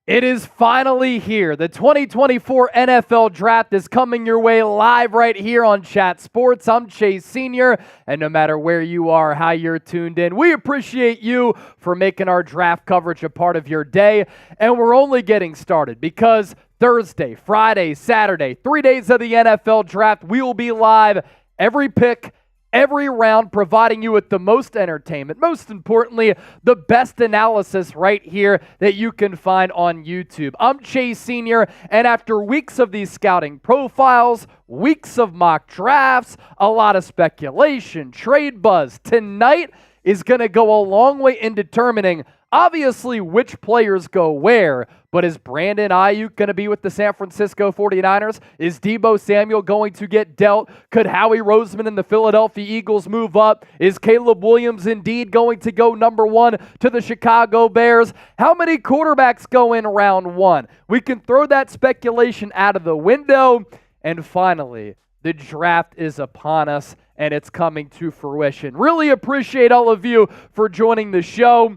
It is finally here. The 2024 NFL Draft is coming your way live right here on Chat Sports. I'm Chase Sr., and no matter where you are, how you're tuned in, we appreciate you for making our draft coverage a part of your day. And we're only getting started because Thursday, Friday, Saturday, 3 days of the NFL Draft, we will be live every pick, every round, providing you with the most entertainment, most importantly, the best analysis right here that you can find on YouTube. I'm Chase Sr., and after weeks of these scouting profiles, weeks of mock drafts, a lot of speculation, trade buzz, tonight is going to go a long way in determining obviously which players go where, but is Brandon Ayuk going to be with the San Francisco 49ers? Is Deebo Samuel going to get dealt? Could Howie Roseman and the Philadelphia Eagles move up? Is Caleb Williams indeed going to go number one to the Chicago Bears? How many quarterbacks go in round one? We can throw that speculation out of the window. And finally, the draft is upon us, and it's coming to fruition. Really appreciate all of you for joining the show.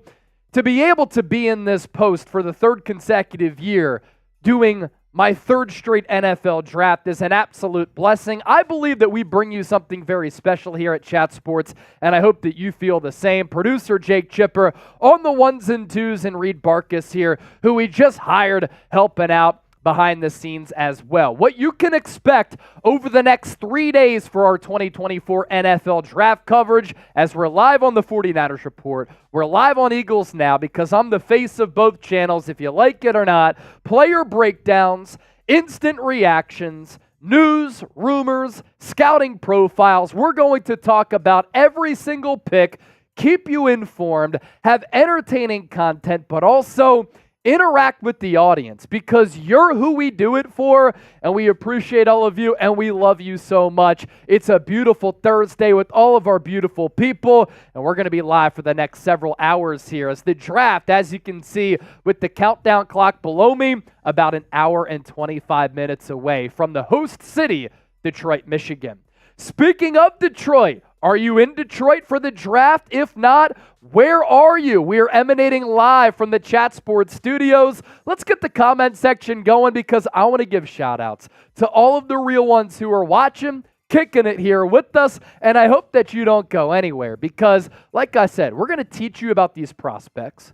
To be able to be in this post for the third consecutive year, doing my third straight NFL draft is an absolute blessing. I believe that we bring you something very special here at Chat Sports, and I hope that you feel the same. Producer Jake Chipper on the ones and twos, and Reed Barkus here, who we just hired helping out behind the scenes as well. What you can expect over the next 3 days for our 2024 NFL Draft coverage, as we're live on the 49ers Report, we're live on Eagles Now because I'm the face of both channels, if you like it or not, player breakdowns, instant reactions, news, rumors, scouting profiles. We're going to talk about every single pick, keep you informed, have entertaining content, but also interact with the audience because you're who we do it for, and we appreciate all of you, and we love you so much. It's a beautiful Thursday with all of our beautiful people, and we're going to be live for the next several hours here as the draft, as you can see with the countdown clock below me, about an hour and 25 minutes away from the host city, Detroit, Michigan. Speaking of Detroit, are you in Detroit for the draft? If not, where are you? We are emanating live from the Chat Sports studios. Let's get the comment section going because I want to give shout outs to all of the real ones who are watching, kicking it here with us, and I hope that you don't go anywhere because, like I said, we're going to teach you about these prospects.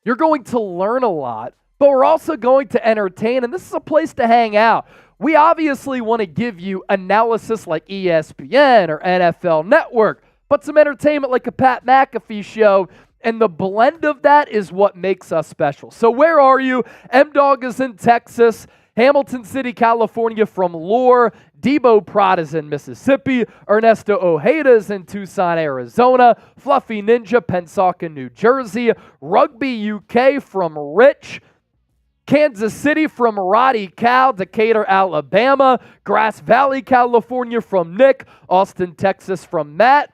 You're going to learn a lot, but we're also going to entertain, and this is a place to hang out. We obviously want to give you analysis like ESPN or NFL Network, but some entertainment like a Pat McAfee show, and the blend of that is what makes us special. So where are you? M-Dog is in Texas, Hamilton City, California from Lore, Debo Prod is in Mississippi, Ernesto Ojeda is in Tucson, Arizona, Fluffy Ninja, Pensacola, New Jersey, Rugby UK from Rich, Kansas City from Roddy Cal, Decatur, Alabama, Grass Valley, California from Nick, Austin, Texas from Matt.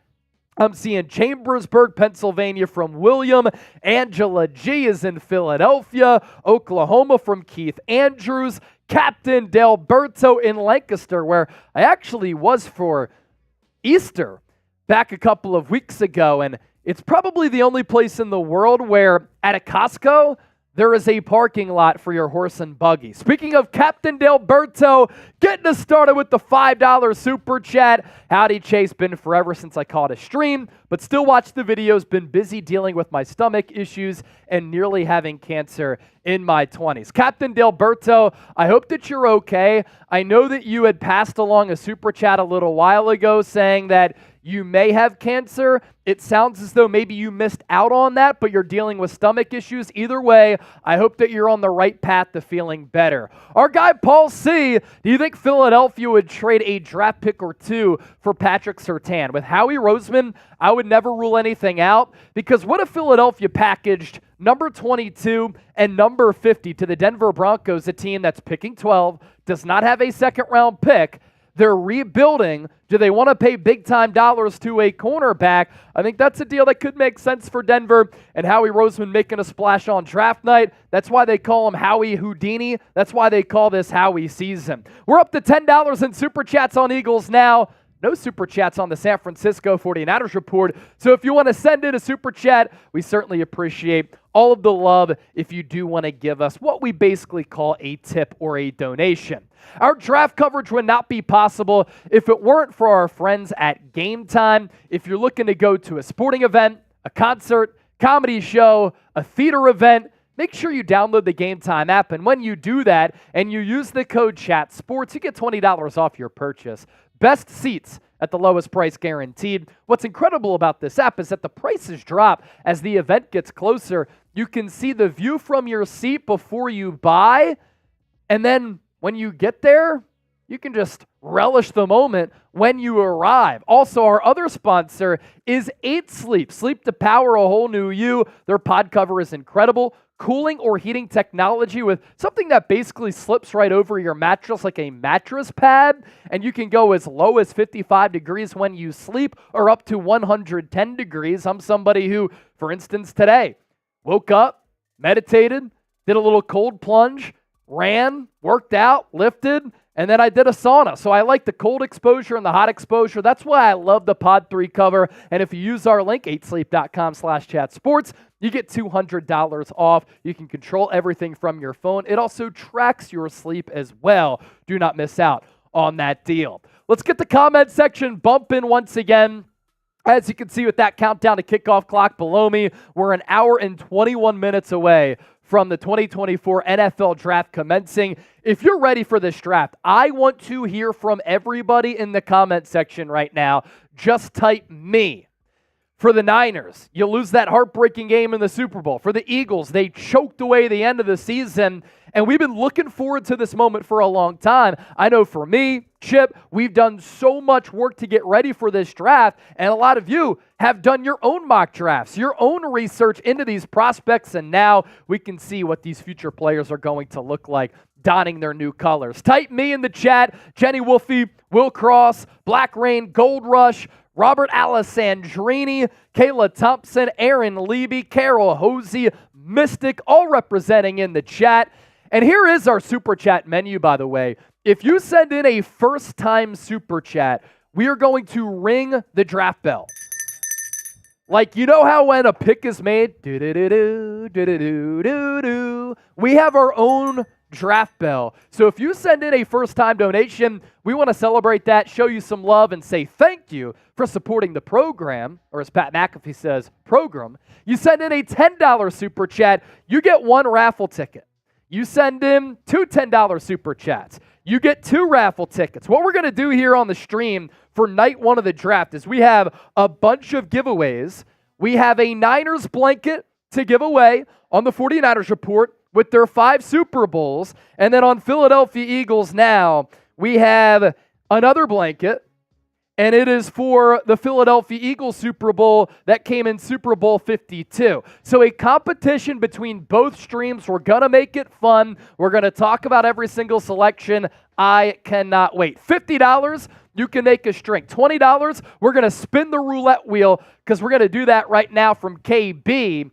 I'm seeing Chambersburg, Pennsylvania from William. Angela G is in Philadelphia, Oklahoma from Keith Andrews, Captain Delberto in Lancaster, where I actually was for Easter back a couple of weeks ago, and it's probably the only place in the world where at a Costco, there is a parking lot for your horse and buggy. Speaking of Captain Delberto, getting us started with the $5 super chat. Howdy, Chase. Been forever since I caught a stream, but still watch the videos. Been busy dealing with my stomach issues and nearly having cancer in my 20s. Captain Delberto, I hope that you're okay. I know that you had passed along a super chat a little while ago saying that you may have cancer. It sounds as though maybe you missed out on that, but you're dealing with stomach issues. Either way, I hope that you're on the right path to feeling better. Our guy Paul C, do you think Philadelphia would trade a draft pick or two for Patrick Surtain? With Howie Roseman, I would never rule anything out, because what if Philadelphia packaged number 22 and number 50 to the Denver Broncos, a team that's picking 12, does not have a second-round pick, they're rebuilding. Do they want to pay big-time dollars to a cornerback? I think that's a deal that could make sense for Denver, and Howie Roseman making a splash on draft night. That's why they call him Howie Houdini. That's why they call this Howie season. We're up to $10 in Super Chats on Eagles Now. No Super Chats on the San Francisco 49ers Report. So if you want to send in a Super Chat, we certainly appreciate all of the love if you do want to give us what we basically call a tip or a donation. Our draft coverage would not be possible if it weren't for our friends at Game Time. If you're looking to go to a sporting event, a concert, comedy show, a theater event, make sure you download the Game Time app. And when you do that and you use the code CHATSPORTS, you get $20 off your purchase. Best seats at the lowest price guaranteed. What's incredible about this app is that the prices drop as the event gets closer. You can see the view from your seat before you buy, and then when you get there, you can just relish the moment when you arrive. Also, our other sponsor is 8 Sleep. Sleep to power a whole new you. Their pod cover is incredible. Cooling or heating technology with something that basically slips right over your mattress like a mattress pad, and you can go as low as 55 degrees when you sleep or up to 110 degrees. I'm somebody who, for instance, today woke up, meditated, did a little cold plunge, ran, worked out, lifted, and then I did a sauna. So I like the cold exposure and the hot exposure. That's why I love the Pod 3 cover. And if you use our link, 8sleep.com/chatsports, you get $200 off. You can control everything from your phone. It also tracks your sleep as well. Do not miss out on that deal. Let's get the comment section bumping once again. As you can see with that countdown to kickoff clock below me, we're an hour and 21 minutes away from the 2024 NFL Draft commencing. If you're ready for this draft, I want to hear from everybody in the comment section right now. Just type me. For the Niners, you lose that heartbreaking game in the Super Bowl. For the Eagles, they choked away the end of the season, and we've been looking forward to this moment for a long time. I know for me, Chip, we've done so much work to get ready for this draft, and a lot of you have done your own mock drafts, your own research into these prospects, and now we can see what these future players are going to look like donning their new colors. Type me in the chat. Jenny Wolfie, Will Cross, Black Rain, Gold Rush, Robert Alessandrini, Kayla Thompson, Aaron Levy, Carol Hosey, Mystic, all representing in the chat. And here is our Super Chat menu, by the way. If you send in a first-time Super Chat, we are going to ring the draft bell. Like, you know how when a pick is made, do-do-do-do, do-do-do-do-do, we have our own draft bell. So if you send in a first-time donation, we want to celebrate that, show you some love, and say thank you for supporting the program, or as Pat McAfee says, program. You send in a $10 Super Chat, you get 1 raffle ticket. You send in 2 $10 Super Chats, you get 2 raffle tickets. What we're going to do here on the stream for night 1 of the draft is we have a bunch of giveaways. We have a Niners blanket to give away on the 49ers Report with their 5 Super Bowls. And then on Philadelphia Eagles now, we have another blanket, and it is for the Philadelphia Eagles Super Bowl that came in Super Bowl 52. So a competition between both streams. We're going to make it fun. We're going to talk about every single selection. I cannot wait. $50, you can make a string. $20, we're going to spin the roulette wheel because we're going to do that right now from KB.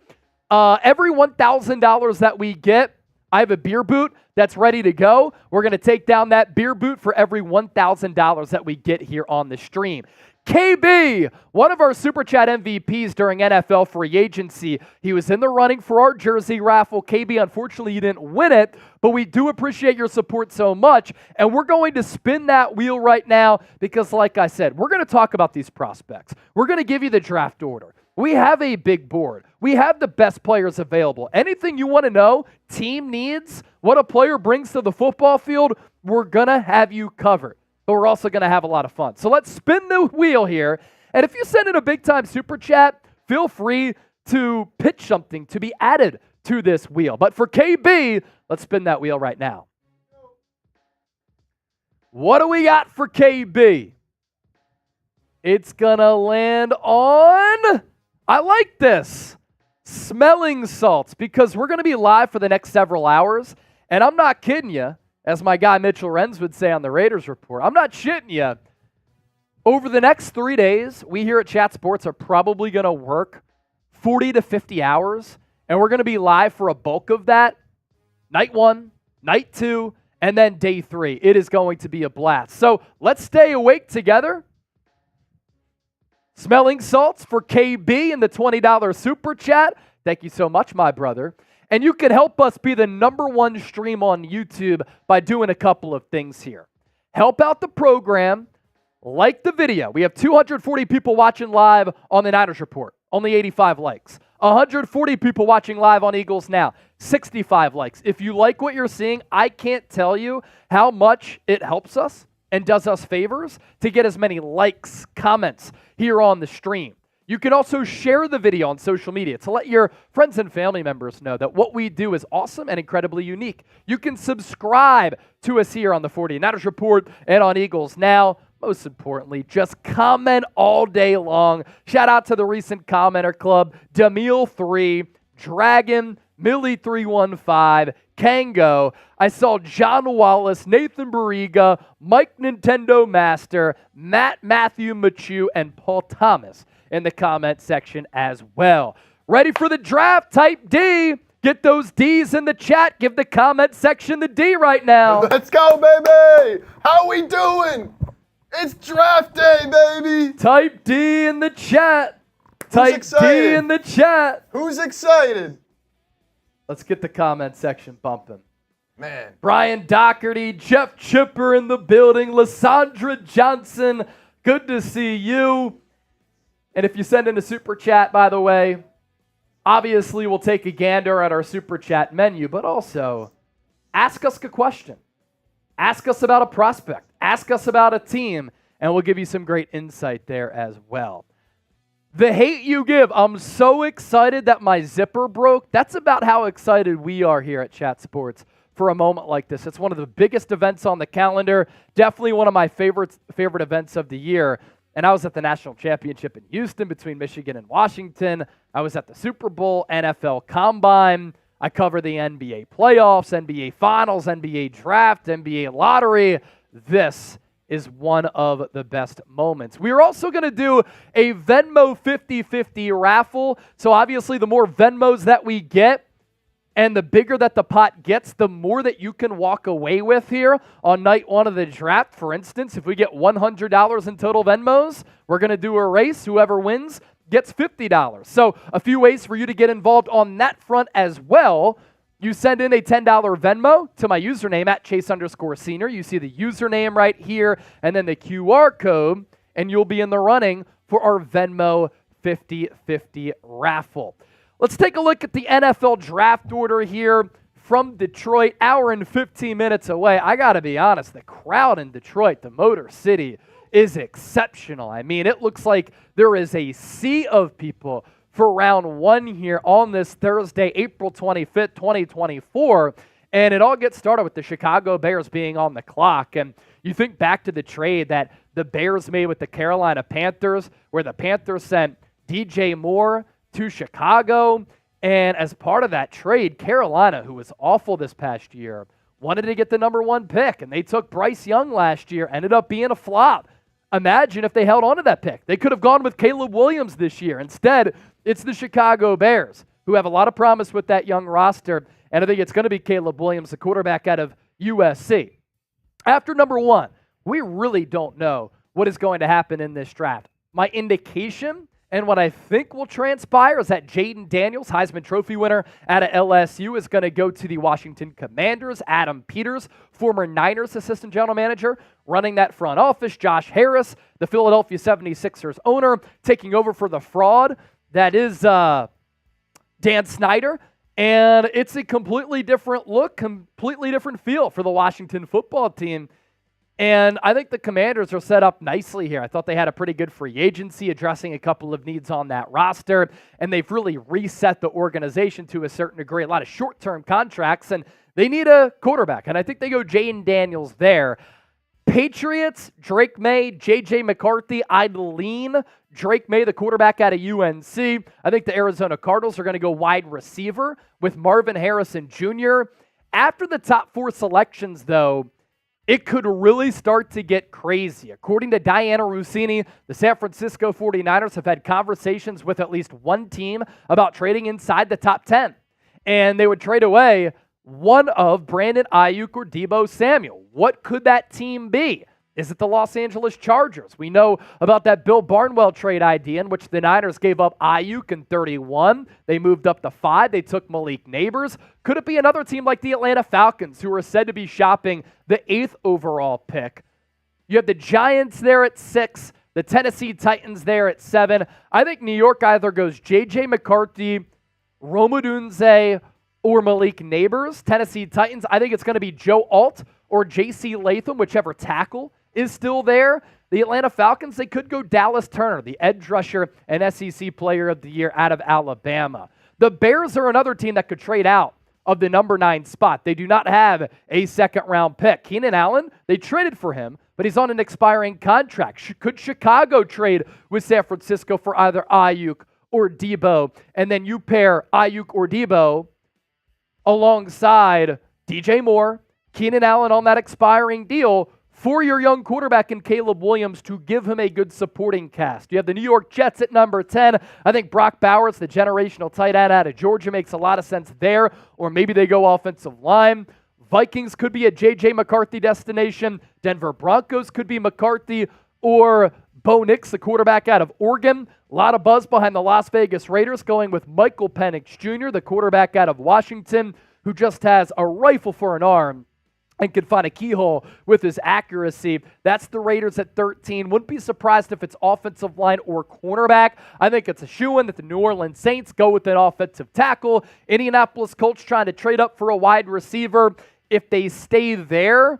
Every $1,000 that we get, I have a beer boot that's ready to go. We're going to take down that beer boot for every $1,000 that we get here on the stream. KB, one of our Super Chat MVPs during NFL free agency. He was in the running for our jersey raffle. KB, unfortunately, you didn't win it, but we do appreciate your support so much. And we're going to spin that wheel right now because, like I said, we're going to talk about these prospects. We're going to give you the draft order. We have a big board. We have the best players available. Anything you want to know, team needs, what a player brings to the football field, we're going to have you covered. But we're also going to have a lot of fun. So let's spin the wheel here. And if you send in a big-time Super Chat, feel free to pitch something to be added to this wheel. But for KB, let's spin that wheel right now. What do we got for KB? It's going to land on... I like this. Smelling salts, because we're going to be live for the next several hours, and I'm not kidding you, as my guy Mitchell Renz would say on the Raiders Report. I'm not shitting you. Over the next 3 days, we here at Chat Sports are probably going to work 40 to 50 hours, and we're going to be live for a bulk of that. Night 1, night 2, and then day 3. It is going to be a blast. So let's stay awake together. Smelling salts for KB in the $20 Super Chat. Thank you so much, my brother. And you can help us be the #1 stream on YouTube by doing a couple of things here. Help out the program, like the video. We have 240 people watching live on the Niners Report, only 85 likes. 140 people watching live on Eagles Now, 65 likes. If you like what you're seeing, I can't tell you how much it helps us and does us favors to get as many likes, comments here on the stream. You can also share the video on social media to let your friends and family members know that what we do is awesome and incredibly unique. You can subscribe to us here on the 49ers Report and on Eagles Now. Most importantly, just comment all day long. Shout out to the recent commenter club, Demille3, Dragon, Millie315, Kango. I saw John Wallace, Nathan Barriga, Mike Nintendo Master, Matthew Machu, and Paul Thomas in the comment section as well. Ready for the draft? Type D. Get those D's in the chat. Give the comment section the D right now. Let's go, baby. How we doing? It's draft day, baby. Type D in the chat. Type D in the chat. Who's excited? Let's get the comment section bumping. Man. Brian Doherty, Jeff Chipper in the building, Lysandra Johnson, good to see you. And if you send in a super chat, by the way, obviously we'll take a gander at our super chat menu, but also ask us a question. Ask us about a prospect. Ask us about a team, and we'll give you some great insight there as well. The hate you give. I'm so excited that my zipper broke. That's about how excited we are here at Chat Sports for a moment like this. It's one of the biggest events on the calendar. Definitely one of my favorite events of the year. And I was at the National Championship in Houston between Michigan and Washington. I was at the Super Bowl, NFL Combine. I cover the NBA playoffs, NBA Finals, NBA Draft, NBA Lottery. This is one of the best moments. We are also going to do a Venmo 50-50 raffle. So obviously the more Venmos that we get and the bigger that the pot gets, the more that you can walk away with here on night one of the draft. For instance, if we get $100 in total Venmos, we're going to do a race. Whoever wins gets $50. So a few ways for you to get involved on that front as well. You send in a $10 Venmo to my username at Chase_Senior. You see the username right here and then the QR code, and you'll be in the running for our Venmo 50-50 raffle. Let's take a look at the NFL draft order here from Detroit, hour and 15 minutes away. I got to be honest, the crowd in Detroit, the Motor City, is exceptional. I mean, it looks like there is a sea of people for round one here on this Thursday, April 25th, 2024. And it all gets started with the Chicago Bears being on the clock. And you think back to the trade that the Bears made with the Carolina Panthers, where the Panthers sent DJ Moore to Chicago. And as part of that trade, Carolina, who was awful this past year, wanted to get the #1 pick. And they took Bryce Young last year, ended up being a flop. Imagine if they held on to that pick. They could have gone with Caleb Williams this year. Instead, it's the Chicago Bears, who have a lot of promise with that young roster. And I think it's going to be Caleb Williams, the quarterback out of USC. After #1, we really don't know what is going to happen in this draft. My indication and what I think will transpire is that Jaden Daniels, Heisman Trophy winner out of LSU, is going to go to the Washington Commanders. Adam Peters, former Niners assistant general manager, running that front office. Josh Harris, the Philadelphia 76ers owner, taking over for the fraud that is Dan Snyder. And it's a completely different look, completely different feel for the Washington football team. And I think the Commanders are set up nicely here. I thought they had a pretty good free agency addressing a couple of needs on that roster, and they've really reset the organization to a certain degree. A lot of short-term contracts, and they need a quarterback, and I think they go Jaden Daniels there. Patriots, Drake May, J.J. McCarthy. I'd lean Drake May, the quarterback out of UNC. I think the Arizona Cardinals are going to go wide receiver with Marvin Harrison Jr. After the top 4 selections, though, it could really start to get crazy. According to Diana Rossini, the San Francisco 49ers have had conversations with at least one team about trading inside the top 10. And they would trade away one of Brandon Ayuk or Deebo Samuel. What could that team be? Is it the Los Angeles Chargers? We know about that Bill Barnwell trade idea in which the Niners gave up Ayuk in 31. They moved up to 5. They took Malik Neighbors. Could it be another team like the Atlanta Falcons, who are said to be shopping the 8th overall pick? You have the Giants there at 6, the Tennessee Titans there at 7. I think New York either goes J.J. McCarthy, Rome Odunze, or Malik Neighbors. Tennessee Titans, I think it's going to be Joe Alt or J.C. Latham, whichever tackle is still there. The Atlanta Falcons, they could go Dallas Turner, the edge rusher and SEC Player of the Year out of Alabama. The Bears are another team that could trade out of the number 9 spot. They do not have a second-round pick. Keenan Allen, they traded for him, but he's on an expiring contract. Could Chicago trade with San Francisco for either Ayuk or Debo? And then you pair Ayuk or Debo alongside DJ Moore, Keenan Allen on that expiring deal for your young quarterback in Caleb Williams to give him a good supporting cast. You have the New York Jets at number 10. I think Brock Bowers, the generational tight end out of Georgia, makes a lot of sense there, or maybe they go offensive line. Vikings could be a J.J. McCarthy destination. Denver Broncos could be McCarthy or Bo Nix, the quarterback out of Oregon. A lot of buzz behind the Las Vegas Raiders going with Michael Penix Jr., the quarterback out of Washington, who just has a rifle for an arm and can find a keyhole with his accuracy. That's the Raiders at 13. Wouldn't be surprised if it's offensive line or cornerback. I think it's a shoo-in that the New Orleans Saints go with an offensive tackle. Indianapolis Colts trying to trade up for a wide receiver. If they stay there,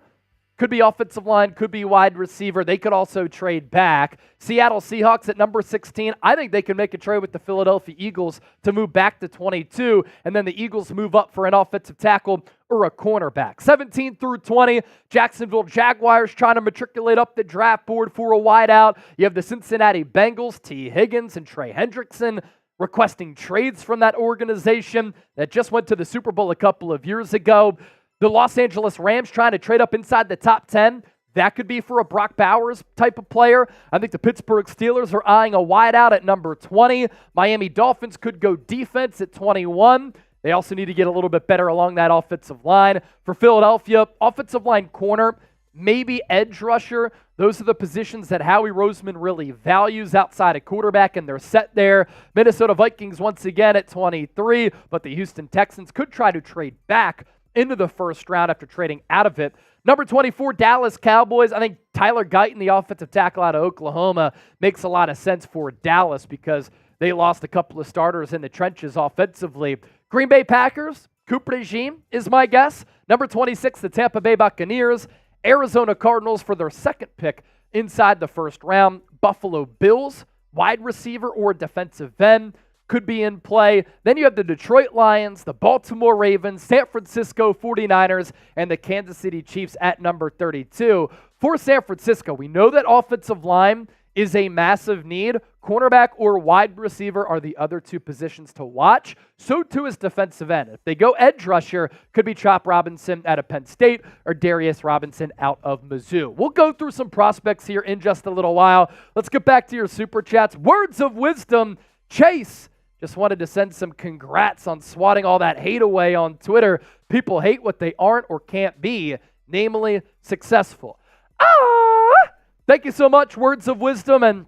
could be offensive line, could be wide receiver. They could also trade back. Seattle Seahawks at number 16. I think they can make a trade with the Philadelphia Eagles to move back to 22, and then the Eagles move up for an offensive tackle or a cornerback. 17 through 20, Jacksonville Jaguars trying to matriculate up the draft board for a wideout. You have the Cincinnati Bengals, T. Higgins and Trey Hendrickson, requesting trades from that organization that just went to the Super Bowl a couple of years ago. The Los Angeles Rams trying to trade up inside the top 10. That could be for a Brock Bowers type of player. I think the Pittsburgh Steelers are eyeing a wideout at number 20. Miami Dolphins could go defense at 21. They also need to get a little bit better along that offensive line. For Philadelphia, offensive line corner, maybe edge rusher. Those are the positions that Howie Roseman really values outside of quarterback, and they're set there. Minnesota Vikings once again at 23, but the Houston Texans could try to trade back into the first round after trading out of it. Number 24, Dallas Cowboys. I think Tyler Guyton, the offensive tackle out of Oklahoma, makes a lot of sense for Dallas because they lost a couple of starters in the trenches offensively. Green Bay Packers, Cooper DeJean is my guess. Number 26, the Tampa Bay Buccaneers. Arizona Cardinals for their second pick inside the first round. Buffalo Bills, wide receiver or defensive end, could be in play. Then you have the Detroit Lions, the Baltimore Ravens, San Francisco 49ers, and the Kansas City Chiefs at number 32. For San Francisco, we know that offensive line is a massive need. Cornerback or wide receiver are the other two positions to watch. So too is defensive end. If they go edge rusher, could be Chop Robinson out of Penn State or Darius Robinson out of Mizzou. We'll go through some prospects here in just a little while. Let's get back to your super chats. Words of wisdom. Chase just wanted to send some congrats on swatting all that hate away on Twitter. People hate what they aren't or can't be, namely successful. Thank you so much, words of wisdom. And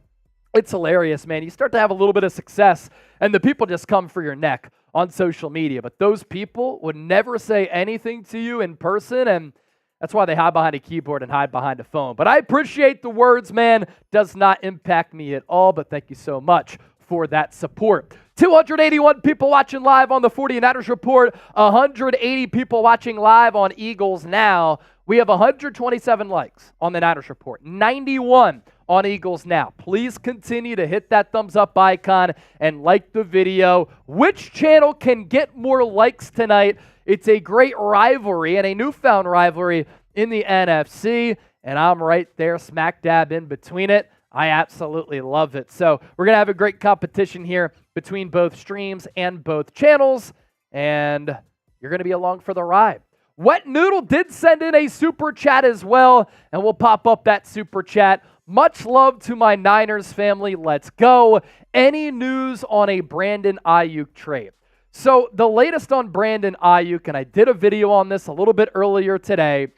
it's hilarious, man. You start to have a little bit of success, and the people just come for your neck on social media. But those people would never say anything to you in person, and that's why they hide behind a keyboard and hide behind a phone. But I appreciate the words, man. Does not impact me at all, but thank you so much for that support. 281 people watching live on the 49ers Report, 180 people watching live on Eagles Now. We have 127 likes on the Niners Report, 91 on Eagles Now. Please continue to hit that thumbs up icon and like the video. Which channel can get more likes tonight? It's a great rivalry and a newfound rivalry in the NFC, and I'm right there smack dab in between it. I absolutely love it. So we're going to have a great competition here between both streams and both channels, and you're going to be along for the ride. Wet Noodle did send in a super chat as well, and we'll pop up that super chat. Much love to my Niners family. Let's go. Any news on a Brandon Ayuk trade? So the latest on Brandon Ayuk, and I did a video on this a little bit earlier today,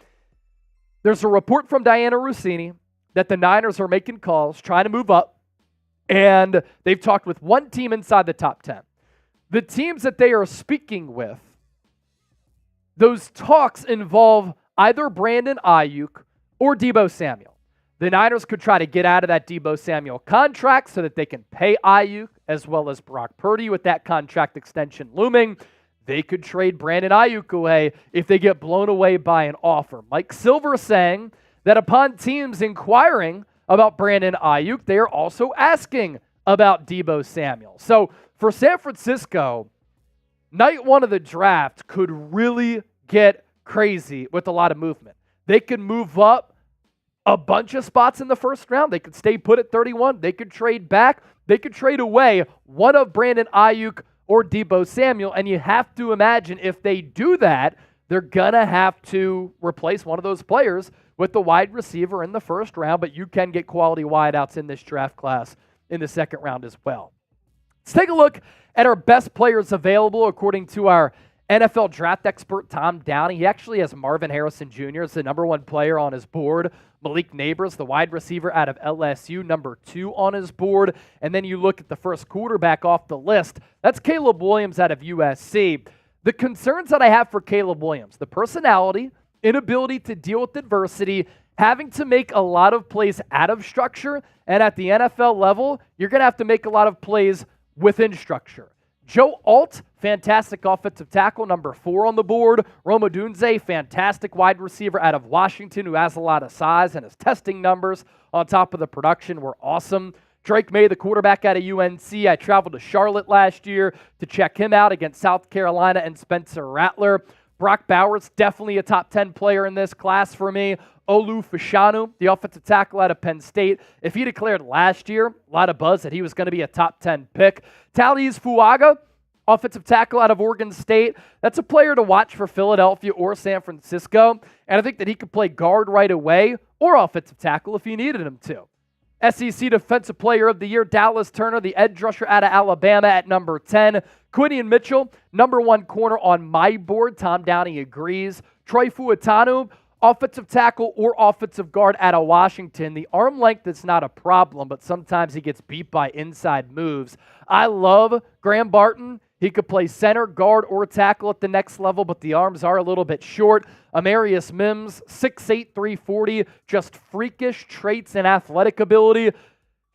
There's a report from Diana Rossini that the Niners are making calls, trying to move up, and they've talked with one team inside the top 10. The teams that they are speaking with, those talks involve either Brandon Ayuk or Deebo Samuel. The Niners could try to get out of that Deebo Samuel contract so that they can pay Ayuk as well as Brock Purdy with that contract extension looming. They could trade Brandon Ayuk away if they get blown away by an offer. Mike Silver saying that upon teams inquiring about Brandon Ayuk, they are also asking about Deebo Samuel. So for San Francisco, night one of the draft could really get crazy with a lot of movement. They could move up a bunch of spots in the first round. They could stay put at 31. They could trade back. They could trade away one of Brandon Ayuk or Deebo Samuel, and you have to imagine if they do that, they're going to have to replace one of those players with the wide receiver in the first round, but you can get quality wideouts in this draft class in the second round as well. Let's take a look at our best players available according to our NFL draft expert, Tom Downey. He actually has Marvin Harrison Jr. as the number one player on his board. Malik Neighbors, the wide receiver out of LSU, number 2 on his board. And then you look at the first quarterback off the list. That's Caleb Williams out of USC. The concerns that I have for Caleb Williams, the personality, inability to deal with adversity, having to make a lot of plays out of structure, and at the NFL level, you're going to have to make a lot of plays within structure. Joe Alt, fantastic offensive tackle, number 4 on the board. Rome Odunze, fantastic wide receiver out of Washington who has a lot of size, and his testing numbers on top of the production were awesome. Drake May, the quarterback out of UNC. I traveled to Charlotte last year to check him out against South Carolina and Spencer Rattler. Brock Bowers, definitely a top 10 player in this class for me. Olu Fashanu, the offensive tackle out of Penn State. If he declared last year, a lot of buzz that he was going to be a top 10 pick. Taliese Fuaga, offensive tackle out of Oregon State. That's a player to watch for Philadelphia or San Francisco. And I think that he could play guard right away or offensive tackle if you needed him to. SEC Defensive Player of the Year, Dallas Turner, the edge rusher out of Alabama at number 10. Quinion Mitchell, number 1 corner on my board. Tom Downey agrees. Troy Fuatanu, offensive tackle or offensive guard out of Washington. The arm length is not a problem, but sometimes he gets beat by inside moves. I love Graham Barton. He could play center, guard, or tackle at the next level, but the arms are a little bit short. Amarius Mims, 6'8", 340, just freakish traits and athletic ability.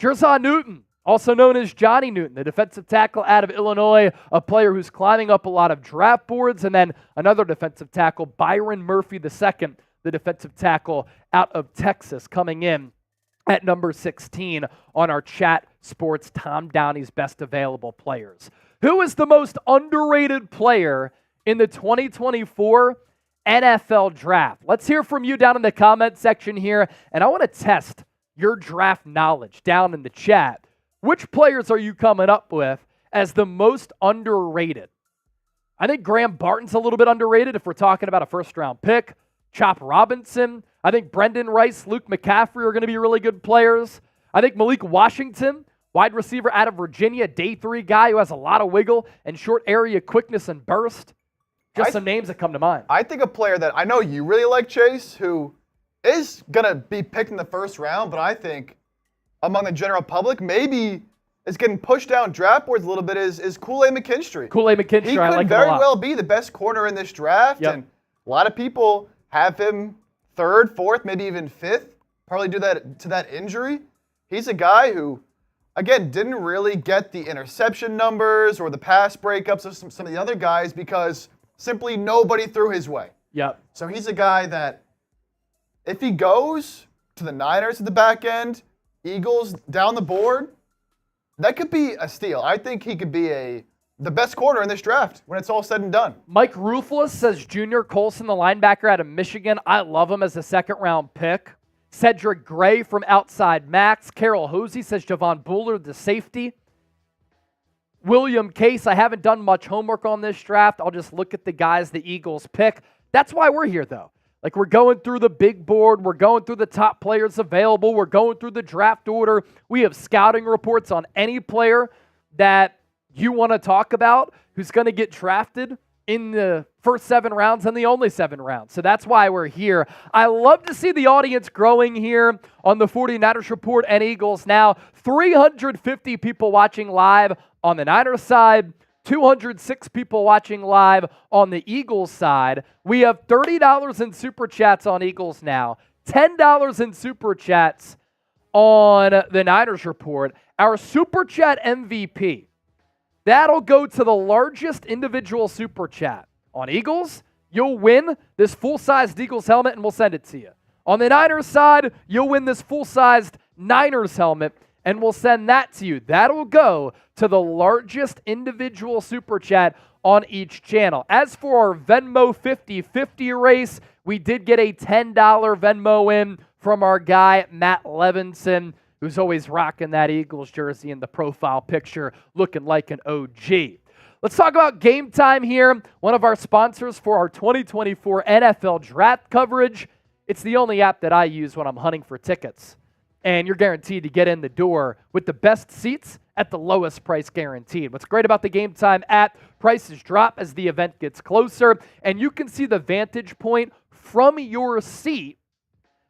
Jerzon Newton, also known as Johnny Newton, the defensive tackle out of Illinois, a player who's climbing up a lot of draft boards. And then another defensive tackle, Byron Murphy II, the defensive tackle out of Texas, coming in at number 16 on our Chat Sports Tom Downey's best available players. Who is the most underrated player in the 2024 NFL Draft? Let's hear from you down in the comment section here, and I want to test your draft knowledge down in the chat. Which players are you coming up with as the most underrated? I think Graham Barton's a little bit underrated if we're talking about a first-round pick. Chop Robinson. I think Brendan Rice, Luke McCaffrey are going to be really good players. I think Malik Washington, wide receiver out of Virginia, day 3 guy who has a lot of wiggle and short area quickness and burst. Just some names that come to mind. I think a player that I know you really like, Chase, who is going to be picked in the first round, but I think among the general public, maybe is getting pushed down draft boards a little bit is Kool-Aid McKinstry. Kool-Aid McKinstry, he I could like very him a lot. well be the best corner in this draft, Yep. and a lot of people have him 3rd, 4th, maybe even 5th, probably due to that injury. He's a guy who, again, didn't really get the interception numbers or the pass breakups of some of the other guys because simply nobody threw his way. Yep. So he's a guy that if he goes to the Niners at the back end, Eagles down the board, that could be a steal. I think he could be the best corner in this draft when it's all said and done. Mike Ruthless says Junior Colson, the linebacker out of Michigan. I love him as a 2nd-round pick. Cedric Gray from outside Max. Carol Hosey says Javon Bullard, the safety. William Case, I haven't done much homework on this draft. I'll just look at the guys the Eagles pick. That's why we're here, though. Like, we're going through the big board. We're going through the top players available. We're going through the draft order. We have scouting reports on any player that you want to talk about who's going to get drafted in the first 7 rounds and the only 7 rounds. So that's why we're here. I love to see the audience growing here on the 49ers Report and Eagles Now. 350 people watching live on the Niners side, 206 people watching live on the Eagles side. We have $30 in Super Chats on Eagles Now, $10 in Super Chats on the Niners Report. Our Super Chat MVP, that'll go to the largest individual Super Chat. On Eagles, you'll win this full-sized Eagles helmet, and we'll send it to you. On the Niners side, you'll win this full-sized Niners helmet, and we'll send that to you. That'll go to the largest individual Super Chat on each channel. As for our Venmo 50-50 race, we did get a $10 Venmo in from our guy, Matt Levinson, who's always rocking that Eagles jersey in the profile picture, looking like an OG. Let's talk about Game Time here, one of our sponsors for our 2024 NFL Draft coverage. It's the only app that I use when I'm hunting for tickets. And you're guaranteed to get in the door with the best seats at the lowest price guaranteed. What's great about the Game Time app, prices drop as the event gets closer, and you can see the vantage point from your seat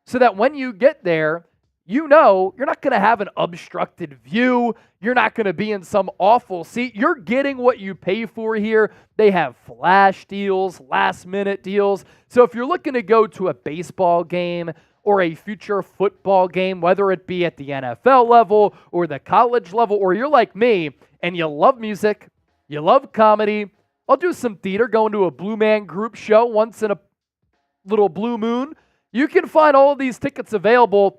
so that when you get there, you know you're not going to have an obstructed view. You're not going to be in some awful seat. You're getting what you pay for here. They have flash deals, last-minute deals. So if you're looking to go to a baseball game or a future football game, whether it be at the NFL level or the college level, or you're like me and you love music, you love comedy, I'll do some theater, going to a Blue Man Group show once in a little blue moon. You can find all of these tickets available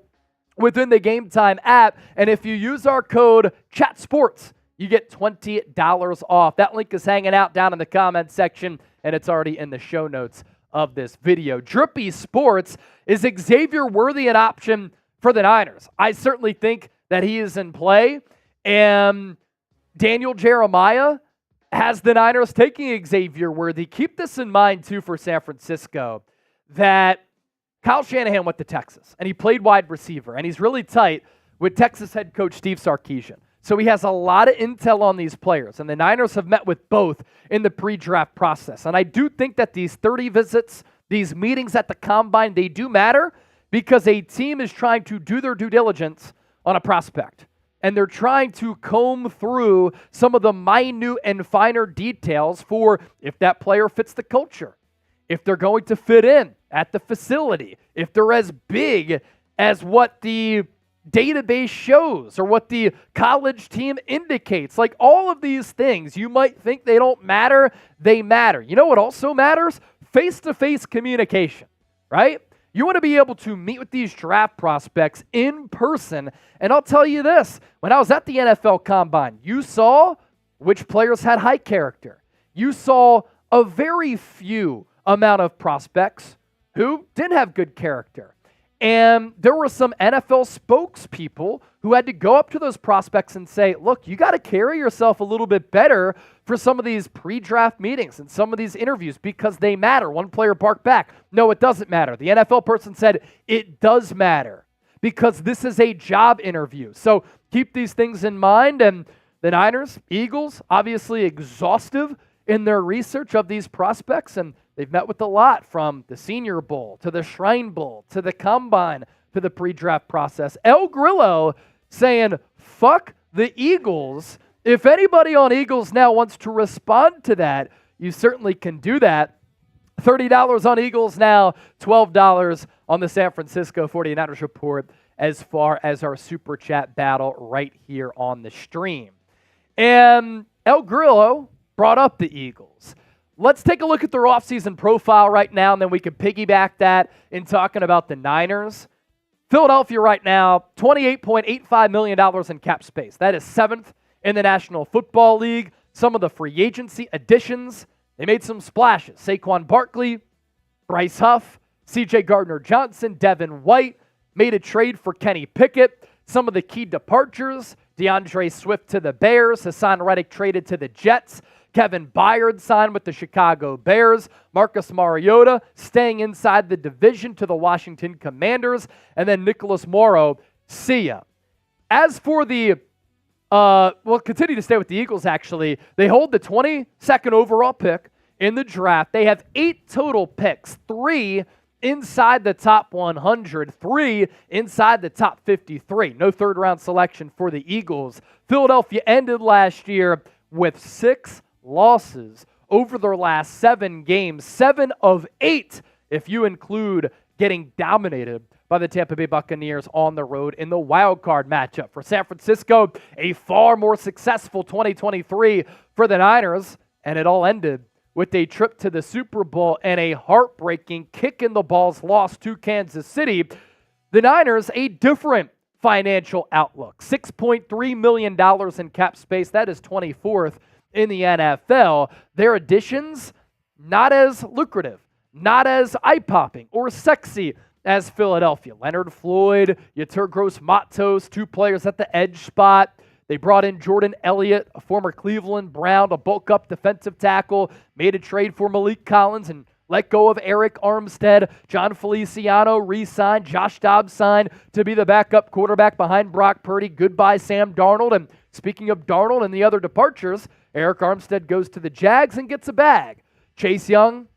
within the Game Time app, and if you use our code CHATSPORTS, you get $20 off. That link is hanging out down in the comments section, and it's already in the show notes of this video. Drippy Sports, is Xavier Worthy an option for the Niners? I certainly think that he is in play, and Daniel Jeremiah has the Niners taking Xavier Worthy. Keep this in mind, too, for San Francisco, that Kyle Shanahan went to Texas, and he played wide receiver, and he's really tight with Texas head coach Steve Sarkisian. So he has a lot of intel on these players, and the Niners have met with both in the pre-draft process. And I do think that these 30 visits, these meetings at the Combine, they do matter because a team is trying to do their due diligence on a prospect. And they're trying to comb through some of the minute and finer details for if that player fits the culture, if they're going to fit in at the facility, if they're as big as what the database shows or what the college team indicates. Like all of these things, you might think they don't matter. They matter. You know what also matters? Face-to-face communication, right? You want to be able to meet with these draft prospects in person. And I'll tell you this, when I was at the NFL Combine, you saw which players had high character. You saw a very few amount of prospects who didn't have good character. And there were some NFL spokespeople who had to go up to those prospects and say, look, you got to carry yourself a little bit better for some of these pre-draft meetings and some of these interviews because they matter. One player barked back, no, it doesn't matter. The NFL person said, it does matter because this is a job interview. So keep these things in mind. And the Niners, Eagles, obviously exhaustive in their research of these prospects, and they've met with a lot from the Senior Bowl to the Shrine Bowl to the Combine to the pre-draft process. El Grillo saying, fuck the Eagles. If anybody on Eagles Now wants to respond to that, you certainly can do that. $30 on Eagles Now, $12 on the San Francisco 49ers Report as far as our Super Chat battle right here on the stream. And El Grillo brought up the Eagles. Let's take a look at their offseason profile right now, and then we can piggyback that in talking about the Niners. Philadelphia right now, $28.85 million in cap space. That is 7th in the National Football League. Some of the free agency additions, they made some splashes. Saquon Barkley, Bryce Huff, C.J. Gardner-Johnson, Devin White, made a trade for Kenny Pickett. Some of the key departures, DeAndre Swift to the Bears, Hassan Reddick traded to the Jets, Kevin Byard signed with the Chicago Bears, Marcus Mariota staying inside the division to the Washington Commanders, and then Nicholas Morrow, see ya. As for the, we'll continue to stay with the Eagles actually, they hold the 22nd overall pick in the draft. They have 8 total picks, 3 inside the top 100, 3 inside the top 53. No third-round selection for the Eagles. Philadelphia ended last year with 6 losses over their last 7 games, 7 of 8 if you include getting dominated by the Tampa Bay Buccaneers on the road in the wild card matchup. For San Francisco, a far more successful 2023 for the Niners, and it all ended with a trip to the Super Bowl and a heartbreaking kick-in-the-balls loss to Kansas City. The Niners, a different financial outlook. $6.3 million in cap space. That is 24th in the NFL. Their additions, not as lucrative, not as eye-popping or sexy as Philadelphia. Leonard Floyd, Yetur Gross-Matos, 2 players at the edge spot. They brought in Jordan Elliott, a former Cleveland Brown, to bulk up defensive tackle, made a trade for Malik Collins and let go of Eric Armstead. John Feliciano re-signed, Josh Dobbs signed to be the backup quarterback behind Brock Purdy. Goodbye, Sam Darnold. And speaking of Darnold and the other departures, Eric Armstead goes to the Jags and gets a bag. Chase Young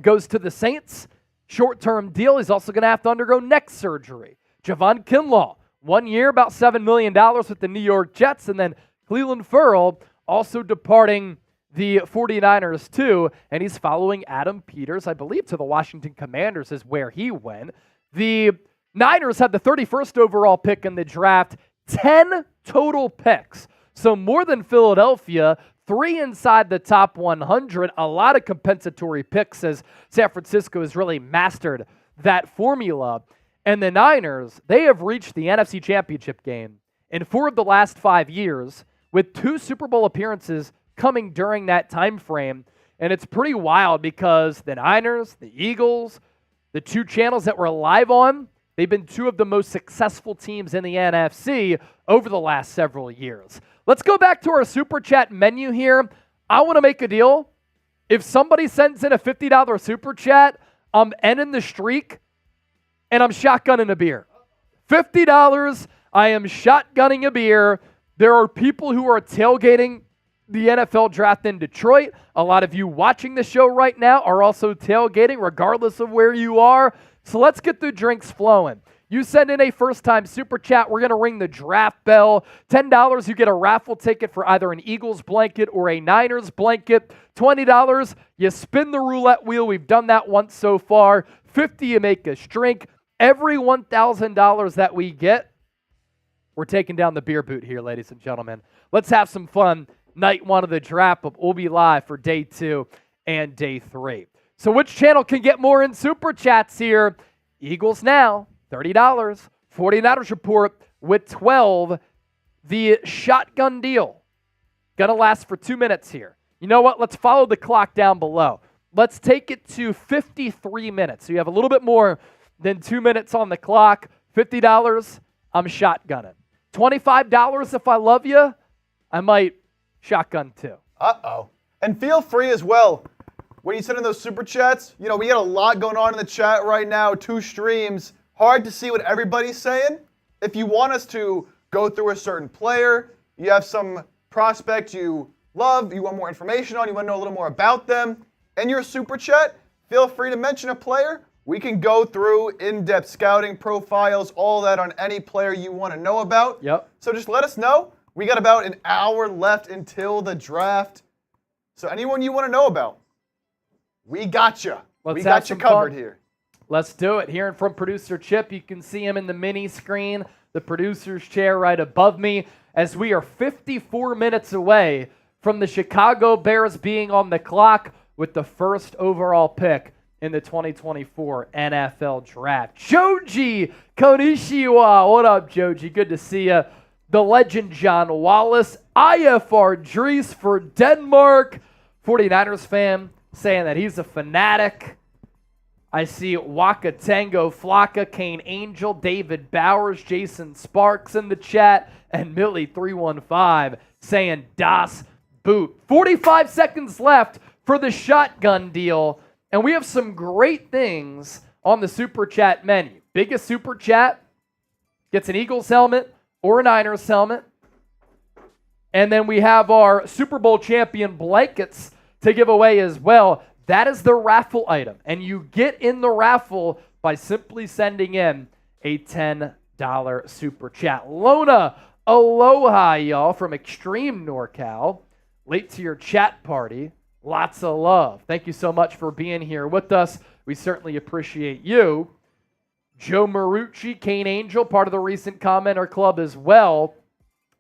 goes to the Saints. Short-term deal. He's also going to have to undergo neck surgery. Javon Kinlaw, 1 year, about $7 million with the New York Jets. And then Cleveland Ferrell also departing the 49ers too. And he's following Adam Peters, I believe, to the Washington Commanders is where he went. The Niners had the 31st overall pick in the draft, 10 total picks. So more than Philadelphia, 3 inside the top 100, a lot of compensatory picks as San Francisco has really mastered that formula. And the Niners, they have reached the NFC Championship game in 4 of the last 5 years, with 2 Super Bowl appearances coming during that time frame. And it's pretty wild because the Niners, the Eagles, the 2 channels that we're live on, they've been 2 of the most successful teams in the NFC over the last several years. Let's go back to our Super Chat menu here. I want to make a deal. If somebody sends in a $50 Super Chat, I'm ending the streak and I'm shotgunning a beer. $50, I am shotgunning a beer. There are people who are tailgating the NFL draft in Detroit. A lot of you watching the show right now are also tailgating, regardless of where you are. So let's get the drinks flowing. You send in a first-time Super Chat, we're going to ring the draft bell. $10, you get a raffle ticket for either an Eagles blanket or a Niners blanket. $20, you spin the roulette wheel. We've done that once so far. $50, you make us drink. Every $1,000 that we get, we're taking down the beer boot here, ladies and gentlemen. Let's have some fun. Night 1 of the draft, but we'll be live for day 2 and day 3. So which channel can get more in Super Chats here? Eagles now, $30. 49ers report with 12. The shotgun deal, going to last for 2 minutes here. You know what? Let's follow the clock down below. Let's take it to 53 minutes. So you have a little bit more than 2 minutes on the clock. $50, I'm shotgunning. $25 if I love you, I might shotgun too. Uh-oh. And feel free as well, when you send in those Super Chats, we got a lot going on in the chat right now, 2 streams. Hard to see what everybody's saying. If you want us to go through a certain player, you have some prospect you love, you want more information on, you want to know a little more about them, in your Super Chat, feel free to mention a player. We can go through in-depth scouting profiles, all that on any player you want to know about. Yep. So just let us know. We got about an hour left until the draft. So anyone you want to know about, we got you. We got you covered here. Let's do it. Hearing from producer Chip, you can see him in the mini screen, the producer's chair right above me, as we are 54 minutes away from the Chicago Bears being on the clock with the first overall pick in the 2024 NFL Draft. Joji Konishiwa. What up, Joji? Good to see you. The legend John Wallace, IFR Dries for Denmark. 49ers fan saying that he's a fanatic. I see Waka Tango, Flocka, Kane Angel, David Bowers, Jason Sparks in the chat, and Millie315 saying Das Boot. 45 seconds left for the shotgun deal, and we have some great things on the Super Chat menu. Biggest Super Chat gets an Eagles helmet or a Niners helmet. And then we have our Super Bowl champion blankets to give away as well. That is the raffle item. And you get in the raffle by simply sending in a $10 super chat. Lona, aloha, y'all, from Extreme NorCal. Late to your chat party. Lots of love. Thank you so much for being here with us. We certainly appreciate you. Joe Marucci, Kane Angel, part of the recent commenter club as well.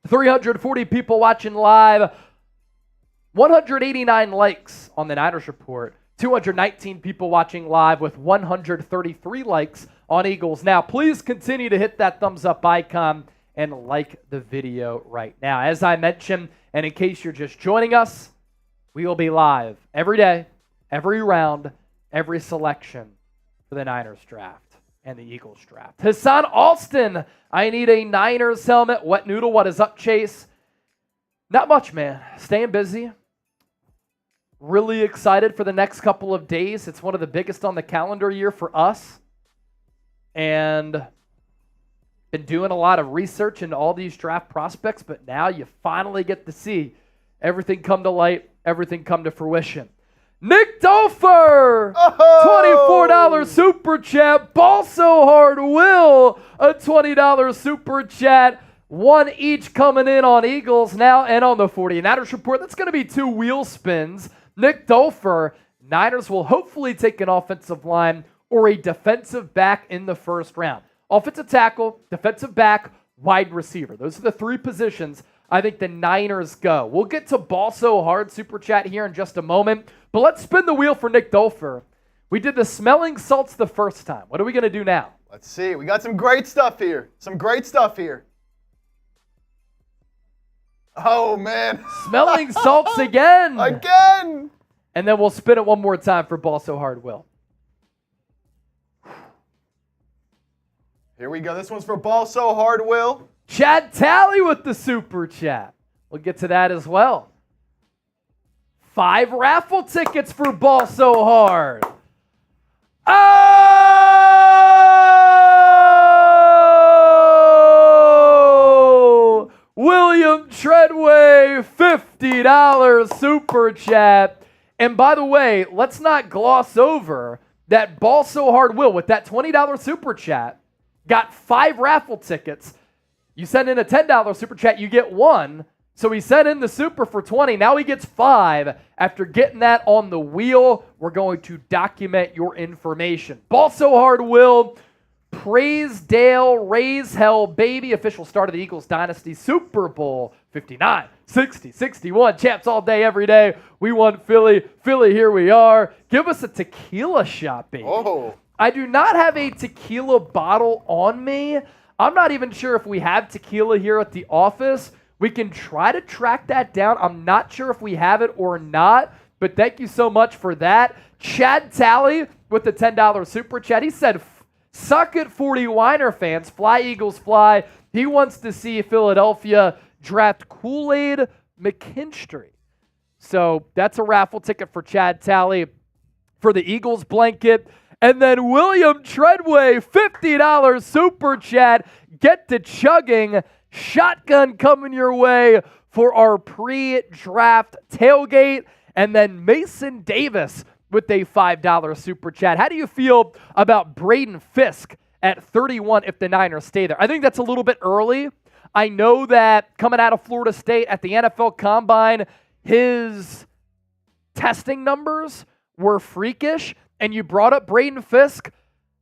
340 people watching live. 189 likes on the Niners Report. 219 people watching live with 133 likes on Eagles Now. Please continue to hit that thumbs up icon and like the video right now. As I mentioned, and in case you're just joining us, we will be live every day, every round, every selection for the Niners draft and the Eagles draft. Hassan Alston, I need a Niners helmet. Wet Noodle, what is up, Chase? Not much, man. Staying busy. Really excited for the next couple of days. It's one of the biggest on the calendar year for us. And been doing a lot of research into all these draft prospects, but now you finally get to see everything come to light, everything come to fruition. Nick Dofer, $24 super chat. Ball so hard, Will, a $20 super chat. One each coming in on Eagles Now and on the 49ers Report. That's going to be 2 wheel spins. Nick Dofer, Niners will hopefully take an offensive line or a defensive back in the first round. Offensive tackle, defensive back, wide receiver. Those are the 3 positions I think the Niners go. We'll get to Ball So Hard super chat here in just a moment, but let's spin the wheel for Nick Dofer. We did the smelling salts the first time. What are we going to do now? Let's see. We got some great stuff here. Oh, man. Smelling salts again. Again. And then we'll spin it one more time for Ball So Hard, Will. Here we go. This one's for Ball So Hard, Will. Chad Talley with the super chat. We'll get to that as well. 5 raffle tickets for Ball So Hard. Oh! William Treadway, $50 super chat. And by the way, let's not gloss over that Ball So Hard Will with that $20 super chat got 5 raffle tickets. You send in a $10 super chat, you get 1. So he sent in the super for 20. Now he gets 5. After getting that on the wheel, we're going to document your information. Ball So Hard Will, praise Dale, raise hell, baby. Official start of the Eagles Dynasty Super Bowl 59, 60, 61. Champs all day, every day. We want Philly. Philly, here we are. Give us a tequila shot, baby. Oh. I do not have a tequila bottle on me. I'm not even sure if we have tequila here at the office. We can try to track that down. I'm not sure if we have it or not, but thank you so much for that. Chad Talley with the $10 super chat. He said, suck it, 40 Weiner fans. Fly, Eagles, fly. He wants to see Philadelphia draft Kool-Aid McKinstry. So that's a raffle ticket for Chad Talley for the Eagles blanket. And then William Treadway, $50 super chat. Get to chugging. Shotgun coming your way for our pre-draft tailgate. And then Mason Davis with a $5 super chat. How do you feel about Braden Fisk at 31 if the Niners stay there? I think that's a little bit early. I know that coming out of Florida State at the NFL Combine, his testing numbers were freakish. And you brought up Braden Fisk.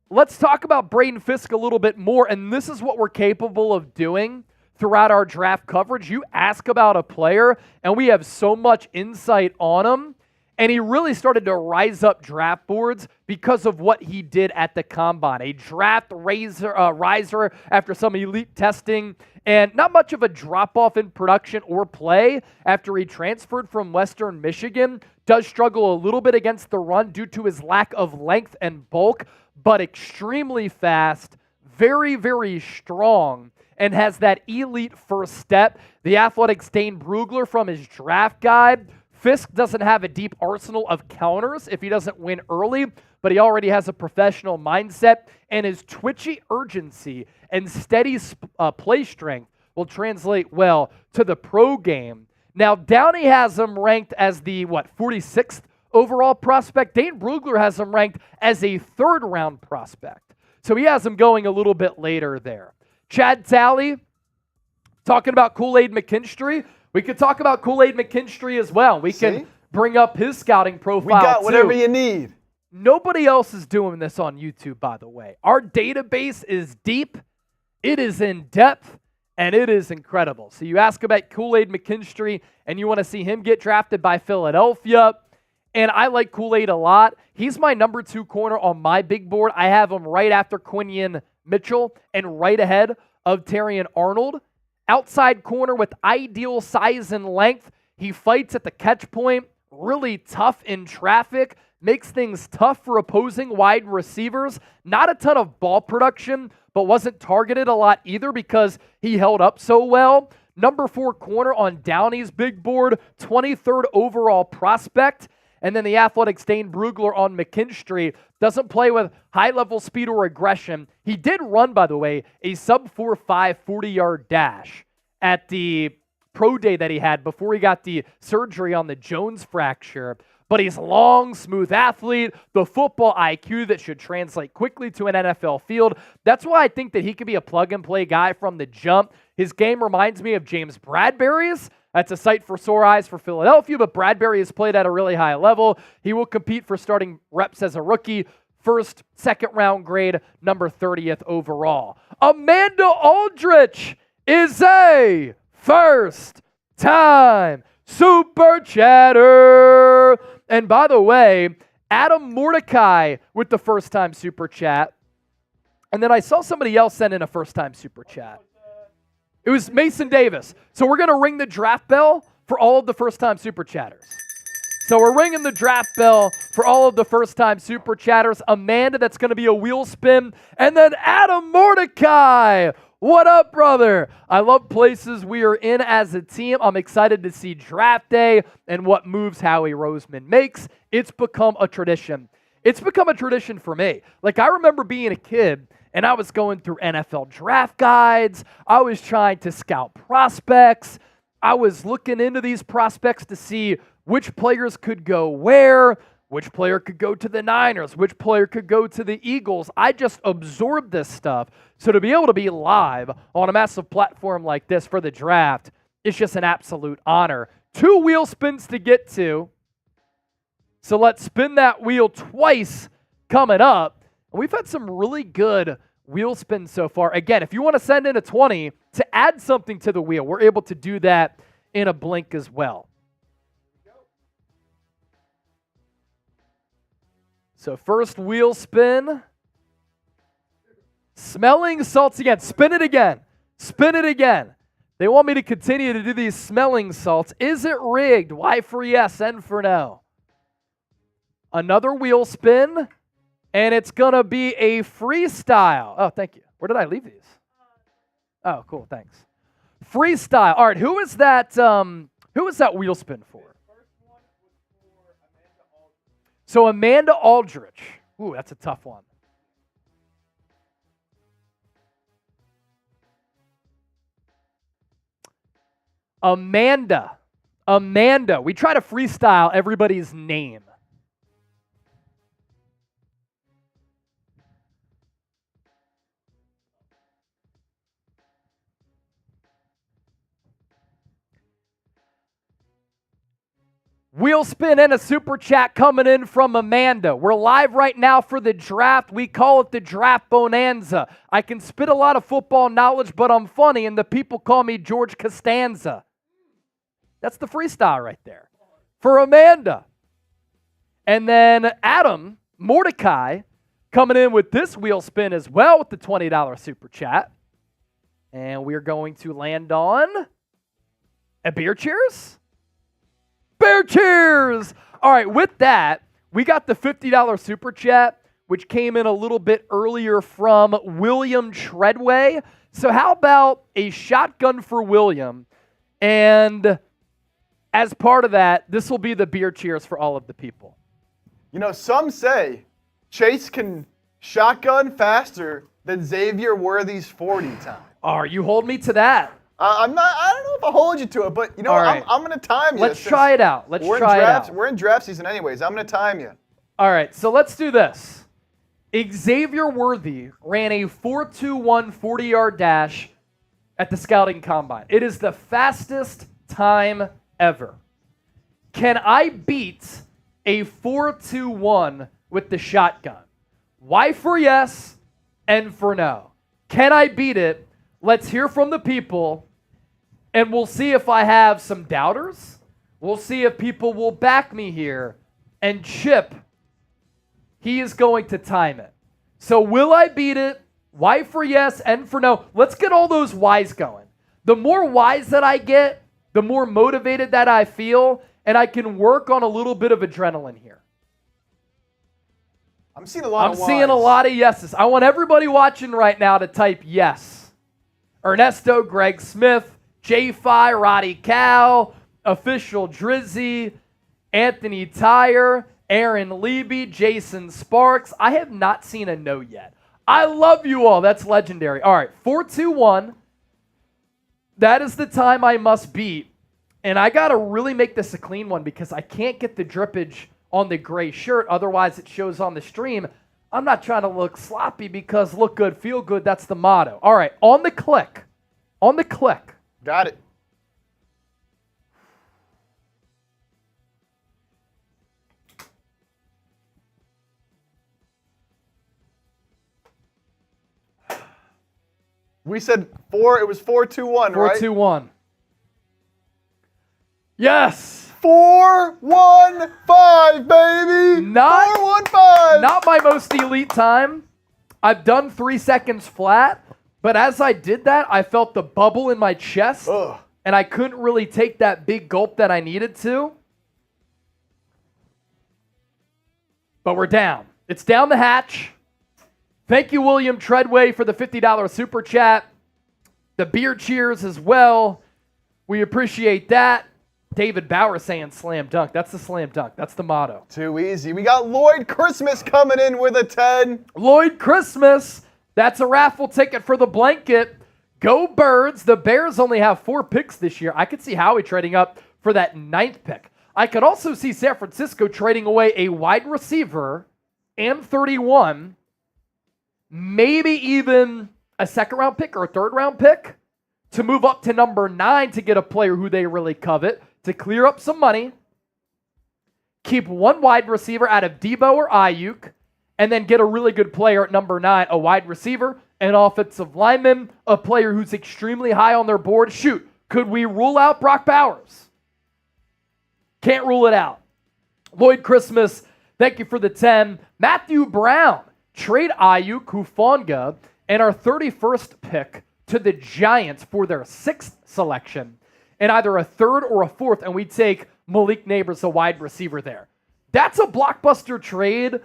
Let's talk about Braden Fisk a little bit more. And this is what we're capable of doing throughout our draft coverage. You ask about a player, and we have so much insight on him. And he really started to rise up draft boards because of what he did at the Combine. A draft riser after some elite testing, and not much of a drop-off in production or play after he transferred from Western Michigan. Does struggle a little bit against the run due to his lack of length and bulk, but extremely fast, very, very strong, and has that elite first step. The athletic Dane Brugler from his draft guide. Fisk doesn't have a deep arsenal of counters if he doesn't win early, but he already has a professional mindset, and his twitchy urgency and steady play strength will translate well to the pro game. Now, Downey has him ranked as the, 46th overall prospect. Dane Brugler has him ranked as a third-round prospect. So he has him going a little bit later there. Chad Talley, talking about Kool-Aid McKinstry. We could talk about Kool-Aid McKinstry as well. We can bring up his scouting profile, We got whatever you need. Nobody else is doing this on YouTube, by the way. Our database is deep, it is in depth, and it is incredible. So you ask about Kool-Aid McKinstry, and you want to see him get drafted by Philadelphia. And I like Kool-Aid a lot. He's my number 2 corner on my big board. I have him right after Quinion Mitchell and right ahead of Terrion Arnold. Outside corner with ideal size and length. He fights at the catch point, really tough in traffic, makes things tough for opposing wide receivers. Not a ton of ball production, but wasn't targeted a lot either because he held up so well. Number 4 corner on Downey's big board, 23rd overall prospect. And then the Athletics' Dane Brugler on McKinstry doesn't play with high-level speed or aggression. He did run, by the way, a sub-4.5 40-yard dash at the pro day that he had before he got the surgery on the Jones fracture. But he's long, smooth athlete, the football IQ that should translate quickly to an NFL field. That's why I think that he could be a plug-and-play guy from the jump. His game reminds me of James Bradbury's. That's a sight for sore eyes for Philadelphia, but Bradbury has played at a really high level. He will compete for starting reps as a rookie. First, second round grade, number 30th overall. Amanda Aldrich is a first-time Super Chatter. And by the way, Adam Mordecai with the first-time Super Chat. And then I saw somebody else send in a first-time Super Chat. It was Mason Davis. So we're going to ring the draft bell for all of the first-time Super Chatters. So we're ringing the draft bell for all of the first-time Super Chatters. Amanda, that's going to be a wheel spin. And then Adam Mordecai. What up, brother? I love places we are in as a team. I'm excited to see draft day and what moves Howie Roseman makes. It's become a tradition. It's become a tradition for me. Like, I remember being a kid, and I was going through NFL draft guides. I was trying to scout prospects. I was looking into these prospects to see which players could go where, which player could go to the Niners, which player could go to the Eagles. I just absorbed this stuff. So to be able to be live on a massive platform like this for the draft, it's just an absolute honor. 2 wheel spins to get to. So let's spin that wheel twice coming up. We've had some really good wheel spins so far. Again, if you want to send in a 20 to add something to the wheel, we're able to do that in a blink as well. So first wheel spin. Smelling salts again. Spin it again. Spin it again. They want me to continue to do these smelling salts. Is it rigged? Y for yes, N for no. Another wheel spin. And it's going to be a freestyle. Oh, thank you. Where did I leave these? Oh, cool. Thanks. Freestyle. All right. Who is that wheel spin for? So Amanda Aldrich. Ooh, that's a tough one. Amanda. We try to freestyle everybody's name. Wheel spin and a super chat coming in from Amanda. We're live right now for the draft. We call it the Draft Bonanza. I can spit a lot of football knowledge, but I'm funny, and the people call me George Costanza. That's the freestyle right there for Amanda. And then Adam Mordecai coming in with this wheel spin as well with the $20 super chat. And we're going to land on a beer cheers. Bear cheers! All right, with that, we got the $50 super chat, which came in a little bit earlier from William Treadway. So how about a shotgun for William? And as part of that, this will be the beer cheers for all of the people. You know, some say Chase can shotgun faster than Xavier Worthy's 40 time. All right, you hold me to that. I don't know if I'll hold you to it, but you know All what? right. I'm going to time you. Let's try it out. Let's try it out. We're in draft season anyways. I'm going to time you. All right, so let's do this. Xavier Worthy ran a 4.21 40-yard dash at the scouting combine. It is the fastest time ever. Can I beat a 4.21 with the shotgun? Y for yes, N for no. Can I beat it? Let's hear from the people, and we'll see if I have some doubters. We'll see if people will back me here. And Chip, he is going to time it. So will I beat it? Y for yes, N for no. Let's get all those Y's going. The more Y's that I get, the more motivated that I feel, and I can work on a little bit of adrenaline here. I'm seeing a lot of Y's. I'm seeing a lot of yeses. I want everybody watching right now to type yes. Ernesto, Greg Smith, J-Fi, Roddy Cow, Official Drizzy, Anthony Tyre, Aaron Leby, Jason Sparks. I have not seen a no yet. I love you all. That's legendary. All right, 4-2-1. That is the time I must beat. And I got to really make this a clean one because I can't get the drippage on the gray shirt. Otherwise, it shows on the stream. I'm not trying to look sloppy because look good, feel good. That's the motto. All right, on the click. On the click. Got it. We said four. It was 4-2-1, right? 4-2-1. Yes. 4-1-5, baby. 4-1-5. Not my most elite time. I've done 3 seconds flat, but as I did that, I felt the bubble in my chest, and I couldn't really take that big gulp that I needed to. But we're down. It's down the hatch. Thank you, William Treadway, for the $50 super chat. The beer cheers as well. We appreciate that. David Bauer saying slam dunk. That's the slam dunk. That's the motto. Too easy. We got Lloyd Christmas coming in with a 10. Lloyd Christmas. That's a raffle ticket for the blanket. Go Birds. The Bears only have 4 picks this year. I could see Howie trading up for that 9th pick. I could also see San Francisco trading away a wide receiver and 31, maybe even a 2nd-round pick or a 3rd-round pick to move up to number 9 to get a player who they really covet, to clear up some money, keep 1 wide receiver out of Debo or Ayuk, and then get a really good player at number 9, a wide receiver, an offensive lineman, a player who's extremely high on their board. Shoot, could we rule out Brock Bowers? Can't rule it out. Lloyd Christmas, thank you for the 10. Matthew Brown, trade Ayuk, Hufanga, and our 31st pick to the Giants for their 6th selection, and either a 3rd or a 4th, and we take Malik Neighbors, the wide receiver there. That's a blockbuster trade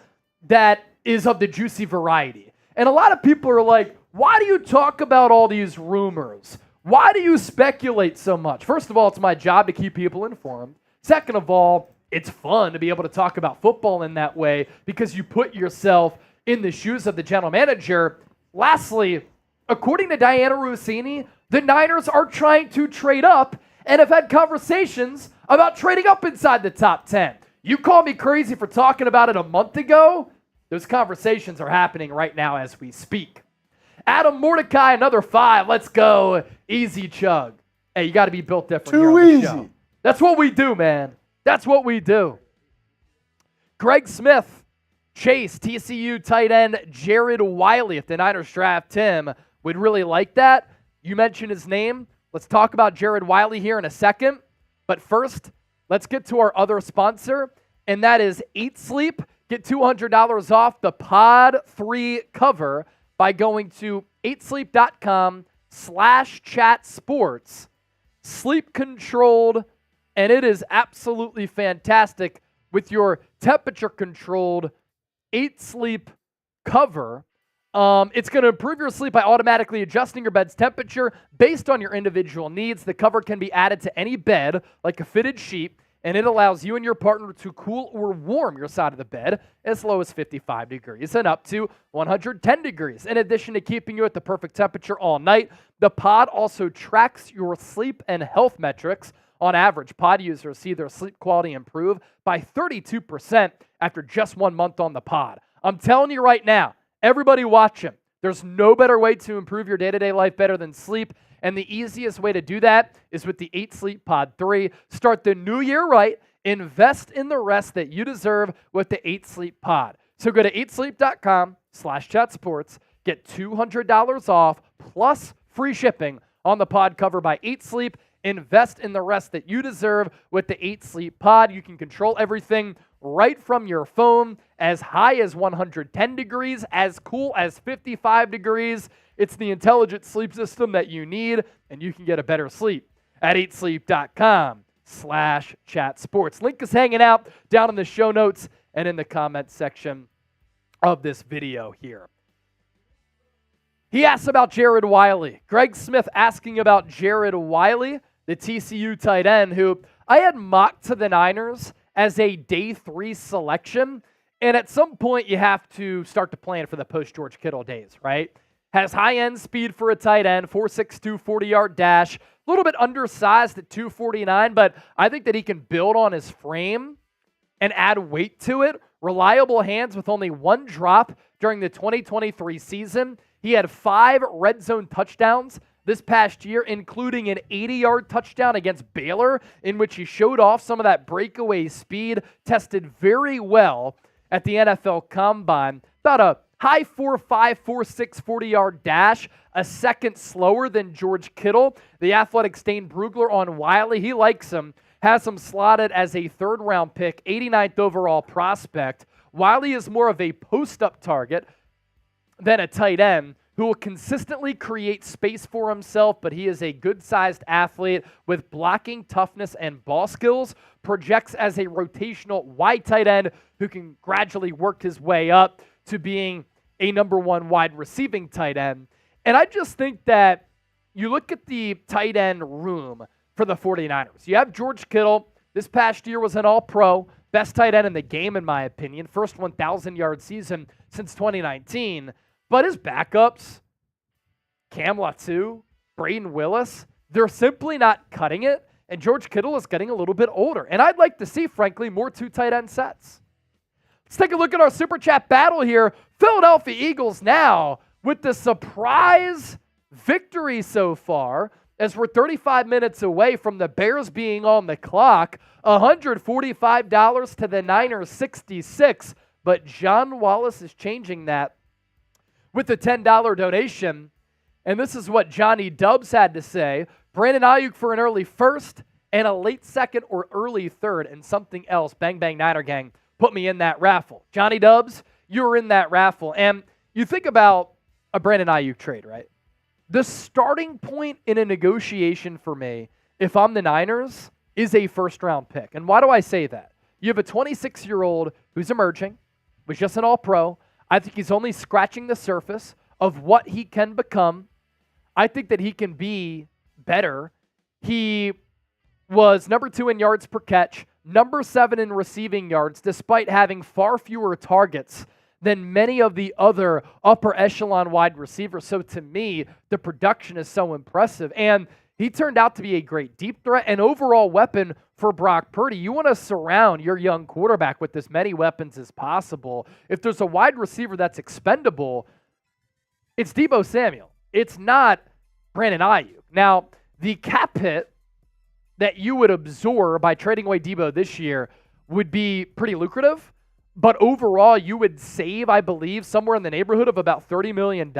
that is of the juicy variety. And a lot of people are like, why do you talk about all these rumors? Why do you speculate so much? First of all, it's my job to keep people informed. Second of all, it's fun to be able to talk about football in that way because you put yourself in the shoes of the general manager. Lastly, according to Diana Rossini, the Niners are trying to trade up and have had conversations about trading up inside the top 10. You call me crazy for talking about it a month ago? Those conversations are happening right now as we speak. Adam Mordecai, another 5. Let's go. Easy chug. Hey, you got to be built different. Too easy. Show. That's what we do, man. That's what we do. Greg Smith, Chase, TCU tight end, Jared Wiley. If the Niners draft him, we'd really like that. You mentioned his name. Let's talk about Jared Wiley here in a second. But first, let's get to our other sponsor, and that is Eat Sleep. Get $200 off the Pod 3 cover by going to eatsleep.com/chatsports. Sleep controlled, and it is absolutely fantastic with your temperature controlled Eat Sleep cover. It's going to improve your sleep by automatically adjusting your bed's temperature based on your individual needs. The cover can be added to any bed, like a fitted sheet, and it allows you and your partner to cool or warm your side of the bed as low as 55 degrees and up to 110 degrees. In addition to keeping you at the perfect temperature all night, the pod also tracks your sleep and health metrics. On average, pod users see their sleep quality improve by 32% after just 1 month on the pod. I'm telling you right now, everybody watching, there's no better way to improve your day-to-day life better than sleep, and the easiest way to do that is with the 8 Sleep Pod 3. Start the new year right. Invest in the rest that you deserve with the 8 Sleep Pod. So go to 8sleep.com/chatsports. Get $200 off plus free shipping on the pod cover by 8 Sleep. Invest in the rest that you deserve with the 8 Sleep Pod. You can control everything right from your phone, as high as 110 degrees, as cool as 55 degrees. It's the intelligent sleep system that you need, and you can get a better sleep at 8sleep.com/chatsports. Link is hanging out down in the show notes and in the comment section of this video here. He asks about Jared Wiley. Greg Smith asking about Jared Wiley, the TCU tight end, who I had mocked to the Niners as a day 3 selection. And at some point, you have to start to plan for the post-George Kittle days, right? Has high-end speed for a tight end, 4.62, 40-yard dash. A little bit undersized at 249, but I think that he can build on his frame and add weight to it. Reliable hands with only 1 drop during the 2023 season. He had 5 red zone touchdowns this past year, including an 80-yard touchdown against Baylor, in which he showed off some of that breakaway speed, tested very well at the NFL Combine. About a high 4.5, 4.6, 40-yard dash, a second slower than George Kittle. The Athletic Stain Brugler on Wiley, he likes him, has him slotted as a 3rd-round pick, 89th overall prospect. Wiley is more of a post-up target than a tight end who will consistently create space for himself, but he is a good-sized athlete with blocking, toughness, and ball skills. Projects as a rotational wide tight end who can gradually work his way up to being a number 1 wide receiving tight end. And I just think that you look at the tight end room for the 49ers. You have George Kittle. This past year was an all-pro. Best tight end in the game, in my opinion. First 1,000-yard season since 2019. But his backups, Cam Latu, Braden Willis, they're simply not cutting it. And George Kittle is getting a little bit older. And I'd like to see, frankly, more 2 tight end sets. Let's take a look at our Super Chat battle here. Philadelphia Eagles now with the surprise victory so far, as we're 35 minutes away from the Bears being on the clock. $145 to the Niners, 66. But John Wallace is changing that with a $10 donation. And this is what Johnny Dubs had to say. Brandon Ayuk for an early first and a late second or early third and something else. Bang, bang, Niner gang. Put me in that raffle. Johnny Dubs, you were in that raffle. And you think about a Brandon Ayuk trade, right? The starting point in a negotiation for me, if I'm the Niners, is a first-round pick. And why do I say that? You have a 26-year-old who's emerging, was just an all-pro. I think he's only scratching the surface of what he can become. I think that he can be better. He was number 2 in yards per catch, number 7 in receiving yards, despite having far fewer targets than many of the other upper echelon wide receivers. So to me, the production is so impressive. And he turned out to be a great deep threat and overall weapon for Brock Purdy. You want to surround your young quarterback with as many weapons as possible. If there's a wide receiver that's expendable, it's Deebo Samuel. It's not Brandon Ayuk. Now, the cap hit that you would absorb by trading away Deebo this year would be pretty lucrative. But overall, you would save, I believe, somewhere in the neighborhood of about $30 million.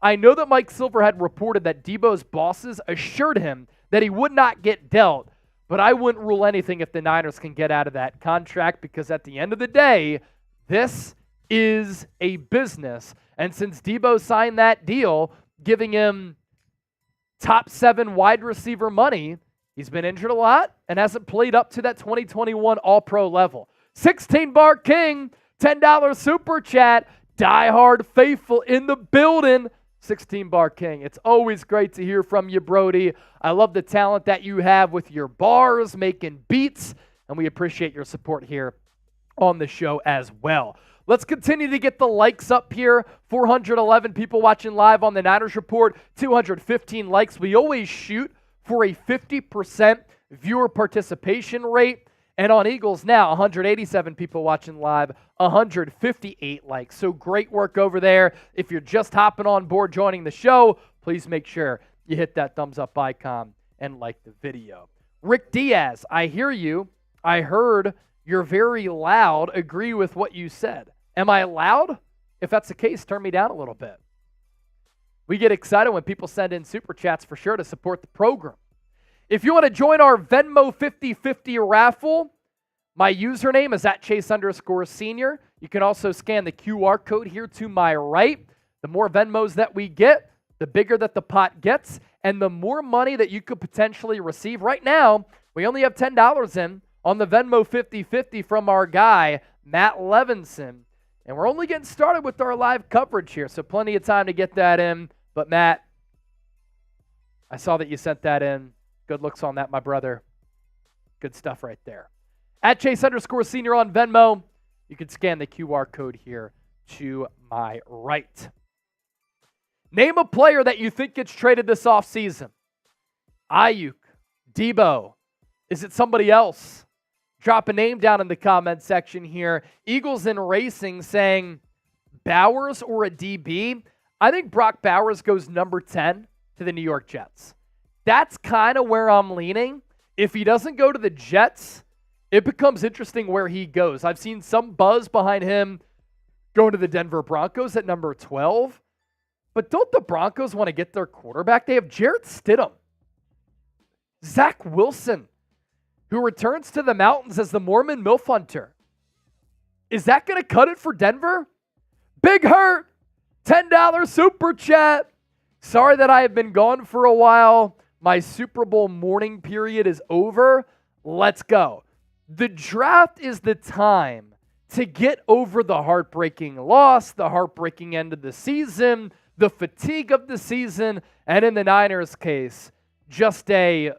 I know that Mike Silver had reported that Deebo's bosses assured him that he would not get dealt, but I wouldn't rule anything if the Niners can get out of that contract, because at the end of the day, this is a business. And since Deebo signed that deal, giving him top 7 wide receiver money, he's been injured a lot and hasn't played up to that 2021 All-Pro level. 16-bar King, $10 super chat, diehard faithful in the building. 16-bar King. It's always great to hear from you, Brody. I love the talent that you have with your bars, making beats. and we appreciate your support here on the show as well. Let's continue to get the likes up here. 411 people watching live on the Niners Report, 215 likes. We always shoot for a 50% viewer participation rate. And on Eagles now, 187 people watching live, 158 likes. So great work over there. If you're just hopping on board joining the show, please make sure you hit that thumbs up icon and like the video. Rick Diaz, I hear you. I heard you're very loud. Agree with what you said. Am I loud? If that's the case, turn me down a little bit. We get excited when people send in super chats for sure to support the program. If you want to join our Venmo 50/50 raffle, my username is @Chase_senior. You can also scan the QR code here to my right. The more Venmos that we get, the bigger that the pot gets, and the more money that you could potentially receive. Right now, we only have $10 in on the Venmo 50/50 from our guy, Matt Levinson. And we're only getting started with our live coverage here, so plenty of time to get that in. But Matt, I saw that you sent that in. Good looks on that, my brother. Good stuff right there. @Chase_senior on Venmo. You can scan the QR code here to my right. Name a player that you think gets traded this offseason. Ayuk, Debo. Is it somebody else? Drop a name down in the comment section here. Eagles in Racing saying Bowers or a DB. I think Brock Bowers goes number 10 to the New York Jets. That's kind of where I'm leaning. If he doesn't go to the Jets, it becomes interesting where he goes. I've seen some buzz behind him going to the Denver Broncos at number 12. But don't the Broncos want to get their quarterback? They have Jarrett Stidham, Zach Wilson, who returns to the mountains as the Mormon MILF hunter. Is that going to cut it for Denver? Big Hurt, $10 super chat. Sorry that I have been gone for a while. My Super Bowl mourning period is over. Let's go. The draft is the time to get over the heartbreaking loss, the heartbreaking end of the season, the fatigue of the season, and in the Niners' case, just a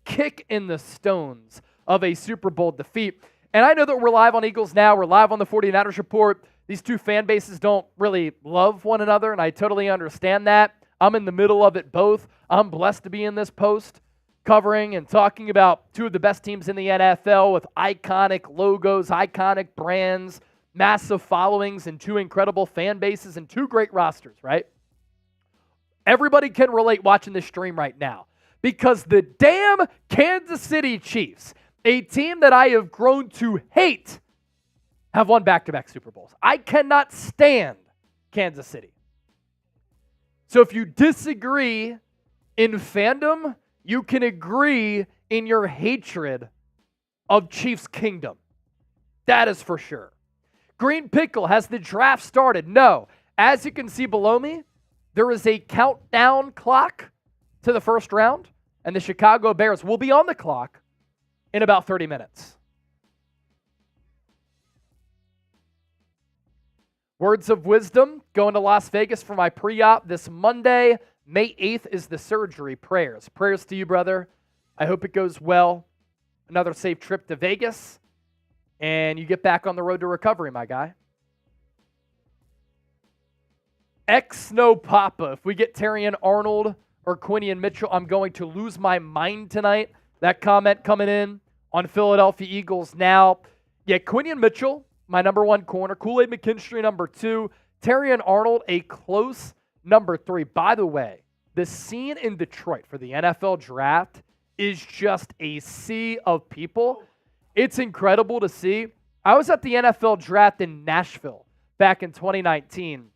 kick in the stones of a Super Bowl defeat. And I know that we're live on Eagles Now. We're live on the 49ers Report. These two fan bases don't really love one another, and I totally understand that. I'm in the middle of it both. I'm blessed to be in this post covering and talking about two of the best teams in the NFL with iconic logos, iconic brands, massive followings, and two incredible fan bases and two great rosters, right? Everybody can relate watching this stream right now because the damn Kansas City Chiefs, a team that I have grown to hate, have won back-to-back Super Bowls. I cannot stand Kansas City. So if you disagree in fandom, you can agree in your hatred of Chiefs Kingdom. That is for sure. Green Pickle, has the draft started? No. As you can see below me, there is a countdown clock to the first round, and the Chicago Bears will be on the clock in about 30 minutes. Words of wisdom, going to Las Vegas for my pre-op this Monday. May 8th is the surgery. Prayers. Prayers to you, brother. I hope it goes well. Another safe trip to Vegas. And you get back on the road to recovery, my guy. Snow Papa. If we get Terrion Arnold or Quinion Mitchell, I'm going to lose my mind tonight. That comment coming in on Philadelphia Eagles Now. Yeah, Quinion Mitchell, my number one corner. Kool-Aid McKinstry, number 2. Terrion Arnold, a close number 3. By the way, the scene in Detroit for the NFL draft is just a sea of people. It's incredible to see. I was at the NFL draft in Nashville back in 2019.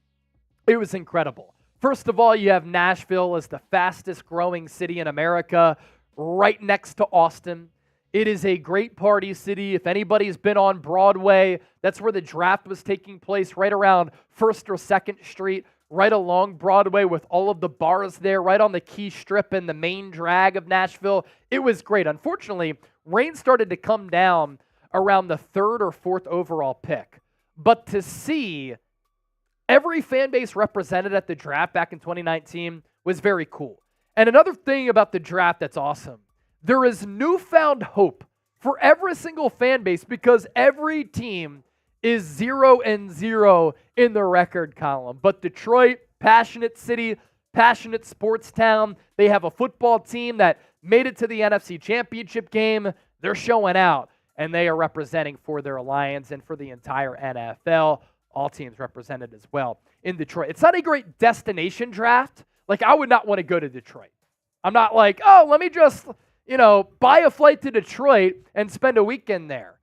It was incredible. First of all, you have Nashville as the fastest growing city in America, right next to Austin. It is a great party city. If anybody's been on Broadway, that's where the draft was taking place, right around 1st or 2nd Street, right along Broadway with all of the bars there, right on the Key Strip and the main drag of Nashville. It was great. Unfortunately, rain started to come down around the 3rd or 4th overall pick. But to see every fan base represented at the draft back in 2019 was very cool. And another thing about the draft that's awesome, there is newfound hope for every single fan base because every team is 0-0 in the record column. But Detroit, passionate city, passionate sports town. They have a football team that made it to the NFC Championship game. They're showing out, and they are representing for their Lions and for the entire NFL. All teams represented as well in Detroit. It's not a great destination draft. Like, I would not want to go to Detroit. I'm not like, oh, let me just, buy a flight to Detroit and spend a weekend there.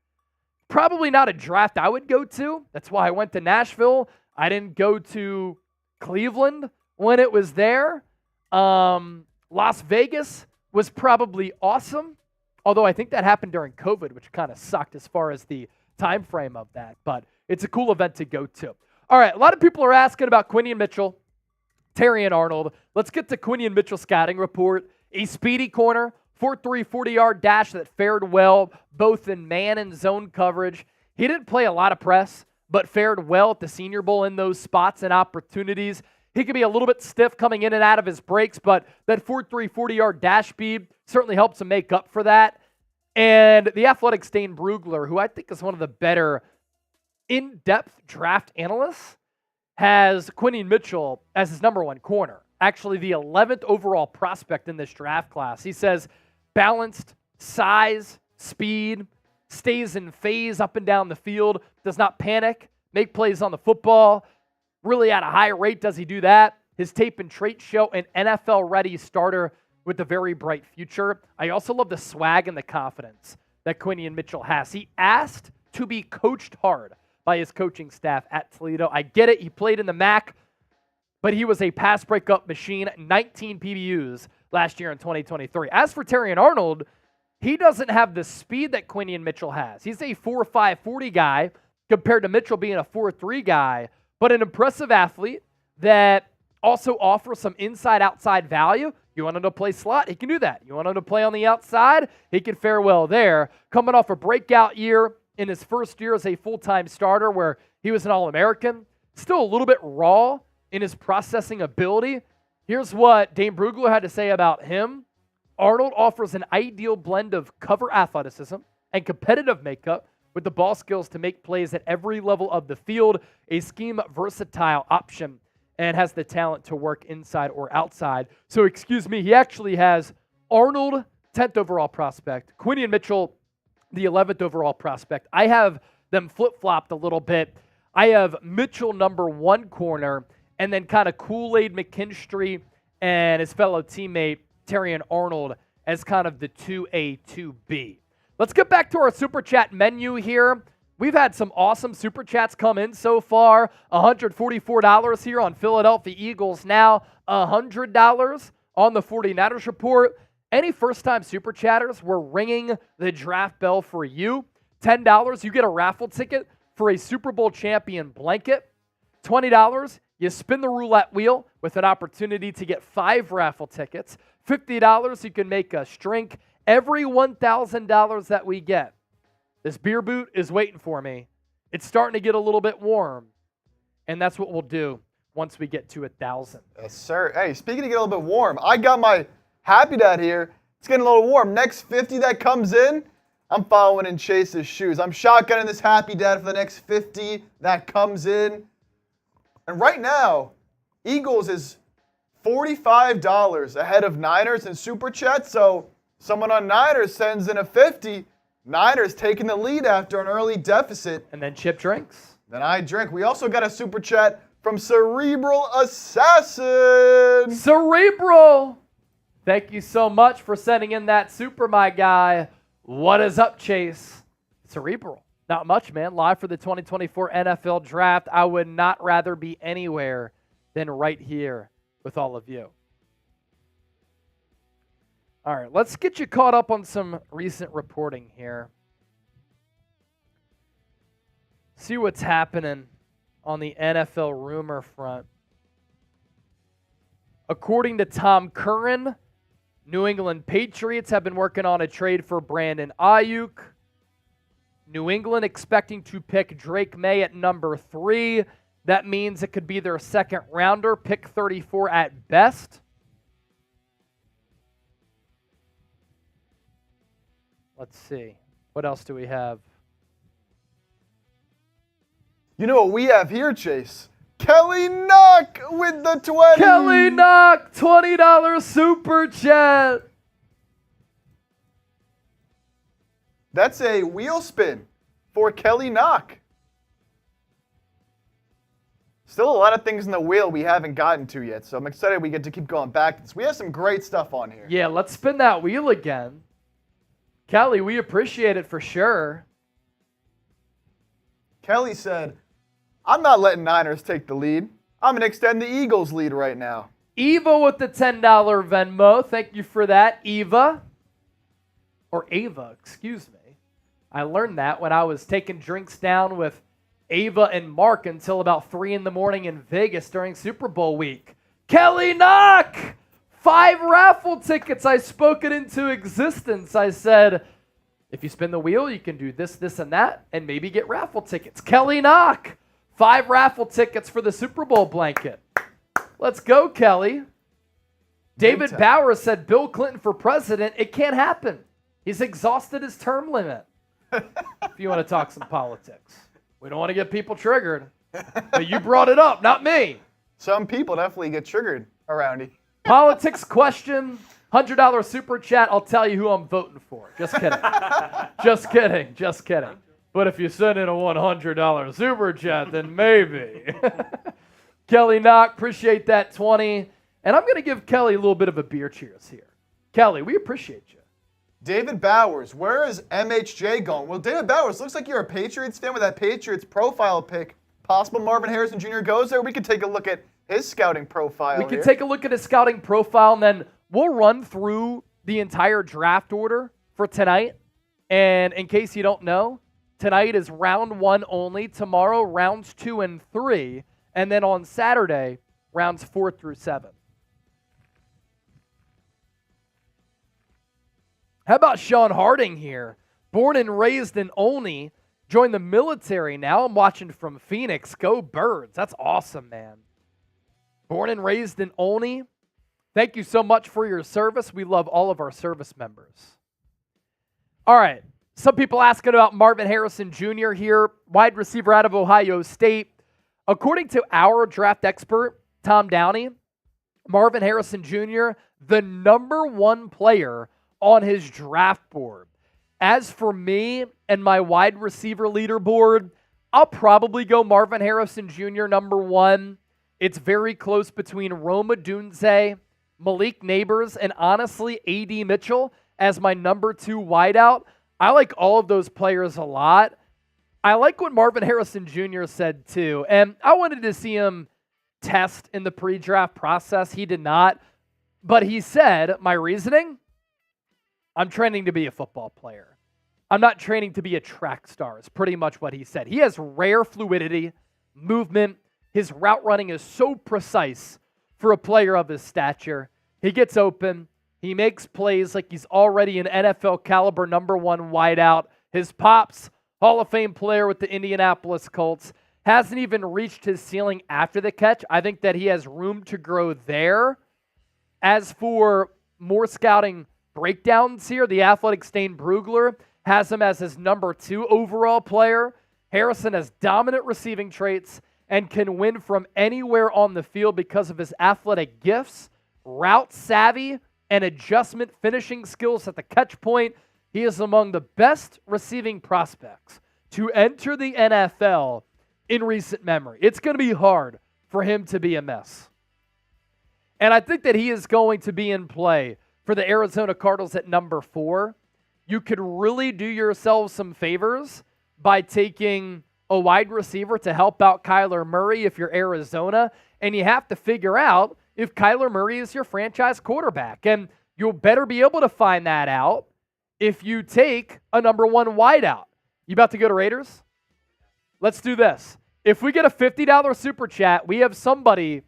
Probably not a draft I would go to. That's why I went to Nashville. I didn't go to Cleveland when it was there. Las Vegas was probably awesome, although I think that happened during COVID, which kind of sucked as far as the time frame of that. But it's a cool event to go to. All right, a lot of people are asking about Quinion Mitchell, Terrion Arnold. Let's get to Quinion Mitchell's scouting report. A speedy corner, 4.3 40-yard dash that fared well both in man and zone coverage. He didn't play a lot of press, but fared well at the Senior Bowl in those spots and opportunities. He could be a little bit stiff coming in and out of his breaks, but that 4.3 40-yard dash speed certainly helps him make up for that. And the athletic Dane Brugler, who I think is one of the better in-depth draft analysts, has Quinion Mitchell as his number one corner. Actually, the 11th overall prospect in this draft class. He says balanced, size, speed, stays in phase up and down the field, does not panic, make plays on the football. Really at a high rate does he do that. His tape and traits show an NFL-ready starter with a very bright future. I also love the swag and the confidence that Quinion Mitchell has. He asked to be coached hard by his coaching staff at Toledo. I get it. He played in the MAC, but he was a pass breakup machine, 19 PBUs last year in 2023. As for Terrion Arnold, he doesn't have the speed that Quinion Mitchell has. He's a 4.5 40 guy compared to Mitchell being a 4.3 guy, but an impressive athlete that also offers some inside-outside value. You want him to play slot? He can do that. You want him to play on the outside? He can fare well there. Coming off a breakout year in his first year as a full-time starter where he was an All-American. Still a little bit raw in his processing ability. Here's what Dane Brugler had to say about him. Arnold offers an ideal blend of cover athleticism and competitive makeup with the ball skills to make plays at every level of the field, a scheme versatile option, and has the talent to work inside or outside. So, he actually has Arnold, 10th overall prospect, Quinion Mitchell, the 11th overall prospect. I have them flip-flopped a little bit. I have Mitchell number one corner, and then kind of Kool-Aid McKinstry and his fellow teammate Terrion Arnold as kind of the 2A, 2B. Let's get back to our Super Chat menu here. We've had some awesome Super Chats come in so far. $144 here on Philadelphia Eagles now. $100 on the 49ers report. Any first-time Super Chatters, we're ringing the draft bell for you. $10, you get a raffle ticket for a Super Bowl champion blanket. $20, you spin the roulette wheel with an opportunity to get 5 raffle tickets. $50, you can make us drink. Every $1,000 that we get, this beer boot is waiting for me. It's starting to get a little bit warm, and that's what we'll do once we get to 1,000. Yes, sir. Hey, speaking of getting a little bit warm, I got my Happy Dad here. It's getting a little warm. Next 50 that comes in, I'm following in Chase's shoes. I'm shotgunning this Happy Dad for the next 50 that comes in. And right now, Eagles is $45 ahead of Niners in Super Chat, so someone on Niners sends in a 50. Niners taking the lead after an early deficit. And then Chip drinks. Then I drink. We also got a Super Chat from Cerebral Assassin. Cerebral! Thank you so much for sending in that super, my guy. What is up, Chase? Cerebral. Not much, man. Live for the 2024 NFL Draft. I would not rather be anywhere than right here with all of you. All right, let's get you caught up on some recent reporting here. See what's happening on the NFL rumor front. According to Tom Curran, New England Patriots have been working on a trade for Brandon Ayuk. New England expecting to pick Drake May at number 3. That means it could be their second rounder, pick 34 at best. Let's see. What else do we have? You know what we have here, Chase? Kelly Knock with the 20. Kelly Knock, $20 super chat. That's a wheel spin for Kelly Knock. Still a lot of things in the wheel we haven't gotten to yet, so I'm excited we get to keep going back to this. We have some great stuff on here. Yeah, let's spin that wheel again. Kelly, we appreciate it for sure. Kelly said, I'm not letting Niners take the lead. I'm going to extend the Eagles' lead right now. Eva with the $10 Venmo. Thank you for that, Eva. Or Ava, excuse me. I learned that when I was taking drinks down with Ava and Mark until about 3 in the morning in Vegas during Super Bowl week. Kelly Knock! 5 raffle tickets. I spoke it into existence. I said, if you spin the wheel, you can do this, this, and that, and maybe get raffle tickets. Kelly Knock! 5 raffle tickets for the Super Bowl blanket. Let's go, Kelly. David Bauer said, Bill Clinton for president. It can't happen. He's exhausted his term limit. If you want to talk some politics. We don't want to get people triggered. But you brought it up, not me. Some people definitely get triggered around you. Politics question, $100 super chat. I'll tell you who I'm voting for. Just kidding. Just kidding. Just kidding. But if you send in a $100 super chat, then maybe. Kelly Knock, appreciate that 20. And I'm going to give Kelly a little bit of a beer cheers here. Kelly, we appreciate you. David Bowers, where is MHJ going? Well, David Bowers, looks like you're a Patriots fan with that Patriots profile pick. Possible Marvin Harrison Jr. goes there. We could take a look at his scouting profile. We could take a look at his scouting profile, and then we'll run through the entire draft order for tonight. And in case you don't know, tonight is round 1 only. Tomorrow, rounds 2 and 3. And then on Saturday, rounds 4 through 7. How about Sean Harding here? Born and raised in Olney, joined the military. Now I'm watching from Phoenix. Go Birds. That's awesome, man. Born and raised in Olney. Thank you so much for your service. We love all of our service members. All right. Some people asking about Marvin Harrison Jr. here, wide receiver out of Ohio State. According to our draft expert, Tom Downey, Marvin Harrison Jr., the number 1 player on his draft board. As for me and my wide receiver leaderboard, I'll probably go Marvin Harrison Jr. number 1. It's very close between Rome Odunze, Malik Neighbors, and honestly A.D. Mitchell as my number 2 wideout. I like all of those players a lot. I like what Marvin Harrison Jr. said too, and I wanted to see him test in the pre-draft process. He did not, but he said, my reasoning, I'm training to be a football player. I'm not training to be a track star, is pretty much what he said. He has rare fluidity, movement. His route running is so precise for a player of his stature. He gets open. He makes plays like he's already an NFL caliber number 1 wideout. His pops, Hall of Fame player with the Indianapolis Colts, hasn't even reached his ceiling after the catch. I think that he has room to grow there. As for more scouting breakdowns here, the Athletic Stain Brugler has him as his number 2 overall player. Harrison has dominant receiving traits and can win from anywhere on the field because of his athletic gifts, route savvy, and adjustment finishing skills at the catch point. He is among the best receiving prospects to enter the NFL in recent memory. It's going to be hard for him to be a mess. And I think that he is going to be in play for the Arizona Cardinals at number 4. You could really do yourselves some favors by taking a wide receiver to help out Kyler Murray if you're Arizona, and you have to figure out if Kyler Murray is your franchise quarterback. And you'll better be able to find that out if you take a number 1 wideout. You about to go to Raiders? Let's do this. If we get a $50 super chat, we have somebody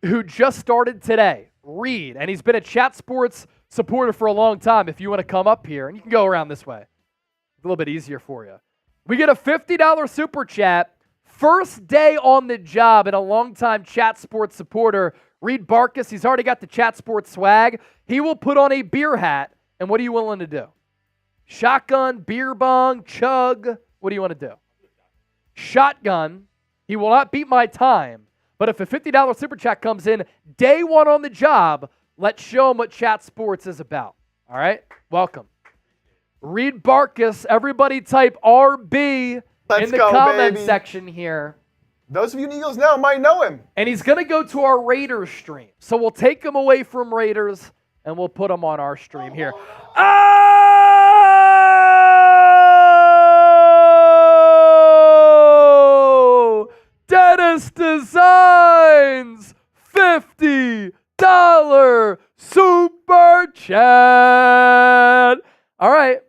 who just started today, Reed, and he's been a Chat Sports supporter for a long time. If you want to come up here, and you can go around this way. A little bit easier for you. We get a $50 super chat, first day on the job, and a longtime Chat Sports supporter, Reed Barkus. He's already got the Chat Sports swag. He will put on a beer hat, and what are you willing to do? Shotgun, beer bong, chug. What do you want to do? Shotgun. He will not beat my time. But if a $50 super chat comes in day one on the job, let's show him what Chat Sports is about. All right? Welcome. Reed Barkus. Everybody type RB in the comment section here. Those of you in Eagles now might know him. And he's going to go to our Raiders stream. So we'll take him away from Raiders, and we'll put him on our stream here. Oh! Dennis Designs $50 super chat. All right.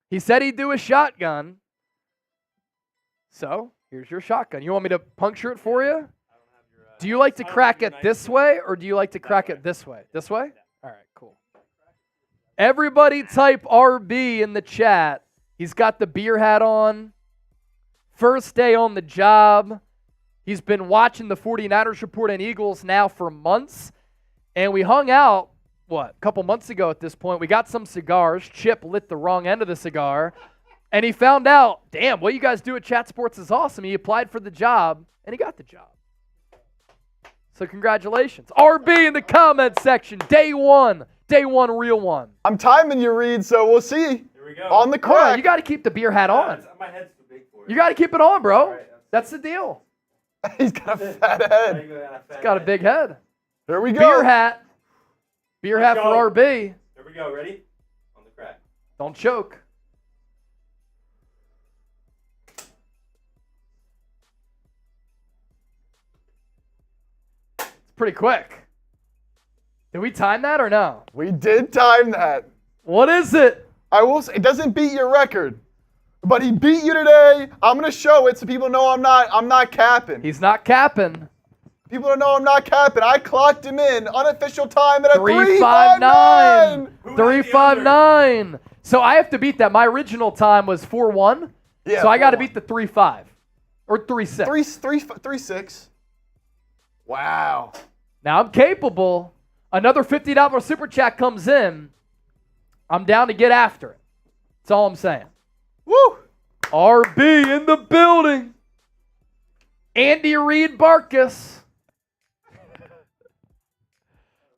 He said he'd do a shotgun. So here's your shotgun. You want me to puncture it for you? Do you like to crack it this way, or do you like to crack it this way? This way? All right, cool. Everybody type RB in the chat. He's got the beer hat on. First day on the job. He's been watching the 49ers Report and Eagles now for months. And we hung out, a couple months ago at this point. We got some cigars. Chip lit the wrong end of the cigar. And he found out, damn, what you guys do at Chat Sports is awesome. He applied for the job, and he got the job. So congratulations. RB in the comment section. Day one, real one. I'm timing you, Reed, so we'll see. Here we go. On the crack. You got to keep the beer hat on. My head's too big for it. You got to keep it on, bro. That's the deal. He's got a fat head. He's got a big head. Here we go. Beer hat. Beer hat for RB. Here we go. Ready? On the crack. Don't choke. Pretty quick. Did we time that or no? We did time that. What is it? I will say, it doesn't beat your record, but he beat you today. I'm gonna show it so people know I'm not capping. He's not capping. People don't know I'm not capping. I clocked him in unofficial time at a 3:59. 3:59. So I have to beat that. My original time was 4:1. Yeah. So I got to beat the 3:5 or 3:6. 3:6. Wow. Now I'm capable. Another $50 super chat comes in. I'm down to get after it. That's all I'm saying. Woo! RB in the building. Andy Reed Barkus.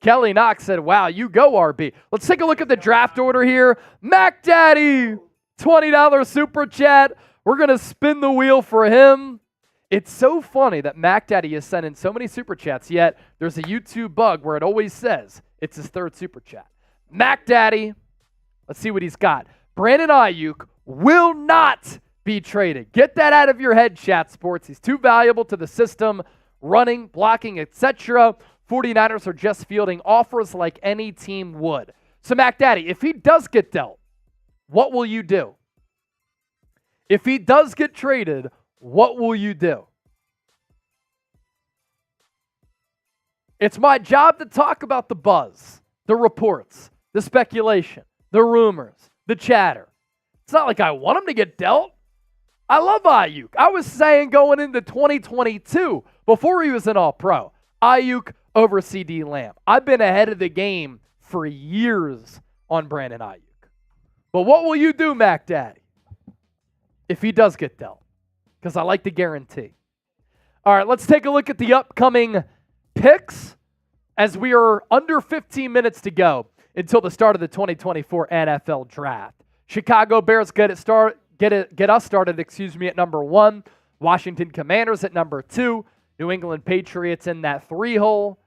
Kelly Knox said, wow, you go, RB. Let's take a look at the draft order here. Mac Daddy, $20 super chat. We're going to spin the wheel for him. It's so funny that Mac Daddy is sending so many super chats, yet there's a YouTube bug where it always says it's his third super chat. Mac Daddy, let's see what he's got. Brandon Ayuk will not be traded. Get that out of your head, Chat Sports. He's too valuable to the system, running, blocking, etc. 49ers are just fielding offers like any team would. So Mac Daddy, if he does get dealt, what will you do? If he does get traded, what will you do? It's my job to talk about the buzz, the reports, the speculation, the rumors, the chatter. It's not like I want him to get dealt. I love Ayuk. I was saying going into 2022, before he was an All-Pro, Ayuk over CD Lamb. I've been ahead of the game for years on Brandon Ayuk. But what will you do, Mac Daddy, if he does get dealt? Because I like the guarantee. All right, let's take a look at the upcoming picks as we are under 15 minutes to go until the start of the 2024 NFL Draft. Chicago Bears get us started at number 1. Washington Commanders at number 2. New England Patriots in that 3 hole.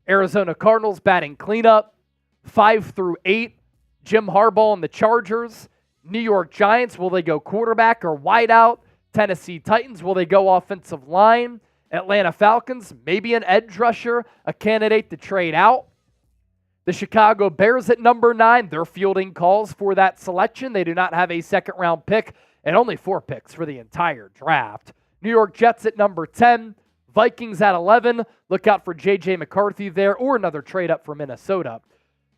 Arizona Cardinals batting cleanup. 5 through 8. Jim Harbaugh and the Chargers. New York Giants, will they go quarterback or wideout? Tennessee Titans, will they go offensive line? Atlanta Falcons, maybe an edge rusher, a candidate to trade out. The Chicago Bears at number 9, they're fielding calls for that selection. They do not have a second-round pick and only 4 picks for the entire draft. New York Jets at number 10, Vikings at 11. Look out for J.J. McCarthy there or another trade up for Minnesota.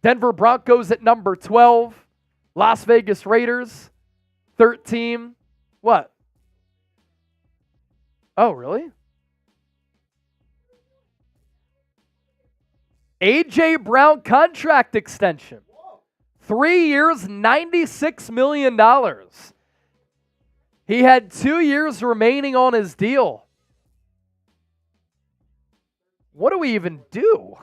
Denver Broncos at number 12. Las Vegas Raiders, 13. What? Oh, really? A.J. Brown contract extension. 3 years, $96 million. He had 2 years remaining on his deal. What do we even do?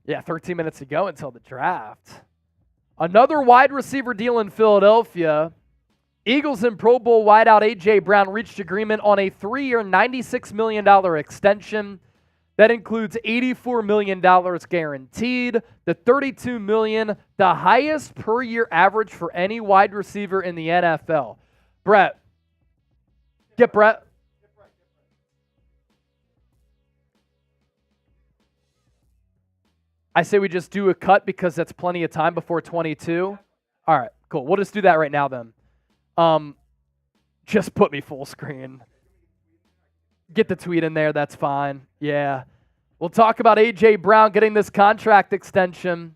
Yeah, 13 minutes to go until the draft. Another wide receiver deal in Philadelphia. Eagles and Pro Bowl wideout A.J. Brown reached agreement on a 3-year, $96 million extension. That includes $84 million guaranteed, the $32 million, the highest per year average for any wide receiver in the NFL. Brett. Get Brett. I say we just do a cut because that's plenty of time before 22. All right, cool. We'll just do that right now then. Just put me full screen. Get the tweet in there. That's fine. Yeah. We'll talk about A.J. Brown getting this contract extension.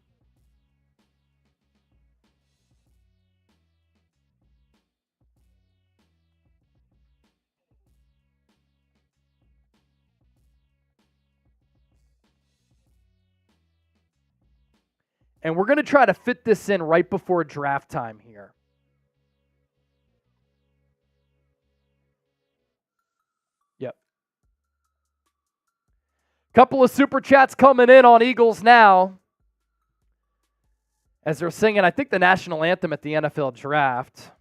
And we're going to try to fit this in right before draft time here. Yep. Couple of super chats coming in on Eagles now. As they're singing, I think, the national anthem at the NFL draft.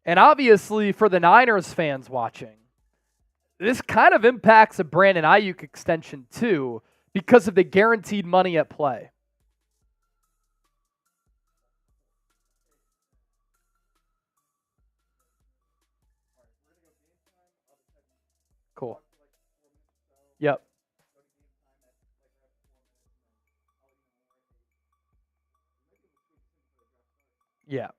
And obviously, for the Niners fans watching, this kind of impacts a Brandon Ayuk extension too because of the guaranteed money at play. Cool. Yep. Yeah.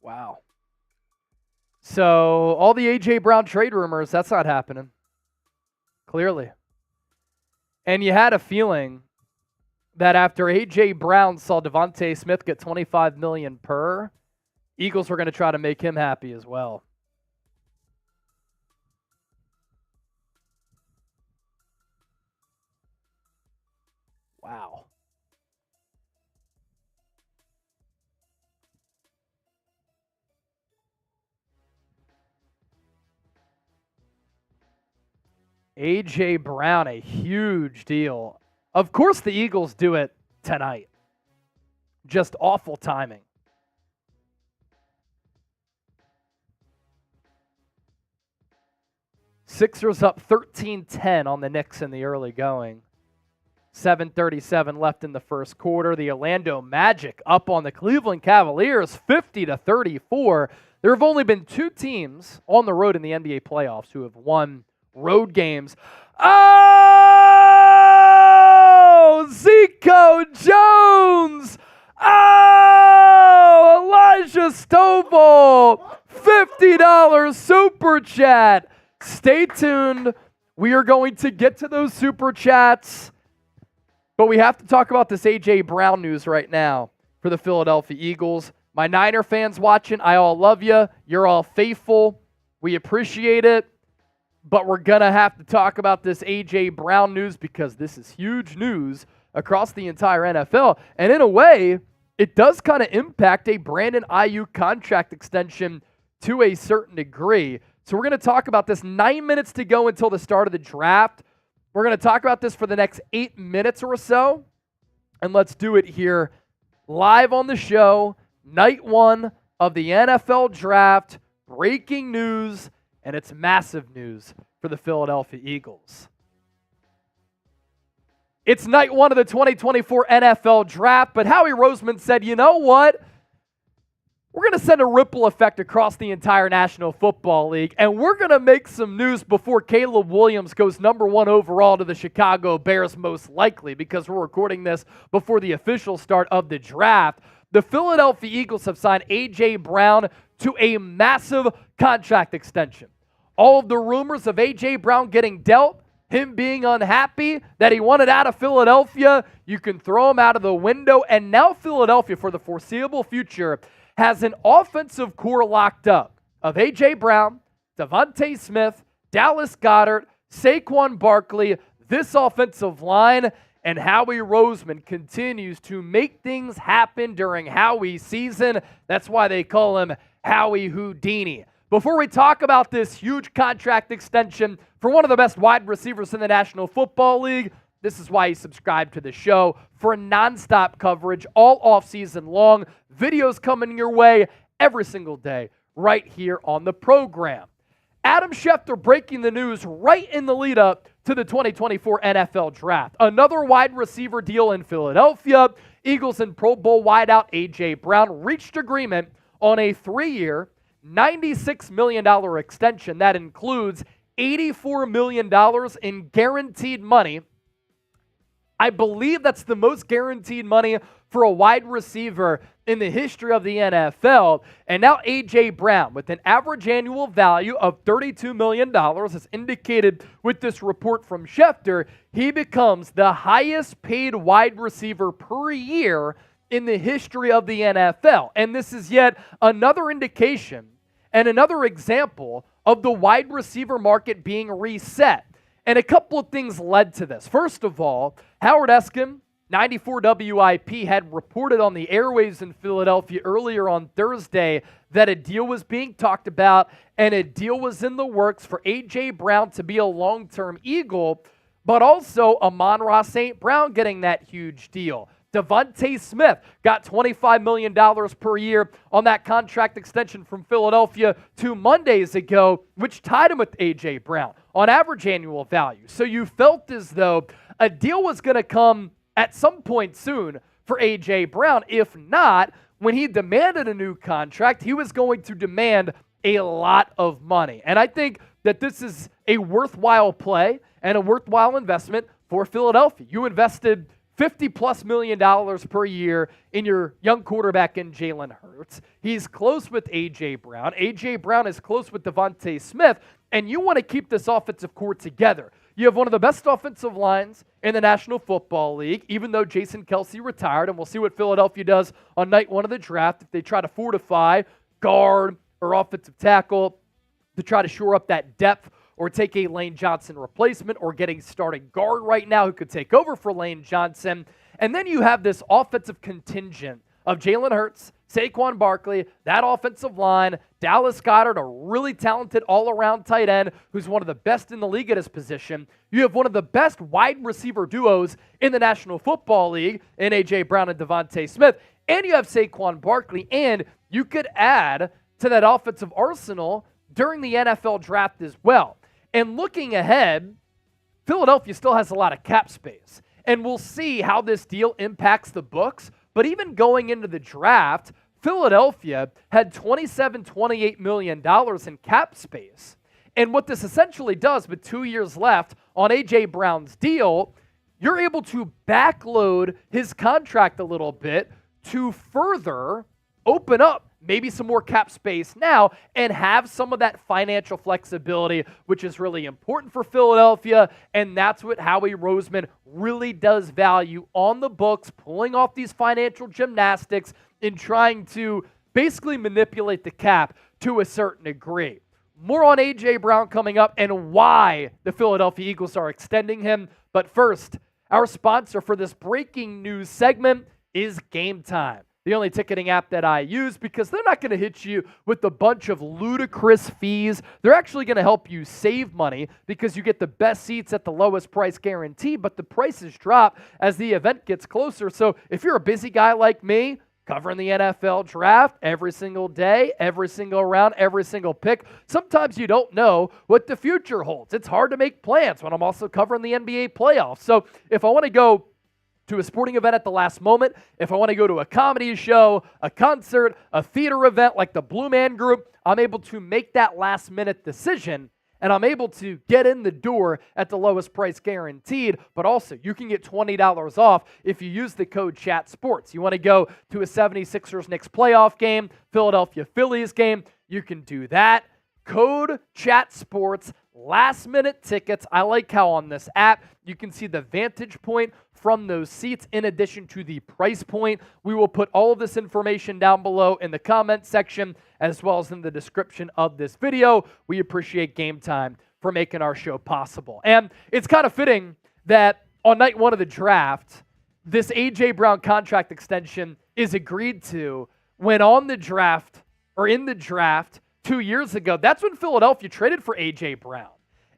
Wow. So all the A.J. Brown trade rumors, that's not happening. Clearly. And you had a feeling that after A.J. Brown saw Devontae Smith get $25 million per, Eagles were going to try to make him happy as well. Wow. A.J. Brown, a huge deal. Of course the Eagles do it tonight. Just awful timing. Sixers up 13-10 on the Knicks in the early going. 7:37 left in the first quarter. The Orlando Magic up on the Cleveland Cavaliers 50-34. There have only been 2 teams on the road in the NBA playoffs who have won road games. Oh, Zico Jones. Oh, Elijah Stovall. $50 super chat. Stay tuned. We are going to get to those super chats. But we have to talk about this A.J. Brown news right now for the Philadelphia Eagles. My Niner fans watching, I all love you. You're all faithful. We appreciate it. But we're going to have to talk about this A.J. Brown news because this is huge news across the entire NFL. And in a way, it does kind of impact a Brandon Ayuk contract extension to a certain degree. So we're going to talk about this 9 minutes to go until the start of the draft. We're going to talk about this for the next 8 minutes or so. And let's do it here live on the show. Night 1 of the NFL draft. Breaking news. And it's massive news for the Philadelphia Eagles. It's night 1 of the 2024 NFL Draft, but Howie Roseman said, you know what? We're going to send a ripple effect across the entire National Football League, and we're going to make some news before Caleb Williams goes number 1 overall to the Chicago Bears, most likely, because we're recording this before the official start of the draft. The Philadelphia Eagles have signed A.J. Brown to a massive contract extension. All of the rumors of A.J. Brown getting dealt, him being unhappy that he wanted out of Philadelphia, you can throw him out of the window, and now Philadelphia, for the foreseeable future, has an offensive core locked up of A.J. Brown, Devontae Smith, Dallas Goedert, Saquon Barkley, this offensive line, and Howie Roseman continues to make things happen during Howie season. That's why they call him Howie Houdini. Before we talk about this huge contract extension for one of the best wide receivers in the National Football League, this is why you subscribe to the show for nonstop coverage all offseason long. Videos coming your way every single day right here on the program. Adam Schefter breaking the news right in the lead up to the 2024 NFL Draft. Another wide receiver deal in Philadelphia. Eagles and Pro Bowl wideout A.J. Brown reached agreement on a 3-year, $96 million extension. That includes $84 million in guaranteed money. I believe that's the most guaranteed money for a wide receiver in the history of the NFL. And now A.J. Brown, with an average annual value of $32 million, as indicated with this report from Schefter, he becomes the highest paid wide receiver per year in the history of the NFL. And this is yet another indication and another example of the wide receiver market being reset. And a couple of things led to this. First of all, Howard Eskin, 94 WIP, had reported on the airwaves in Philadelphia earlier on Thursday that a deal was being talked about and a deal was in the works for A.J. Brown to be a long-term Eagle, but also Amon-Ra St. Brown getting that huge deal. Devontae Smith got $25 million per year on that contract extension from Philadelphia 2 Mondays ago, which tied him with A.J. Brown on average annual value. So you felt as though a deal was going to come at some point soon for A.J. Brown. If not, when he demanded a new contract, he was going to demand a lot of money. And I think that this is a worthwhile play and a worthwhile investment for Philadelphia. You invested $50+ million per year in your young quarterback in Jalen Hurts. He's close with A.J. Brown. A.J. Brown is close with Devontae Smith, and you want to keep this offensive core together. You have one of the best offensive lines in the National Football League, even though Jason Kelce retired, and we'll see what Philadelphia does on night 1 of the draft if they try to fortify guard or offensive tackle to try to shore up that depth or take a Lane Johnson replacement or getting starting guard right now who could take over for Lane Johnson. And then you have this offensive contingent of Jalen Hurts, Saquon Barkley, that offensive line, Dallas Goedert, a really talented all-around tight end who's one of the best in the league at his position. You have one of the best wide receiver duos in the National Football League in A.J. Brown and Devontae Smith. And you have Saquon Barkley, and you could add to that offensive arsenal during the NFL draft as well. And looking ahead, Philadelphia still has a lot of cap space. And we'll see how this deal impacts the books. But even going into the draft, Philadelphia had $28 million in cap space. And what this essentially does, with 2 years left on A.J. Brown's deal, you're able to backload his contract a little bit to further open up maybe some more cap space now and have some of that financial flexibility, which is really important for Philadelphia. And that's what Howie Roseman really does value on the books, pulling off these financial gymnastics and trying to basically manipulate the cap to a certain degree. More on A.J. Brown coming up and why the Philadelphia Eagles are extending him. But first, our sponsor for this breaking news segment is Game Time, the only ticketing app that I use, because they're not going to hit you with a bunch of ludicrous fees. They're actually going to help you save money because you get the best seats at the lowest price guarantee, but the prices drop as the event gets closer. So if you're a busy guy like me, covering the NFL draft every single day, every single round, every single pick, sometimes you don't know what the future holds. It's hard to make plans when I'm also covering the NBA playoffs. So if I want to go to a sporting event at the last moment, if I want to go to a comedy show, a concert, a theater event like the Blue Man Group, I'm able to make that last-minute decision, and I'm able to get in the door at the lowest price guaranteed, but also you can get $20 off if you use the code CHATSPORTS. You want to go to a 76ers Knicks playoff game, Philadelphia Phillies game, you can do that. Code CHATSPORTS, last-minute tickets. I like how on this app you can see the vantage point from those seats in addition to the price point. We will put all of this information down below in the comment section as well as in the description of this video. We appreciate Game Time for making our show possible. And it's kind of fitting that on night one of the draft, this A.J. Brown contract extension is agreed to when in the draft 2 years ago, that's when Philadelphia traded for A.J. Brown.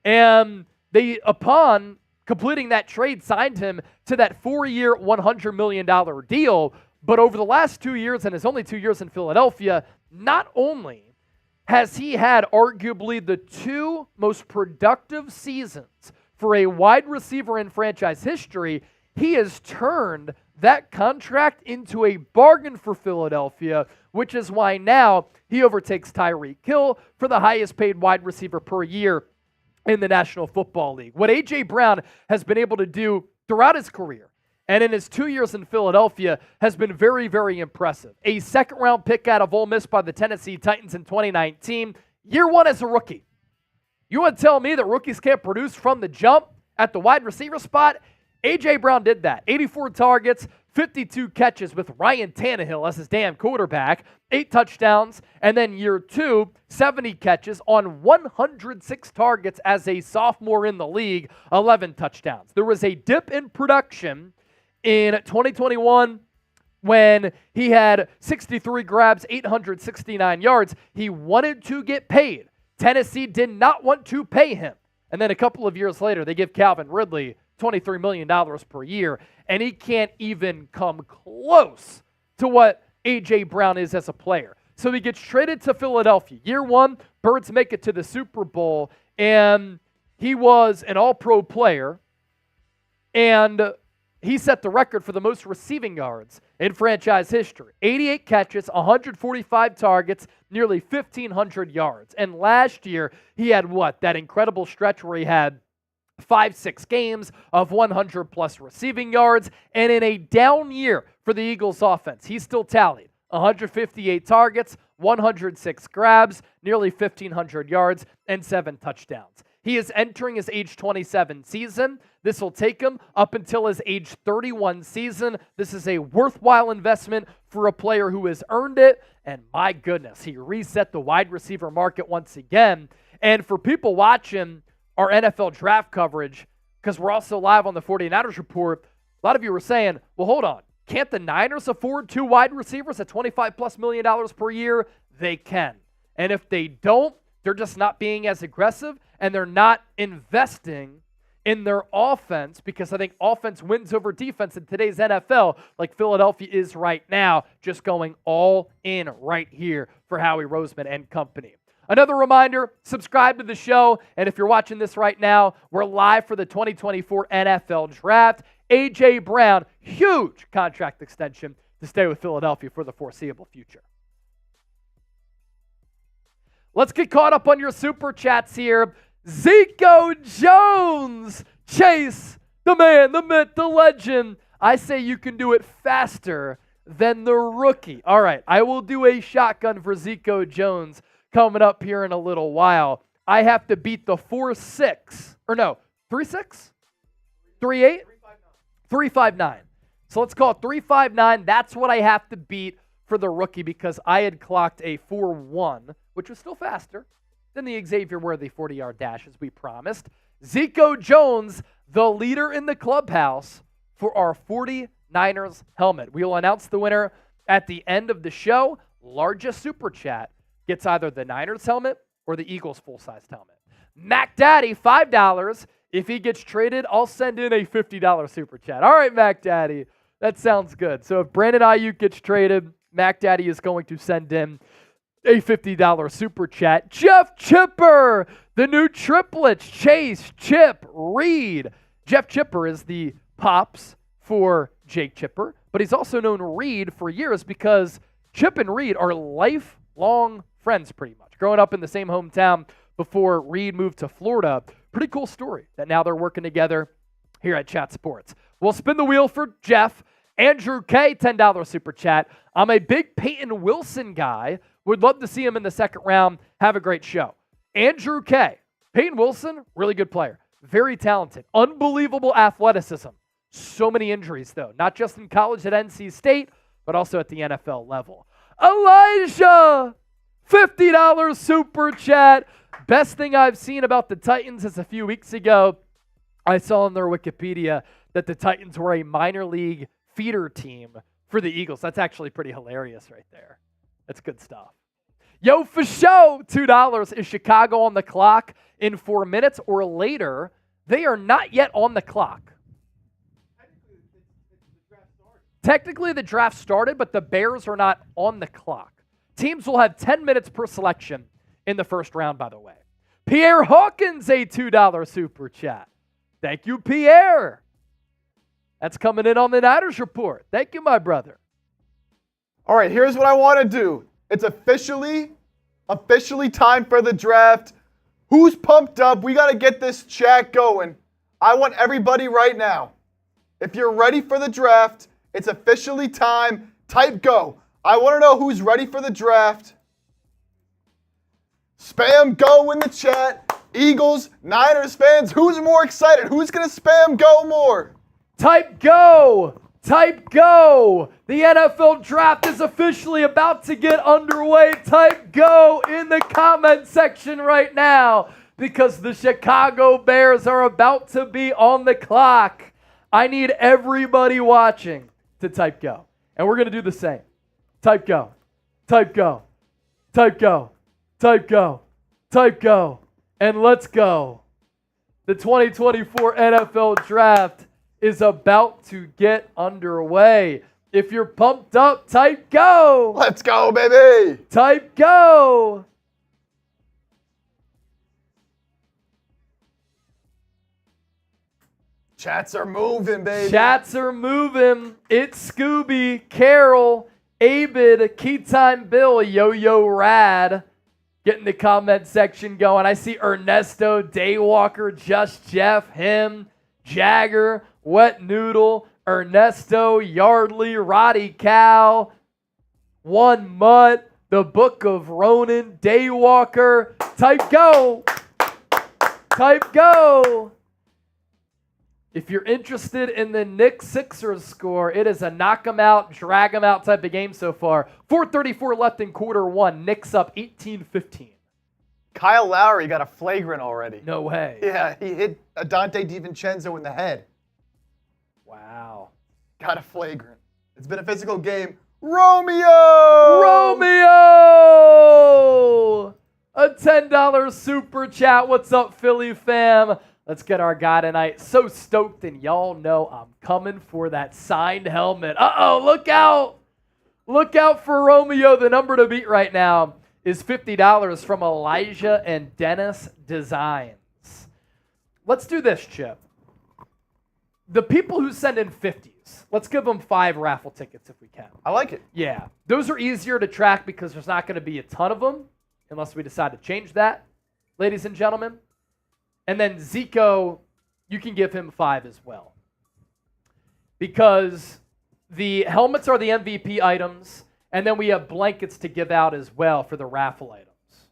And they, upon completing that trade, signed him to that 4-year, $100 million deal. But over the last 2 years, and his only 2 years in Philadelphia, not only has he had arguably the two most productive seasons for a wide receiver in franchise history, he has turned that contract into a bargain for Philadelphia, which is why now he overtakes Tyreek Hill for the highest paid wide receiver per year in the National Football League. What A.J. Brown has been able to do throughout his career and in his 2 years in Philadelphia has been very, very impressive. A second-round pick out of Ole Miss by the Tennessee Titans in 2019, year one as a rookie. You want to tell me that rookies can't produce from the jump at the wide receiver spot? A.J. Brown did that. 84 targets, 52 catches with Ryan Tannehill as his damn quarterback, 8 touchdowns, and then year two, 70 catches on 106 targets as a sophomore in the league, 11 touchdowns. There was a dip in production in 2021 when he had 63 grabs, 869 yards. He wanted to get paid. Tennessee did not want to pay him. And then a couple of years later, they give Calvin Ridley $23 million per year, and he can't even come close to what A.J. Brown is as a player. So he gets traded to Philadelphia. Year one, Birds make it to the Super Bowl, and he was an all-pro player, and he set the record for the most receiving yards in franchise history. 88 catches, 145 targets, nearly 1,500 yards. And last year, he had what? That incredible stretch where he had 5-6 games of 100-plus receiving yards. And in a down year for the Eagles offense, he still tallied 158 targets, 106 grabs, nearly 1,500 yards, and 7 touchdowns. He is entering his age 27 season. This will take him up until his age 31 season. This is a worthwhile investment for a player who has earned it. And my goodness, he reset the wide receiver market once again. And for people watching our NFL draft coverage, because we're also live on the 49ers Report, a lot of you were saying, well, hold on. Can't the Niners afford 2 wide receivers at $25+ million per year? They can. And if they don't, they're just not being as aggressive, and they're not investing in their offense, because I think offense wins over defense in today's NFL, like Philadelphia is right now, just going all in right here for Howie Roseman and company. Another reminder, subscribe to the show, and if you're watching this right now, we're live for the 2024 NFL Draft. A.J. Brown, huge contract extension to stay with Philadelphia for the foreseeable future. Let's get caught up on your super chats here. Zico Jones, Chase, the man, the myth, the legend. I say you can do it faster than the rookie. All right, I will do a shotgun for Zico Jones coming up here in a little while. I have to beat the 4.6, or no, 3.6? 3.8? 3.59. So let's call it 3.59. That's what I have to beat for the rookie, because I had clocked a 4.1, which was still faster than the Xavier Worthy 40-yard dash, as we promised. Zico Jones, the leader in the clubhouse for our 49ers helmet. We will announce the winner at the end of the show. Largest super chat gets either the Niners helmet or the Eagles full-sized helmet. Mac Daddy, $5. If he gets traded, I'll send in a $50 super chat. All right, Mac Daddy, that sounds good. So if Brandon Ayuk gets traded, Mac Daddy is going to send in a $50 super chat. Jeff Chipper, the new triplets, Chase, Chip, Reed. Jeff Chipper is the pops for Jake Chipper, but he's also known Reed for years because Chip and Reed are lifelong friends pretty much, growing up in the same hometown before Reed moved to Florida. Pretty cool story that now they're working together here at Chat Sports. We'll spin the wheel for Jeff. Andrew K., $10 super chat. I'm a big Peyton Wilson guy. Would love to see him in the second round. Have a great show. Andrew K. Peyton Wilson, really good player. Very talented. Unbelievable athleticism. So many injuries, though. Not just in college at NC State, but also at the NFL level. Elijah, $50 super chat. Best thing I've seen about the Titans is a few weeks ago, I saw on their Wikipedia that the Titans were a minor league feeder team for the Eagles. That's actually pretty hilarious right there. That's good stuff. Yo, for show, $2. Is Chicago on the clock in 4 minutes or later? They are not yet on the clock. Technically, the draft started, but the Bears are not on the clock. Teams will have 10 minutes per selection in the first round, by the way. Pierre Hawkins, a $2 super chat. Thank you, Pierre. That's coming in on the Niners Report. Thank you, my brother. All right, here's what I want to do. It's officially time for the draft. Who's pumped up? We got to get this chat going. I want everybody right now. If you're ready for the draft, it's officially time. Type go. I want to know who's ready for the draft. Spam go in the chat. Eagles, Niners fans, who's more excited? Who's going to spam go more? Type go! Type go! The NFL draft is officially about to get underway. Type go in the comment section right now because the Chicago Bears are about to be on the clock. I need everybody watching to type go. And we're going to do the same. Type go. Type go. Type go. Type go. Type go. And let's go. The 2024 NFL draft is about to get underway. If you're pumped up, type go. Let's go, baby. Type go. Chats are moving, baby. Chats are moving. It's Scooby, Carol, Abid, Keytime Bill, Yo-Yo Rad. Getting the comment section going. I see Ernesto, Daywalker, Just Jeff, him, Jagger, Wet Noodle, Ernesto, Yardley, Roddy Cow, One Mutt, the Book of Ronan, Daywalker. Type go. Type go. If you're interested in the Knicks Sixers score, it is a knock 'em out, drag 'em out type of game so far. 4:34 left in quarter one. Knicks up 18-15. Kyle Lowry got a flagrant already. No way. Yeah, he hit Dante DiVincenzo in the head. Wow. Got a flagrant. It's been a physical game. Romeo! Romeo! A $10 super chat. What's up, Philly fam? Let's get our guy tonight. So stoked, and y'all know I'm coming for that signed helmet. Uh-oh, look out. Look out for Romeo. The number to beat right now is $50 from Elijah and Dennis Designs. Let's do this, Chip. The people who send in 50s, let's give them 5 raffle tickets if we can. I like it. Yeah. Those are easier to track because there's not going to be a ton of them unless we decide to change that, ladies and gentlemen. And then Zico, you can give him 5 as well. Because the helmets are the MVP items, and then we have blankets to give out as well for the raffle items.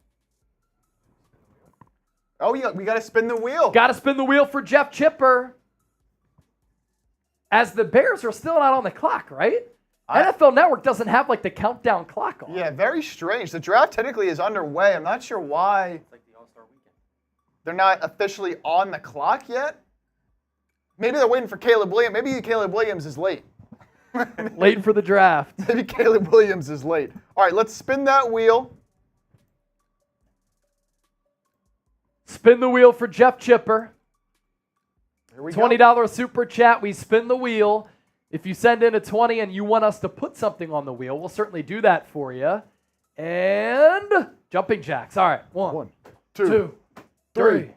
Oh, yeah, we got to spin the wheel. Got to spin the wheel for Jeff Chipper. As the Bears are still not on the clock, right? NFL Network doesn't have like the countdown clock on. Yeah, very strange. The draft technically is underway. I'm not sure why. It's like the All-Star weekend. They're not officially on the clock yet. Maybe they're waiting for Caleb Williams. Maybe Caleb Williams is late. Late for the draft. Maybe Caleb Williams is late. All right, let's spin that wheel. Spin the wheel for Jeff Chipper. Here we $20 go. super chat. We spin the wheel. If you send in a 20 and you want us to put something on the wheel, we'll certainly do that for you. And jumping jacks. All right. 1, 2, 3,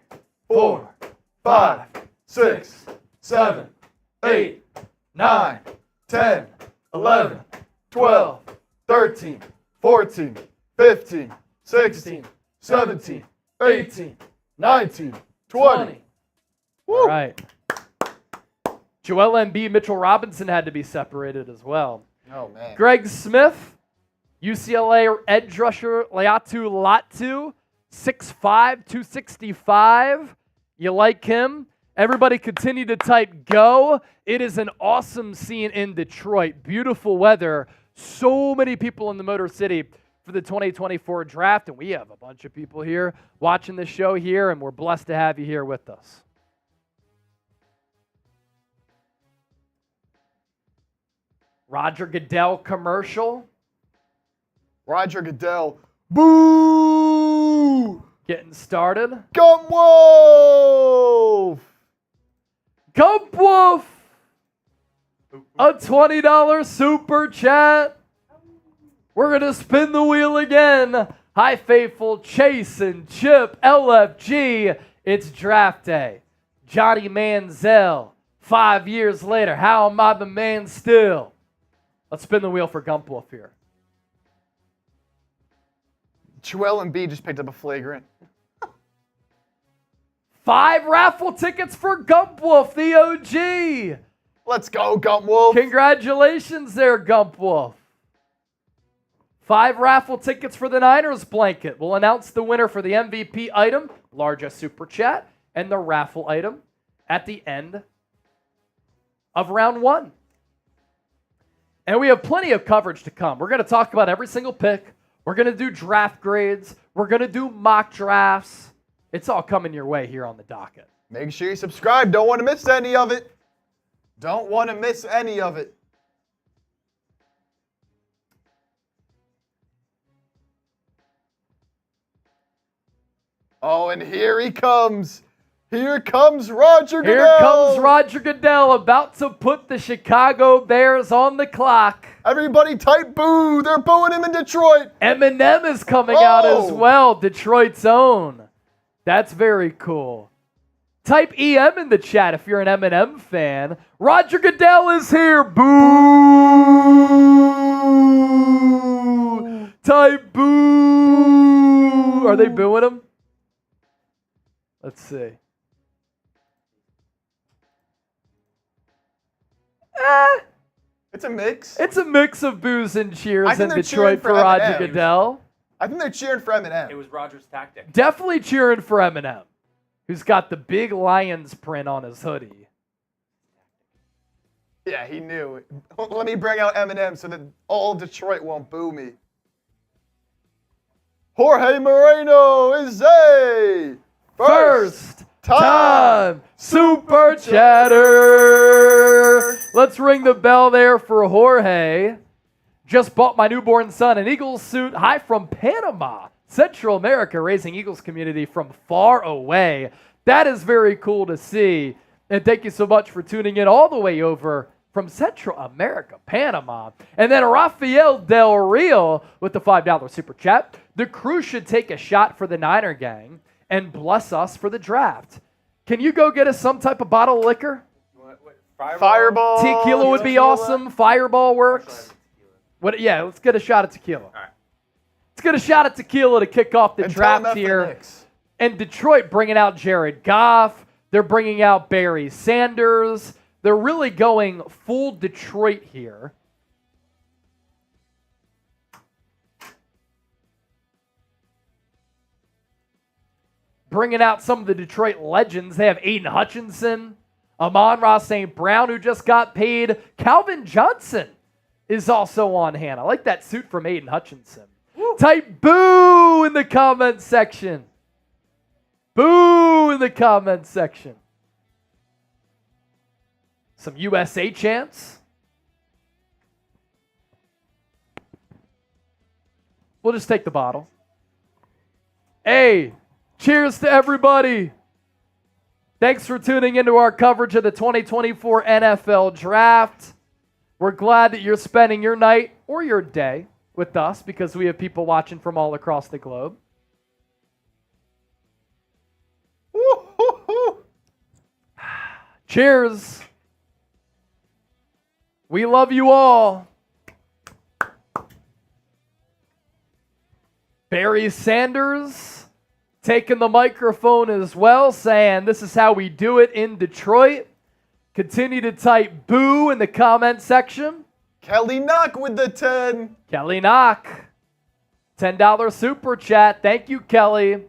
4, 5, 6, 7, 8, 9, 10, 11, 12, 13, 14, 15, 16, 17, 18, 19, 20. Woo. All right. Joel Embiid, Mitchell Robinson had to be separated as well. Oh, man. Greg Smith, UCLA edge rusher, Laiatu Latu, 6'5", 265. You like him? Everybody continue to type go. It is an awesome scene in Detroit. Beautiful weather. So many people in the Motor City for the 2024 draft, and we have a bunch of people here watching the show here, and we're blessed to have you here with us. Roger Goodell commercial. Roger Goodell. Boo! Getting started. Gump Wolf! Gump Wolf! A $20 super chat. We're going to spin the wheel again. Hi, faithful Chase and Chip, LFG. It's draft day. Johnny Manziel, 5 years later. How am I the man still? Let's spin the wheel for Gump Wolf here. Joel Embiid just picked up a flagrant. 5 raffle tickets for Gump Wolf, the OG. Let's go, Gump Wolf. Congratulations there, Gump Wolf. 5 raffle tickets for the Niners blanket. We'll announce the winner for the MVP item, largest super chat, and the raffle item at the end of round 1. And we have plenty of coverage to come. We're going to talk about every single pick. We're going to do draft grades. We're going to do mock drafts. It's all coming your way here on the docket. Make sure you subscribe. Don't want to miss any of it. Don't want to miss any of it. Oh, and here he comes. Here comes Roger Goodell. Here comes Roger Goodell about to put the Chicago Bears on the clock. Everybody type boo. They're booing him in Detroit. Eminem is coming out as well, Detroit's own. That's very cool. Type EM in the chat if you're an Eminem fan. Roger Goodell is here. Boo! Type boo! Are they booing him? Let's see. It's a mix. It's a mix of boos and cheers in they're Detroit cheering for for Roger Eminem. Goodell. I think they're cheering for Eminem. It was Roger's tactic. Definitely cheering for Eminem, who's got the big Lions print on his hoodie. Yeah, he knew. Let me bring out Eminem so that all Detroit won't boo me. Jorge Moreno is a First time super chatter. Let's ring the bell there for Jorge. Just bought my newborn son an Eagles suit. Hi from Panama, Central America, raising Eagles community from far away. That is very cool to see. And thank you so much for tuning in all the way over from Central America, Panama. And then Rafael Del Rio with the $5 super chat. The crew should take a shot for the Niner gang and bless us for the draft. Can you go get us some type of bottle of liquor? Fireball. Tequila would be awesome. Fireball works. What? Yeah, let's get a shot of tequila. All right. Let's get a shot of tequila to kick off the And draft time here. for Knicks. And Detroit bringing out Jared Goff. They're bringing out Barry Sanders. They're really going full Detroit here. Bringing out some of the Detroit legends. They have Aiden Hutchinson, Amon-Ra St. Brown, who just got paid. Calvin Johnson is also on hand. I like that suit from Aiden Hutchinson. Woo. Type boo in the comment section. Boo in the comment section. Some USA chants. We'll just take the bottle. Hey, cheers to everybody. Thanks for tuning into our coverage of the 2024 NFL Draft. We're glad that you're spending your night or your day with us because we have people watching from all across the globe. Cheers. We love you all. Barry Sanders taking the microphone as well, saying this is how we do it in Detroit. Continue to type boo in the comment section. Kelly Knock with the 10. Kelly Knock, $10 super chat. Thank you, Kelly.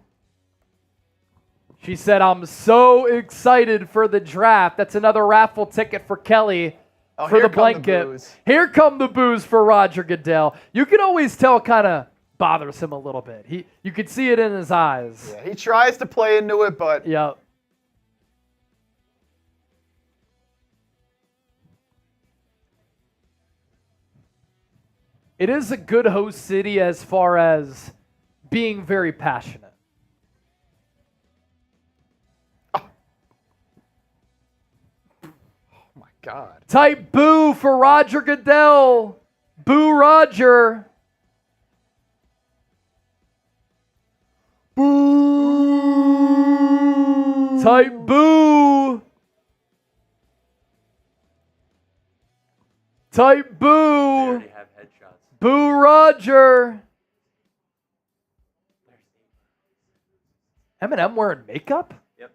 She said, I'm so excited for the draft. That's another raffle ticket for Kelly for the blanket. Here come the boos for Roger Goodell. You can always tell kind of bothers him a little bit. You could see it in his eyes. Yeah, he tries to play into it, but... Yep. It is a good host city as far as being very passionate. Oh my God. Type boo for Roger Goodell. Boo Roger. Boo. Type boo. Type boo. Boo Roger. Eminem wearing makeup? Yep.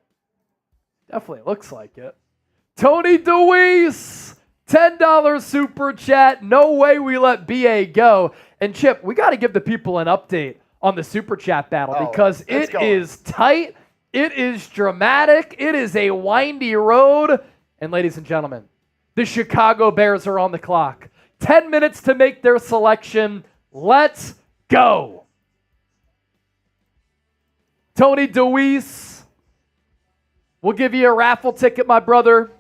Definitely looks like it. Tony DeWeese, $10 super chat. No way we let BA go. And Chip, we got to give the people an update on the super chat battle because it is tight. It is dramatic. It is a windy road. And ladies and gentlemen, the Chicago Bears are on the clock. 10 minutes to make their selection. Let's go. Tony DeWeese, we'll give you a raffle ticket, my brother.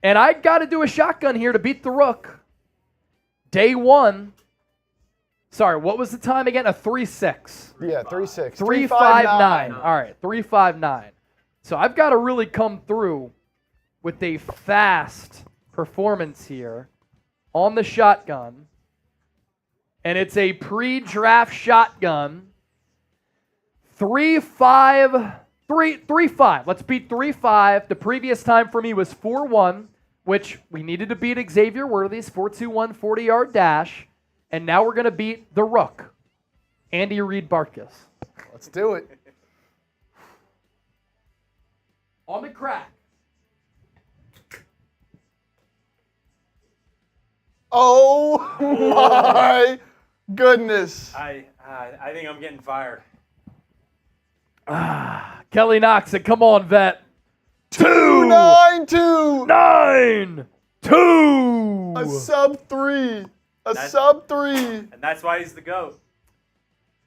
And I got to do a shotgun here to beat the Rook. Day one. Sorry, what was the time again? A 3-6. Yeah, 3-6. 3-5-9. All right, 3-5-9. So I've got to really come through with a fast performance here on the shotgun. And it's a pre-draft shotgun. 3-5. Let's beat 3-5. The previous time for me was 4-1, which we needed to beat Xavier Worthy's 4-2-1 40-yard dash. And now we're going to beat the Rook, Andy Reid Barkus. Let's do it. On the crack. Oh my goodness. I think I'm getting fired. Kelly Knox, come on, vet. 2-9-2. 9-2. A sub-3. Sub-3. And that's why he's the GOAT.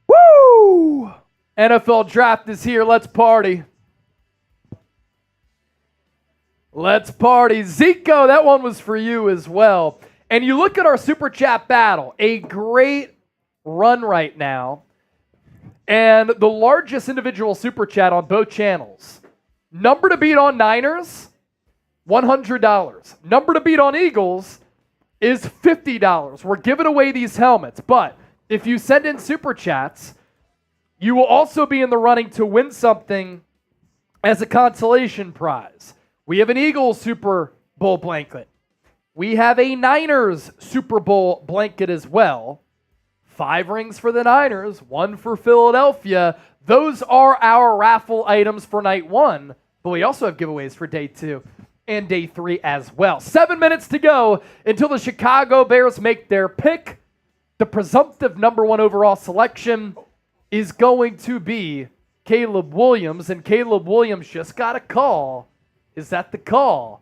Woo! NFL draft is here. Let's party. Let's party. Zico, that one was for you as well. And you look at our Super Chat battle, a great run right now. And the largest individual Super Chat on both channels. Number to beat on Niners, $100. Number to beat on Eagles is $50. We're giving away these helmets. But if you send in Super Chats, you will also be in the running to win something as a consolation prize. We have an Eagles Super Bowl blanket. We have a Niners Super Bowl blanket as well. 5 rings for the Niners, 1 for Philadelphia. Those are our raffle items for night 1, but we also have giveaways for day 2 and day 3 as well. 7 minutes to go until the Chicago Bears make their pick. The presumptive number 1 overall selection is going to be Caleb Williams, and Caleb Williams just got a call. Is that the call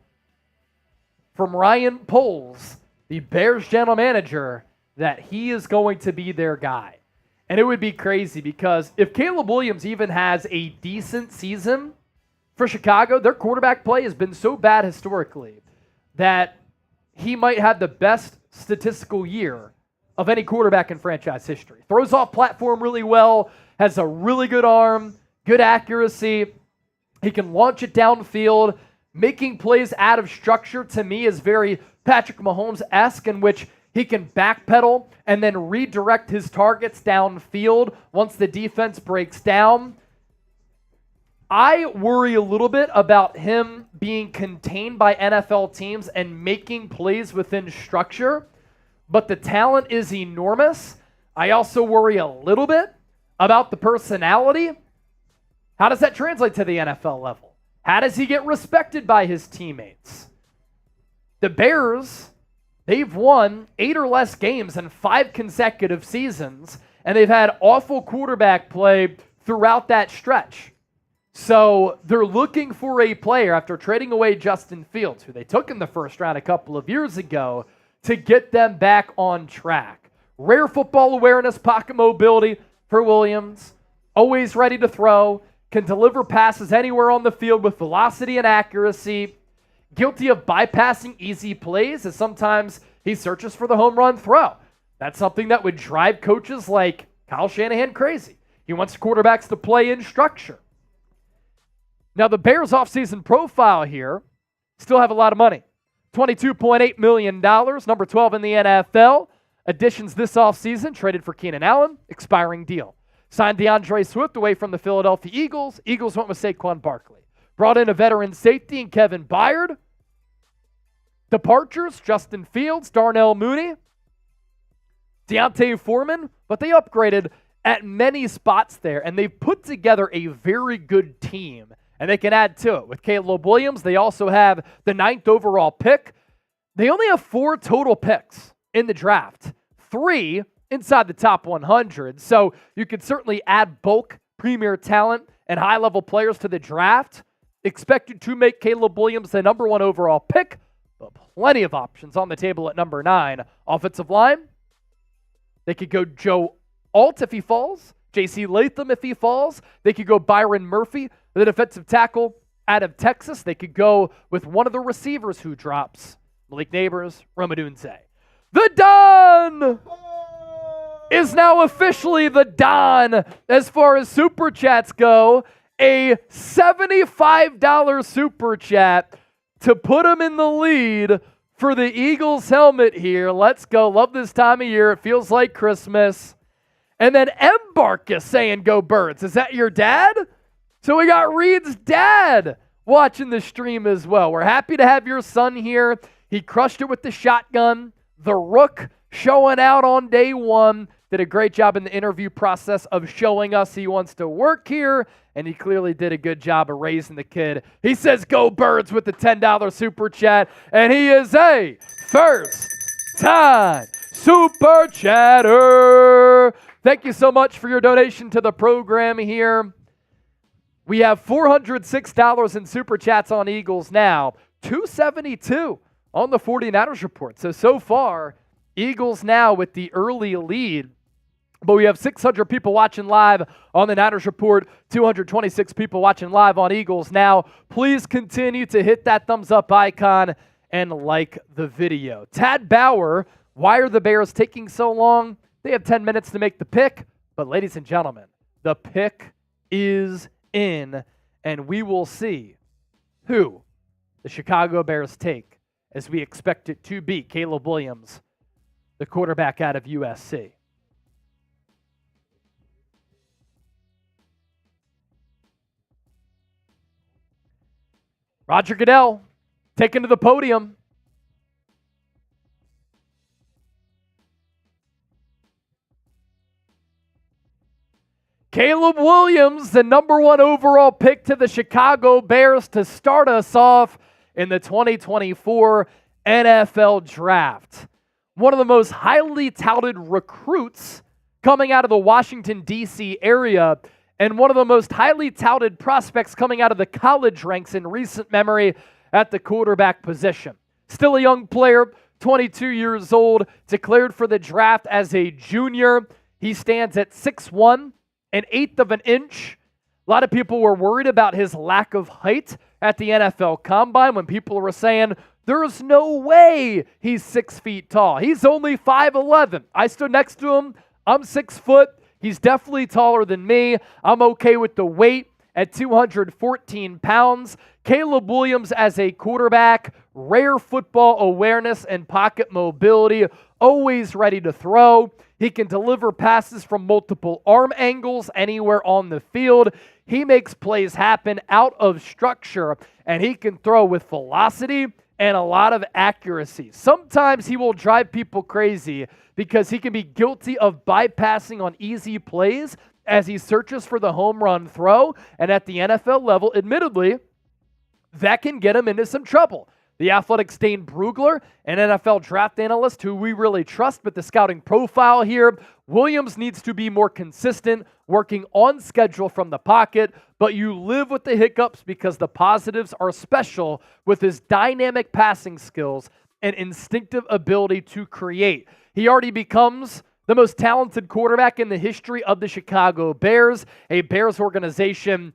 from Ryan Poles, the Bears general manager, that he is going to be their guy? And it would be crazy because if Caleb Williams even has a decent season for Chicago, their quarterback play has been so bad historically that he might have the best statistical year of any quarterback in franchise history. Throws off platform really well, has a really good arm, good accuracy. He can launch it downfield. Making plays out of structure, to me, is very Patrick Mahomes-esque, in which he can backpedal and then redirect his targets downfield once the defense breaks down. I worry a little bit about him being contained by NFL teams and making plays within structure, but the talent is enormous. I also worry a little bit about the personality. How does that translate to the NFL level? How does he get respected by his teammates? The Bears, they've won 8 or less games in 5 consecutive seasons, and they've had awful quarterback play throughout that stretch. So they're looking for a player after trading away Justin Fields, who they took in the first round a couple of years ago, to get them back on track. Rare football awareness, pocket mobility for Williams, always ready to throw, can deliver passes anywhere on the field with velocity and accuracy, guilty of bypassing easy plays as sometimes he searches for the home run throw. That's something that would drive coaches like Kyle Shanahan crazy. He wants quarterbacks to play in structure. Now, the Bears' offseason profile here still have a lot of money. $22.8 million, number 12 in the NFL. Additions this offseason, traded for Keenan Allen, expiring deal. Signed DeAndre Swift away from the Philadelphia Eagles. Eagles went with Saquon Barkley. Brought in a veteran safety in Kevin Byard. Departures, Justin Fields, Darnell Mooney, Deontay Foreman, but they upgraded at many spots there, and they've put together a very good team, and they can add to it. With Caleb Williams, they also have the 9th overall pick. They only have 4 total picks in the draft, 3 inside the top 100, so you could certainly add bulk premier talent and high-level players to the draft. Expected to make Caleb Williams the number 1 overall pick, but plenty of options on the table at number 9. Offensive line, they could go Joe Alt if he falls, J.C. Latham if he falls. They could go Byron Murphy, the defensive tackle out of Texas. They could go with one of the receivers who drops, Malik Neighbors, Romadunze. The Don is now officially the Don as far as Super Chats go. A $75 Super Chat to put him in the lead for the Eagles helmet here. Let's go. Love this time of year. It feels like Christmas. And then Embarkus saying, go Birds. Is that your dad? So we got Reed's dad watching the stream as well. We're happy to have your son here. He crushed it with the shotgun. The Rook showing out on day 1. Did a great job in the interview process of showing us he wants to work here, and he clearly did a good job of raising the kid. He says, go Birds with the $10 Super Chat, and he is a first-time Super Chatter. Thank you so much for your donation to the program here. We have $406 in Super Chats on Eagles now, $272 on the 49ers report. So far, Eagles now with the early lead. But we have 600 people watching live on the Niners Report, 226 people watching live on Eagles now. Please continue to hit that thumbs up icon and like the video. Tad Bauer, why are the Bears taking so long? They have 10 minutes to make the pick. But ladies and gentlemen, the pick is in, and we will see who the Chicago Bears take, as we expect it to be Caleb Williams, the quarterback out of USC. Roger Goodell taken to the podium. Caleb Williams, the number 1 overall pick to the Chicago Bears to start us off in the 2024 NFL Draft. One of the most highly touted recruits coming out of the Washington, D.C. area, and one of the most highly touted prospects coming out of the college ranks in recent memory at the quarterback position. Still a young player, 22 years old, declared for the draft as a junior. He stands at 6'1", an eighth of an inch. A lot of people were worried about his lack of height at the NFL Combine when people were saying, there's no way he's 6 feet tall. He's only 5'11". I stood next to him. I'm 6 foot. He's definitely taller than me. I'm okay with the weight at 214 pounds. Caleb Williams as a quarterback, rare football awareness and pocket mobility, always ready to throw. He can deliver passes from multiple arm angles anywhere on the field. He makes plays happen out of structure, and he can throw with velocity and a lot of accuracy. Sometimes he will drive people crazy because he can be guilty of bypassing on easy plays as he searches for the home run throw. And at the NFL level, admittedly, that can get him into some trouble. The Athletic's Dane Brugler, an NFL draft analyst who we really trust with the scouting profile here, Williams needs to be more consistent, working on schedule from the pocket, but you live with the hiccups because the positives are special with his dynamic passing skills and instinctive ability to create. He already becomes the most talented quarterback in the history of the Chicago Bears, a Bears organization.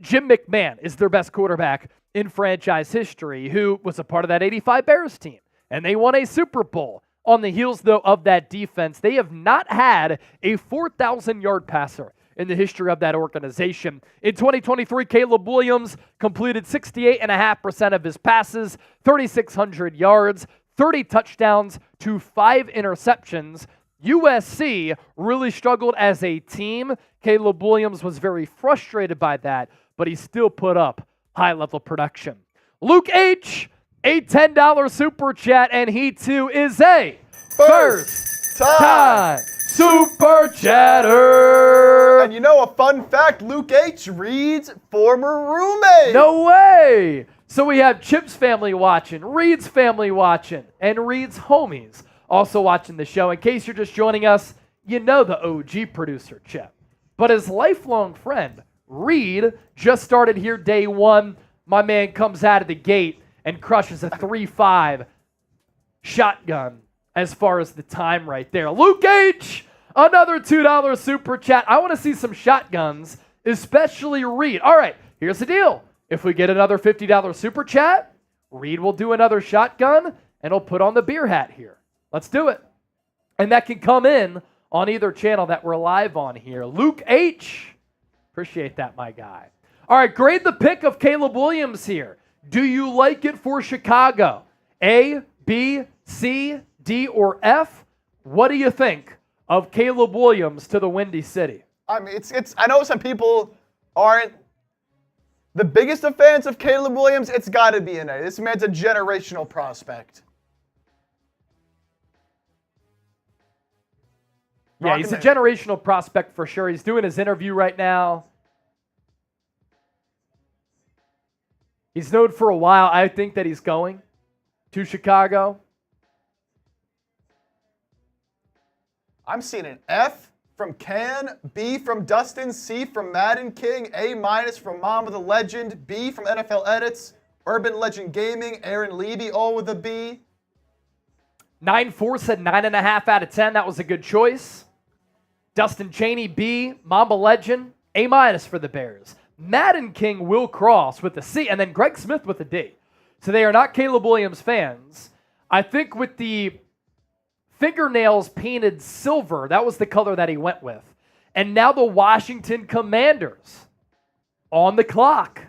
Jim McMahon is their best quarterback in franchise history, who was a part of that 85 Bears team. And they won a Super Bowl. On the heels, though, of that defense, they have not had a 4,000-yard passer in the history of that organization. In 2023, Caleb Williams completed 68.5% of his passes, 3,600 yards, 30 touchdowns to 5 interceptions. USC really struggled as a team. Caleb Williams was very frustrated by that, but he still put up high-level production. Luke H., a $10 super chat, and he too is a first-time super chatter. And you know a fun fact, Luke H. Reed's former roommate. No way. So we have Chip's family watching, Reed's family watching, and Reed's homies also watching the show. In case you're just joining us, you know the OG producer, Chip. But his lifelong friend, Reed, just started here day one. My man comes out of the gate and crushes a 3.5 shotgun as far as the time right there. Luke H., another $2 super chat. I want to see some shotguns, especially Reed. All right, here's the deal. If we get another $50 super chat, Reed will do another shotgun, and he'll put on the beer hat here. Let's do it. And that can come in on either channel that we're live on here. Luke H., appreciate that, my guy. All right, grade the pick of Caleb Williams here. Do you like it for Chicago? A, B, C, D, or F? What do you think of Caleb Williams to the Windy City? I mean, I know some people aren't the biggest of fans of Caleb Williams. It's got to be an A. This man's a generational prospect. Yeah, he's a generational prospect for sure. He's doing his interview right now. He's known for a while, I think, that he's going to Chicago. I'm seeing an F from Can, B from Dustin, C from Madden King, A- from Mom of the Legend, B from NFL Edits, Urban Legend Gaming, Aaron Levy, all with a B. 9-4 said 9.5 out of 10. That was a good choice. Dustin Cheney, B. Mamba Legend, A- for the Bears. Madden King, Will Cross with a C, and then Greg Smith with a D. So they are not Caleb Williams fans. I think with the fingernails painted silver, that was the color that he went with. And now the Washington Commanders on the clock.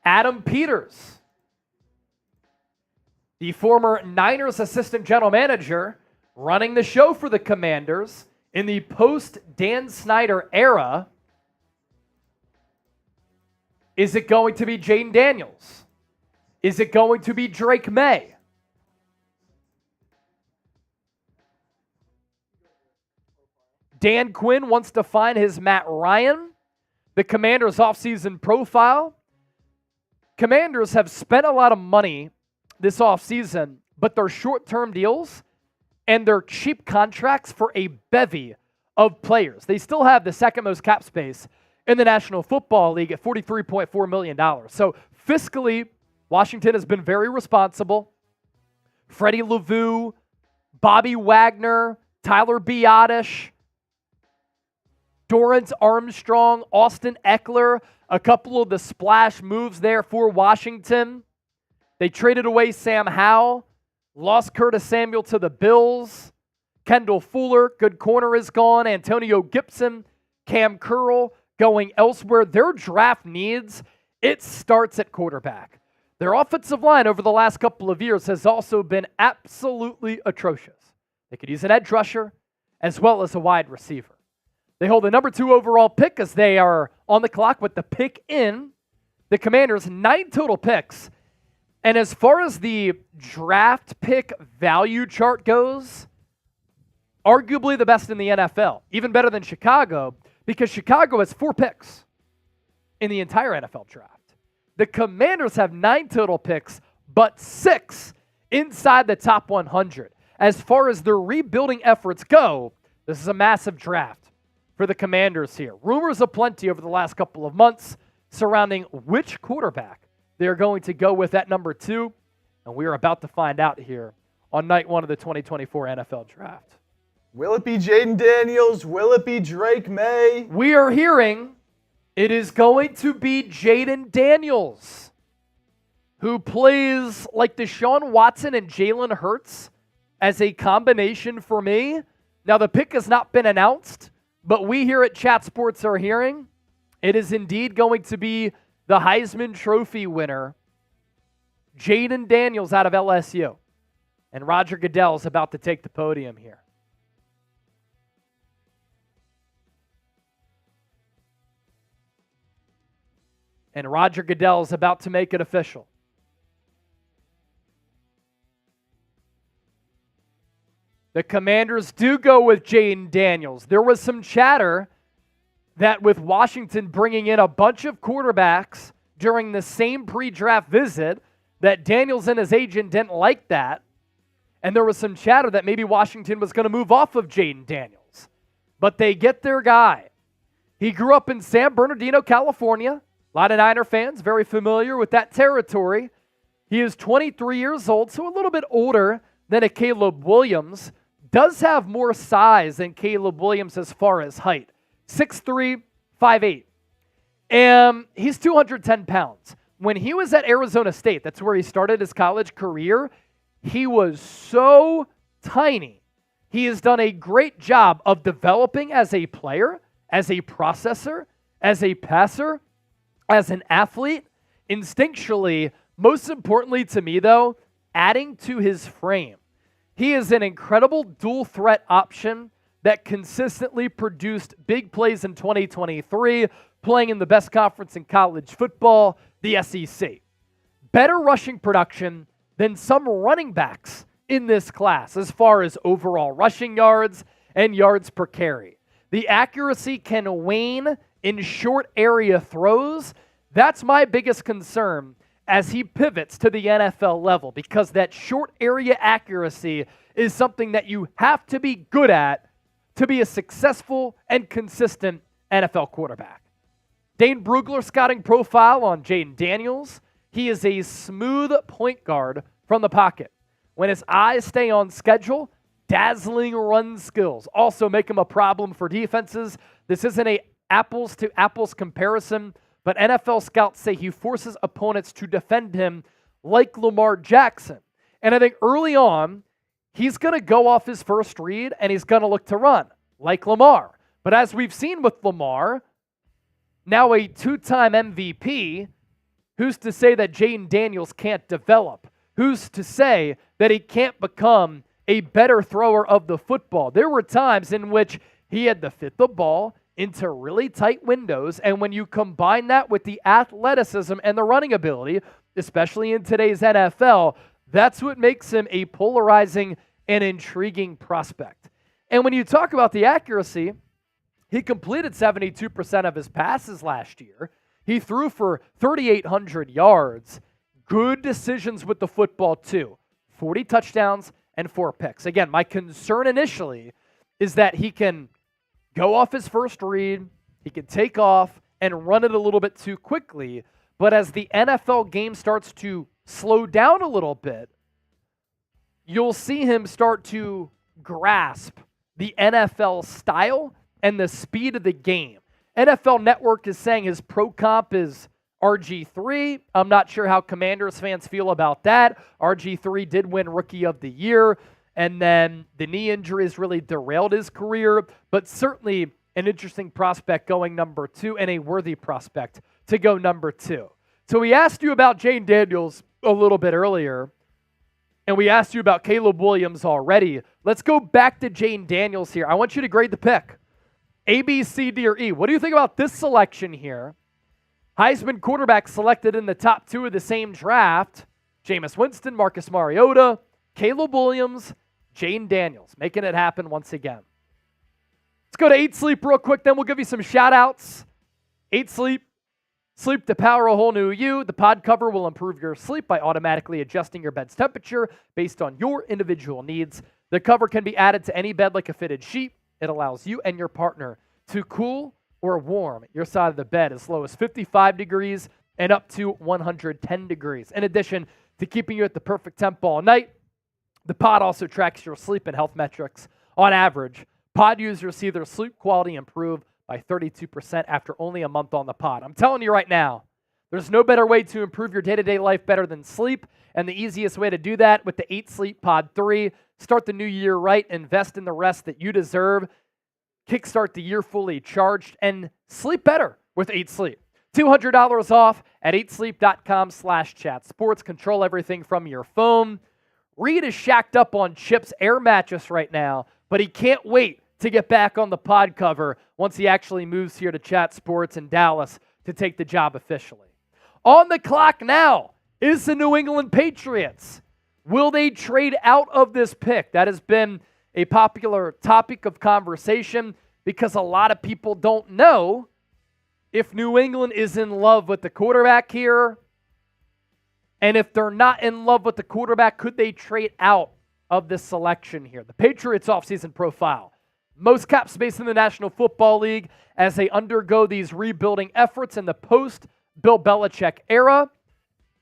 Adam Peters, the former Niners assistant general manager, running the show for the Commanders in the post-Dan Snyder era. Is it going to be Jaden Daniels? Is it going to be Drake May? Dan Quinn wants to find his Matt Ryan. The Commanders' offseason profile. Commanders have spent a lot of money this offseason, but they're short-term deals and they're cheap contracts for a bevy of players. They still have the second most cap space in the National Football League at $43.4 million. So fiscally, Washington has been very responsible. Freddie LaVue, Bobby Wagner, Tyler Biadasz, Dorrance Armstrong, Austin Eckler, a couple of the splash moves there for Washington. They traded away Sam Howell, lost Curtis Samuel to the Bills. Kendall Fuller, good corner, is gone. Antonio Gibson, Cam Curl going elsewhere. Their draft needs, it starts at quarterback. Their offensive line over the last couple of years has also been absolutely atrocious. They could use an edge rusher as well as a wide receiver. They hold the number 2 overall pick as they are on the clock with the pick in. The Commanders, 9 total picks. And as far as the draft pick value chart goes, arguably the best in the NFL, even better than Chicago, because Chicago has 4 picks in the entire NFL draft. The Commanders have 9 total picks, but 6 inside the top 100. As far as their rebuilding efforts go, this is a massive draft for the Commanders here. Rumors aplenty over the last couple of months surrounding which quarterback they're going to go with at number 2, and we are about to find out here on night 1 of the 2024 NFL Draft. Will it be Jaden Daniels? Will it be Drake May? We are hearing it is going to be Jaden Daniels, who plays like Deshaun Watson and Jalen Hurts as a combination for me. Now, the pick has not been announced, but we here at Chat Sports are hearing it is indeed going to be the Heisman Trophy winner, Jaden Daniels out of LSU. And Roger Goodell is about to take the podium here. And Roger Goodell is about to make it official. The Commanders do go with Jaden Daniels. There was some chatter that with Washington bringing in a bunch of quarterbacks during the same pre-draft visit, that Daniels and his agent didn't like that. And there was some chatter that maybe Washington was going to move off of Jaden Daniels. But they get their guy. He grew up in San Bernardino, California. A lot of Niner fans very familiar with that territory. He is 23 years old, so a little bit older than a Caleb Williams. Does have more size than Caleb Williams as far as height. 6'3", 5'8". And he's 210 pounds. When he was at Arizona State, that's where he started his college career, he was so tiny. He has done a great job of developing as a player, as a processor, as a passer, as an athlete, instinctually, most importantly to me though, adding to his frame. He is an incredible dual threat option that consistently produced big plays in 2023, playing in the best conference in college football, the SEC. Better rushing production than some running backs in this class as far as overall rushing yards and yards per carry. The accuracy can wane in short area throws. That's my biggest concern as he pivots to the NFL level, because that short area accuracy is something that you have to be good at to be a successful and consistent NFL quarterback. Dane Brugler scouting profile on Jaden Daniels. He is a smooth point guard from the pocket. When his eyes stay on schedule, dazzling run skills also make him a problem for defenses. This isn't a apples to apples comparison, but NFL scouts say he forces opponents to defend him like Lamar Jackson. And I think early on, he's going to go off his first read and he's going to look to run like Lamar. But as we've seen with Lamar, now a 2-time MVP, who's to say that Jaden Daniels can't develop? Who's to say that he can't become a better thrower of the football? There were times in which he had to fit the ball into really tight windows, and when you combine that with the athleticism and the running ability, especially in today's NFL, that's what makes him a polarizing and intriguing prospect. And when you talk about the accuracy, he completed 72% of his passes last year. He threw for 3,800 yards. Good decisions with the football too. 40 touchdowns and 4 picks. Again, my concern initially is that he can go off his first read, he can take off and run it a little bit too quickly. But as the NFL game starts to slow down a little bit, you'll see him start to grasp the NFL style and the speed of the game. NFL Network is saying his pro comp is RG3. I'm not sure how Commanders fans feel about that. RG3 did win Rookie of the Year, and then the knee injuries really derailed his career, but certainly an interesting prospect going number 2 and a worthy prospect to go number 2. So we asked you about Jaden Daniels a little bit earlier, And we asked you about Caleb Williams already. Let's go back to Jane Daniels here. I want you to grade the pick. A, B, C, D, or E. What do you think about this selection here? Heisman quarterback selected in the top 2 of the same draft. Jameis Winston, Marcus Mariota, Caleb Williams, Jane Daniels. Making it happen once again. Let's go to 8 Sleep real quick, then we'll give you some shout-outs. 8 Sleep. Sleep to power a whole new you. The pod cover will improve your sleep by automatically adjusting your bed's temperature based on your individual needs. The cover can be added to any bed like a fitted sheet. It allows you and your partner to cool or warm your side of the bed as low as 55 degrees and up to 110 degrees. In addition to keeping you at the perfect temp all night, the pod also tracks your sleep and health metrics. On average, pod users see their sleep quality improve by 32% after only a month on the pod. I'm telling you right now, there's no better way to improve your day-to-day life better than sleep, and the easiest way to do that with the 8 Sleep Pod 3. Start the new year right, invest in the rest that you deserve, kickstart the year fully charged, and sleep better with 8 Sleep. $200 off at 8sleep.com/chatsports. Control everything from your phone. Reed is shacked up on Chip's air mattress right now, but he can't wait to get back on the pod cover once he actually moves here to Chat Sports in Dallas to take the job officially. On the clock now is the New England Patriots. Will they trade out of this pick? That has been a popular topic of conversation because a lot of people don't know if New England is in love with the quarterback here. And if they're not in love with the quarterback, could they trade out of this selection here? The Patriots offseason profile. Most cap space in the National Football League as they undergo these rebuilding efforts in the post-Bill Belichick era.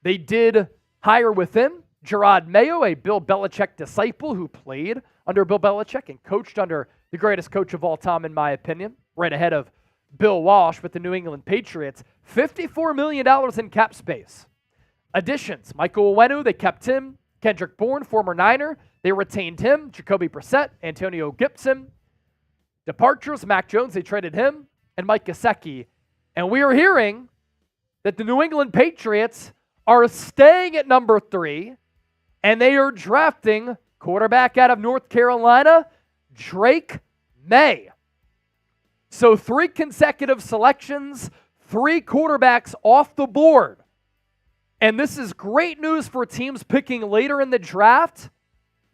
They did hire within Gerard Mayo, a Bill Belichick disciple who played under Bill Belichick and coached under the greatest coach of all time, in my opinion, right ahead of Bill Walsh with the New England Patriots. $54 million in cap space. Additions, Michael Owenu, they kept him. Kendrick Bourne, former Niner, they retained him. Jacoby Brissett, Antonio Gibson. Departures, Mac Jones, they traded him, and Mike Gesicki. And we are hearing that the New England Patriots are staying at number 3, and they are drafting quarterback out of North Carolina, Drake May. So 3 consecutive selections, 3 quarterbacks off the board. And this is great news for teams picking later in the draft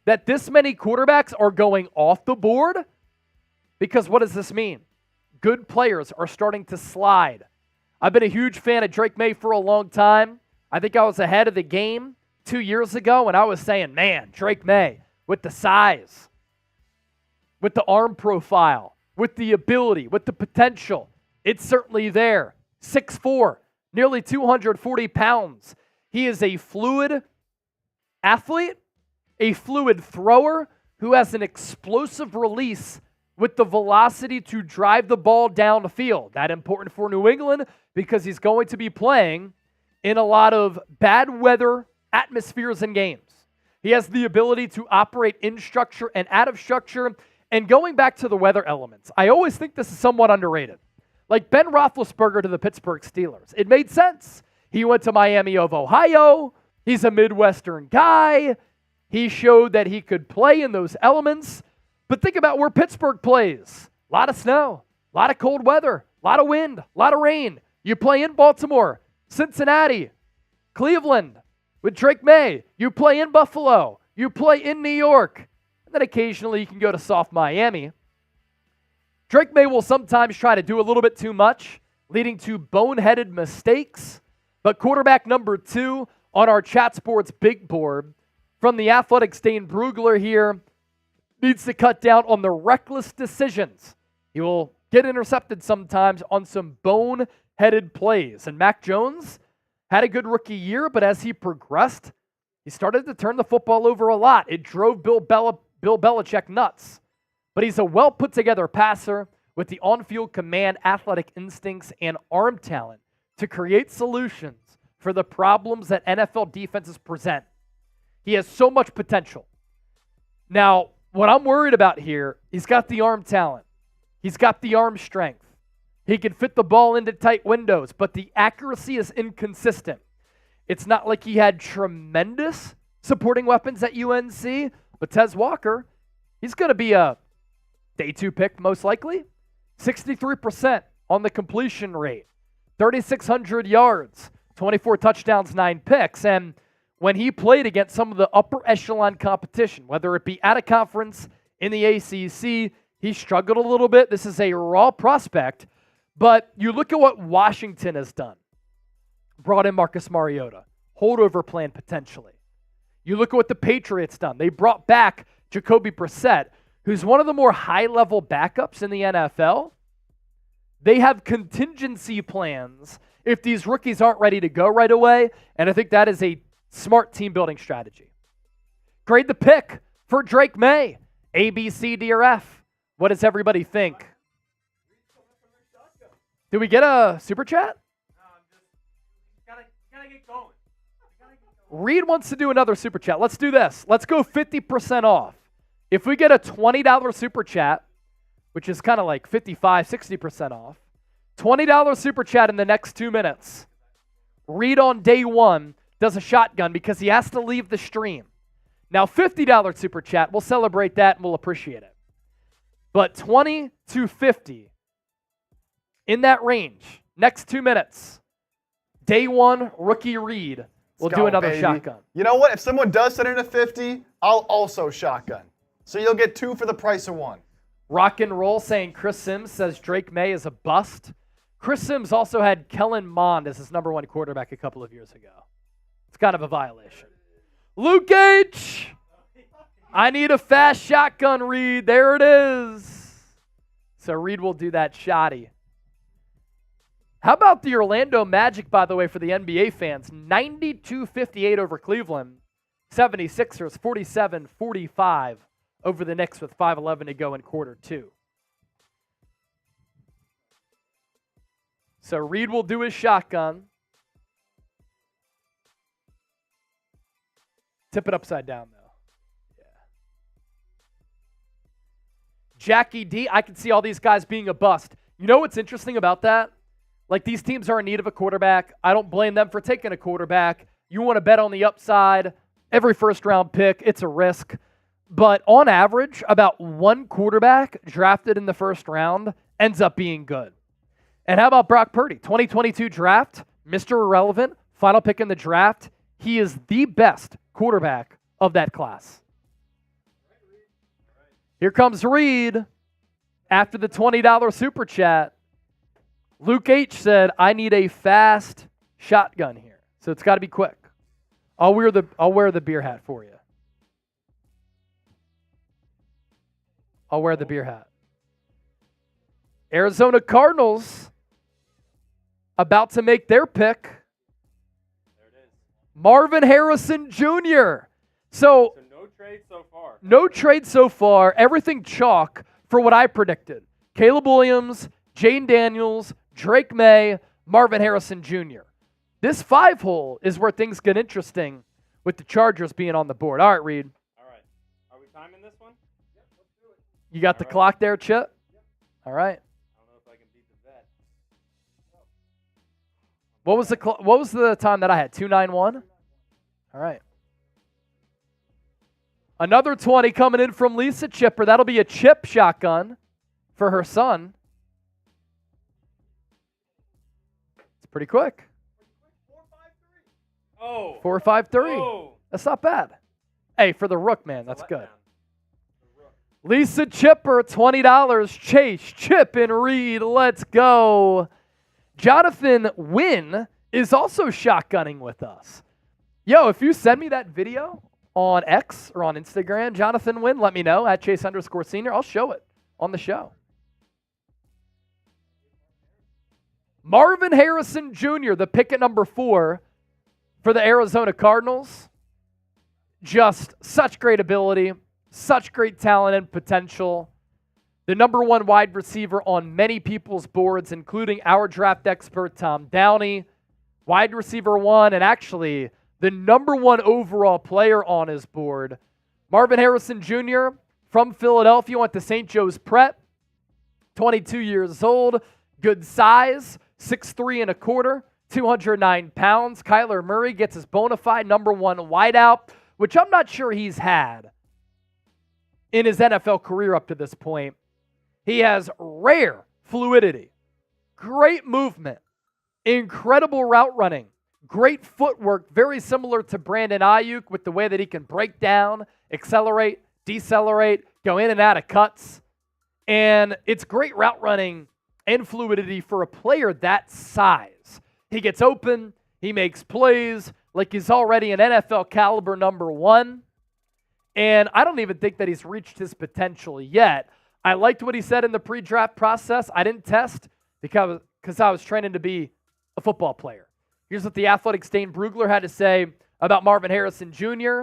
that this many quarterbacks are going off the board. Because what does this mean? Good players are starting to slide. I've been a huge fan of Drake May for a long time. I think I was ahead of the game 2 years ago when I was saying, man, Drake May, with the size, with the arm profile, with the ability, with the potential, it's certainly there. 6'4", nearly 240 pounds. He is a fluid athlete, a fluid thrower who has an explosive release with the velocity to drive the ball down the field. That important for New England because he's going to be playing in a lot of bad weather atmospheres and games. He has the ability to operate in structure and out of structure. And going back to the weather elements, I always think this is somewhat underrated. Like Ben Roethlisberger to the Pittsburgh Steelers. It made sense. He went to Miami of Ohio. He's a Midwestern guy. He showed that he could play in those elements. But think about where Pittsburgh plays. A lot of snow, a lot of cold weather, a lot of wind, a lot of rain. You play in Baltimore, Cincinnati, Cleveland with Drake May. You play in Buffalo. You play in New York. And then occasionally you can go to soft Miami. Drake May will sometimes try to do a little bit too much, leading to boneheaded mistakes. But quarterback number 2 on our Chat Sports big board from the Athletics, Dane Brugler here, needs to cut down on the reckless decisions. He will get intercepted sometimes on some boneheaded plays. And Mac Jones had a good rookie year, but as he progressed, he started to turn the football over a lot. It drove Bill Belichick nuts. But he's a well-put-together passer with the on-field command, athletic instincts, and arm talent to create solutions for the problems that NFL defenses present. He has so much potential. Now, what I'm worried about here, he's got the arm talent. He's got the arm strength. He can fit the ball into tight windows, but the accuracy is inconsistent. It's not like he had tremendous supporting weapons at UNC, but Tez Walker, he's going to be a day 2 pick most likely. 63% on the completion rate, 3,600 yards, 24 touchdowns, 9 picks. And when he played against some of the upper echelon competition, whether it be at a conference in the ACC, he struggled a little bit. This is a raw prospect, but you look at what Washington has done. Brought in Marcus Mariota, holdover plan potentially. You look at what the Patriots done. They brought back Jacoby Brissett, who's one of the more high-level backups in the NFL. They have contingency plans if these rookies aren't ready to go right away, and I think that is a smart team-building strategy. Grade the pick for Drake May. A, B, C, D, or F. What does everybody think? Did we get a super chat? Gotta get going. Reed wants to do another super chat. Let's do this. Let's go 50% off. If we get a $20 super chat, which is kind of like 55, 60% off, $20 super chat in the next 2 minutes. Reed on day 1 does a shotgun because he has to leave the stream. Now, $50 super chat, we'll celebrate that and we'll appreciate it. But 20 to 50, in that range, next 2 minutes, day 1, rookie Reed will do another shotgun. You know what? If someone does send in a 50, I'll also shotgun. So you'll get 2 for the price of 1. Rock and Roll saying Chris Sims says Drake May is a bust. Chris Sims also had Kellen Mond as his number 1 quarterback a couple of years ago. It's kind of a violation. Luke H. I need a fast shotgun, Reed. There it is. So Reed will do that shotty. How about the Orlando Magic, by the way, for the NBA fans? 92-58 over Cleveland. 76ers 47-45 over the Knicks with 5:11 to go in quarter 2. So Reed will do his shotgun. Tip it upside down, though. Yeah. Jackie D, I can see all these guys being a bust. You know what's interesting about that? Like, these teams are in need of a quarterback. I don't blame them for taking a quarterback. You want to bet on the upside. Every first-round pick, it's a risk. But on average, about 1 quarterback drafted in the first round ends up being good. And how about Brock Purdy? 2022 draft, Mr. Irrelevant, final pick in the draft. He is the best quarterback of that class. Here comes Reed after the $20 super chat. Luke H said, I need a fast shotgun here. So it's got to be quick. I'll wear the beer hat for you. I'll wear the beer hat. Arizona Cardinals about to make their pick. There it is. Marvin Harrison Jr. So no trade so far. No trade so far. Everything chalk for what I predicted. Caleb Williams, Jane Daniels, Drake May, Marvin Harrison Jr. This 5-hole is where things get interesting with the Chargers being on the board. All right, Reed. All right. Are we timing this one? Yep, let's do it. You got the clock there, Chip? Yep. All right. I don't know if I can beat the vet. What was the time that I had? 291? All right. Another 20 coming in from Lisa Chipper. That'll be a chip shotgun for her son. It's pretty quick. 4-5-3. Oh. 4-5-3. Oh. That's not bad. Hey, for the rook, man, that's good. Lisa Chipper, $20. Chase, Chip, and Reed. Let's go. Jonathan Wynn is also shotgunning with us. Yo, if you send me that video on X or on Instagram, Jonathan Wynn, let me know at Chase_Senior. I'll show it on the show. Marvin Harrison Jr., the pick at number 4 for the Arizona Cardinals. Just such great ability, such great talent and potential. The number 1 wide receiver on many people's boards, including our draft expert, Tom Downey. Wide receiver 1, and actually the number 1 overall player on his board. Marvin Harrison Jr. from Philadelphia, went to St. Joe's Prep. 22 years old, good size, 6'3 1/4", 209 pounds. Kyler Murray gets his bona fide number 1 wideout which I'm not sure he's had in his NFL career up to this point. He has rare fluidity, great movement, incredible route running, great footwork, very similar to Brandon Ayuk with the way that he can break down, accelerate, decelerate, go in and out of cuts. And it's great route running and fluidity for a player that size. He gets open, he makes plays like he's already an NFL caliber number one. And I don't even think that he's reached his potential yet. I liked what he said in the pre-draft process. I didn't test because I was training to be a football player. Here's what the Athletic's Dane Brugler had to say about Marvin Harrison Jr.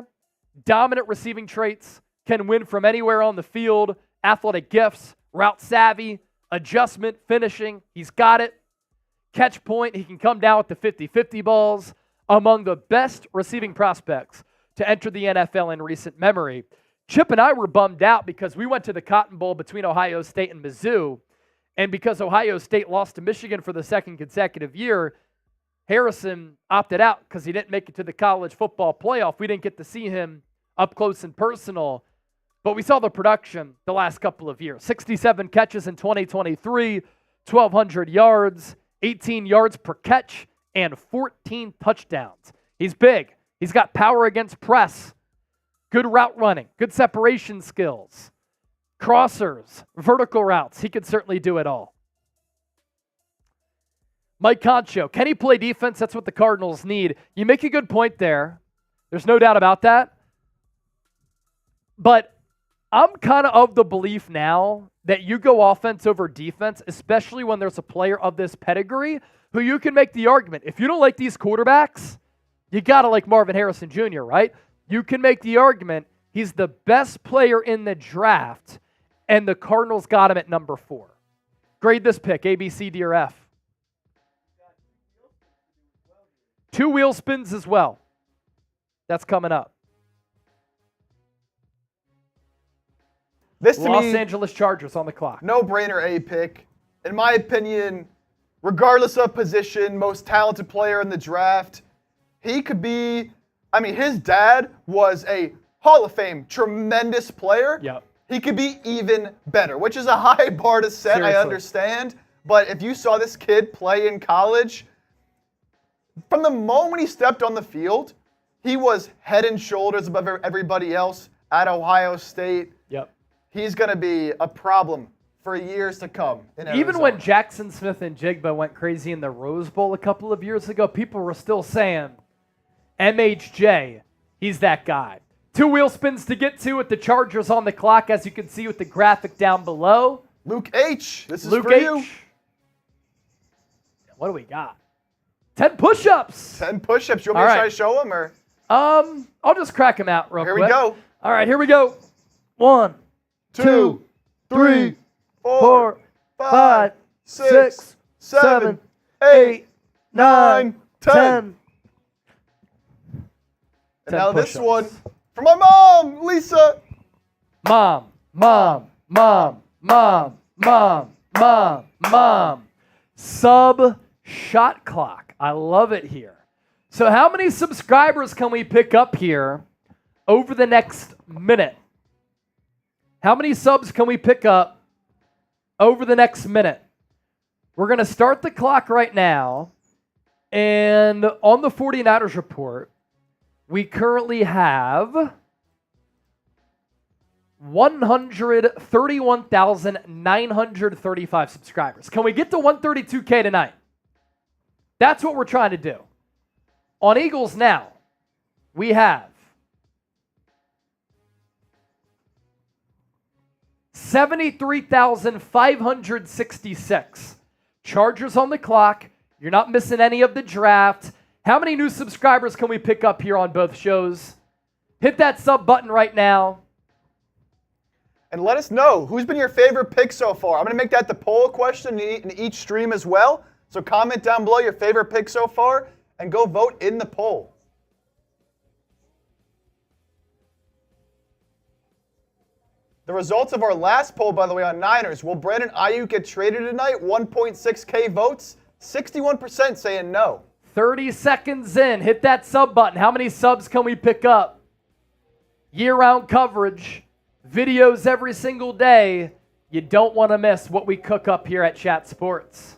Dominant receiving traits, can win from anywhere on the field, athletic gifts, route savvy, adjustment, finishing, he's got it. Catch point, he can come down with the 50-50 balls. Among the best receiving prospects to enter the NFL in recent memory. Chip and I were bummed out because we went to the Cotton Bowl between Ohio State and Mizzou, and because Ohio State lost to Michigan for the second consecutive year, Harrison opted out because he didn't make it to the college football playoff. We didn't get to see him up close and personal, but we saw the production the last couple of years. 67 catches in 2023, 1,200 yards, 18 yards per catch, and 14 touchdowns. He's big. He's got power against press, good route running, good separation skills, crossers, vertical routes. He could certainly do it all. Mike Concho, can he play defense? That's what the Cardinals need. You make a good point there. There's no doubt about that. But I'm kind of the belief now that you go offense over defense, especially when there's a player of this pedigree who you can make the argument. If you don't like these quarterbacks, you got to like Marvin Harrison Jr., right? You can make the argument he's the best player in the draft, and the Cardinals got him at number 4. Grade this pick, A, B, C, D, or F. 2 wheel spins as well. That's coming up. This to Los me, Angeles Chargers on the clock. no-brainer A pick. In my opinion, regardless of position, most talented player in the draft. He could be, his dad was a Hall of Fame tremendous player. Yep. He could be even better, which is a high bar to set, Seriously. I understand. But if you saw this kid play in college, from the moment he stepped on the field, he was head and shoulders above everybody else at Ohio State. Yep. He's going to be a problem for years to come in Arizona. Even when Jackson Smith and Jigba went crazy in the Rose Bowl a couple of years ago, people were still saying, MHJ, he's that guy. 2 wheel spins to get to with the Chargers on the clock, as you can see with the graphic down below. Luke H., this is Luke for H. you. What do we got? 10 push-ups. 10 push-ups. You want me to try to show them? Or? I'll just crack them out real Here quick. we go. All right, here we go. 1, 2, 3, 4, 5, 6, 7, 8, 9, 10. And now this push-ups. one for my mom, Lisa. Mom. Sub shot clock. I love it here. So how many subscribers can we pick up here over the next minute? How many subs can we pick up over the next minute? We're going to start the clock right now. And on the 49ers report, we currently have 131,935 subscribers. Can we get to 132K tonight? That's what we're trying to do. On Eagles Now, we have 73,566. Chargers on the clock. You're not missing any of the draft. How many new subscribers can we pick up here on both shows? Hit that sub button right now. And let us know who's been your favorite pick so far. I'm going to make that the poll question in each stream as well. So comment down below your favorite pick so far and go vote in the poll. The results of our last poll, by the way, on Niners. Will Brandon Ayuk get traded tonight? 1.6K votes. 61% saying no. 30 seconds in. Hit that sub button. How many subs can we pick up? year-round coverage, videos every single day. You don't want to miss what we cook up here at Chat Sports.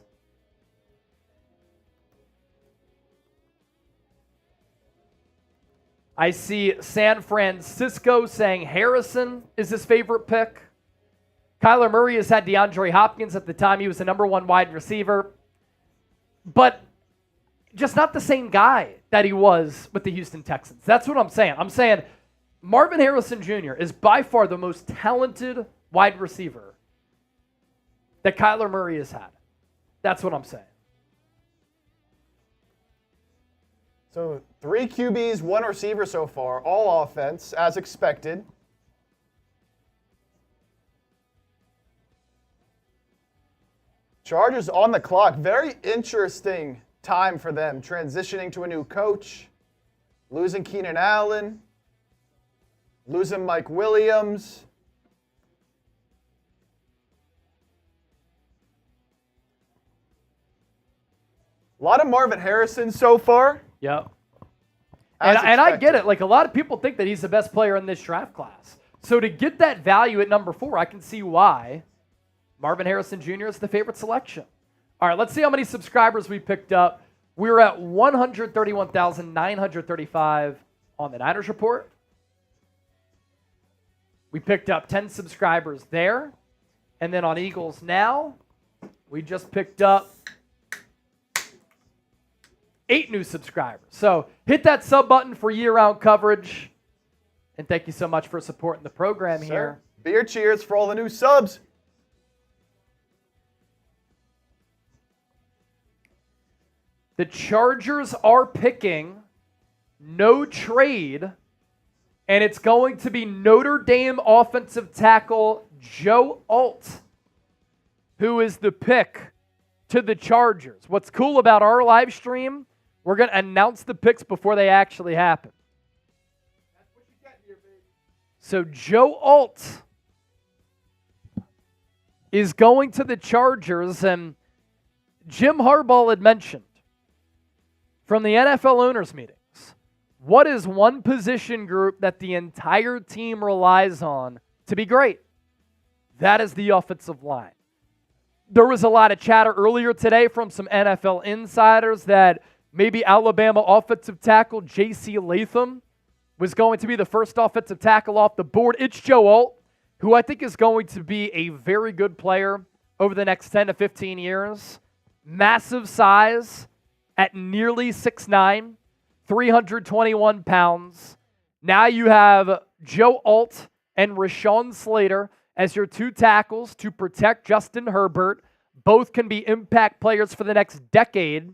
I see San Francisco saying Harrison is his favorite pick. Kyler Murray has had DeAndre Hopkins at the time. He was the number one wide receiver. But just not the same guy that he was with the Houston Texans. That's what I'm saying. I'm saying Marvin Harrison Jr. is by far the most talented wide receiver that Kyler Murray has had. That's what I'm saying. So 3 QBs, 1 receiver so far, all offense, as expected. Chargers on the clock. Very interesting time for them, transitioning to a new coach, losing Keenan Allen, losing Mike Williams. A lot of Marvin Harrison so far. Yep. And I get it. Like, a lot of people think that he's the best player in this draft class. So to get that value at number 4, I can see why Marvin Harrison Jr. is the favorite selection. All right, let's see how many subscribers we picked up. We were at 131,935 on the Niners Report. We picked up 10 subscribers there. And then on Eagles Now, we just picked up 8 new subscribers. So hit that sub button for year-round coverage. And thank you so much for supporting the program here. Beer cheers for all the new subs. The Chargers are picking no trade, and it's going to be Notre Dame offensive tackle Joe Alt, who is the pick to the Chargers. What's cool about our live stream, we're going to announce the picks before they actually happen. That's what you get here, baby. So Joe Alt is going to the Chargers, and Jim Harbaugh had mentioned from the NFL owners meetings, what is one position group that the entire team relies on to be great? That is the offensive line. There was a lot of chatter earlier today from some NFL insiders that maybe Alabama offensive tackle J.C. Latham was going to be the first offensive tackle off the board. It's Joe Alt, who I think is going to be a very good player over the next 10 to 15 years. Massive size at nearly 6'9", 321 pounds. Now you have Joe Alt and Rashawn Slater as your 2 tackles to protect Justin Herbert. Both can be impact players for the next decade.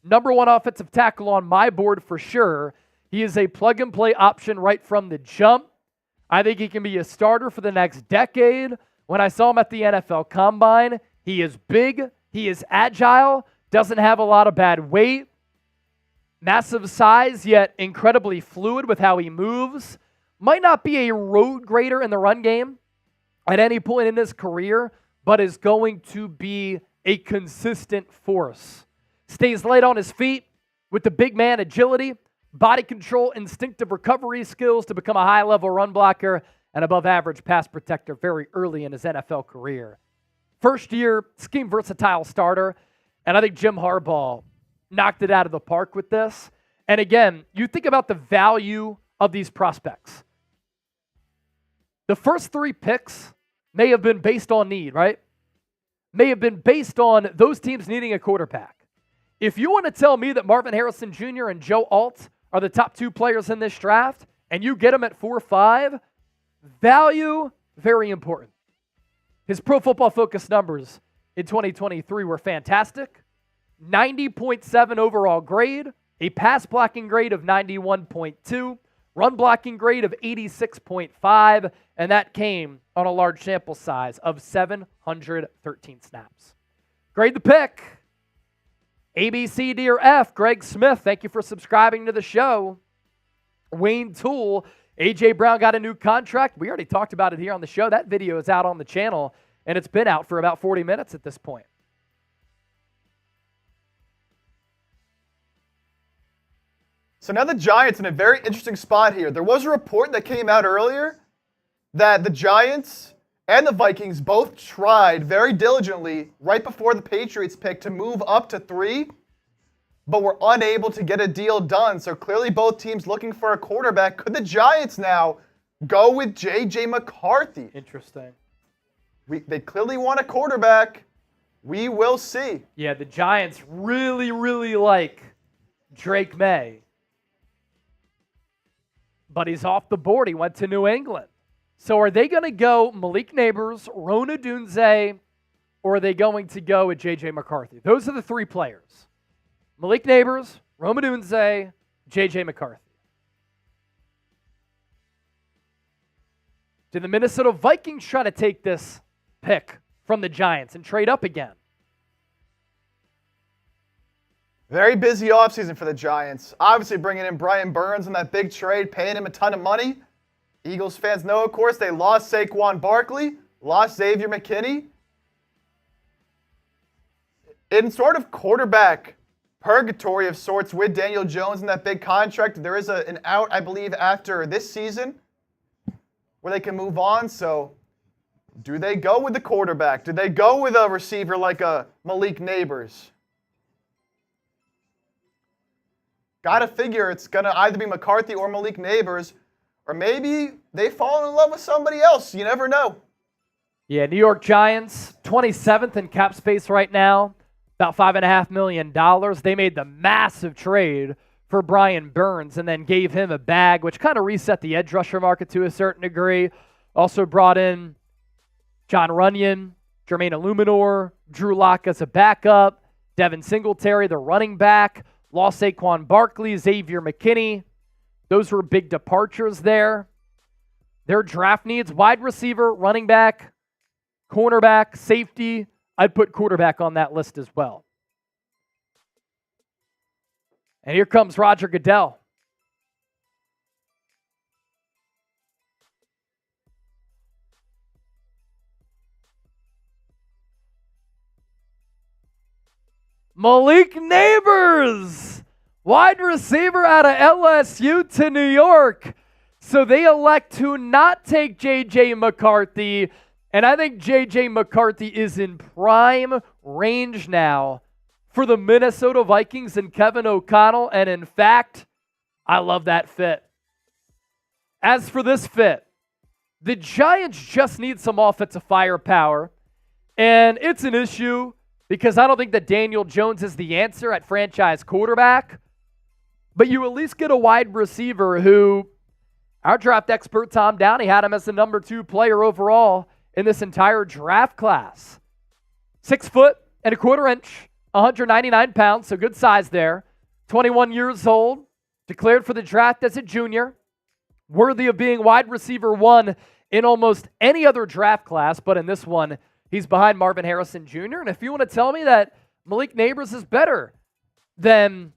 Number 1 offensive tackle on my board for sure. He is a plug-and-play option right from the jump. I think he can be a starter for the next decade. When I saw him at the NFL Combine, he is big, he is agile, doesn't have a lot of bad weight, massive size, yet incredibly fluid with how he moves. Might not be a road grader in the run game at any point in his career, but is going to be a consistent force. Stays light on his feet with the big man agility, body control, instinctive recovery skills to become a high-level run blocker and above-average pass protector very early in his NFL career. First-year scheme versatile starter. And I think Jim Harbaugh knocked it out of the park with this. And again, you think about the value of these prospects. The first 3 picks may have been based on need, right? May have been based on those teams needing a quarterback. If you want to tell me that Marvin Harrison Jr. and Joe Alt are the top 2 players in this draft, and you get them at 4-5, value, very important. His Pro Football Focus numbers in 2023 were fantastic. 90.7 overall grade, a pass blocking grade of 91.2, run blocking grade of 86.5, and that came on a large sample size of 713 snaps. Grade the pick. A, B, C, D, or F. Greg Smith, thank you for subscribing to the show. Wayne Toole, A.J. Brown got a new contract. We already talked about it here on the show. That video is out on the channel. And it's been out for about 40 minutes at this point. So now the Giants in a very interesting spot here. There was a report that came out earlier that the Giants and the Vikings both tried very diligently right before the Patriots pick to move up to 3, but were unable to get a deal done. So clearly both teams looking for a quarterback. Could the Giants now go with J.J. McCarthy? Interesting. They clearly want a quarterback. We will see. Yeah, the Giants really, really like Drake May. But he's off the board. He went to New England. So are they going to go Malik Neighbors, Rona Dunze, or are they going to go with J.J. McCarthy? Those are the 3 players. Malik Neighbors, Rona Dunze, J.J. McCarthy. Did the Minnesota Vikings try to take this pick from the Giants and trade up again? Very busy offseason for the Giants. Obviously bringing in Brian Burns in that big trade, paying him a ton of money. Eagles fans know, of course, they lost Saquon Barkley, lost Xavier McKinney. In sort of quarterback purgatory of sorts with Daniel Jones in that big contract, there is an out, I believe, after this season where they can move on. So do they go with the quarterback? Do they go with a receiver like a Malik Neighbors? Got to figure it's going to either be McCarthy or Malik Neighbors, or maybe they fall in love with somebody else. You never know. Yeah, New York Giants, 27th in cap space right now, about $5.5 million. They made the massive trade for Brian Burns and then gave him a bag, which kind of reset the edge rusher market to a certain degree. Also brought in John Runyon, Jermaine Illuminor, Drew Lock as a backup, Devin Singletary, the running back, lost Saquon Barkley, Xavier McKinney. Those were big departures there. Their draft needs, wide receiver, running back, cornerback, safety. I'd put quarterback on that list as well. And here comes Roger Goodell. Malik Neighbors, wide receiver out of LSU to New York. So they elect to not take J.J. McCarthy, and I think J.J. McCarthy is in prime range now for the Minnesota Vikings and Kevin O'Connell, and in fact, I love that fit. As for this fit, the Giants just need some offensive firepower, and it's an issue because I don't think that Daniel Jones is the answer at franchise quarterback, but you at least get a wide receiver who, our draft expert Tom Downey had him as the number 2 player overall in this entire draft class. 6 foot and a quarter inch, 199 pounds, so good size there. 21 years old, declared for the draft as a junior, worthy of being wide receiver 1 in almost any other draft class, but in this one, he's behind Marvin Harrison Jr. And if you want to tell me that Malik Neighbors is better than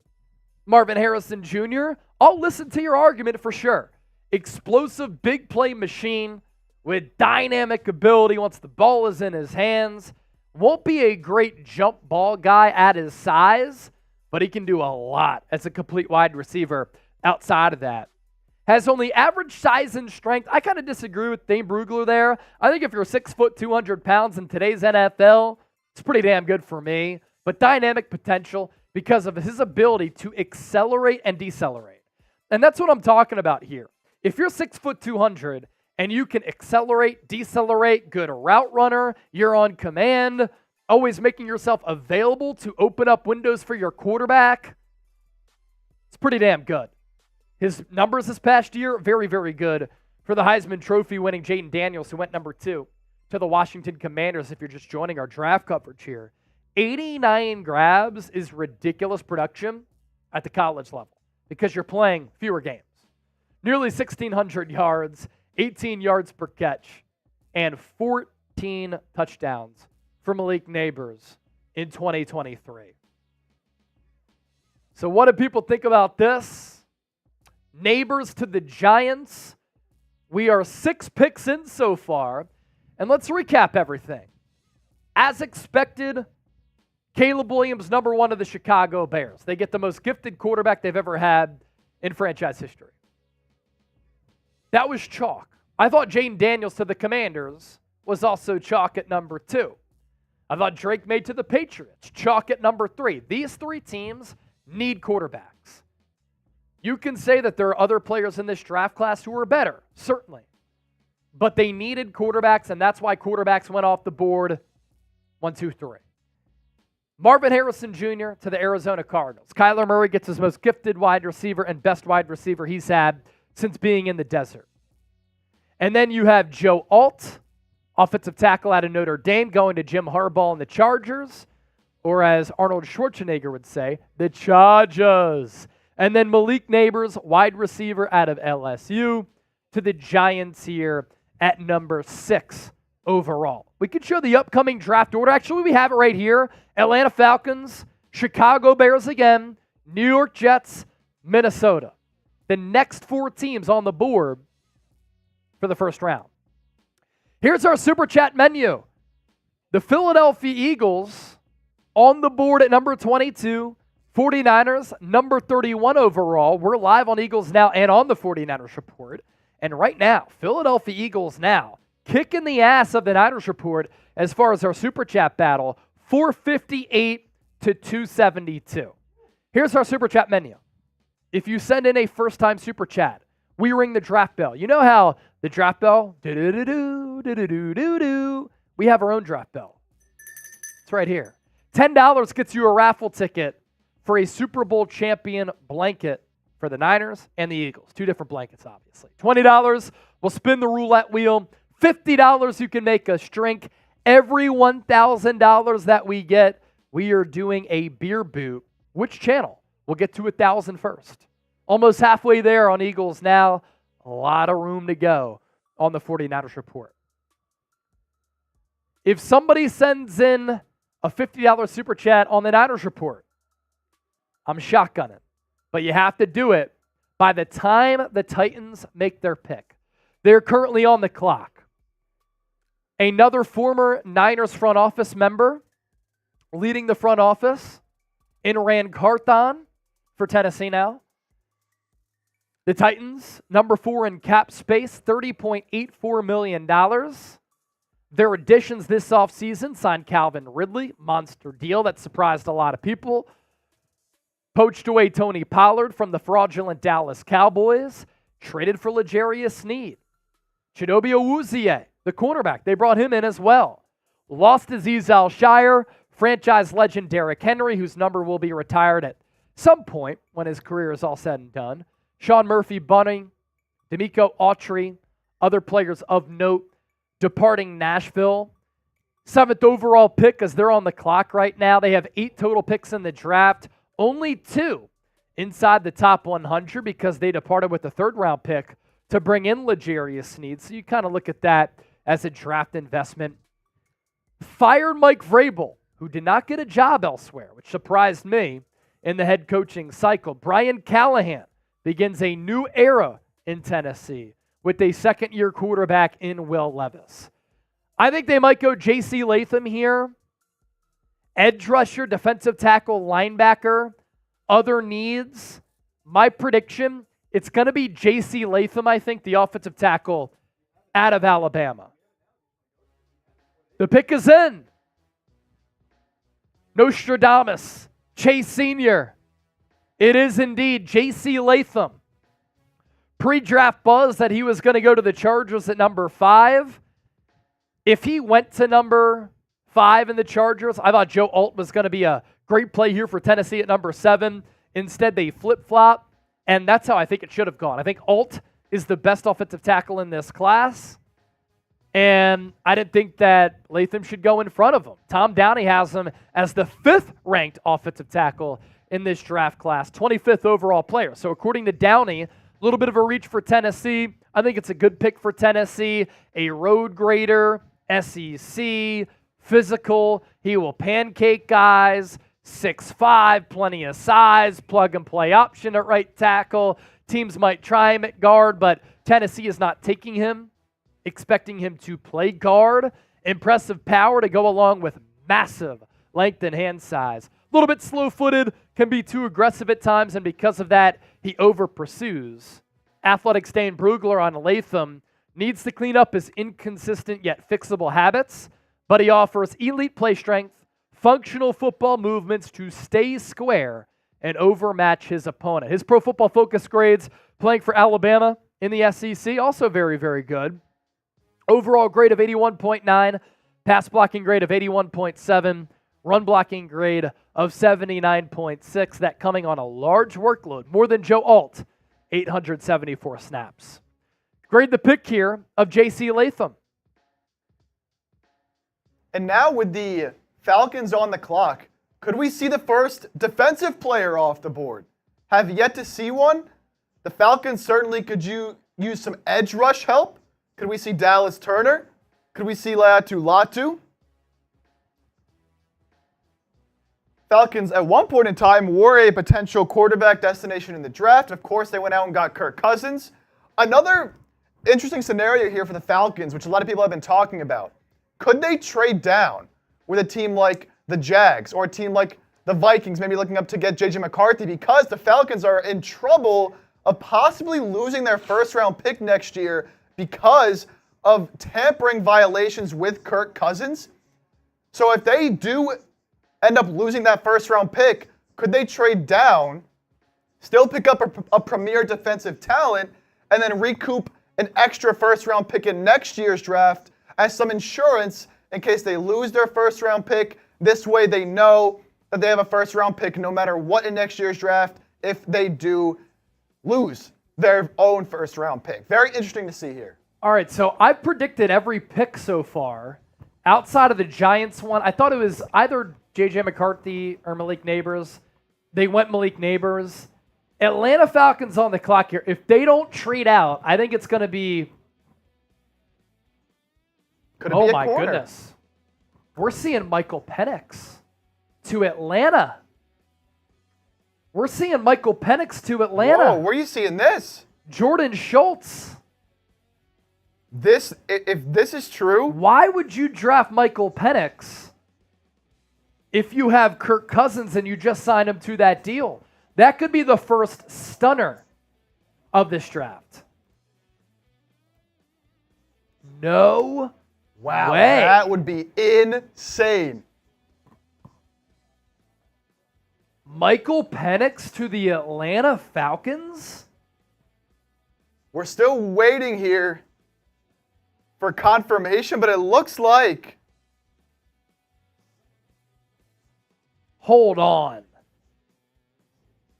Marvin Harrison Jr., I'll listen to your argument for sure. Explosive, big play machine with dynamic ability once the ball is in his hands. Won't be a great jump ball guy at his size, but he can do a lot as a complete wide receiver outside of that. Has only average size and strength. I kind of disagree with Dane Brugler there. I think if you're 6 foot, 200 pounds in today's NFL, it's pretty damn good for me. But dynamic potential because of his ability to accelerate and decelerate. And that's what I'm talking about here. If you're 6 foot, 200 and you can accelerate, decelerate, good route runner, you're on command, always making yourself available to open up windows for your quarterback, it's pretty damn good. His numbers this past year, very, very good for the Heisman Trophy winning Jayden Daniels, who went number 2 to the Washington Commanders if you're just joining our draft coverage here. 89 grabs is ridiculous production at the college level because you're playing fewer games. Nearly 1,600 yards, 18 yards per catch, and 14 touchdowns for Malik Neighbors in 2023. So what do people think about this? Neighbors to the Giants. We are 6 picks in so far. And let's recap everything. As expected, Caleb Williams, number 1 of the Chicago Bears. They get the most gifted quarterback they've ever had in franchise history. That was chalk. I thought Jane Daniels to the Commanders was also chalk at number 2. I thought Drake May to the Patriots, chalk at number 3. These 3 teams need quarterbacks. You can say that there are other players in this draft class who are better, certainly. But they needed quarterbacks, and that's why quarterbacks went off the board 1, 2, 3. Marvin Harrison Jr. to the Arizona Cardinals. Kyler Murray gets his most gifted wide receiver and best wide receiver he's had since being in the desert. And then you have Joe Alt, offensive tackle out of Notre Dame, going to Jim Harbaugh and the Chargers, or as Arnold Schwarzenegger would say, the Chargers. And then Malik Neighbors, wide receiver out of LSU, to the Giants here at number 6 overall. We could show the upcoming draft order. Actually, we have it right here. Atlanta Falcons, Chicago Bears again, New York Jets, Minnesota. The next 4 teams on the board for the first round. Here's our Super Chat menu. The Philadelphia Eagles on the board at number 22. 49ers, number 31 overall. We're live on Eagles Now and on the 49ers Report. And right now, Philadelphia Eagles now kicking the ass of the Niners Report as far as our Super Chat battle, 458 to 272. Here's our Super Chat menu. If you send in a first-time Super Chat, we ring the draft bell. You know how the draft bell, do-do-do-do, do-do-do-do-do. We have our own draft bell. It's right here. $10 gets you a raffle ticket for a Super Bowl champion blanket for the Niners and the Eagles. 2 different blankets, obviously. $20, we'll spin the roulette wheel. $50, you can make us drink. Every $1,000 that we get, we are doing a beer boot. Which channel? We'll get to 1,000 first. Almost halfway there on Eagles Now. A lot of room to go on the 49ers Report. If somebody sends in a $50 Super Chat on the Niners Report, I'm shotgunning. But you have to do it by the time the Titans make their pick. They're currently on the clock. Another former Niners front office member leading the front office in Rand Carthon for Tennessee now. The Titans, number 4 in cap space, $30.84 million. Their additions this offseason signed Calvin Ridley, monster deal that surprised a lot of people. Poached away Tony Pollard from the fraudulent Dallas Cowboys. Traded for L'Jarius Sneed. Chidobe Awuzie, the cornerback, they brought him in as well. Lost Azeez Al-Shire, franchise legend Derrick Henry, whose number will be retired at some point when his career is all said and done. Sean Murphy-Bunting, D'Amico Autry, other players of note departing Nashville. 7th overall pick as they're on the clock right now. They have 8 total picks in the draft. Only 2 inside the top 100 because they departed with the 3rd round pick to bring in L'Jarius Sneed. So you kind of look at that as a draft investment. Fired Mike Vrabel, who did not get a job elsewhere, which surprised me in the head coaching cycle. Brian Callahan begins a new era in Tennessee with a second-year quarterback in Will Levis. I think they might go J.C. Latham here. Edge rusher, defensive tackle, linebacker, other needs. My prediction, it's going to be J.C. Latham, I think, the offensive tackle out of Alabama. The pick is in. Nostradamus, Chase Sr. It is indeed J.C. Latham. Pre-draft buzz that he was going to go to the Chargers at number 5. If he went to number 5 in the Chargers, I thought Joe Alt was going to be a great play here for Tennessee at number 7. Instead, they flip-flop, and that's how I think it should have gone. I think Alt is the best offensive tackle in this class, and I didn't think that Latham should go in front of him. Tom Downey has him as the 5th-ranked offensive tackle in this draft class, 25th overall player. So according to Downey, a little bit of a reach for Tennessee. I think it's a good pick for Tennessee. A road grader, SEC, physical. He will pancake guys, 6'5", plenty of size, plug-and-play option at right tackle. Teams might try him at guard, but Tennessee is not taking him, expecting him to play guard. Impressive power to go along with massive length and hand size. little bit slow-footed, can be too aggressive at times, and because of that, he over-pursues. Athletics Dane Brugler on Latham needs to clean up his inconsistent yet fixable habits, but he offers elite play strength, functional football movements to stay square and overmatch his opponent. His Pro Football Focus grades playing for Alabama in the SEC, also very, very good. Overall grade of 81.9, pass blocking grade of 81.7, run blocking grade of 79.6, that coming on a large workload, more than Joe Alt, 874 snaps. Grade the pick here of J.C. Latham. And now with the Falcons on the clock, could we see the first defensive player off the board? Have yet to see one. The Falcons certainly could use some edge rush help. Could we see Dallas Turner? Could we see Laiatu Latu? Falcons at one point in time were a potential quarterback destination in the draft. Of course, they went out and got Kirk Cousins. Another interesting scenario here for the Falcons, which a lot of people have been talking about. Could they trade down with a team like the Jags or a team like the Vikings, maybe looking up to get J.J. McCarthy, because the Falcons are in trouble of possibly losing their first-round pick next year because of tampering violations with Kirk Cousins? So if they do end up losing that first-round pick, could they trade down, still pick up a premier defensive talent, and then recoup an extra first-round pick in next year's draft as some insurance in case they lose their first-round pick? This way they know that they have a first-round pick no matter what in next year's draft if they do lose their own first-round pick. Very interesting to see here. All right, so I've predicted every pick so far. Outside of the Giants one, I thought it was either J.J. McCarthy or Malik Neighbors. They went Malik Neighbors. Atlanta Falcons on the clock here. If they don't trade out, I think it's going to be... Could it be a my corner? Goodness. We're seeing Michael Penix to Atlanta. We're seeing Michael Penix to Atlanta. Whoa, where are you seeing this? Jordan Schultz. If this is true, Why would you draft Michael Penix if you have Kirk Cousins and you just signed him to that deal? That could be the first stunner of this draft. No wow, way. that would be insane. Michael Penix to the Atlanta Falcons? We're still waiting here for confirmation, but it looks like... Hold on.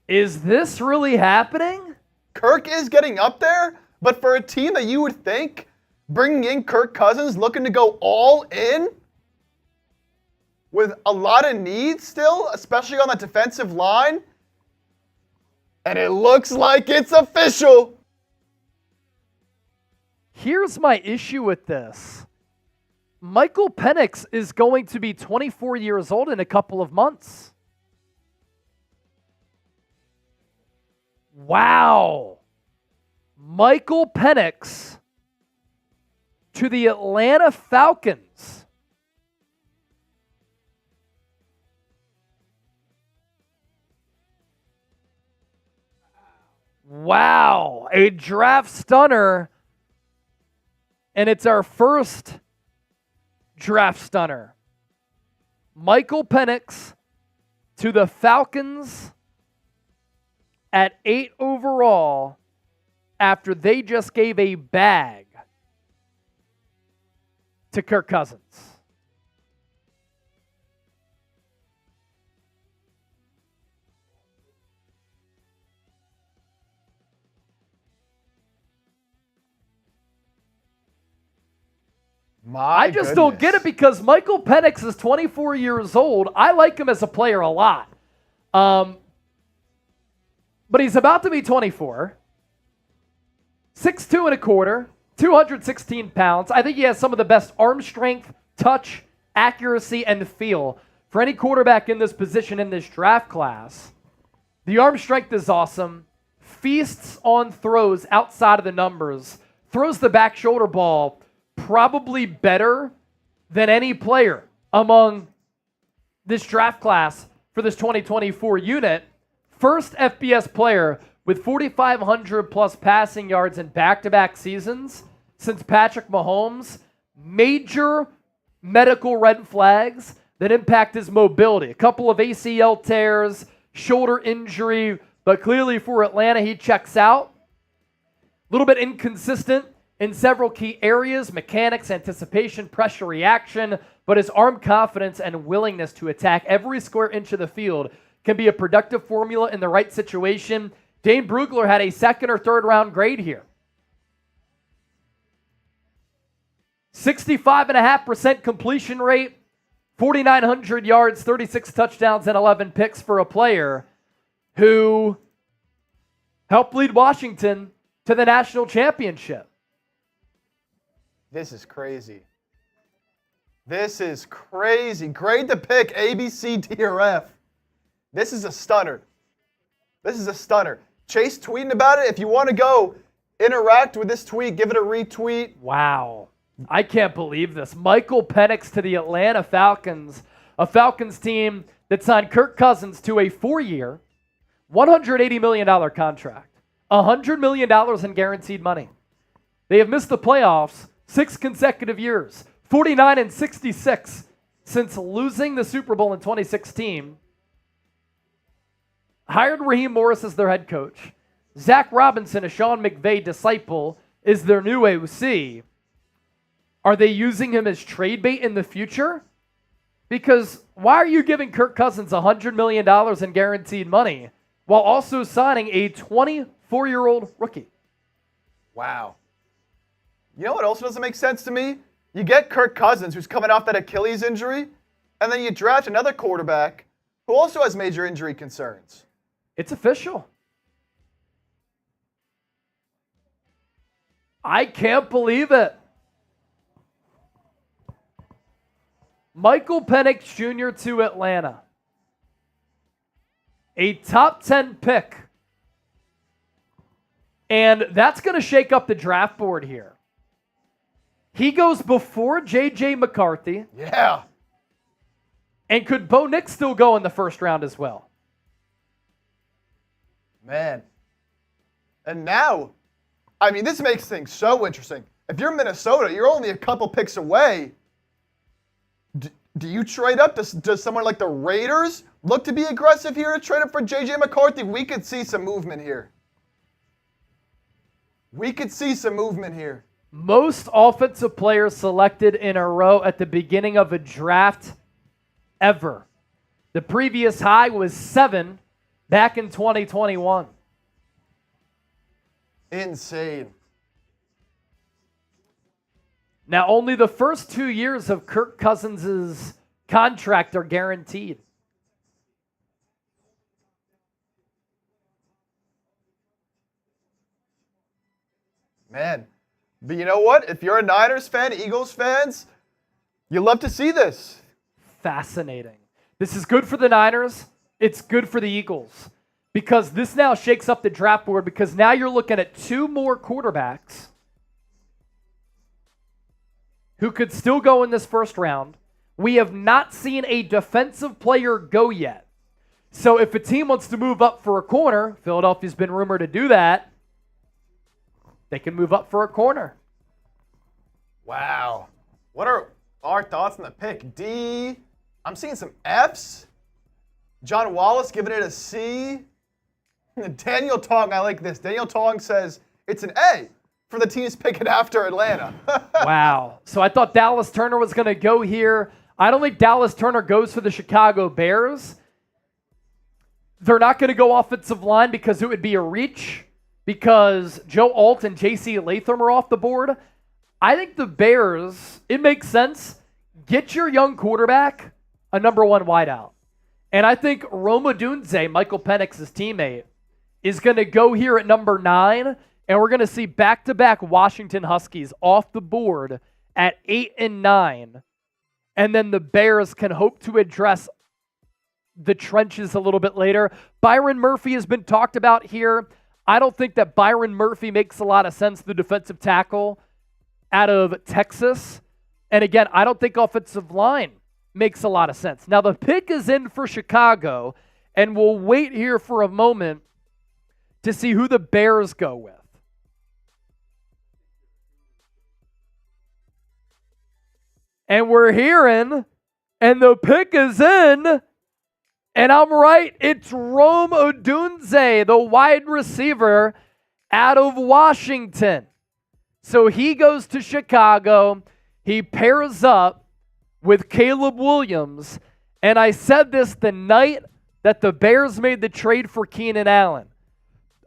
Is this really happening? Kirk is getting up there, but for a team that you would think bringing in Kirk Cousins, looking to go all in with a lot of needs still, especially on that defensive line, and it looks like it's official. Here's my issue with this. Michael Penix is going to be 24 years old in a couple of months. Wow. Michael Penix to the Atlanta Falcons. Wow. A draft stunner. And it's our first draft stunner. Michael Penix to the Falcons at 8 overall after they just gave a bag to Kirk Cousins. I just don't get it because Michael Penix is 24 years old. I like him as a player a lot. But he's about to be 24. 6'2 and a quarter, 216 pounds. I think he has some of the best arm strength, touch, accuracy, and feel for any quarterback in this position in this draft class. The arm strength is awesome. Feasts on throws outside of the numbers. Throws the back shoulder ball probably better than any player among this draft class for for this 2024 unit. First FBS player with 4,500 plus passing yards in back-to-back seasons since Patrick Mahomes. Major medical red flags that impact his mobility. A couple of ACL tears, shoulder injury, but clearly for Atlanta, he checks out. A little bit inconsistent in several key areas: mechanics, anticipation, pressure reaction, but his arm confidence and willingness to attack every square inch of the field can be a productive formula in the right situation. Dane Brugler had a second or third round grade here. 65.5% completion rate, 4,900 yards, 36 touchdowns, and 11 picks for a player who helped lead Washington to the national championship. This is crazy. This is crazy. Grade the pick, A, B, C, D, or F. This is a stunner. This is a stunner. Chase tweeting about it. If you want to go interact with this tweet, give it a retweet. Wow. I can't believe this. Michael Penix to the Atlanta Falcons, a Falcons team that signed Kirk Cousins to a 4-year, $180 million contract, $100 million in guaranteed money. They have missed the playoffs 6 consecutive years, 49-66 since losing the Super Bowl in 2016. Hired Raheem Morris as their head coach. Zach Robinson, a Sean McVay disciple, is their new OC. Are they using him as trade bait in the future? Because why are you giving Kirk Cousins $100 million in guaranteed money while also signing a 24-year-old rookie? Wow. You know what also doesn't make sense to me? You get Kirk Cousins, who's coming off that Achilles injury, and then you draft another quarterback who also has major injury concerns. It's official. I can't believe it. Michael Penix Jr. to Atlanta. A top 10 pick. And that's going to shake up the draft board here. He goes before J.J. McCarthy. Yeah. And could Bo Nix still go in the first round as well? Man. And now, I mean, this makes things so interesting. If you're Minnesota, you're only a couple picks away. Do you trade up? Does someone like the Raiders look to be aggressive here to trade up for J.J. McCarthy? We could see some movement here. We could see some movement here. Most offensive players selected in a row at the beginning of a draft ever. The previous high was 7 back in 2021. Insane. Now, only the first 2 years of Kirk Cousins' contract are guaranteed. Man, but you know what? If you're a Niners fan, Eagles fans, you love to see this. Fascinating. This is good for the Niners. It's good for the Eagles. Because this now shakes up the draft board, because now you're looking at 2 more quarterbacks who could still go in this first round. We have not seen a defensive player go yet. So if a team wants to move up for a corner, Philadelphia's been rumored to do that, they can move up for a corner. Wow. What are our thoughts on the pick? D. I'm seeing some Fs. John Wallace giving it a C. Daniel Tong, I like this. Daniel Tong says it's an A for the teams picking after Atlanta. Wow. So I thought Dallas Turner was going to go here. I don't think Dallas Turner goes for the Chicago Bears. They're not going to go offensive line because it would be a reach, because Joe Alt and J.C. Latham are off the board. I think the Bears, it makes sense. Get your young quarterback a number 1 wideout. And I think Roma Dunze, Michael Penix's teammate, is going to go here at number 9. And we're going to see back-to-back Washington Huskies off the board at 8 and 9. And then the Bears can hope to address the trenches a little bit later. Byron Murphy has been talked about here. I don't think that Byron Murphy makes a lot of sense, the defensive tackle out of Texas. And again, I don't think offensive line makes a lot of sense. Now, the pick is in for Chicago, and we'll wait here for a moment to see who the Bears go with. And we're hearing, and the pick is in, and I'm right, it's Rome Odunze, the wide receiver out of Washington. So he goes to Chicago. He pairs up with Caleb Williams. And I said this the night that the Bears made the trade for Keenan Allen.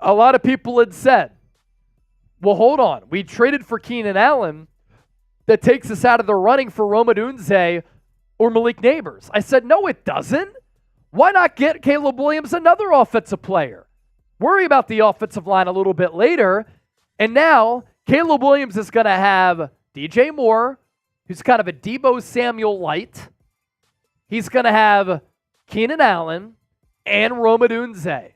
A lot of people had said, well, hold on. We traded for Keenan Allen. That takes us out of the running for Rome Odunze or Malik Neighbors. I said, no, it doesn't. Why not get Caleb Williams another offensive player? Worry about the offensive line a little bit later. And now Caleb Williams is going to have DJ Moore, who's kind of a Deebo Samuel light. He's going to have Keenan Allen and Rome Odunze.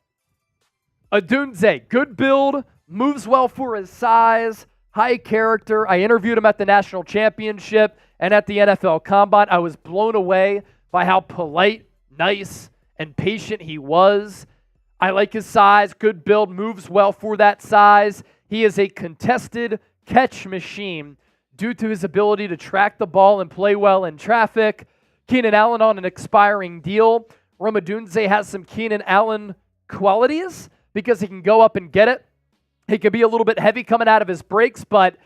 Odunze, good build, moves well for his size, high character. I interviewed him at the National Championship and at the NFL Combine. I was blown away by how polite, nice, and patient he was. I like his size, good build, moves well for that size. He is a contested catch machine due to his ability to track the ball and play well in traffic. Keenan Allen on an expiring deal. Rome Odunze has some Keenan Allen qualities because he can go up and get it. He can be a little bit heavy coming out of his breaks, but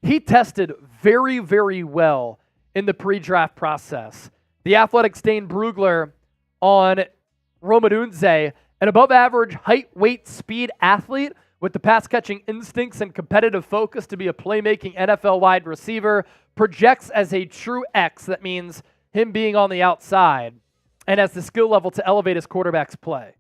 he tested very, very well in the pre-draft process. The Athletic's Dane Brugler on Rome Odunze, an above-average height, weight, speed athlete with the pass-catching instincts and competitive focus to be a playmaking NFL wide receiver, projects as a true X. That means him being on the outside and has the skill level to elevate his quarterback's play.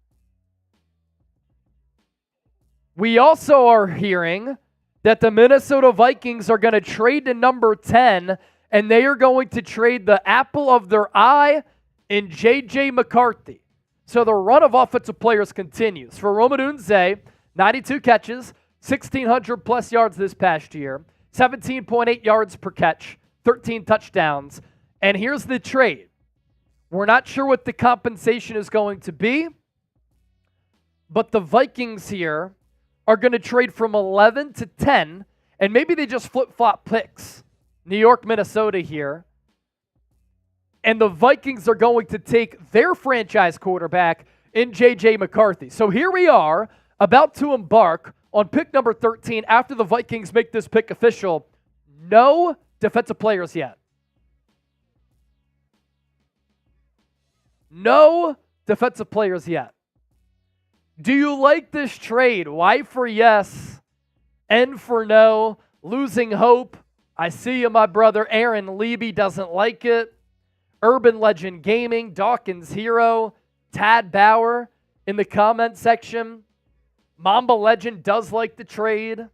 We also are hearing that the Minnesota Vikings are going to trade to number 10, and they are going to trade the apple of their eye in J.J. McCarthy. So the run of offensive players continues. For Rome Odunze, 92 catches, 1,600-plus yards this past year, 17.8 yards per catch, 13 touchdowns. And here's the trade. We're not sure what the compensation is going to be, but the Vikings here are going to trade from 11 to 10, and maybe they just flip-flop picks. New York, Minnesota here. And the Vikings are going to take their franchise quarterback in J.J. McCarthy. So here we are, about to embark on pick number 13 after the Vikings make this pick official. No defensive players yet. No defensive players yet. Do you like this trade? Y for yes, N for no, losing hope. I see you, my brother. Aaron Levy doesn't like it. Urban Legend Gaming, Dawkins Hero, Tad Bauer in the comment section. Mamba Legend does like the trade.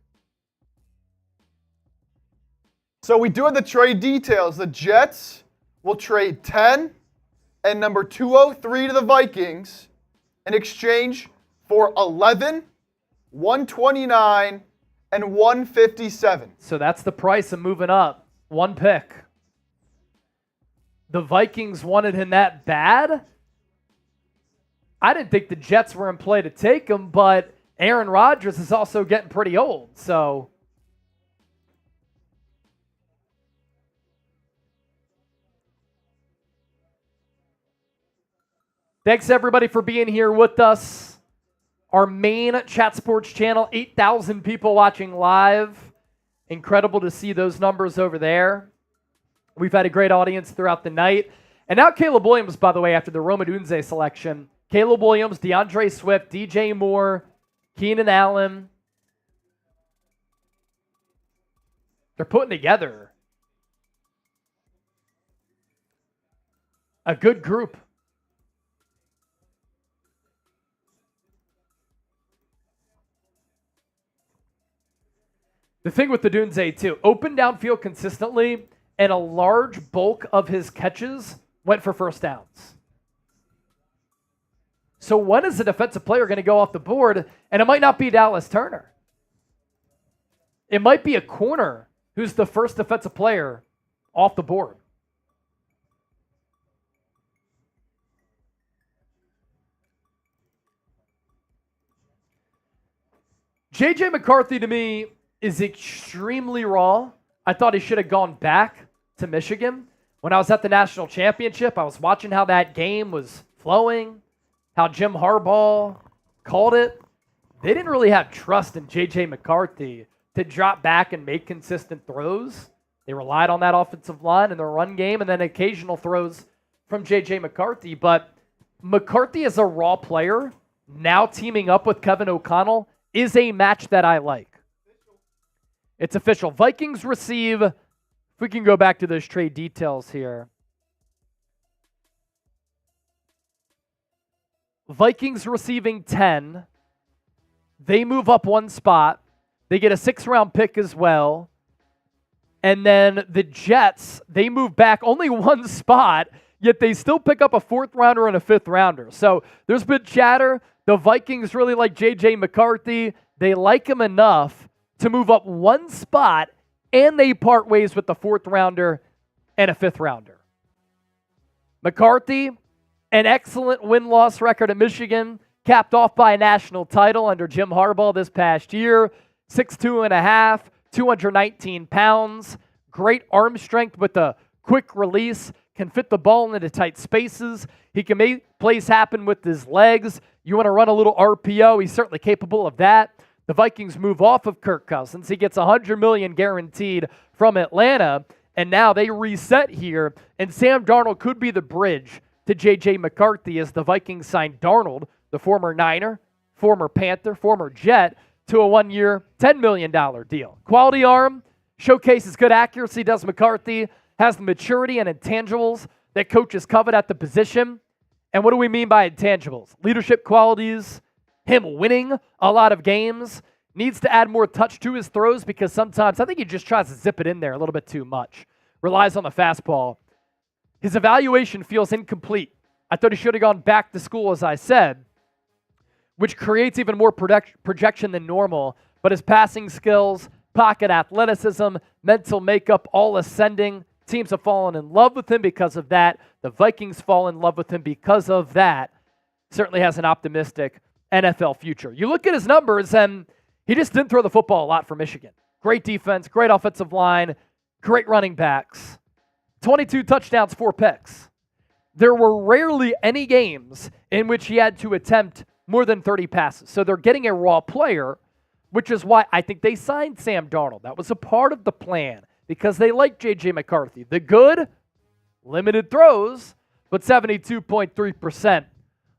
So we do have the trade details. The Jets will trade 10 and number 203 to the Vikings in exchange for 11, 129, and 157. So that's the price of moving up. One pick. The Vikings wanted him that bad? I didn't think the Jets were in play to take him, but Aaron Rodgers is also getting pretty old, so... Thanks, everybody, for being here with us. Our main Chat Sports channel, 8,000 people watching live. Incredible to see those numbers over there. We've had a great audience throughout the night. And now Caleb Williams, by the way, after the Rome Odunze selection. Caleb Williams, DeAndre Swift, DJ Moore, Keenan Allen. They're putting together a good group. The thing with the Odunze, too, open downfield consistently, and a large bulk of his catches went for first downs. So when is a defensive player going to go off the board? And it might not be Dallas Turner. It might be a corner who's the first defensive player off the board. J.J. McCarthy, to me, is extremely raw. I thought he should have gone back to Michigan. When I was at the national championship, I was watching how that game was flowing, how Jim Harbaugh called it. They didn't really have trust in J.J. McCarthy to drop back and make consistent throws. They relied on that offensive line in their run game and then occasional throws from J.J. McCarthy. But McCarthy is a raw player. Now teaming up with Kevin O'Connell is a match that I like. It's official. Vikings receive, if we can go back to those trade details here. Vikings receiving 10. They move up one spot. They get a 6th-round pick as well. And then the Jets, they move back only one spot, yet they still pick up a 4th-rounder and a 5th-rounder. So there's been chatter. The Vikings really like J.J. McCarthy. They like him enough to move up one spot, and they part ways with the 4th-rounder and a 5th-rounder. McCarthy, an excellent win-loss record at Michigan, capped off by a national title under Jim Harbaugh this past year. 6'2.5", 219 pounds, great arm strength with a quick release, can fit the ball into tight spaces. He can make plays happen with his legs. You want to run a little RPO, he's certainly capable of that. The Vikings move off of Kirk Cousins. He gets $100 million guaranteed from Atlanta, and now they reset here, and Sam Darnold could be the bridge to J.J. McCarthy as the Vikings signed Darnold, the former Niner, former Panther, former Jet, to a 1-year, $10 million deal. Quality arm, showcases good accuracy, does McCarthy, has the maturity and intangibles that coaches covet at the position. And what do we mean by intangibles? Leadership qualities, him winning a lot of games, needs to add more touch to his throws because sometimes I think he just tries to zip it in there a little bit too much. Relies on the fastball. His evaluation feels incomplete. I thought he should have gone back to school, as I said, which creates even more projection than normal. But his passing skills, pocket athleticism, mental makeup, all ascending. Teams have fallen in love with him because of that. The Vikings fall in love with him because of that. Certainly has an optimistic NFL future. You look at his numbers, and he just didn't throw the football a lot for Michigan. Great defense, great offensive line, great running backs. 22 touchdowns, 4 picks. There were rarely any games in which he had to attempt more than 30 passes. So they're getting a raw player, which is why I think they signed Sam Darnold. That was a part of the plan because they like J.J. McCarthy. The good, limited throws, but 72.3%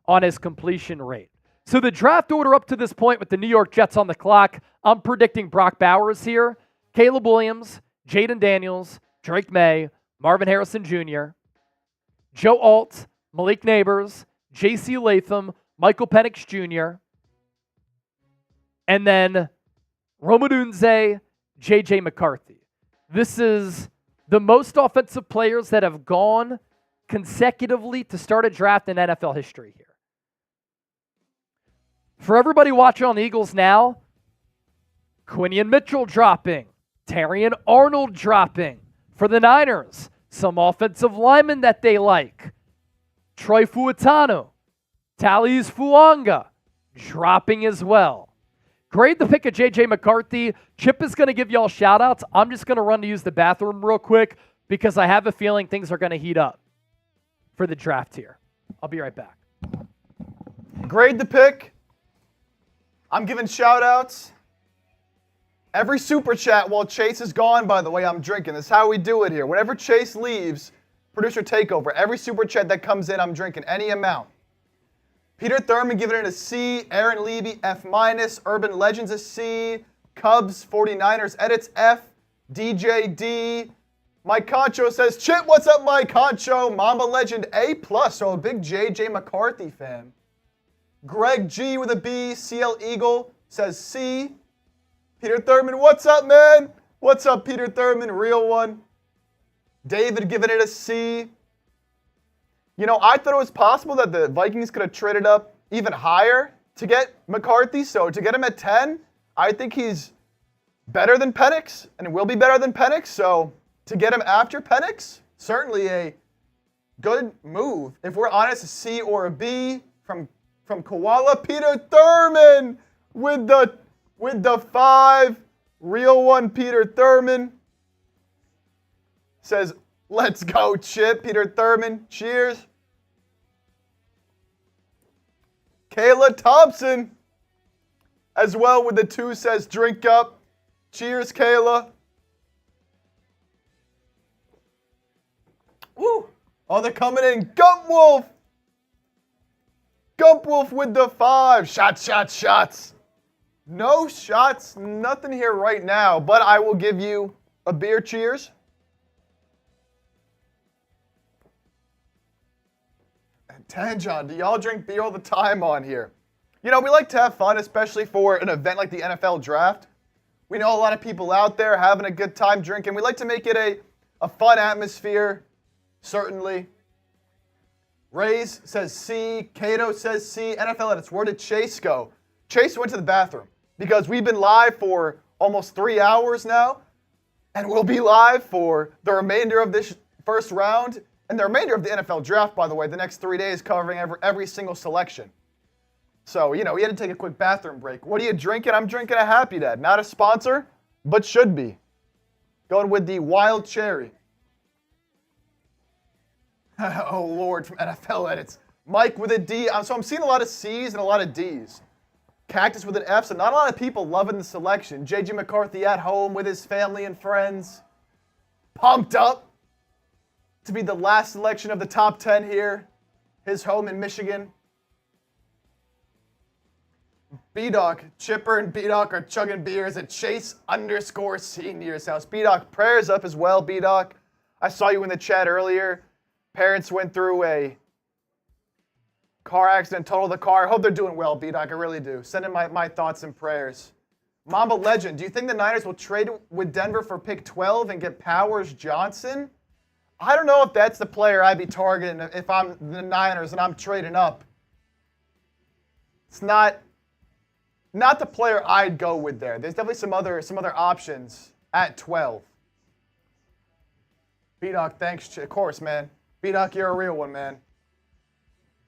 on his completion rate. So the draft order up to this point with the New York Jets on the clock, I'm predicting Brock Bowers here, Caleb Williams, Jaden Daniels, Drake May, Marvin Harrison Jr., Joe Alt, Malik Neighbors, J.C. Latham, Michael Penix Jr., and then Romadunze, J.J. McCarthy. This is the most offensive players that have gone consecutively to start a draft in NFL history here. For everybody watching on the Eagles now, Quinion Mitchell dropping, Terrion Arnold dropping. For the Niners, some offensive linemen that they like. Troy Fuatano, Talies Fuanga dropping as well. Grade the pick of J.J. McCarthy. Chip is going to give y'all shout-outs. I'm just going to run to use the bathroom real quick because I have a feeling things are going to heat up for the draft here. I'll be right back. Grade the pick. I'm giving shout-outs. Every super chat while Chase is gone, by the way, I'm drinking. That's how we do it here. Whenever Chase leaves, producer takeover. Every super chat that comes in, I'm drinking any amount. Peter Thurman giving it a C. Aaron Levy, F-. Urban Legends a C. Cubs, 49ers, edits F. DJ D. Mike Concho says, Chip, what's up, Mike Concho? Mamba Legend, A+. So a big J.J. McCarthy fan. Greg G with a B. CL Eagle says C. Peter Thurman, what's up, man? What's up, Peter Thurman? Real one. David giving it a C. You know, I thought it was possible that the Vikings could have traded up even higher to get McCarthy. So to get him at 10, I think he's better than Penix and will be better than Penix. So to get him after Penix, certainly a good move. If we're honest, a C or a B from Koala. Peter Thurman with the with the 5. Real one, Peter Thurman. Says, let's go, Chip. Peter Thurman, cheers. Kayla Thompson, as well with the 2, says, drink up. Cheers, Kayla. Woo. Oh, they're coming in. Gump Wolf. Gump Wolf with the 5. Shots. No shots, nothing here right now, but I will give you a beer cheers. And Tanjon, do y'all drink beer all the time on here? You know, we like to have fun, especially for an event like the NFL Draft. We know a lot of people out there having a good time drinking. We like to make it a fun atmosphere, certainly. Rays says C. Cato says C. NFL edits. Where did Chase go? Chase went to the bathroom because we've been live for almost 3 hours now, and we'll be live for the remainder of this first round and the remainder of the NFL Draft, by the way, the next 3 days covering every single selection. So, you know, we had to take a quick bathroom break. What are you drinking? I'm drinking a Happy Dad. Not a sponsor, but should be. Going with the Wild Cherry. Oh, Lord, from NFL edits. Mike with a D. So I'm seeing a lot of C's and a lot of D's. Cactus with an F, so not a lot of people loving the selection. J.J. McCarthy at home with his family and friends. Pumped up to be the last selection of the top 10 here. His home in Michigan. B-Doc, Chipper and B-Doc are chugging beers at Chase_Senior's house. B-Doc, prayers up as well, B-Doc. I saw you in the chat earlier. Parents went through a car accident, totaled the car. I hope they're doing well, B-Doc. I really do. Send in my thoughts and prayers. Mamba Legend, do you think the Niners will trade with Denver for pick 12 and get Powers Johnson? I don't know if that's the player I'd be targeting if I'm the Niners and I'm trading up. It's not the player I'd go with there. There's definitely some other options at 12. B-Doc, thanks. Of course, man. B-Doc, you're a real one, man.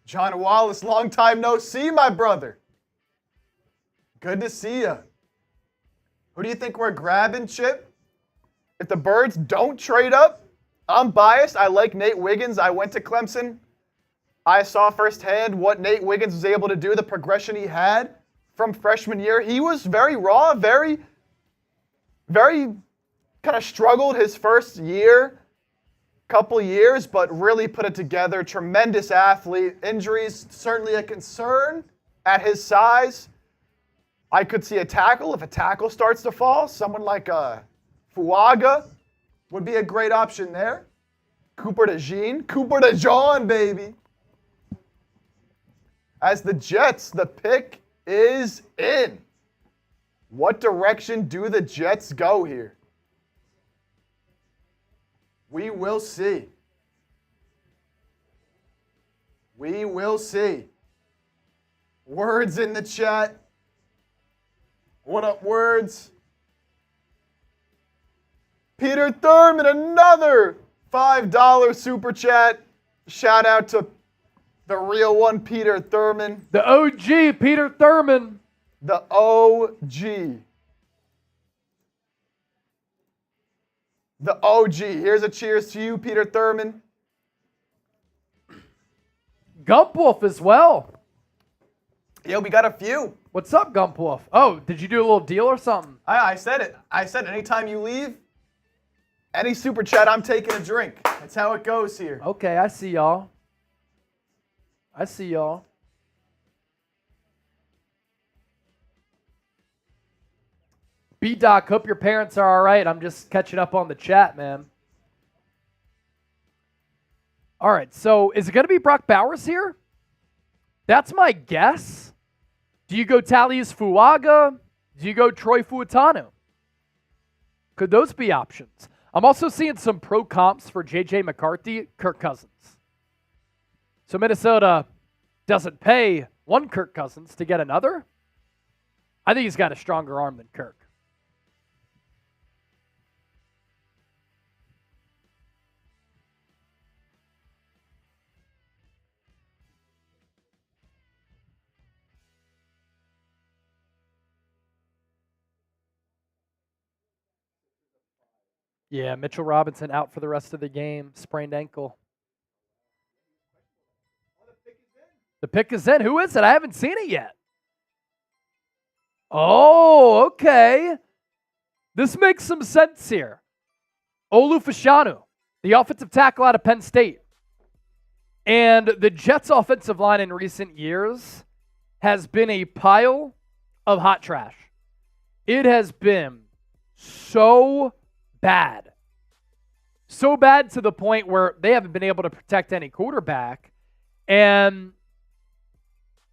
John Wallace, long time no see, my brother. Good to see you. Who do you think we're grabbing, Chip? If the Birds don't trade up, I'm biased. I like Nate Wiggins. I went to Clemson. I saw firsthand what Nate Wiggins was able to do, the progression he had from freshman year. He was very raw, very kind of struggled his first couple years, but really put it together. Tremendous athlete. Injuries, certainly a concern at his size. I could see a tackle. If a tackle starts to fall, someone like Fuaga would be a great option there. Cooper DeJean, baby. As the Jets, the pick is in. What direction do the Jets go here? We will see. We will see. Words in the chat. What up, Words? Peter Thurman, another $5 super chat. Shout out to the real one, Peter Thurman. The OG, Peter Thurman. The OG. The OG. Here's a cheers to you, Peter Thurman. Gump Wolf as well. Yo, we got a few. What's up, Gump Wolf? Oh, did you do a little deal or something? I said it. I said anytime you leave, any super chat, I'm taking a drink. That's how it goes here. Okay, I see y'all. B-Doc, hope your parents are all right. I'm just catching up on the chat, man. All right, so is it going to be Brock Bowers here? That's my guess. Do you go Talius Fuaga? Do you go Troy Fuatanu? Could those be options? I'm also seeing some pro comps for J.J. McCarthy, Kirk Cousins. So Minnesota doesn't pay one Kirk Cousins to get another? I think he's got a stronger arm than Kirk. Yeah, Mitchell Robinson out for the rest of the game, sprained ankle. The pick is in. Who is it? I haven't seen it yet. Oh, okay. This makes some sense here. Olu Fashanu, the offensive tackle out of Penn State. And the Jets' offensive line in recent years has been a pile of hot trash. It has been so bad. So bad to the point where they haven't been able to protect any quarterback. And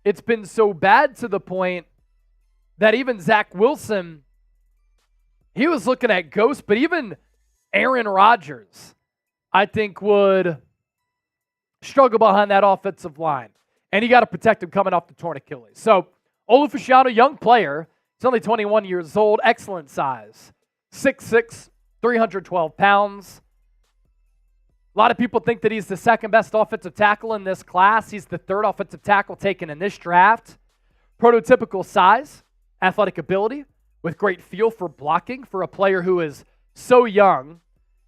it's been so bad to the point that even Zach Wilson, he was looking at ghosts, but even Aaron Rodgers, I think, would struggle behind that offensive line. And you got to protect him coming off the torn Achilles. So, Olu Fashanu, young player. He's only 21 years old. Excellent size. 6'6", 312 pounds. A lot of people think that he's the second best offensive tackle in this class. He's the third offensive tackle taken in this draft. Prototypical size, athletic ability, with great feel for blocking for a player who is so young.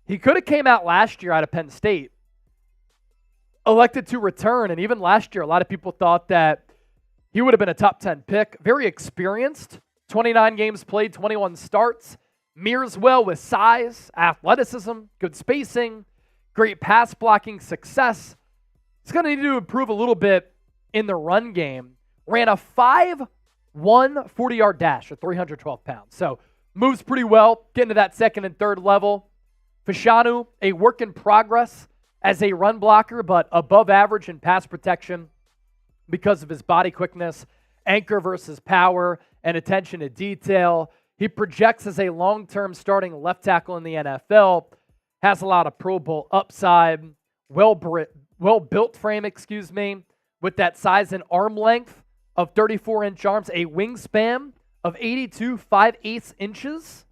He could have came out last year out of Penn State, elected to return, and even last year, a lot of people thought that he would have been a top 10 pick. Very experienced, 29 games played, 21 starts, mirrors well with size, athleticism, good spacing, great pass blocking success. He's going to need to improve a little bit in the run game. Ran a 5'1", 40-yard dash at 312 pounds. So moves pretty well, getting to that second and third level. Fashanu, a work in progress as a run blocker, but above average in pass protection because of his body quickness, anchor versus power, and attention to detail. He projects as a long-term starting left tackle in the NFL. Has a lot of Pro Bowl upside, well-built frame, with that size and arm length of 34-inch arms, a wingspan of 82 5/8 inches.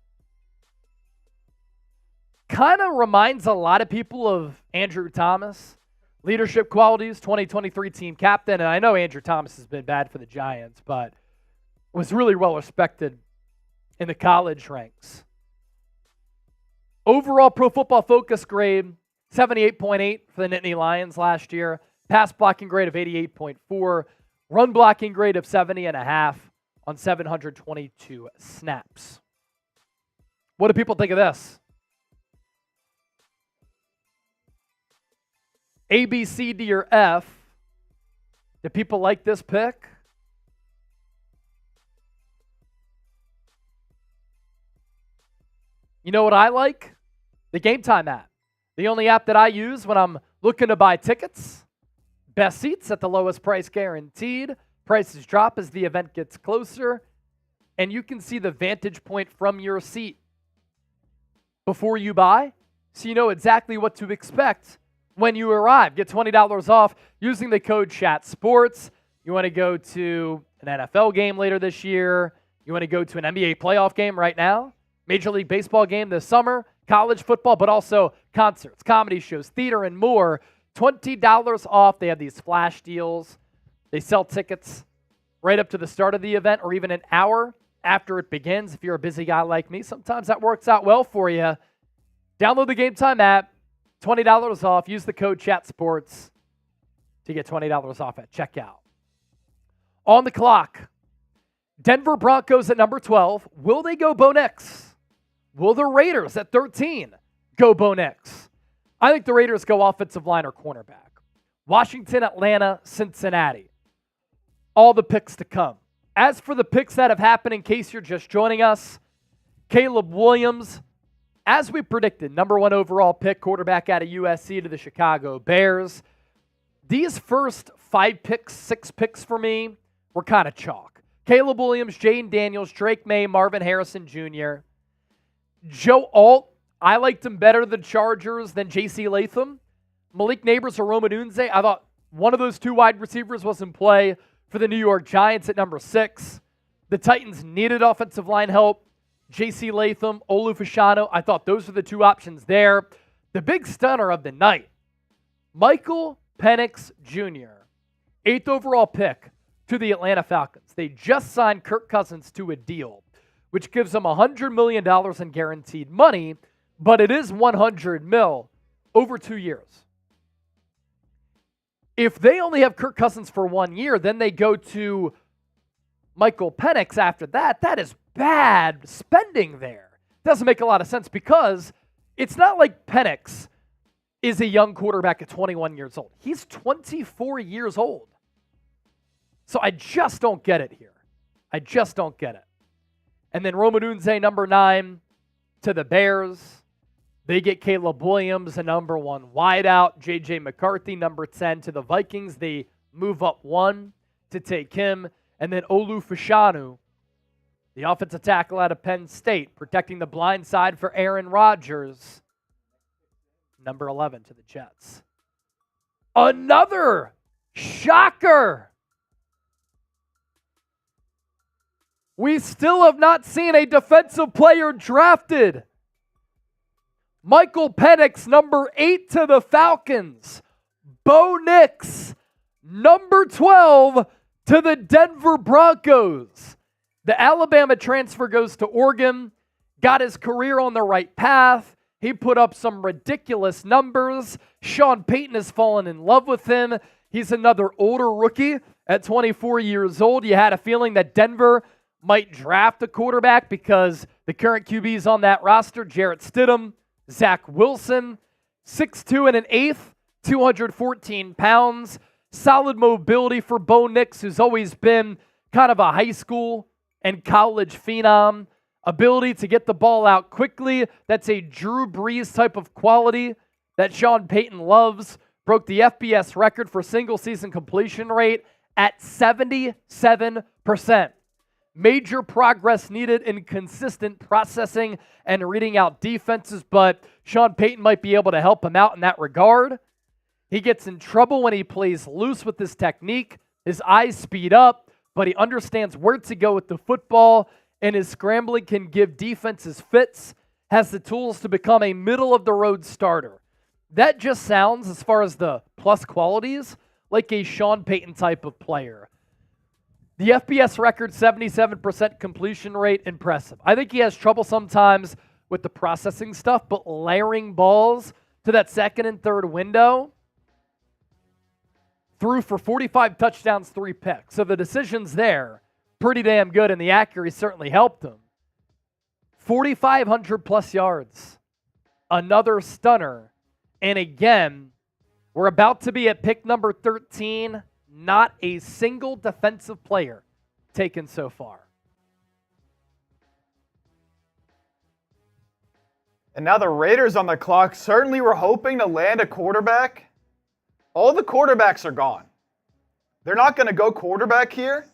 Kind of reminds a lot of people of Andrew Thomas. Leadership qualities, 2023 team captain, and I know Andrew Thomas has been bad for the Giants, but was really well respected in the college ranks. Overall Pro Football Focus grade, 78.8 for the Nittany Lions last year. Pass blocking grade of 88.4. Run blocking grade of 70.5 on 722 snaps. What do people think of this? A, B, C, D, or F. Do people like this pick? You know what I like? The Game Time app. The only app that I use when I'm looking to buy tickets. Best seats at the lowest price guaranteed. Prices drop as the event gets closer. And you can see the vantage point from your seat before you buy, so you know exactly what to expect when you arrive. Get $20 off using the code CHATSPORTS. You want to go to an NFL game later this year. You want to go to an NBA playoff game right now. Major League Baseball game this summer. College football, but also concerts, comedy shows, theater, and more. $20 off. They have these flash deals. They sell tickets right up to the start of the event or even an hour after it begins. If you're a busy guy like me, sometimes that works out well for you. Download the Game Time app. $20 off. Use the code CHATSPORTS to get $20 off at checkout. On the clock, Denver Broncos at number 12. Will they go Bo Nix? Will the Raiders at 13 go Bo Nix? I think the Raiders go offensive line or cornerback. Washington, Atlanta, Cincinnati. All the picks to come. As for the picks that have happened, in case you're just joining us, Caleb Williams, as we predicted, number 1 overall pick, quarterback out of USC to the Chicago Bears. These first 5 picks, 6 picks for me were kind of chalk. Caleb Williams, Jaden Daniels, Drake May, Marvin Harrison Jr. Joe Alt, I liked him better than Chargers than J.C. Latham. Malik Neighbors or Rome Odunze, I thought one of those 2 wide receivers was in play for the New York Giants at number 6. The Titans needed offensive line help. J.C. Latham, Olu Fashanu, I thought those were the 2 options there. The big stunner of the night, Michael Penix Jr., 8th overall pick to the Atlanta Falcons. They just signed Kirk Cousins to a deal, which gives them $100 million in guaranteed money, but it is $100 million over 2 years. If they only have Kirk Cousins for 1 year, then they go to Michael Penix after that. That is bad spending there. Doesn't make a lot of sense because it's not like Penix is a young quarterback at 21 years old. He's 24 years old. So I just don't get it here. I just don't get it. And then Rome Odunze, number 9, to the Bears. They get Caleb Williams, a number 1 wideout. J.J. McCarthy, number 10, to the Vikings. They move up 1 to take him. And then Olu Fashanu, the offensive tackle out of Penn State, protecting the blind side for Aaron Rodgers. Number 11 to the Jets. Another shocker. We still have not seen a defensive player drafted. Michael Penix, number 8 to the Falcons. Bo Nix, number 12 to the Denver Broncos. The Alabama transfer goes to Oregon, got his career on the right path. He put up some ridiculous numbers. Sean Payton has fallen in love with him. He's another older rookie at 24 years old. You had a feeling that Denver might draft a quarterback because the current QBs on that roster, Jarrett Stidham, Zach Wilson, 6'2" and an eighth, 214 pounds. Solid mobility for Bo Nix, who's always been kind of a high school and college phenom. Ability to get the ball out quickly. That's a Drew Brees type of quality that Sean Payton loves. Broke the FBS record for single season completion rate at 77%. Major progress needed in consistent processing and reading out defenses, but Sean Payton might be able to help him out in that regard. He gets in trouble when he plays loose with his technique. His eyes speed up, but he understands where to go with the football, and his scrambling can give defenses fits, has the tools to become a middle-of-the-road starter. That just sounds, as far as the plus qualities, like a Sean Payton type of player. The FBS record, 77% completion rate, impressive. I think he has trouble sometimes with the processing stuff, but layering balls to that second and third window, threw for 45 touchdowns, 3 picks. So the decisions there, pretty damn good, and the accuracy certainly helped him. 4,500 plus yards. Another stunner. And again, we're about to be at pick number 13. Not a single defensive player taken so far. And now the Raiders on the clock. Certainly were hoping to land a quarterback. All the quarterbacks are gone. They're not going to go quarterback here.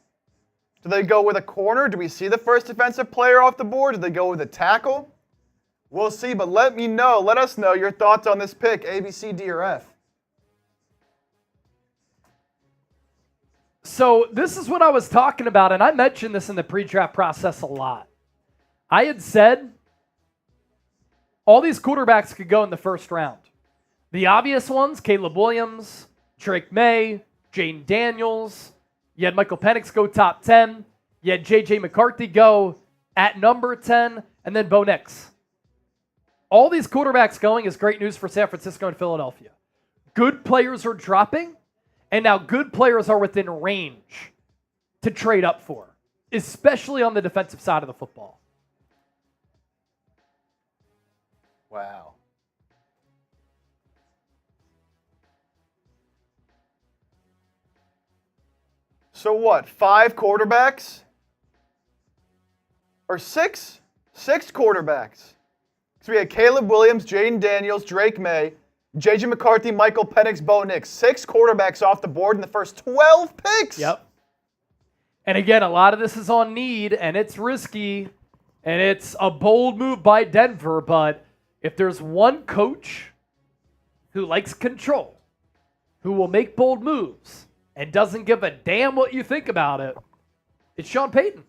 Do they go with a corner? Do we see the first defensive player off the board? Do they go with a tackle? We'll see, but let us know your thoughts on this pick, A, B, C, D, or F. So this is what I was talking about, and I mentioned this in the pre-draft process a lot. I had said all these quarterbacks could go in the first round. The obvious ones, Caleb Williams, Drake May, Jane Daniels. You had Michael Penix go top 10. You had J.J. McCarthy go at number 10, and then Bo Nix. All these quarterbacks going is great news for San Francisco and Philadelphia. Good players are dropping, and now good players are within range to trade up for, especially on the defensive side of the football. Wow. So what, 5 quarterbacks? Or 6? 6 quarterbacks. So we had Caleb Williams, Jaden Daniels, Drake May, J.J. McCarthy, Michael Penix, Bo Nix. 6 quarterbacks off the board in the first 12 picks. Yep. And again, a lot of this is on need, and it's risky, and it's a bold move by Denver, but if there's one coach who likes control, who will make bold moves, and doesn't give a damn what you think about it, it's Sean Payton.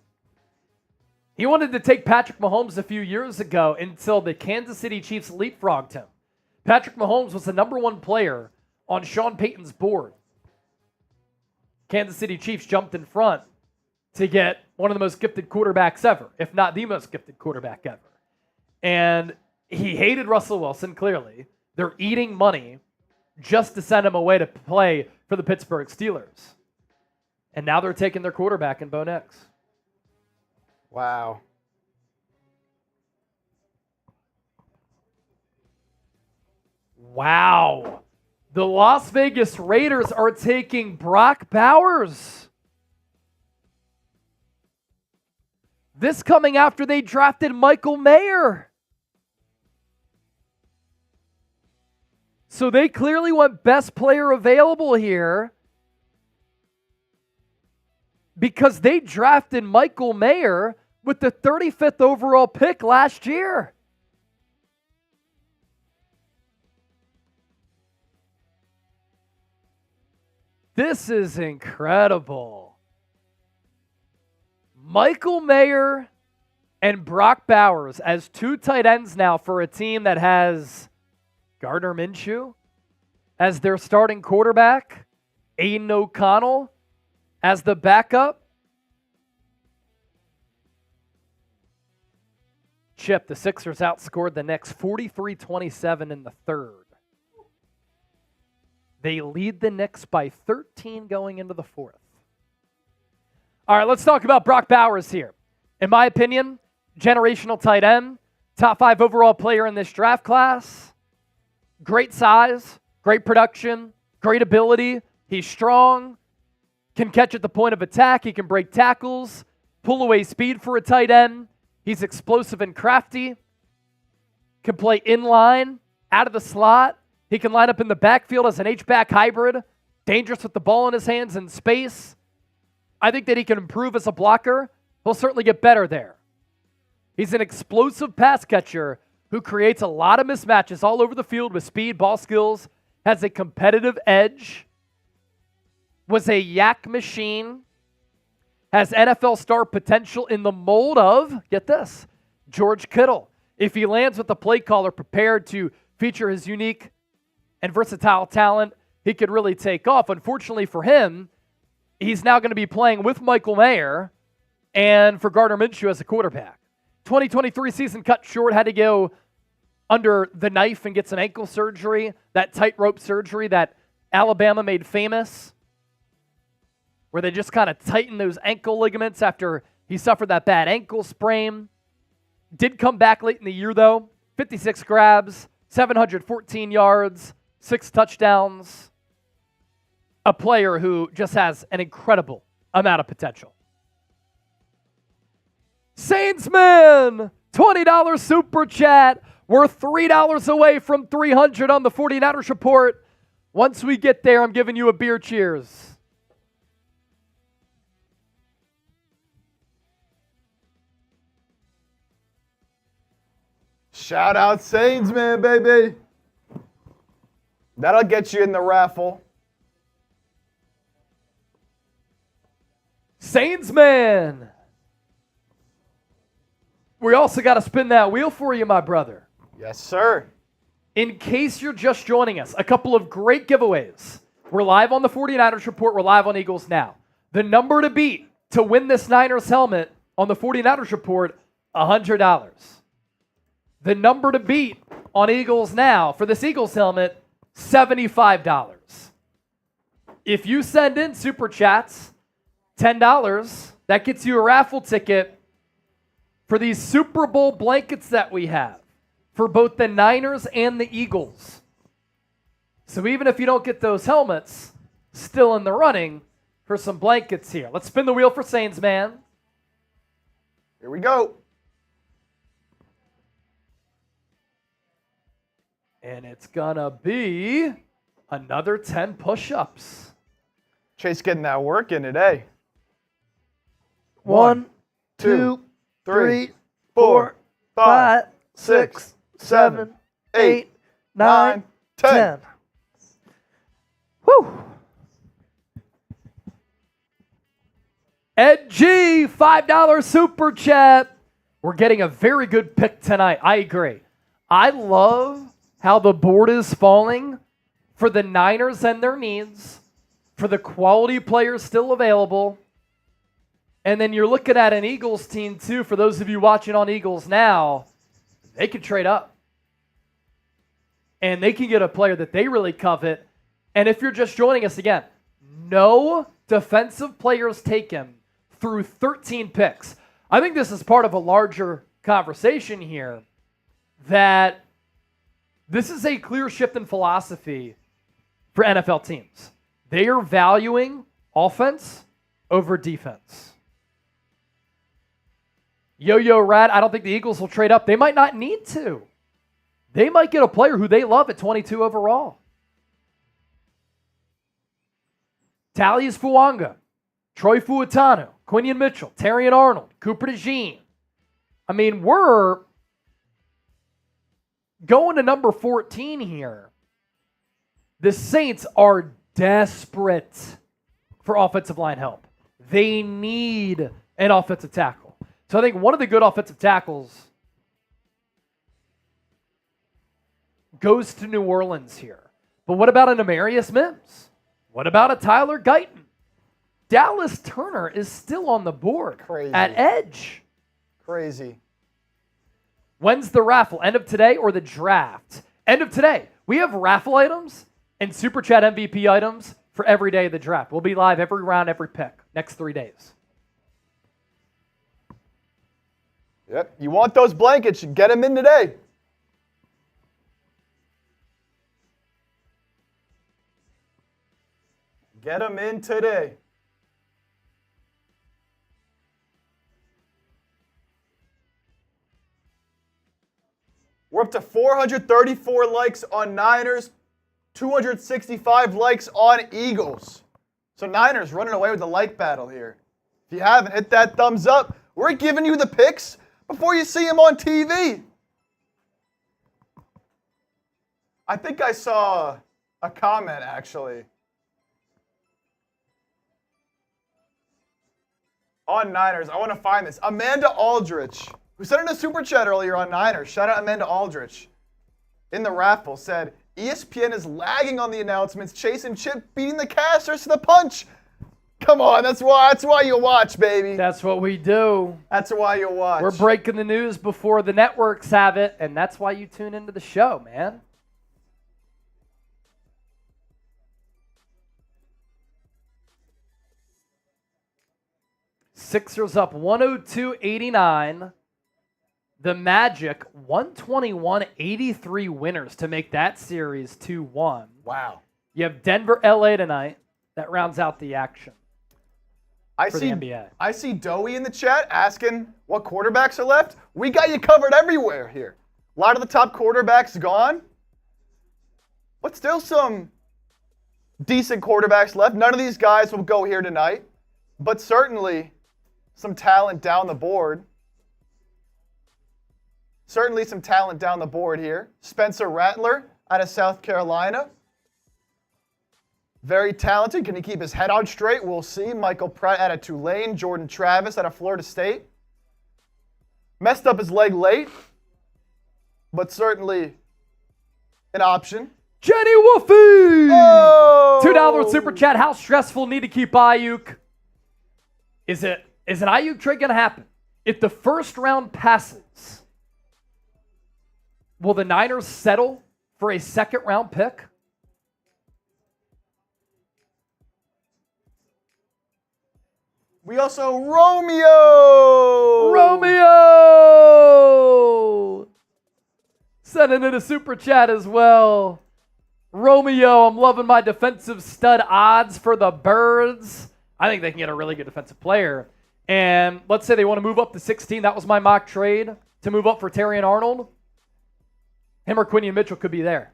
He wanted to take Patrick Mahomes a few years ago until the Kansas City Chiefs leapfrogged him. Patrick Mahomes was the number 1 player on Sean Payton's board. Kansas City Chiefs jumped in front to get one of the most gifted quarterbacks ever, if not the most gifted quarterback ever. And He hated Russell Wilson, clearly. They're eating money just to send him away to play for the Pittsburgh Steelers. And now they're taking their quarterback in Bo Nix. Wow. Wow. The Las Vegas Raiders are taking Brock Bowers. This coming after they drafted Michael Mayer. So they clearly went best player available here because they drafted Michael Mayer with the 35th overall pick last year. This is incredible. Michael Mayer and Brock Bowers as two tight ends now for a team that has Gardner Minshew as their starting quarterback, Aiden O'Connell as the backup. Chip, the Sixers outscored the Knicks 43-27 in the third. They lead the Knicks by 13 going into the fourth. All right, let's talk about Brock Bowers here. In my opinion, generational tight end, top 5 overall player in this draft class. Great size, great production, great ability. He's strong, can catch at the point of attack. He can break tackles, pull away speed for a tight end. He's explosive and crafty. Can play inline, out of the slot. He can line up in the backfield as an H-back hybrid. Dangerous with the ball in his hands in space. I think that he can improve as a blocker. He'll certainly get better there. He's an explosive pass catcher who creates a lot of mismatches all over the field with speed, ball skills, has a competitive edge, was a yak machine, has NFL star potential in the mold of, get this, George Kittle. If he lands with the play caller prepared to feature his unique and versatile talent, he could really take off. Unfortunately for him, he's now going to be playing with Michael Mayer and for Gardner Minshew as a quarterback. 2023 season cut short, had to go under the knife and get some ankle surgery, that tightrope surgery that Alabama made famous, where they just kind of tightened those ankle ligaments after he suffered that bad ankle sprain. Did come back late in the year, though. 56 grabs, 714 yards, 6 touchdowns. A player who just has an incredible amount of potential. Saintsman, $20 super chat. We're $3 away from 300 on the 49ers report. Once we get there, I'm giving you a beer cheers. Shout out Saintsman, baby. That'll get you in the raffle. Saintsman. We also got to spin that wheel for you, my brother. Yes, sir. In case you're just joining us, a couple of great giveaways. We're live on the 49ers report. We're live on Eagles Now. The number to beat to win this Niners helmet on the 49ers report, $100. The number to beat on Eagles Now for this Eagles helmet, $75. If you send in super chats, $10, that gets you a raffle ticket for these Super Bowl blankets that we have for both the Niners and the Eagles. So even if you don't get those helmets, still in the running for some blankets here. Let's spin the wheel for Saintsman. Here we go. And it's gonna be another 10 push-ups. Chase getting that work in today. 1, 2, 3, 4, 5, 6, 7, 8, 9, 10. Woo! Ed G, $5 super chat. We're getting a very good pick tonight. I agree. I love how the board is falling for the Niners and their needs, for the quality players still available. And then you're looking at an Eagles team, too. For those of you watching on Eagles Now, they could trade up. and they can get a player that they really covet. And if you're just joining us again, no defensive players taken through 13 picks. I think this is part of a larger conversation here that this is a clear shift in philosophy for NFL teams. They are valuing offense over defense. Yo-Yo Rat, I don't think the Eagles will trade up. They might not need to. They might get a player who they love at 22 overall. Talius Fuanga, Troy Fuatanu, Quinion Mitchell, Terrion Arnold, Cooper DeJean. I mean, we're going to number 14 here. The Saints are desperate for offensive line help. They need an offensive tackle. So I think one of the good offensive tackles goes to New Orleans here. But what about an Amarius Mims? What about a Tyler Guyton? Dallas Turner is still on the board. Crazy. At edge. Crazy. When's the raffle? End of today or the draft? End of today. We have raffle items and Super Chat MVP items for every day of the draft. We'll be live every round, every pick, next 3 days. Yep. You want those blankets, you get them in today. Get them in today. We're up to 434 likes on Niners, 265 likes on Eagles. So Niners running away with the like battle here. If you haven't, hit that thumbs up. We're giving you the picks before you see them on TV. I think I saw a comment, actually, on Niners. I want to find this. Amanda Aldrich, who sent in a super chat earlier on Niners. Shout out Amanda Aldrich. In the raffle said, ESPN is lagging on the announcements. Chase and Chip beating the casters to the punch. Come on, that's why you watch, baby. That's what we do. That's why you watch. We're breaking the news before the networks have it, and that's why you tune into the show, man. Sixers up 102-89. The Magic 121-83 winners to make that series 2-1. Wow. You have Denver, LA tonight. That rounds out the action. I for see the NBA. I see Doey in the chat asking what quarterbacks are left. We got you covered everywhere here. A lot of the top quarterbacks gone, but still some decent quarterbacks left. None of these guys will go here tonight, but certainly some talent down the board. Certainly some talent down the board here. Spencer Rattler out of South Carolina. Very talented. Can he keep his head on straight? We'll see. Michael Pratt out of Tulane. Jordan Travis out of Florida State. Messed up his leg late, but certainly an option. Jenny Wolfie! Oh! $2 super chat. How stressful need to keep Ayuk? Is an Ayuk trade going to happen? If the first round passes, will the Niners settle for a second round pick? We also Romeo! Sending in a super chat as well. Romeo, I'm loving my defensive stud odds for the Birds. I think they can get a really good defensive player. And let's say they want to move up to 16. That was my mock trade to move up for Terrion Arnold. Him or Quinion Mitchell could be there.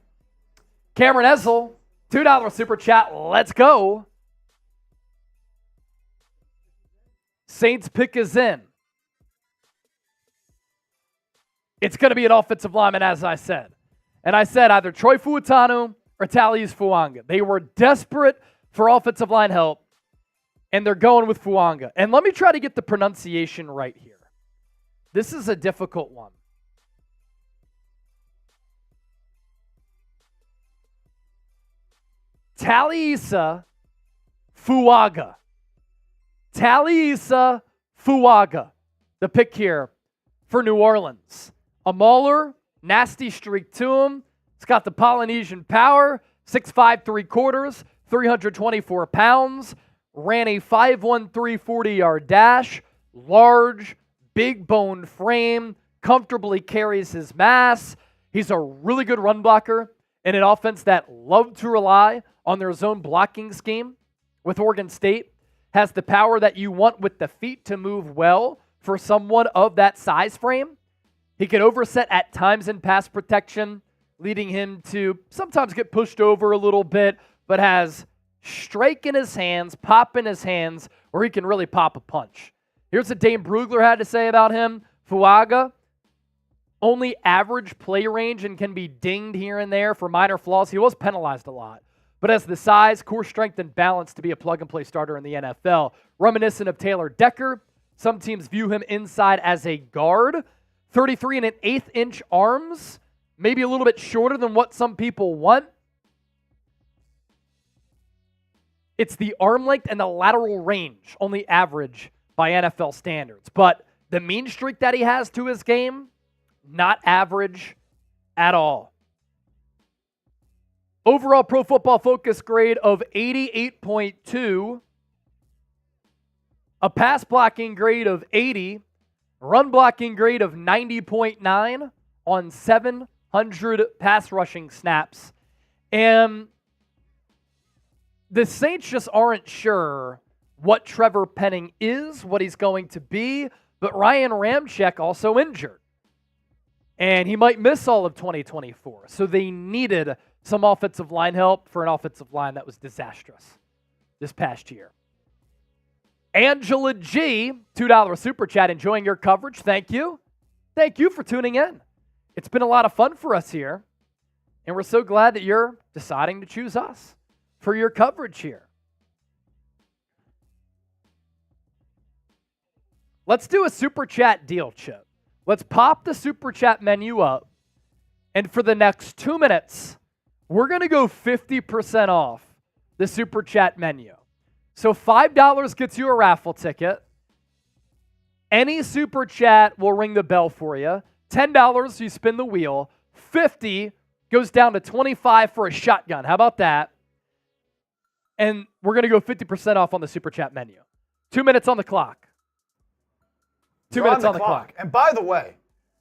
Cameron Essel, $2 super chat. Let's go. Saints pick is in. It's going to be an offensive lineman, as I said. And I said either Troy Fuatanu or Talius Fuanga. They were desperate for offensive line help, and they're going with Fuanga. And let me try to get the pronunciation right here. This is a difficult one. Taliisa Fuaga. Taliisa Fuaga, the pick here for New Orleans. A mauler, nasty streak to him, It's got the Polynesian power, 6'5", 3/4, 324 pounds, ran a 5.13 40-yard dash, large, big bone frame, comfortably carries his mass. He's a really good run blocker in an offense that loved to rely on their zone blocking scheme with Oregon State. Has the power that you want with the feet to move well for someone of that size frame. He can overset at times in pass protection, leading him to sometimes get pushed over a little bit, but has strike in his hands, pop in his hands, where he can really pop a punch. Here's what Dane Brugler had to say about him. Fuaga, only average play range and can be dinged here and there for minor flaws. He was penalized a lot, but has the size, core strength, and balance to be a plug-and-play starter in the NFL. Reminiscent of Taylor Decker. Some teams view him inside as a guard. 33 1/8 inch arms, maybe a little bit shorter than what some people want. It's the arm length and the lateral range, only average by NFL standards. But the mean streak that he has to his game, not average at all. Overall Pro Football Focus grade of 88.2. A pass blocking grade of 80. Run blocking grade of 90.9 on 700 pass rushing snaps. And the Saints just aren't sure what Trevor Penning is, what he's going to be, but Ryan Ramczyk also injured. And he might miss all of 2024. So they needed some offensive line help for an offensive line that was disastrous this past year. Angela G, $2 super chat, enjoying your coverage. Thank you. Thank you for tuning in. It's been a lot of fun for us here, and we're so glad that you're deciding to choose us for your coverage here. Let's do a super chat deal, Chip. Let's pop the super chat menu up, and for the next 2 minutes, we're going to go 50% off the super chat menu. So $5 gets you a raffle ticket. Any super chat will ring the bell for you. $10, you spin the wheel. $50 goes down to $25 for a shotgun. How about that? And we're going to go 50% off on the super chat menu. 2 minutes on the clock. 2 minutes on the clock. And by the way,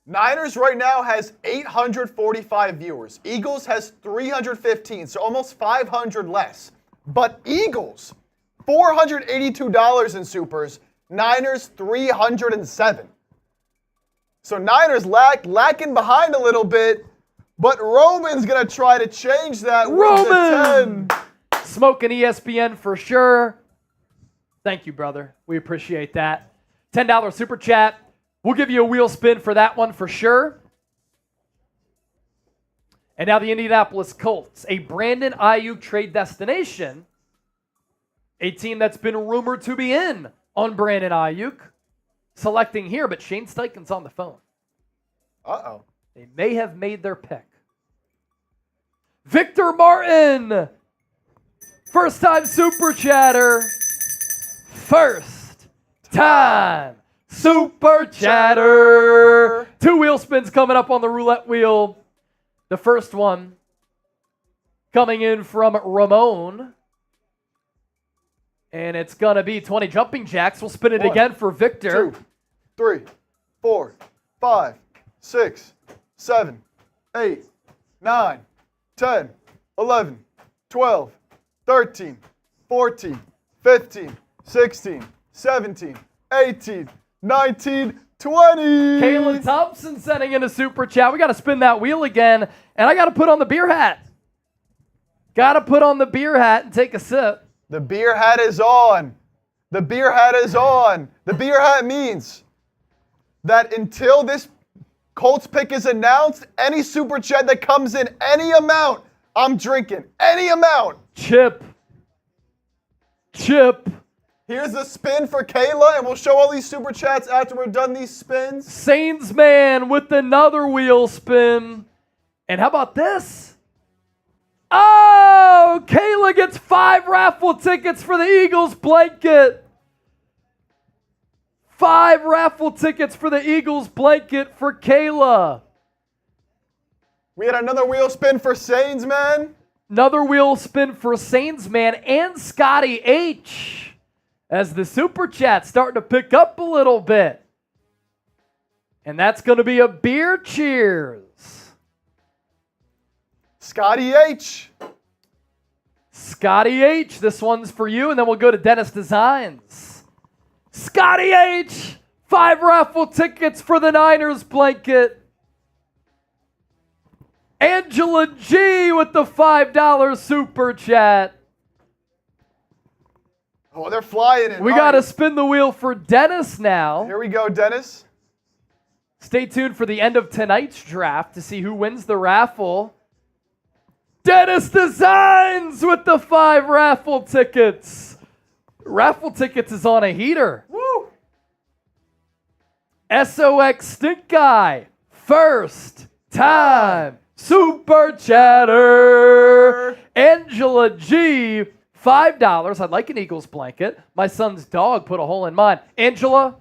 Niners right now has 845 viewers. Eagles has 315, so almost 500 less. But Eagles, $482 in supers. Niners, 307. So Niners lacking behind a little bit, but Roman's going to try to change that with the 10. Smoking ESPN for sure. Thank you, brother. We appreciate that. $10 super chat. We'll give you a wheel spin for that one for sure. And now the Indianapolis Colts, a Brandon Ayuk trade destination. A team that's been rumored to be in on Brandon Ayuk. Selecting here, but Shane Steichen's on the phone. Uh-oh. They may have made their pick. Victor Martin. First time super chatter. First time super chatter. 2 wheel spins coming up on the roulette wheel. The first one coming in from Ramon. And it's going to be 20 jumping jacks. We'll spin it 1, again for Victor. 2, 3, 4, 5, 6, 7, 8, 9, 10, 11, 12, 13, 14, 15, 16, 17, 18, 19, 20. Kalen Thompson sending in a super chat. We got to spin that wheel again. And I got to put on the beer hat. Got to put on the beer hat and take a sip. The beer hat is on. The beer hat is on. The beer hat means that until this Colts pick is announced, any super chat that comes in, any amount, I'm drinking. Any amount. Chip. Here's the spin for Kayla, and we'll show all these super chats after we're done these spins. Sainsman with another wheel spin. And how about this? Oh, Kayla gets 5 raffle tickets for the Eagles blanket. 5 raffle tickets for the Eagles blanket for Kayla. We had another wheel spin for Sains, man. Another wheel spin for Sains Man and Scotty H. As the Super Chat's starting to pick up a little bit. And that's going to be a beer cheers. Scotty H. Scotty H, this one's for you, and then we'll go to Dennis Designs. Scotty H, 5 raffle tickets for the Niners blanket. Angela G with the $5 super chat. Oh, they're flying in. We got to spin the wheel for Dennis now. Here we go, Dennis. Stay tuned for the end of tonight's draft to see who wins the raffle. Dennis Designs with the 5 raffle tickets. Raffle tickets is on a heater. Woo! SOX Stink Guy, first time super chatter. Angela G, $5. I'd like an Eagles blanket. My son's dog put a hole in mine. Angela,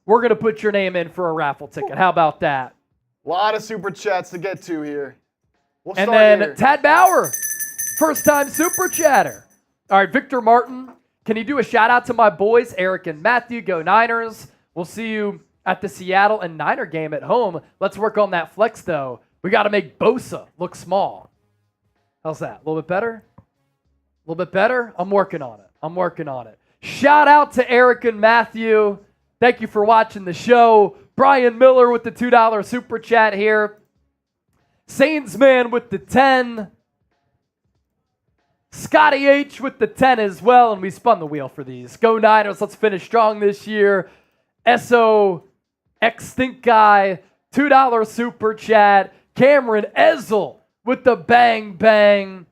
we're going to put your name in for a raffle ticket. How about that? A lot of super chats to get to here. We'll And start then here. Tad Bauer, first time super chatter. All right, Victor Martin, can you do a shout out to my boys, Eric and Matthew? Go Niners. We'll see you at the Seattle and Niner game at home. Let's work on that flex, though. We got to make Bosa look small. How's that? A little bit better? A little bit better? I'm working on it. Shout out to Eric and Matthew. Thank you for watching the show. Brian Miller with the $2 super chat here. Sainsman with the 10. Scotty H with the 10 as well. And we spun the wheel for these. Go Niners. Let's finish strong this year. SOX Stink Guy, $2 super chat. Cameron Ezel with the bang bang.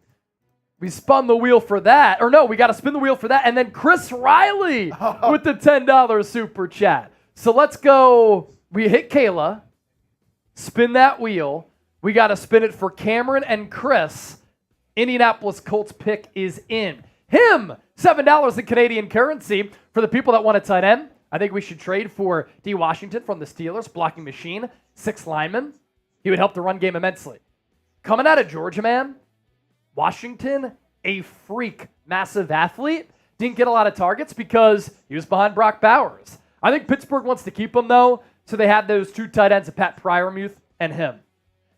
We spun the wheel for that. Or no, we got to spin the wheel for that. And then Chris Riley with the $10 super chat. So let's go. We hit Kayla. Spin that wheel. We got to spin it for Cameron and Chris. Indianapolis Colts pick is in. Him, $7 in Canadian currency. For the people that want a tight end, I think we should trade for D. Washington from the Steelers, blocking machine, 6 linemen. He would help the run game immensely. Coming out of Georgia, man, Washington, a freak, massive athlete. Didn't get a lot of targets because he was behind Brock Bowers. I think Pittsburgh wants to keep him, though, so they have those 2 tight ends of Pat Fryermuth and him.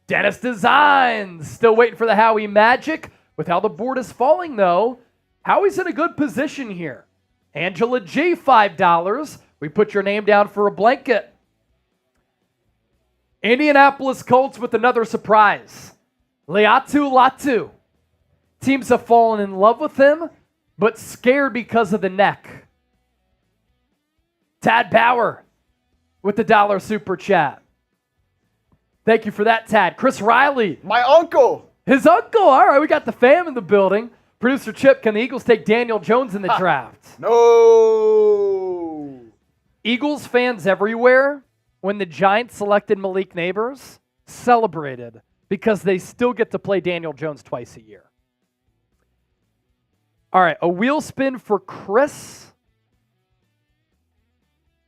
Dennis Designs, still waiting for the Howie Magic. With how the board is falling, though, Howie's in a good position here. Angela G, $5. We put your name down for a blanket. Indianapolis Colts with another surprise. Leatu Latu. Teams have fallen in love with him, but scared because of the neck. Tad Bauer with the $1 super chat. Thank you for that, Tad. Chris Riley. My uncle. His uncle. All right, we got the fam in the building. Producer Chip, can the Eagles take Daniel Jones in the draft? No. Eagles fans everywhere, when the Giants selected Malik Neighbors, celebrated because they still get to play Daniel Jones twice a year. All right, a wheel spin for Chris.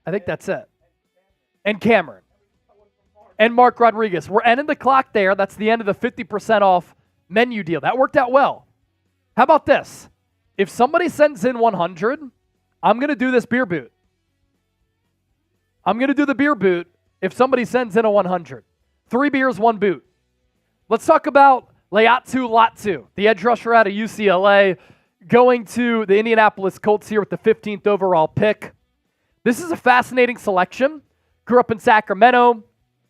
I think that's it. And Cameron. And Mark Rodriguez. We're ending the clock there. That's the end of the 50% off menu deal. That worked out well. How about this? If somebody sends in 100, I'm going to do this beer boot. I'm going to do the beer boot if somebody sends in a 100. 3 beers, 1 boot. Let's talk about Leatu Latu, the edge rusher out of UCLA, going to the Indianapolis Colts here with the 15th overall pick. This is a fascinating selection. Grew up in Sacramento,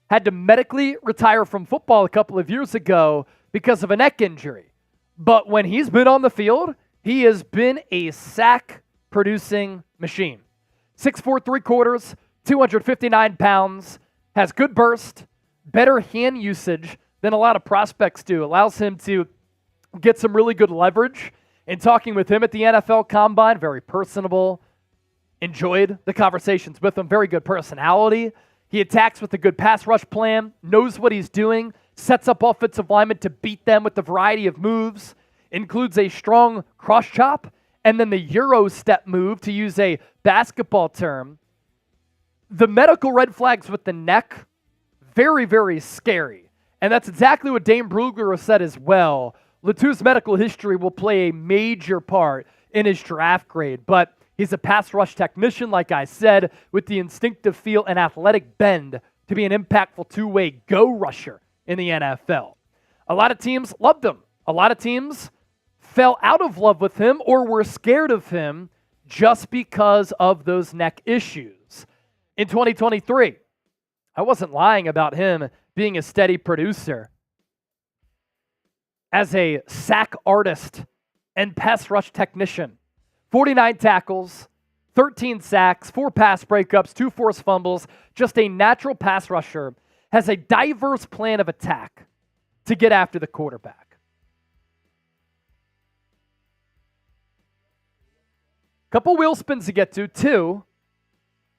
had to medically retire from football a couple of years ago because of a neck injury. But when he's been on the field, he has been a sack-producing machine. 6'4", 3/4, 259 pounds, has good burst, better hand usage than a lot of prospects do. Allows him to get some really good leverage. In talking with him at the NFL Combine, very personable. Enjoyed the conversations with him. Very good personality. He attacks with a good pass rush plan, knows what he's doing, sets up offensive linemen to beat them with a variety of moves, includes a strong cross chop, and then the Euro step move, to use a basketball term. The medical red flags with the neck, very, very scary. And that's exactly what Dane Brugler has said as well. Latu's medical history will play a major part in his draft grade, but he's a pass rush technician, like I said, with the instinctive feel and athletic bend to be an impactful two-way go rusher in the NFL. A lot of teams loved him. A lot of teams fell out of love with him or were scared of him just because of those neck issues. In 2023, I wasn't lying about him being a steady producer. As a sack artist and pass rush technician, 49 tackles, 13 sacks, 4 pass breakups, 2 forced fumbles, just a natural pass rusher, has a diverse plan of attack to get after the quarterback. Couple wheel spins to get to, 2.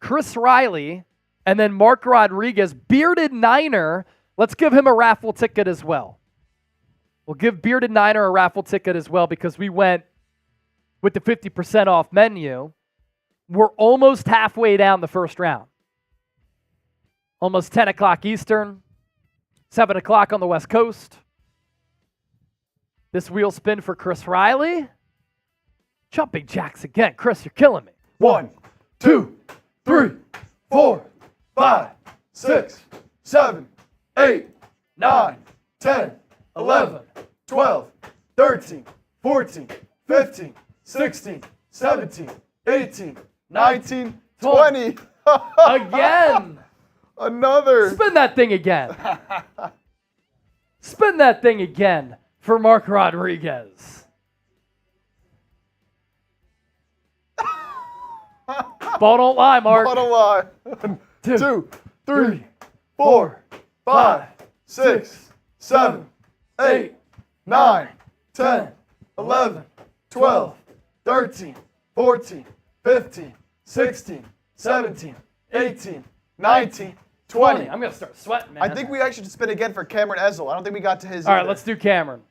Chris Riley, and then Mark Rodriguez, bearded Niner. Let's give him a raffle ticket as well. We'll give bearded Niner a raffle ticket as well because we went with the 50% off menu. We're almost halfway down the first round. Almost 10 o'clock Eastern, 7 o'clock on the West Coast. This wheel spin for Chris Riley. Jumping jacks again. Chris, you're killing me. 1, 2, 3, 4, 5, 6, 7, 8, 9, 10, 11, 12, 13, 14, 15, 16, 17, 18, 19, 20. Again. Another. Spin that thing again. Spin that thing again for Mark Rodriguez. Ball don't lie, Mark. Ball don't lie. 2, 3, 4, 5, 6, 7, 8, 9, 10, 11, 12, 13, 14, 15, 16, 17, 18, 19, 20. I'm going to start sweating, man. I think we actually should spin again for Cameron Ezel. I don't think we got to his All right, either. let's do Cameron.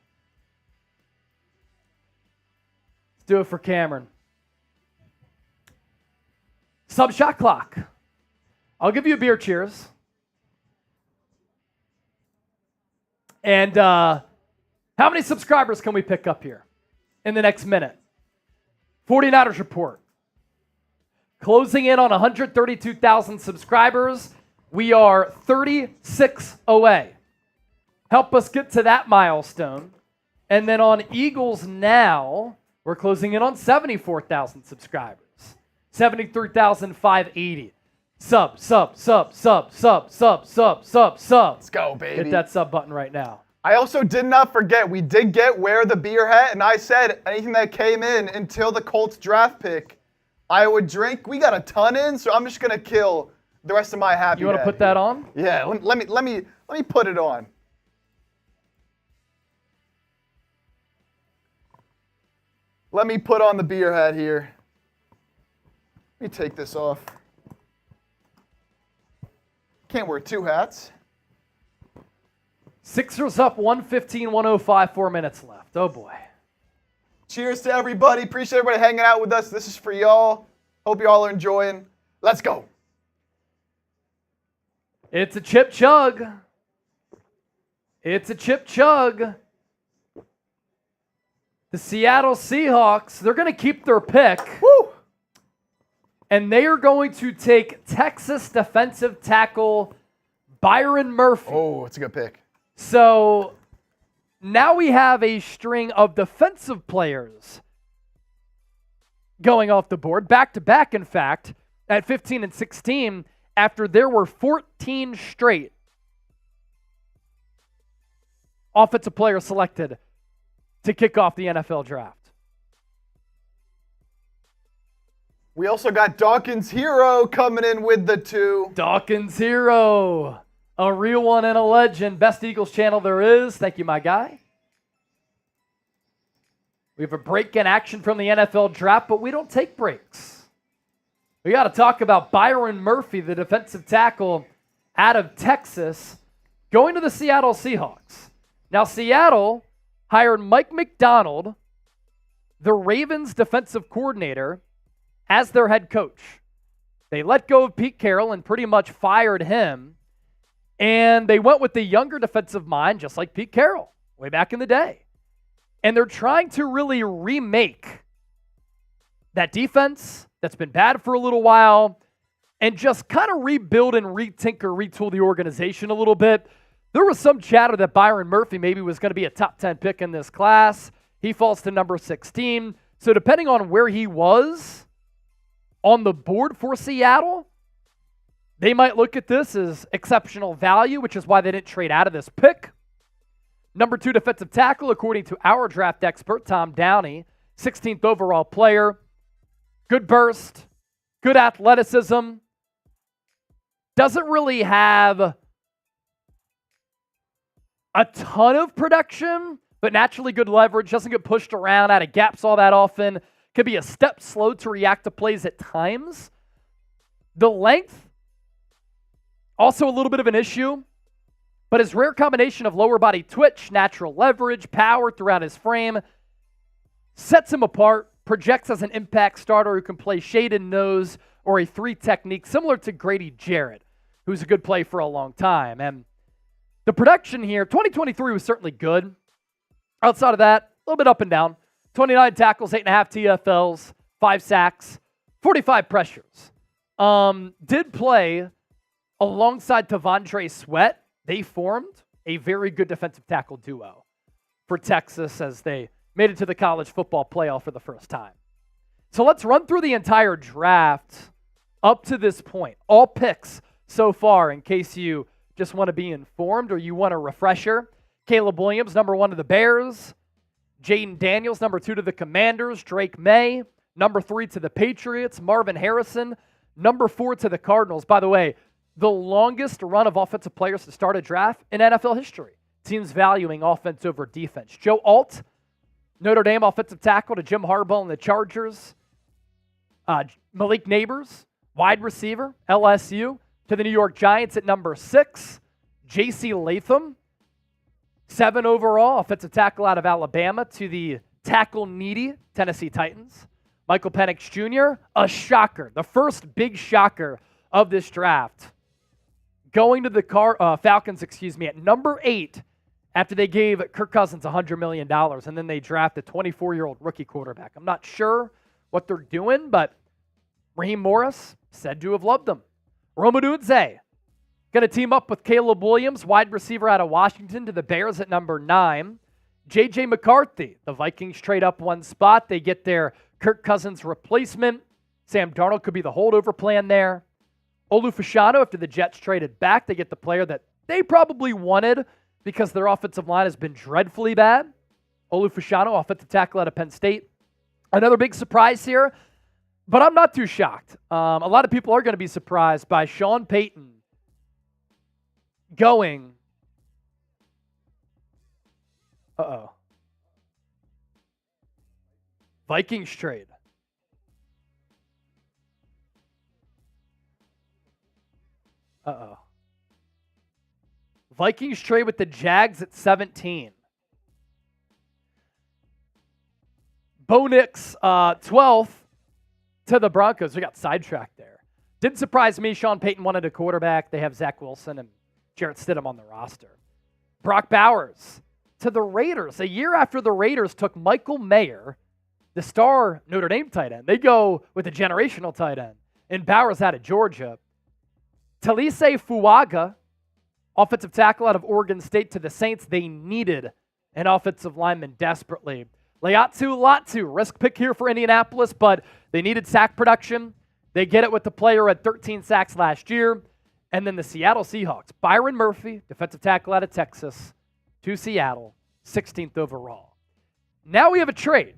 Let's do it for Cameron. Sub shot clock. I'll give you a beer cheers. And how many subscribers can we pick up here in the next minute? 49ers report. Closing in on 132,000 subscribers. We are 36 away. Help us get to that milestone. And then on Eagles Now, we're closing in on 74,000 subscribers. 73,580. Sub. Let's go, baby. Hit that sub button right now. I also did not forget, we did get Wear the Beer hat, and I said anything that came in until the Colts draft pick, I would drink. We got a ton in, so I'm just going to kill the rest of my happy You want to put that on? Yeah, let me put it on. Let me put on the beer hat here. Let me take this off. Can't wear 2 hats. Sixers up 115-105, 4 minutes left. Oh, boy. Cheers to everybody. Appreciate everybody hanging out with us. This is for y'all. Hope y'all are enjoying. Let's go. It's a chip chug. It's a chip chug. The Seattle Seahawks, they're going to keep their pick. Woo! And they are going to take Texas defensive tackle Byron Murphy. Oh, it's a good pick. So now we have a string of defensive players going off the board, back-to-back, in fact, at 15 and 16, after there were 14 straight offensive players selected to kick off the NFL draft. We also got Dawkins Hero coming in with the 2. Dawkins Hero, a real one and a legend. Best Eagles channel there is. Thank you, my guy. We have a break in action from the NFL draft, but we don't take breaks. We got to talk about Byron Murphy, the defensive tackle out of Texas, going to the Seattle Seahawks. Now, Seattle hired Mike McDonald, the Ravens defensive coordinator, as their head coach. They let go of Pete Carroll and pretty much fired him. And they went with the younger defensive mind, just like Pete Carroll, way back in the day. And they're trying to really remake that defense that's been bad for a little while and just kind of rebuild and retool the organization a little bit. There was some chatter that Byron Murphy maybe was going to be a top 10 pick in this class. He falls to number 16. So depending on where he was on the board for Seattle, they might look at this as exceptional value, which is why they didn't trade out of this pick. Number 2 defensive tackle, according to our draft expert, Tom Downey, 16th overall player. Good burst, good athleticism. Doesn't really have a ton of production, but naturally good leverage. Doesn't get pushed around out of gaps all that often. Could be a step slow to react to plays at times. The length, also a little bit of an issue, but his rare combination of lower body twitch, natural leverage, power throughout his frame sets him apart, projects as an impact starter who can play shade and nose or a 3 technique similar to Grady Jarrett, who's a good play for a long time. And the production here, 2023 was certainly good. Outside of that, a little bit up and down. 29 tackles, 8.5 TFLs, 5 sacks, 45 pressures. Did play alongside Tavondre Sweat. They formed a very good defensive tackle duo for Texas as they made it to the college football playoff for the first time. So let's run through the entire draft up to this point. All picks so far, in case you just want to be informed or you want a refresher. Caleb Williams, number 1 to the Bears. Jaden Daniels, number 2 to the Commanders. Drake May, number 3 to the Patriots. Marvin Harrison, number 4 to the Cardinals. By the way, the longest run of offensive players to start a draft in NFL history. Teams valuing offense over defense. Joe Alt, Notre Dame offensive tackle to Jim Harbaugh and the Chargers. Malik Neighbors, wide receiver, LSU, to the New York Giants at number 6. J.C. Latham, 7 overall, offensive tackle out of Alabama, to the tackle-needy Tennessee Titans. Michael Penix Jr., a shocker, the first big shocker of this draft, going to the Falcons, at number 8 after they gave Kirk Cousins $100 million, and then they draft a 24-year-old rookie quarterback. I'm not sure what they're doing, but Raheem Morris said to have loved them. Rome Odunze going to team up with Caleb Williams, wide receiver out of Washington, to the Bears at number 9. J.J. McCarthy, the Vikings trade up 1 spot. They get their Kirk Cousins replacement. Sam Darnold could be the holdover plan there. Olu Fashanu, after the Jets traded back, they get the player that they probably wanted because their offensive line has been dreadfully bad. Olu Fashanu, offensive tackle out of Penn State. Another big surprise here, but I'm not too shocked. A lot of people are going to be surprised by Sean Payton going. Vikings trade. Vikings trade with the Jags at 17. Bo Nix, 12th to the Broncos. We got sidetracked there. Didn't surprise me. Sean Payton wanted a quarterback. They have Zach Wilson and Jarrett Stidham on the roster. Brock Bowers to the Raiders. A year after the Raiders took Michael Mayer, the star Notre Dame tight end. They go with a generational tight end. And Bowers out of Georgia. Talise Fuaga, offensive tackle out of Oregon State, to the Saints. They needed an offensive lineman desperately. Laiatu Latu, risk pick here for Indianapolis, but they needed sack production. They get it with the player at 13 sacks last year. And then the Seattle Seahawks, Byron Murphy, defensive tackle out of Texas, to Seattle, 16th overall. Now we have a trade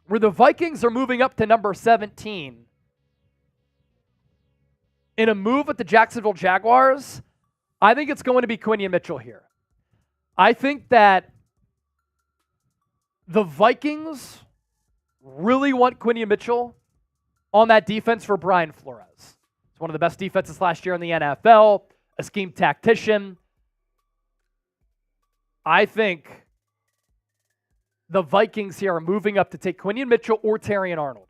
where the Vikings are moving up to number 17 in a move with the Jacksonville Jaguars. I think it's going to be Quinion Mitchell here. I think that the Vikings really want Quinion Mitchell on that defense for Brian Flores. It's one of the best defenses last year in the NFL, a scheme tactician. I think the Vikings here are moving up to take Quinion Mitchell or Terrion Arnold.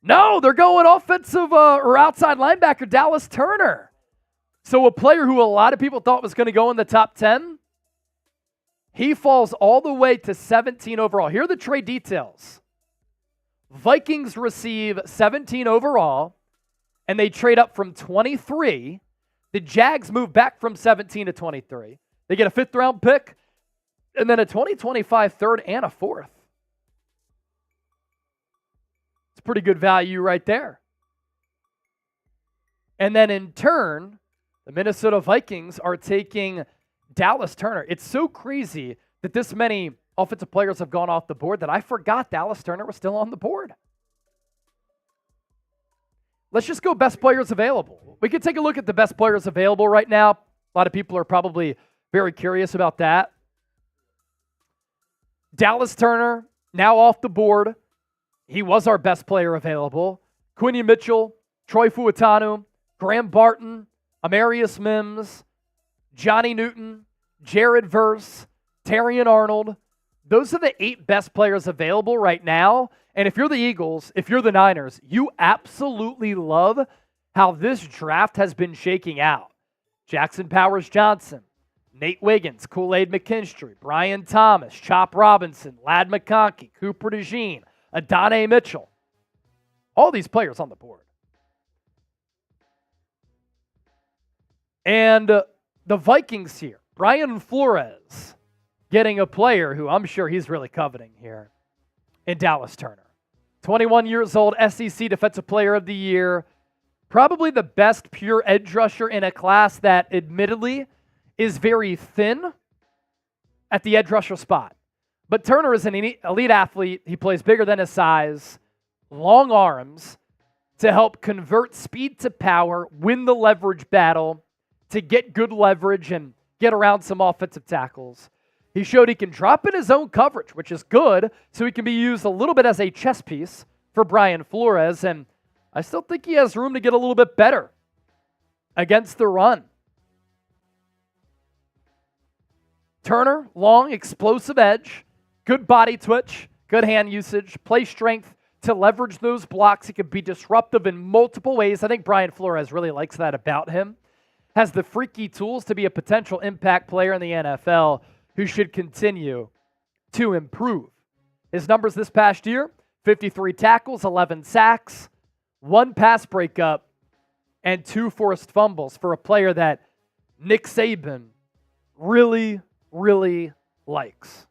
No, they're going offensive or outside linebacker Dallas Turner. So a player who a lot of people thought was going to go in the top 10, he falls all the way to 17 overall. Here are the trade details. Vikings receive 17 overall, and they trade up from 23. The Jags move back from 17 to 23. They get a 5th-round pick, and then a 2025 third and a 4th. It's pretty good value right there. And then in turn, the Minnesota Vikings are taking Dallas Turner. It's so crazy that this many offensive players have gone off the board that I forgot Dallas Turner was still on the board. Let's just go best players available. We could take a look at the best players available right now. A lot of people are probably very curious about that. Dallas Turner, now off the board. He was our best player available. Quinny Mitchell, Troy Fuatanu, Graham Barton, Amarius Mims, Johnny Newton, Jared Verse, Terrion Arnold. Those are the 8 best players available right now. And if you're the Eagles, if you're the Niners, you absolutely love how this draft has been shaking out. Jackson Powers Johnson, Nate Wiggins, Kool-Aid McKinstry, Brian Thomas, Chop Robinson, Ladd McConkey, Cooper DeJean, Adonai Mitchell. All these players on the board. And the Vikings here, Brian Flores getting a player who I'm sure he's really coveting here in Dallas Turner. 21 years old, SEC Defensive Player of the Year. Probably the best pure edge rusher in a class that admittedly is very thin at the edge rusher spot. But Turner is an elite athlete. He plays bigger than his size, long arms to help convert speed to power, win the leverage battle, to get good leverage and get around some offensive tackles. He showed he can drop in his own coverage, which is good, so he can be used a little bit as a chess piece for Brian Flores, and I still think he has room to get a little bit better against the run. Turner, long, explosive edge, good body twitch, good hand usage, play strength to leverage those blocks. He can be disruptive in multiple ways. I think Brian Flores really likes that about him. Has the freaky tools to be a potential impact player in the NFL who should continue to improve. His numbers this past year, 53 tackles, 11 sacks, 1 pass breakup, and 2 forced fumbles for a player that Nick Saban really, really likes.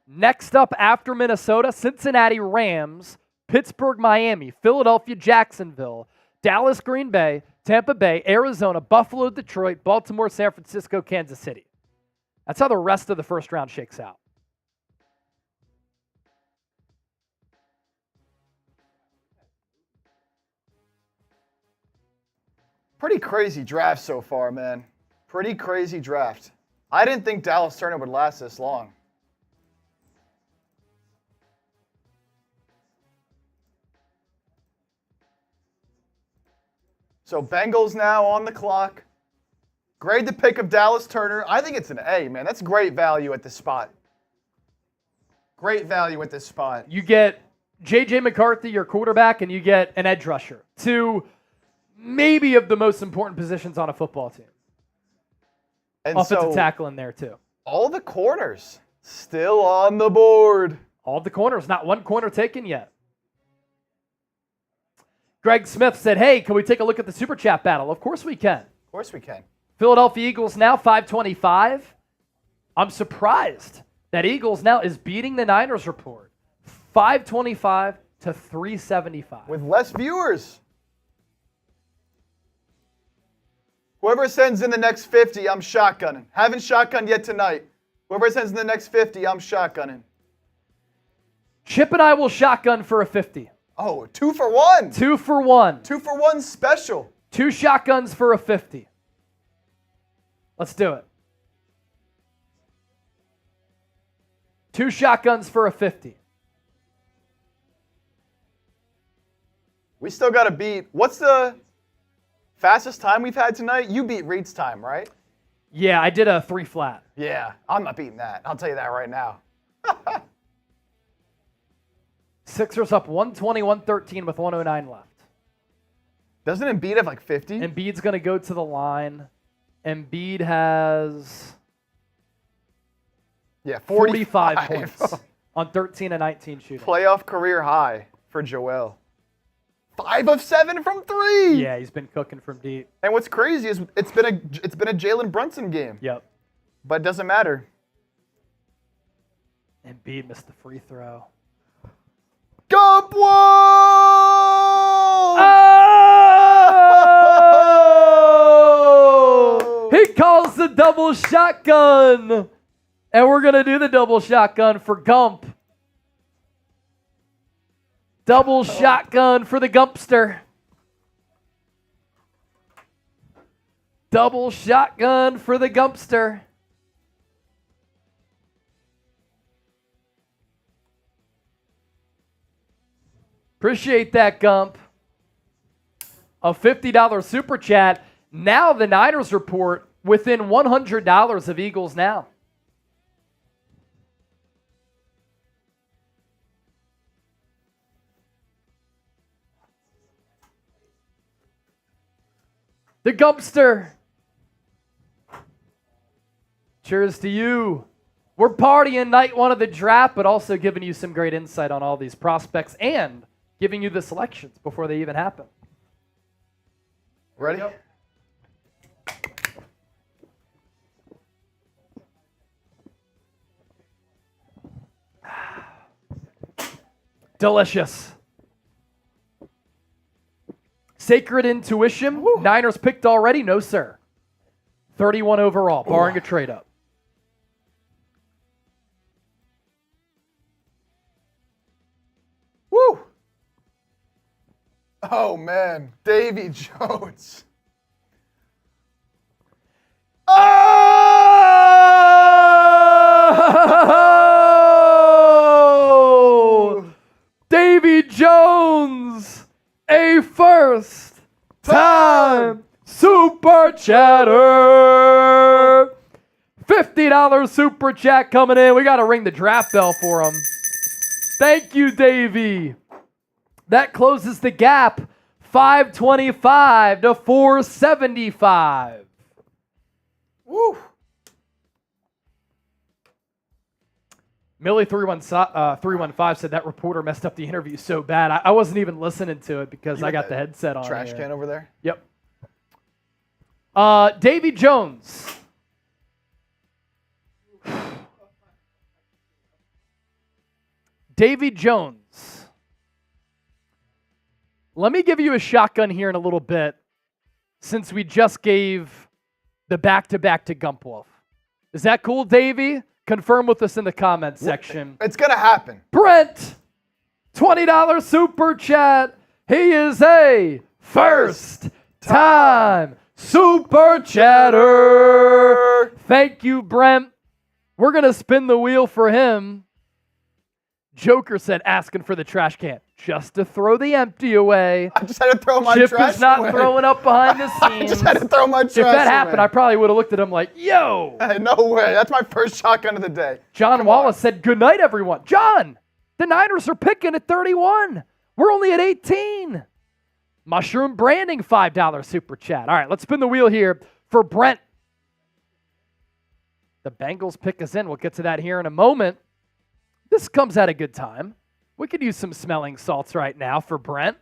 Next up after Minnesota, Cincinnati Rams, Pittsburgh, Miami, Philadelphia, Jacksonville, Dallas, Green Bay, Tampa Bay, Arizona, Buffalo, Detroit, Baltimore, San Francisco, Kansas City. That's how the rest of the first round shakes out. Pretty crazy draft so far, man. Pretty crazy draft. I didn't think Dallas Turner would last this long. So Bengals now on the clock. Grade the pick of Dallas Turner. I think it's an A, man. That's great value at this spot. Great value at this spot. You get J.J. McCarthy, your quarterback, and you get an edge rusher. 2 maybe of the most important positions on a football team. And offensive tackle in there too. All the corners still on the board. All the corners, not one corner taken yet. Greg Smith said, hey, can we take a look at the Super Chat battle? Of course we can. Of course we can. Philadelphia Eagles now 525. I'm surprised that Eagles now is beating the Niners report. 525 to 375. With less viewers. Whoever sends in the next 50, I'm shotgunning. Haven't shotgunned yet tonight. Whoever sends in the next 50, I'm shotgunning. Chip and I will shotgun for a 50. Oh, 2 for 1. 2 for 1. 2 for 1 special. 2 shotguns for a 50. Let's do it. 2 shotguns for a 50. We still got to beat. What's the fastest time we've had tonight? You beat Reed's time, right? Yeah, I did a 3 flat. Yeah, I'm not beating that. I'll tell you that right now. Sixers up 120-113 with 109 left. Doesn't Embiid have like 50? Embiid's going to go to the line. Embiid has 45 points on 13 and 19 shooting. Playoff career high for Joel. 5 of 7 from 3. Yeah, he's been cooking from deep. And what's crazy is it's been a Jalen Brunson game. Yep. But it doesn't matter. Embiid missed the free throw. Gump wall! Oh! He calls the double shotgun. And we're going to do the double shotgun for Gump. Double shotgun for the Gumpster. Double shotgun for the Gumpster. Appreciate that, Gump. A $50 super chat. Now the Niners report within $100 of Eagles now. The Gumpster. Cheers to you. We're partying night one of the draft, but also giving you some great insight on all these prospects and giving you the selections before they even happen. Ready? Delicious. Sacred Intuition. Woo. Niners picked already? No, sir. 31 overall, barring a trade up. Woo! Oh, man. Davy Jones. Oh! Davy Jones, a first time super chatter. $50 super chat coming in. We got to ring the draft bell for him. Thank you, Davey. That closes the gap. 525 to 475. Woo! Millie 315 said that reporter messed up the interview so bad. I wasn't even listening to it because I got the headset on. Trash here. can over there? Yep. Davy Jones. Davy Jones. Let me give you a shotgun here in a little bit since we just gave the back-to-back to Gump Wolf. Is that cool, Davy? Confirm with us in the comments section. It's going to happen. Brent, $20 super chat. He is a first-time super chatter. Thank you, Brent. We're going to spin the wheel for him. Joker said, asking for the trash can just to throw the empty away. I just had to throw my Chip trash is not away. throwing up behind the I scenes. just had to throw my trash If that happened, away. I probably would have looked at him like, yo. No way. That's my first shotgun of the day. John Wallace said, good night, everyone. John, the Niners are picking at 31. We're only at 18. Mushroom Branding, $5 super chat. All right, let's spin the wheel here for Brent. The Bengals pick us in. We'll get to that here in a moment. This comes at a good time. We could use some smelling salts right now for Brent.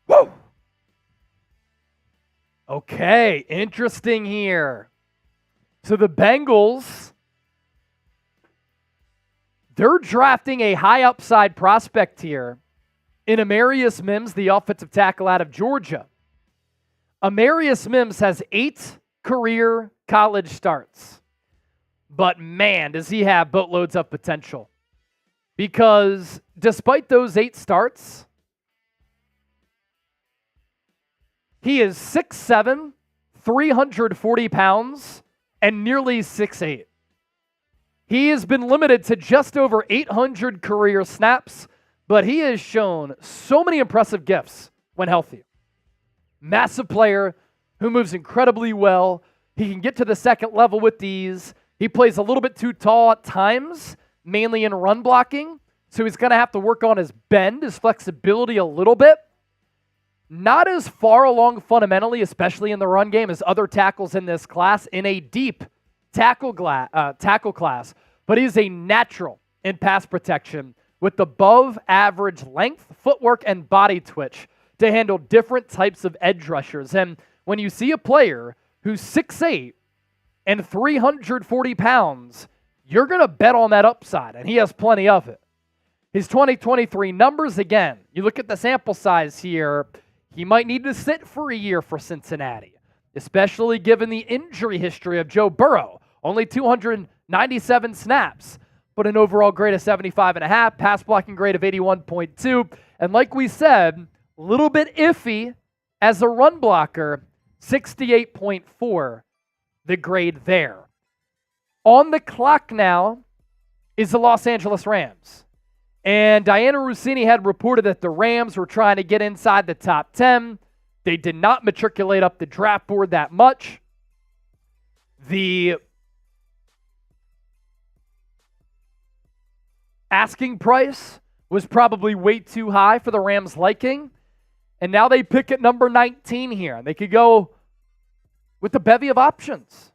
Woo! Okay, interesting here. So the Bengals, they're drafting a high upside prospect here in Amarius Mims, the offensive tackle out of Georgia. Amarius Mims has 8 career college starts. But man, does he have boatloads of potential. Because despite those 8 starts, he is 6'7", 340 pounds, and nearly 6'8". He has been limited to just over 800 career snaps, but he has shown so many impressive gifts when healthy. Massive player who moves incredibly well. He can get to the second level with ease. He plays a little bit too tall at times, mainly in run blocking, So he's going to have to work on his bend, his flexibility a little bit. Not as far along fundamentally, especially in the run game, as other tackles in this class, in a deep tackle class. But he's a natural in pass protection with above average length, footwork, and body twitch to handle different types of edge rushers. And when you see a player who's 6'8", and 340 pounds, you're going to bet on that upside, and he has plenty of it. His 2023 numbers, again, you look at the sample size here, he might need to sit for a year for Cincinnati, especially given the injury history of Joe Burrow. Only 297 snaps, but an overall grade of 75.5, pass blocking grade of 81.2, and like we said, a little bit iffy as a run blocker, 68.4. the grade there. On the clock now is the Los Angeles Rams. And Diana Rossini had reported that the Rams were trying to get inside the top 10. They did not matriculate up the draft board that much. The asking price was probably way too high for the Rams' liking. And now they pick at number 19 here. They could go with a bevy of options.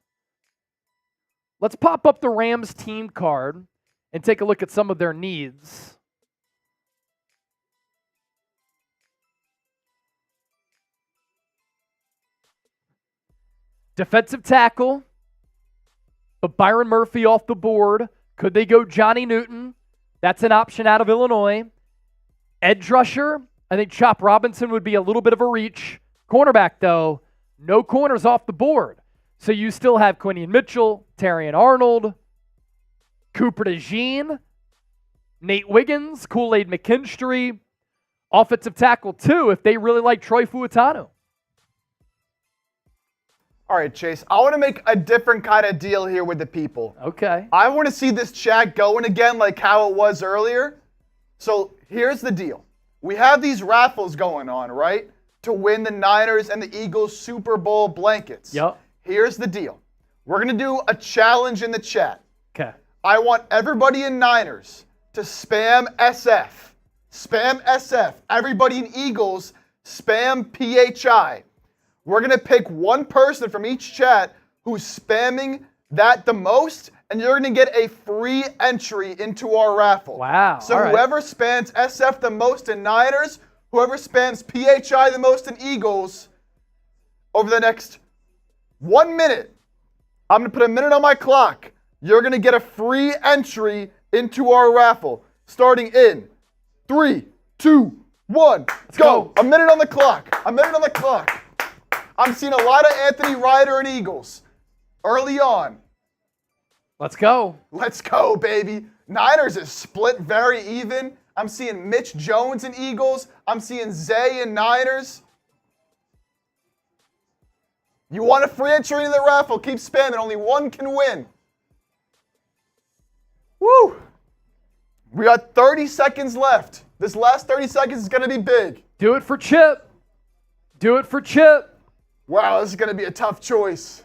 Let's pop up the Rams team card and take a look at some of their needs. Defensive tackle, but Byron Murphy off the board. Could they go Johnny Newton? That's an option out of Illinois. Edge rusher, I think Chop Robinson would be a little bit of a reach. Cornerback, though, no corners off the board. So you still have Quinion Mitchell, Terrion Arnold, Cooper DeJean, Nate Wiggins, Kool-Aid McKinstry. Offensive tackle, too, if they really like Troy Fuatanu. All right, Chase, I want to make a different kind of deal here with the people. Okay. I want to see this chat going again like how it was earlier. So here's the deal. We have these raffles going on, right? To win the Niners and the Eagles Super Bowl blankets. Yep. Here's the deal. We're going to do a challenge in the chat. Okay. I want everybody in Niners to spam SF. Spam SF. Everybody in Eagles, spam PHI. We're going to pick one person from each chat who's spamming that the most, and you're going to get a free entry into our raffle. Wow. So all right. whoever spams SF the most in Niners, whoever spams PHI the most in Eagles, over the next 1 minute, I'm going to put a minute on my clock. You're going to get a free entry into our raffle. Starting in 3, 2, 1, Let's go. A minute on the clock. A minute on the clock. I'm seeing a lot of Anthony Ryder and Eagles early on. Let's go. Let's go, baby. Niners is split very even. I'm seeing Mitch Jones and Eagles. I'm seeing Zay and Niners. You want a free entry in the raffle? Keep spamming. Only one can win. Woo! We got 30 seconds left. This last 30 seconds is going to be big. Do it for Chip. Do it for Chip. Wow, this is going to be a tough choice.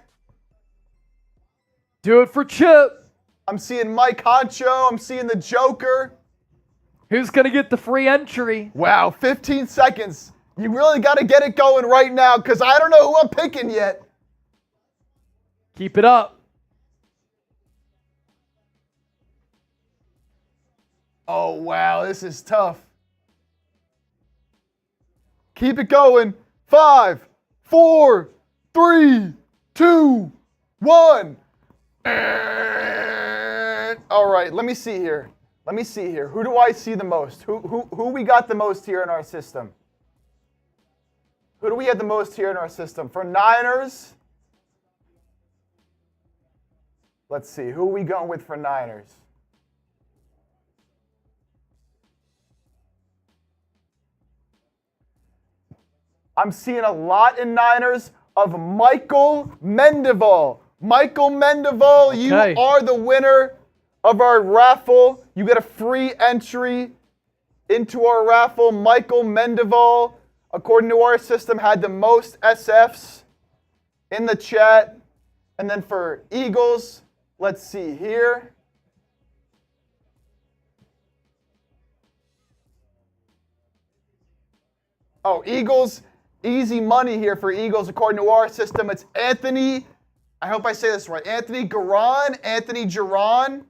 Do it for Chip. I'm seeing Mike Honcho. I'm seeing the Joker. Who's going to get the free entry? Wow, 15 seconds. You really got to get it going right now because I don't know who I'm picking yet. Keep it up. Oh, wow, this is tough. Keep it going. 5, 4, 3, 2, 1. All right, let me see here. Who do I see the most? Who we got the most here in our system? Who do we have the most here in our system? For Niners, let's see. Who are we going with for Niners? I'm seeing a lot in Niners of Michael Mendenhall. Michael Mendenhall, Okay. You are the winner of our raffle. You get a free entry into our raffle. Michael Mendenhall, according to our system, had the most SFs in the chat. And then for Eagles, let's see here. Oh, Eagles, easy money here for Eagles according to our system. It's Anthony, I hope I say this right, Anthony Giron.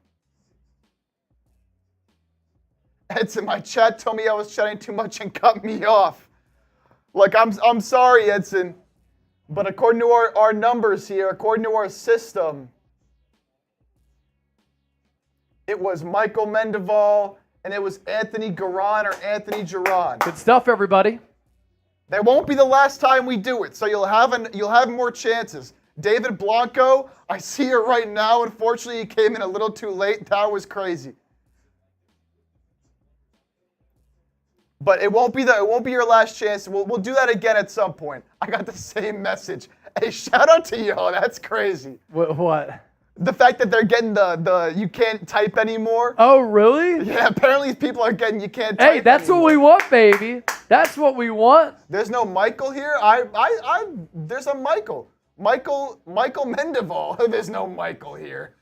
Edson, my chat told me I was chatting too much and cut me off. Look, I'm sorry, Edson, but according to our numbers here, according to our system, it was Michael Mendenhall and it was Anthony Giron or Anthony Giron. Good stuff, everybody. That won't be the last time we do it, so you'll have more chances. David Blanco, I see it right now. Unfortunately, he came in a little too late. That was crazy. But it won't be your last chance. We'll do that again at some point. I got the same message. Hey, shout out to y'all. That's crazy. What? The fact that they're getting the you can't type anymore. Oh, really? Yeah, apparently people are getting you can't type. Hey, that's anymore. what we want, baby. That's what we want. There's no Michael here. There's a Michael. Michael Mendenhall. There's no Michael here.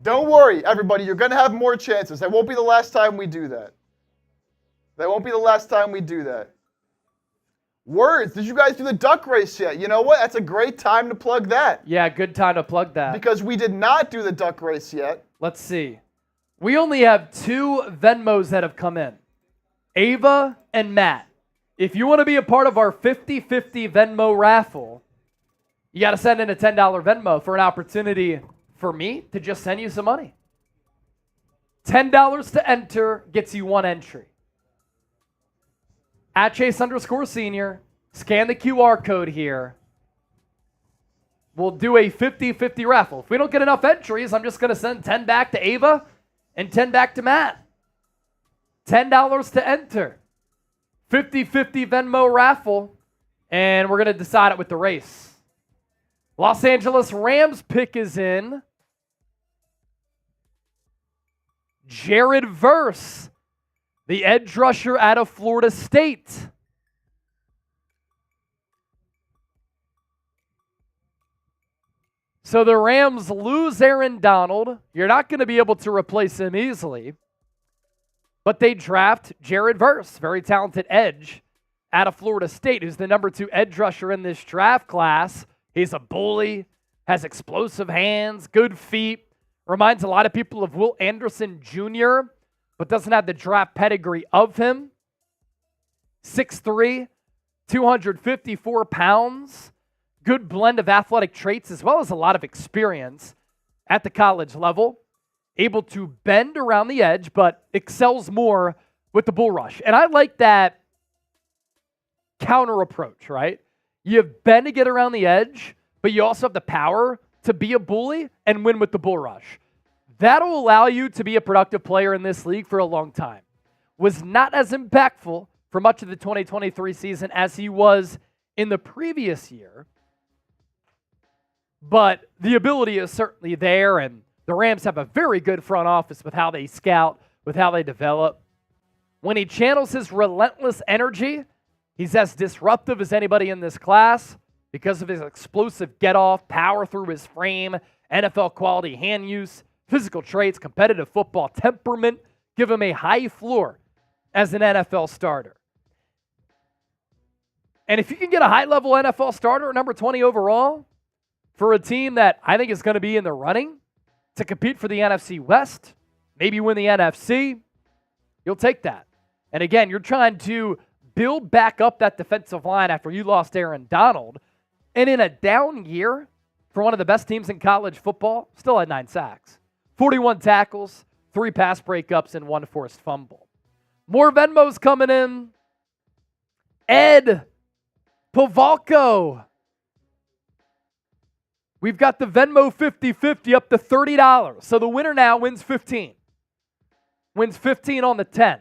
Don't worry, everybody. You're going to have more chances. That won't be the last time we do that. That won't be the last time we do that. Words. Did you guys do the duck race yet? You know what? That's a great time to plug that. Yeah, good time to plug that. Because we did not do the duck race yet. Let's see. We only have 2 Venmos that have come in. Ava and Matt. If you want to be a part of our 50-50 Venmo raffle, you got to send in a $10 Venmo for an opportunity for me to just send you some money. $10 to enter gets you 1 entry. At Chase_Senior, scan the QR code here. We'll do a 50-50 raffle. If we don't get enough entries, I'm just going to send 10 back to Ava and 10 back to Matt. $10 to enter. 50-50 Venmo raffle, and we're going to decide it with the race. Los Angeles Rams pick is in. Jared Verse, the edge rusher out of Florida State. So the Rams lose Aaron Donald. You're not going to be able to replace him easily. But they draft Jared Verse, very talented edge out of Florida State, who's the number 2 edge rusher in this draft class. He's a bully, has explosive hands, good feet. Reminds a lot of people of Will Anderson Jr., but doesn't have the draft pedigree of him. 6'3", 254 pounds. Good blend of athletic traits as well as a lot of experience at the college level. Able to bend around the edge, but excels more with the bull rush. And I like that counter approach, right? You bend to get around the edge, but you also have the power to be a bully and win with the bull rush. That'll allow you to be a productive player in this league for a long time. Was not as impactful for much of the 2023 season as he was in the previous year, but the ability is certainly there, and the Rams have a very good front office with how they scout, with how they develop. When he channels his relentless energy, he's as disruptive as anybody in this class because of his explosive get-off, power through his frame, NFL quality hand use, physical traits, competitive football temperament, give him a high floor as an NFL starter. And if you can get a high-level NFL starter at number 20 overall for a team that I think is going to be in the running to compete for the NFC West, maybe win the NFC, you'll take that. And again, you're trying to build back up that defensive line after you lost Aaron Donald. And in a down year for one of the best teams in college football, still had 9 sacks, 41 tackles, 3 pass breakups, and 1 forced fumble. More Venmos coming in. Ed Pavalco. We've got the Venmo 50-50 up to $30. So the winner now wins 15. Wins 15 on the 10.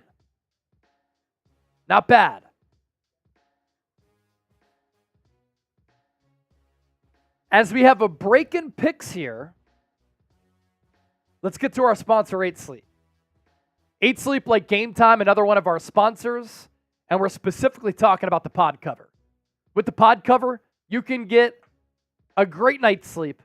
Not bad. As we have a break in picks here, let's get to our sponsor, 8 Sleep. 8 Sleep, like Game Time, another one of our sponsors, and we're specifically talking about the pod cover. With the pod cover, you can get a great night's sleep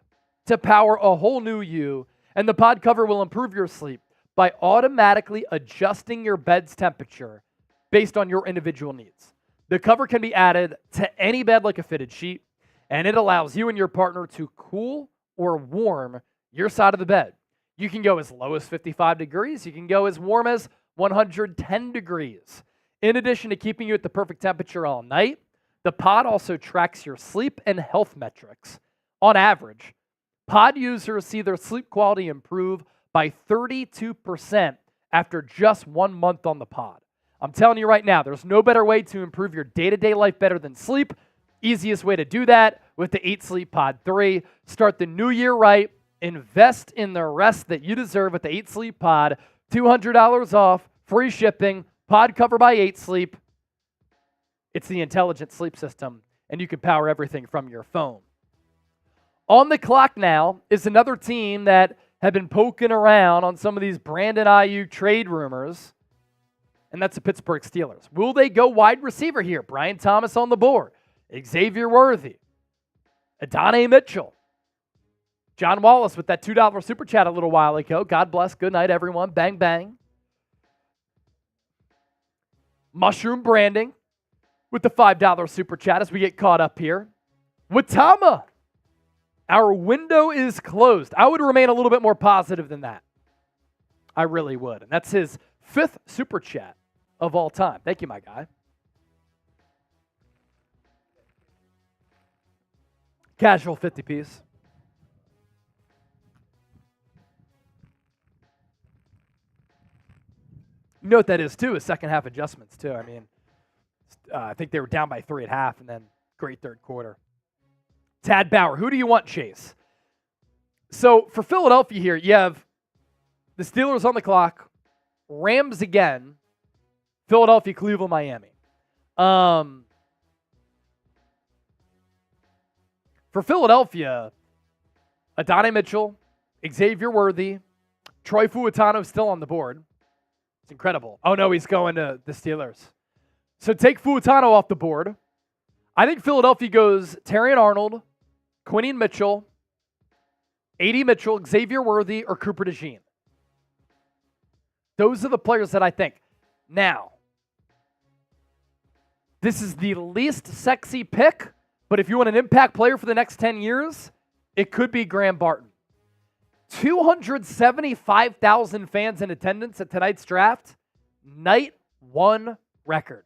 to power a whole new you, and the pod cover will improve your sleep by automatically adjusting your bed's temperature based on your individual needs. The cover can be added to any bed like a fitted sheet, and it allows you and your partner to cool or warm your side of the bed. You can go as low as 55 degrees. You can go as warm as 110 degrees. In addition to keeping you at the perfect temperature all night, the pod also tracks your sleep and health metrics. On average, pod users see their sleep quality improve by 32% after just 1 month on the pod. I'm telling you right now, there's no better way to improve your day-to-day life better than sleep. Easiest way to do that with the 8 Sleep Pod 3. Start the new year right. Invest in the rest that you deserve with the 8 Sleep Pod. $200 off, free shipping, pod cover by 8 Sleep. It's the intelligent sleep system, and you can power everything from your phone. On the clock now is another team that have been poking around on some of these Brandon Ayuk trade rumors, and that's the Pittsburgh Steelers. Will they go wide receiver here? Brian Thomas on the board, Xavier Worthy, Adonai Mitchell, John Wallace with that $2 super chat a little while ago. God bless. Good night, everyone. Bang, bang. Mushroom Branding with the $5 super chat as we get caught up here. Watama, our window is closed. I would remain a little bit more positive than that. I really would. And that's his 5th super chat of all time. Thank you, my guy. Casual 50 piece. You know what that is, too, is second half adjustments, too. I mean, I think they were down by 3 at half, and then great third quarter. Tad Bauer, who do you want, Chase? So for Philadelphia here, you have the Steelers on the clock, Rams again, Philadelphia, Cleveland, Miami. For Philadelphia, Adonai Mitchell, Xavier Worthy, Troy Fuatano still on the board. It's incredible. Oh, no, he's going to the Steelers. So take Fuatano off the board. I think Philadelphia goes Terrion Arnold, Quinion Mitchell, A.D. Mitchell, Xavier Worthy, or Cooper DeJean. Those are the players that I think. Now, this is the least sexy pick, but if you want an impact player for the next 10 years, it could be Graham Barton. 275,000 fans in attendance at tonight's draft. Night 1 record.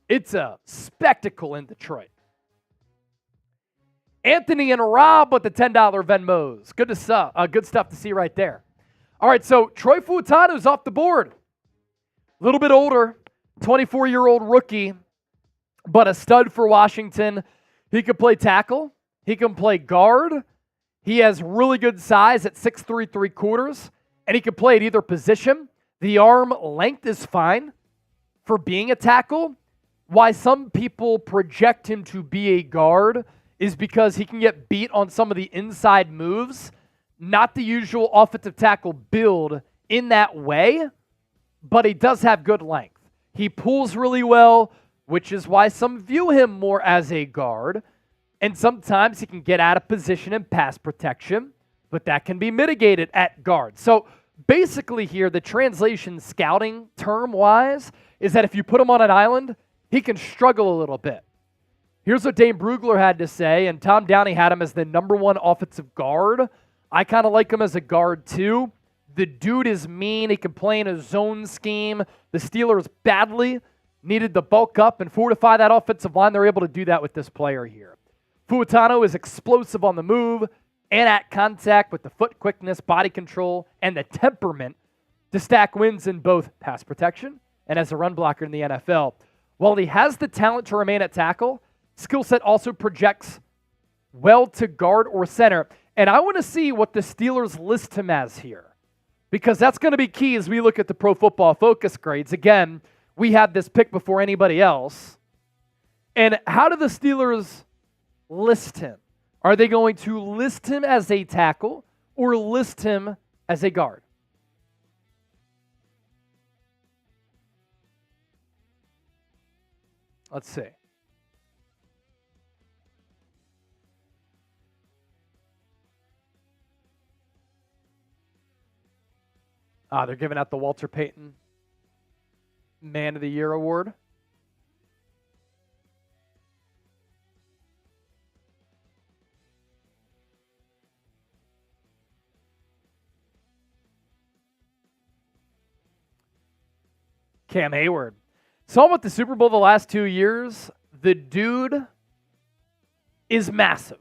It's a spectacle in Detroit. Anthony and Rob with the $10 Venmos. Good stuff to see right there. All right, so Troy Fuatano's off the board. A little bit older, 24-year-old rookie, but a stud for Washington. He could play tackle. He can play guard. He has really good size at 6'3", 3/4, and he can play at either position. The arm length is fine for being a tackle. Why some people project him to be a guard is because he can get beat on some of the inside moves. Not the usual offensive tackle build in that way, but he does have good length. He pulls really well, which is why some view him more as a guard. And sometimes he can get out of position in pass protection, but that can be mitigated at guard. So basically here, the translation scouting term-wise is that if you put him on an island, he can struggle a little bit. Here's what Dane Brugler had to say, and Tom Downey had him as the #1 offensive guard. I kind of like him as a guard too. The dude is mean. He can play in a zone scheme. The Steelers badly needed to bulk up and fortify that offensive line. They're able to do that with this player here. Fuatano is explosive on the move and at contact with the foot quickness, body control, and the temperament to stack wins in both pass protection and as a run blocker in the NFL. While he has the talent to remain at tackle, skill set also projects well to guard or center. And I want to see what the Steelers list him as here, because that's going to be key as we look at the Pro Football Focus grades. Again, we had this pick before anybody else. And how do the Steelers list him? Are they going to list him as a tackle or list him as a guard? Let's see. They're giving out the Walter Payton Man of the Year award. Cam Hayward. Saw him with the Super Bowl the last 2 years. The dude is massive.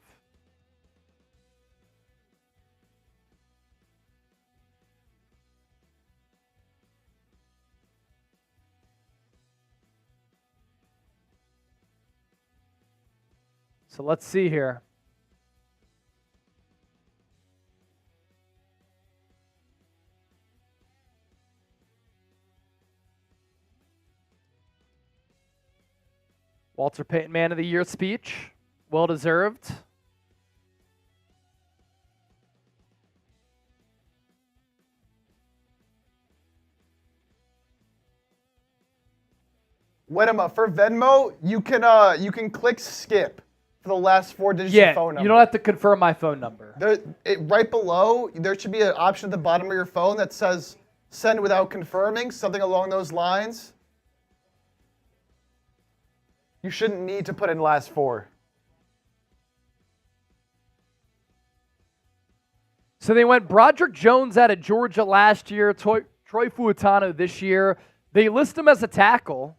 So let's see here. Walter Payton Man of the Year speech. Well deserved. Wenema, for Venmo, you can click skip for the last 4 digits of phone number. You don't have to confirm my phone number. Right below, there should be an option at the bottom of your phone that says send without confirming, something along those lines. You shouldn't need to put in last 4. So they went Broderick Jones out of Georgia last year, Troy Fuatano this year. They list him as a tackle.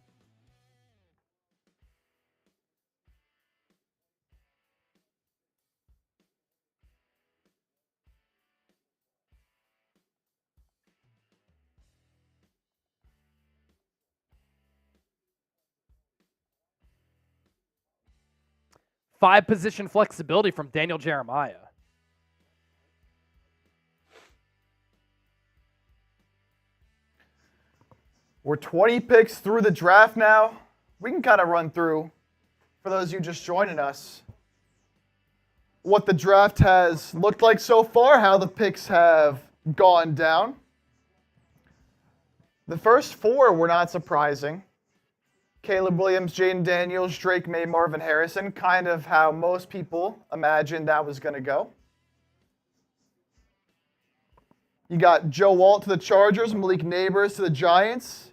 Five position flexibility from Daniel Jeremiah. We're 20 picks through the draft now. We can kind of run through, for those of you just joining us, what the draft has looked like so far, how the picks have gone down. The first 4 were not surprising. Caleb Williams, Jaden Daniels, Drake May, Marvin Harrison, kind of how most people imagined that was going to go. You got Joe Walt to the Chargers, Malik Neighbors to the Giants,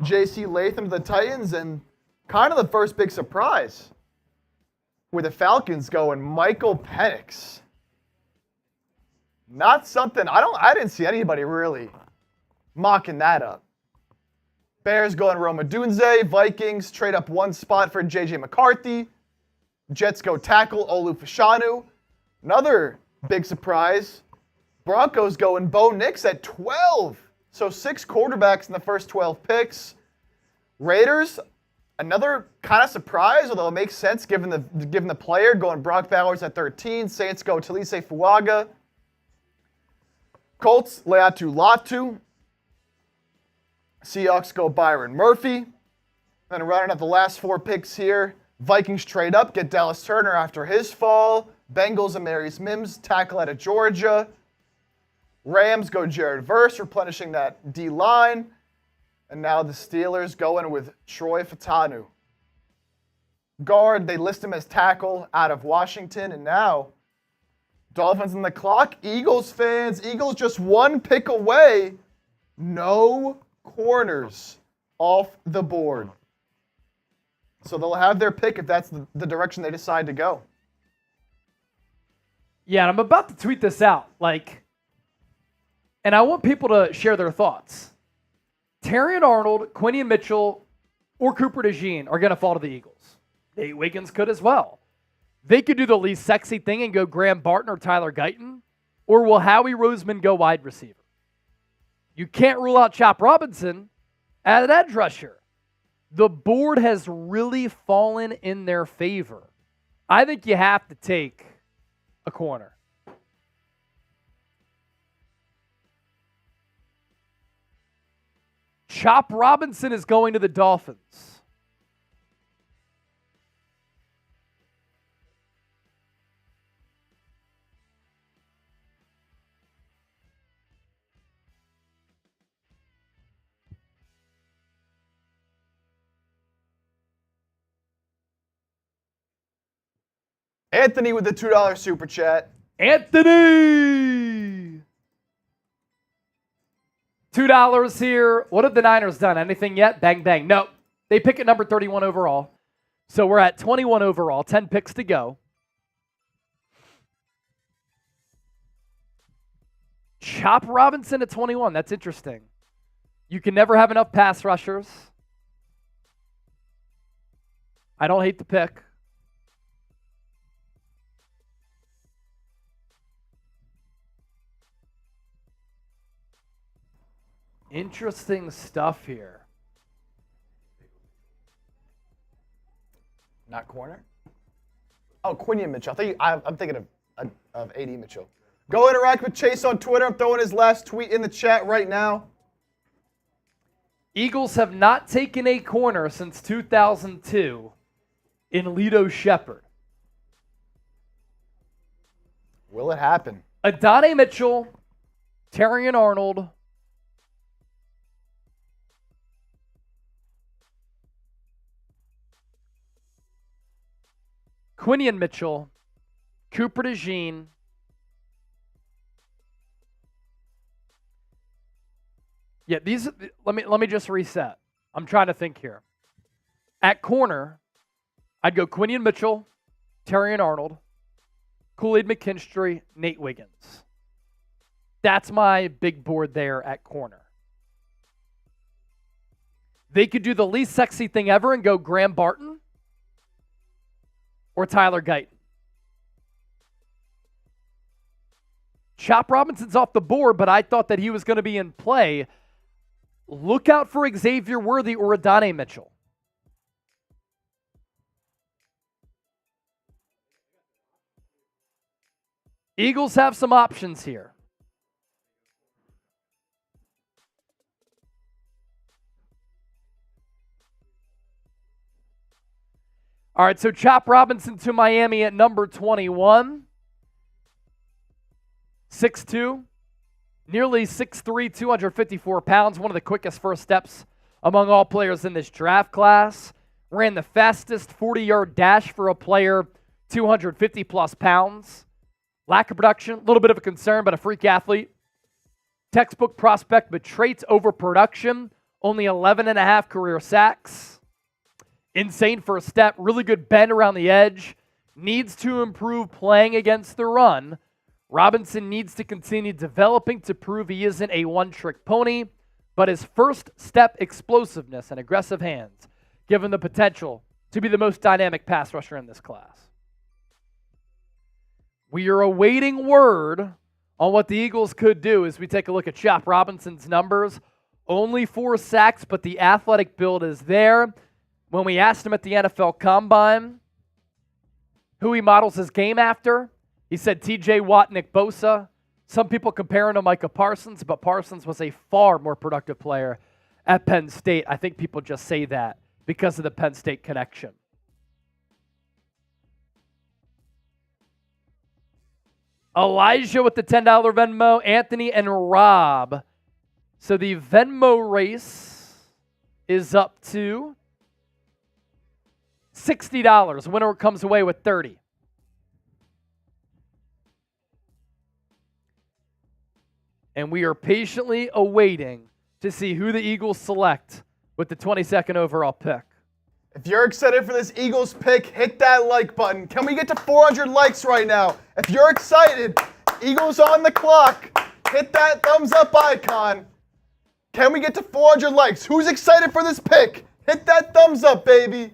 J.C. Latham to the Titans, and kind of the first big surprise where the Falcons going Michael Penix. Not something, I didn't see anybody really mocking that up. Bears going Roma Dunze. Vikings trade up 1 spot for J.J. McCarthy. Jets go tackle Olu Fashanu. Another big surprise. Broncos going Bo Nix at 12. So 6 quarterbacks in the first 12 picks. Raiders, another kind of surprise, although it makes sense given the player, going Brock Bowers at 13. Saints go Talise Fuaga. Colts, Leatu Latu. Seahawks go Byron Murphy. Then running up the last 4 picks here. Vikings trade up, get Dallas Turner after his fall. Bengals, Amarius Mims, tackle out of Georgia. Rams go Jared Verse, replenishing that D-line. And now the Steelers going with Troy Fautanu. Guard, they list him as tackle out of Washington. And now, Dolphins on the clock. Eagles fans, Eagles just 1 pick away. No corners off the board. So they'll have their pick if that's the direction they decide to go. Yeah, and I'm about to tweet this out. And I want people to share their thoughts. Terrion Arnold, Quinion Mitchell, or Cooper DeJean are going to fall to the Eagles. Nate Wiggins could as well. They could do the least sexy thing and go Graham Barton or Tyler Guyton, or will Howie Roseman go wide receiver? You can't rule out Chop Robinson as an edge rusher. The board has really fallen in their favor. I think you have to take a corner. Chop Robinson is going to the Dolphins. Anthony with the $2 super chat. Anthony! $2 here. What have the Niners done? Anything yet? Bang, bang. No. They pick at number 31 overall. So we're at 21 overall, 10 picks to go. Chop Robinson at 21. That's interesting. You can never have enough pass rushers. I don't hate the pick. Interesting stuff here. Not corner? Oh, Quinion Mitchell. I'm thinking of A.D. Mitchell. Go interact with Chase on Twitter. I'm throwing his last tweet in the chat right now. Eagles have not taken a corner since 2002 in Lito Shepherd. Will it happen? Adonai Mitchell, Terrion Arnold, Quinion Mitchell, Cooper DeJean, yeah, these. Let me just reset. I'm trying to think here. At corner, I'd go Quinion Mitchell, Terrion Arnold, Kool-Aid McKinstry, Nate Wiggins. That's my big board there at corner. They could do the least sexy thing ever and go Graham Barton or Tyler Guyton. Chop Robinson's off the board, but I thought that he was going to be in play. Look out for Xavier Worthy or Adonai Mitchell. Eagles have some options here. All right, so Chop Robinson to Miami at number 21. 6'2", nearly 6'3", 254 pounds. One of the quickest first steps among all players in this draft class. Ran the fastest 40-yard dash for a player, 250-plus pounds. Lack of production, a little bit of a concern, but a freak athlete. Textbook prospect, but traits over production. Only 11.5 career sacks. Insane first step, really good bend around the edge. Needs to improve playing against the run. Robinson needs to continue developing to prove he isn't a one-trick pony, but his first step explosiveness and aggressive hands give him the potential to be the most dynamic pass rusher in this class. We are awaiting word on what the Eagles could do as we take a look at Chop Robinson's numbers. Only 4 sacks, but the athletic build is there. When we asked him at the NFL Combine who he models his game after, he said T.J. Watt, Nick Bosa. Some people compare him to Micah Parsons, but Parsons was a far more productive player at Penn State. I think people just say that because of the Penn State connection. Elijah with the $10 Venmo, Anthony and Rob. So the Venmo race is up to $60. Winner comes away with $30. And we are patiently awaiting to see who the Eagles select with the 22nd overall pick. If you're excited for this Eagles pick, hit that like button. Can we get to 400 likes right now? If you're excited, Eagles on the clock, hit that thumbs up icon. Can we get to 400 likes? Who's excited for this pick? Hit that thumbs up, baby.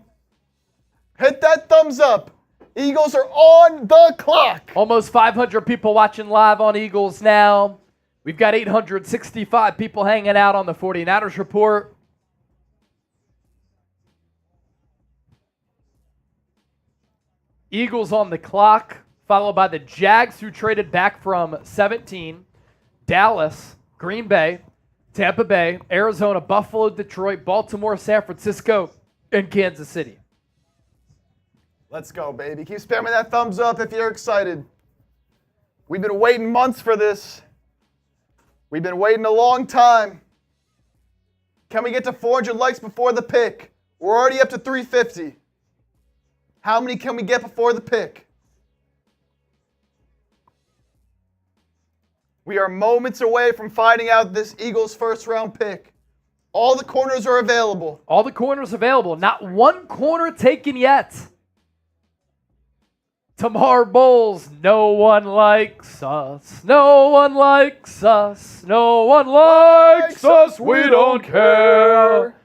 Hit that thumbs up. Eagles are on the clock. Almost 500 people watching live on Eagles now. We've got 865 people hanging out on the 49ers Report. Eagles on the clock, followed by the Jags, who traded back from 17, Dallas, Green Bay, Tampa Bay, Arizona, Buffalo, Detroit, Baltimore, San Francisco, and Kansas City. Let's go, baby. Keep spamming that thumbs up if you're excited. We've been waiting months for this. We've been waiting a long time. Can we get to 400 likes before the pick? We're already up to 350. How many can we get before the pick? We are moments away from finding out this Eagles first-round pick. All the corners are available. All the corners available. Not one corner taken yet. Tamar Bowles, no one likes us. No one likes us. No one likes us. We don't care.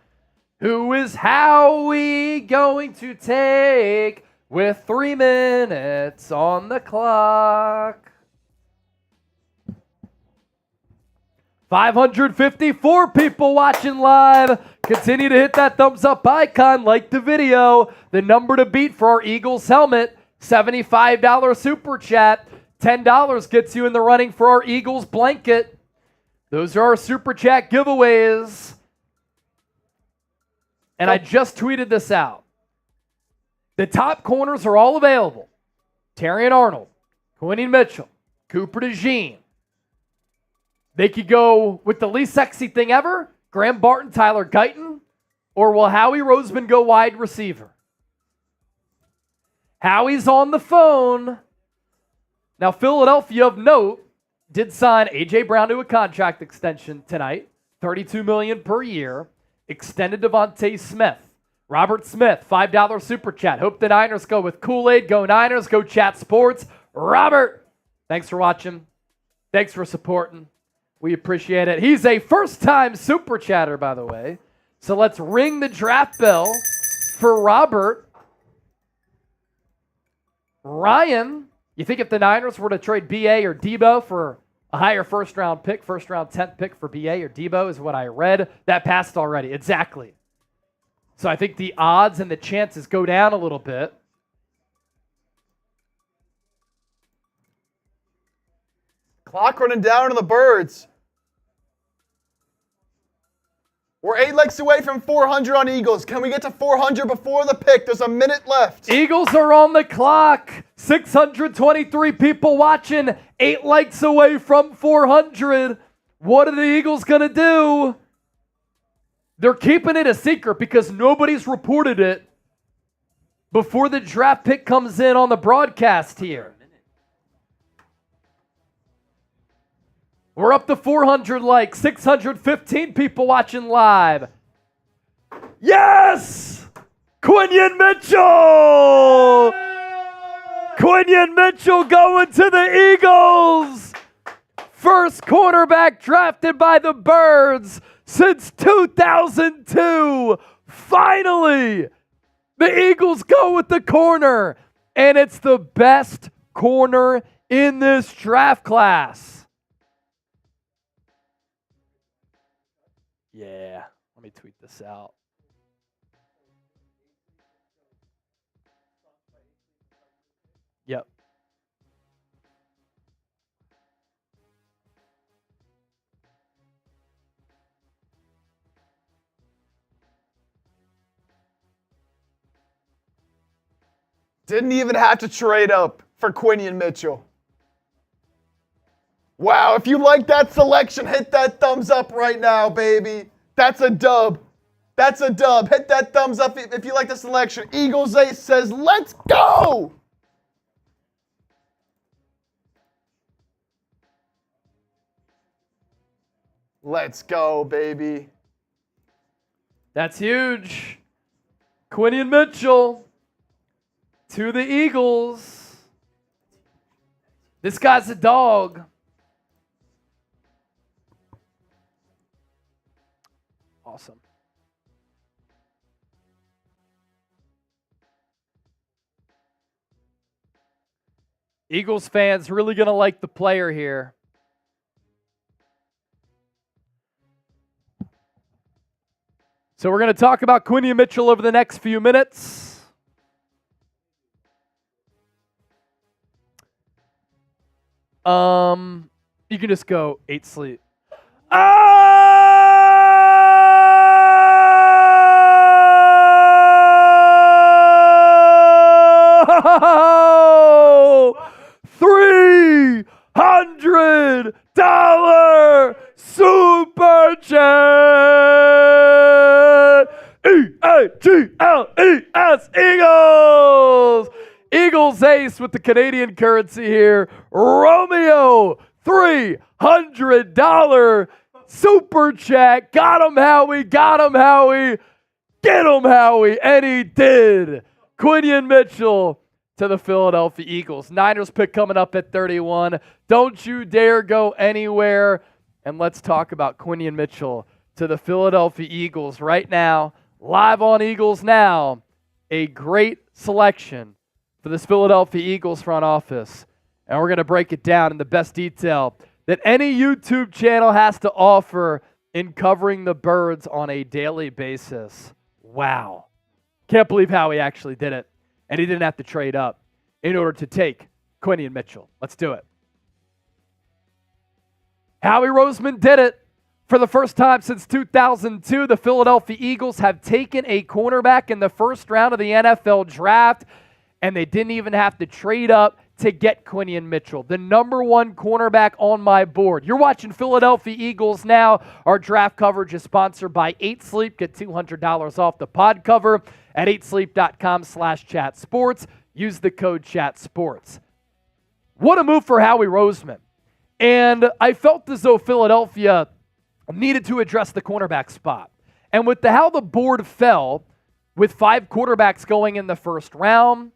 Who is Howie going to take with 3 minutes on the clock? 554 people watching live. Continue to hit that thumbs up icon, like the video. The number to beat for our Eagles helmet, $75 super chat. $10 gets you in the running for our Eagles blanket. Those are our super chat giveaways. And I just tweeted this out. The top corners are all available. Terrion Arnold, Quinton Mitchell, Cooper DeJean. They could go with the least sexy thing ever, Graham Barton, Tyler Guyton, or will Howie Roseman go wide receiver? Howie's on the phone. Now, Philadelphia, of note, did sign A.J. Brown to a contract extension tonight, $32 million per year. Extended Devontae Smith. Robert Smith, $5 super chat. Hope the Niners go with Kool-Aid. Go Niners. Go Chat Sports. Robert, thanks for watching. Thanks for supporting. We appreciate it. He's a first-time super chatter, by the way. So let's ring the draft bell for Robert. Ryan, you think if the Niners were to trade B.A. or Debo for a higher first-round pick, first-round 10th pick for B.A. or Debo is what I read. That passed already. Exactly. So I think the odds and the chances go down a little bit. Clock running down on the Birds. We're 8 legs away from 400 on Eagles. Can we get to 400 before the pick? There's a minute left. Eagles are on the clock. 623 people watching. 8 likes away from 400. What are the Eagles going to do? They're keeping it a secret because nobody's reported it before the draft pick comes in on the broadcast here. We're up to 400 likes, 615 people watching live. Yes! Quinton Mitchell! Quinton Mitchell going to the Eagles! First quarterback drafted by the Birds since 2002. Finally, the Eagles go with the corner, and it's the best corner in this draft class. Yeah, let me tweet this out. Yep. Didn't even have to trade up for Quinton Mitchell. Wow, if you like that selection, hit that thumbs up right now, baby. That's a dub. That's a dub. Hit that thumbs up if you like the selection. Eagles Ace says, let's go! Let's go, baby. That's huge. Quinton Mitchell to the Eagles. This guy's a dog. Awesome. Eagles fans really going to like the player here. So we're going to talk about Quinton Mitchell over the next few minutes. You can just go 8 sleep. $300 super chat. E-A-G-L-E-S Eagles. Eagles ace with the Canadian currency here. Romeo $300 super chat. Got him, Howie. Got him, Howie. Get him, Howie. And he did. Quinion Mitchell to the Philadelphia Eagles. Niners pick coming up at 31. Don't you dare go anywhere. And let's talk about Quinion Mitchell to the Philadelphia Eagles right now. Live on Eagles Now. A great selection for this Philadelphia Eagles front office. And we're going to break it down in the best detail that any YouTube channel has to offer in covering the birds on a daily basis. Wow. Can't believe how he actually did it. And he didn't have to trade up in order to take Quinion Mitchell. Let's do it. Howie Roseman did it. For the first time since 2002, the Philadelphia Eagles have taken a cornerback in the first round of the NFL draft, and they didn't even have to trade up to get Quinion Mitchell, the number one cornerback on my board. You're watching Philadelphia Eagles Now. Our draft coverage is sponsored by 8 Sleep. Get $200 off the pod cover at 8sleep.com/chatsports. Use the code chatsports. What a move for Howie Roseman. And I felt as though Philadelphia needed to address the cornerback spot. And with how the board fell, with 5 quarterbacks going in the first round,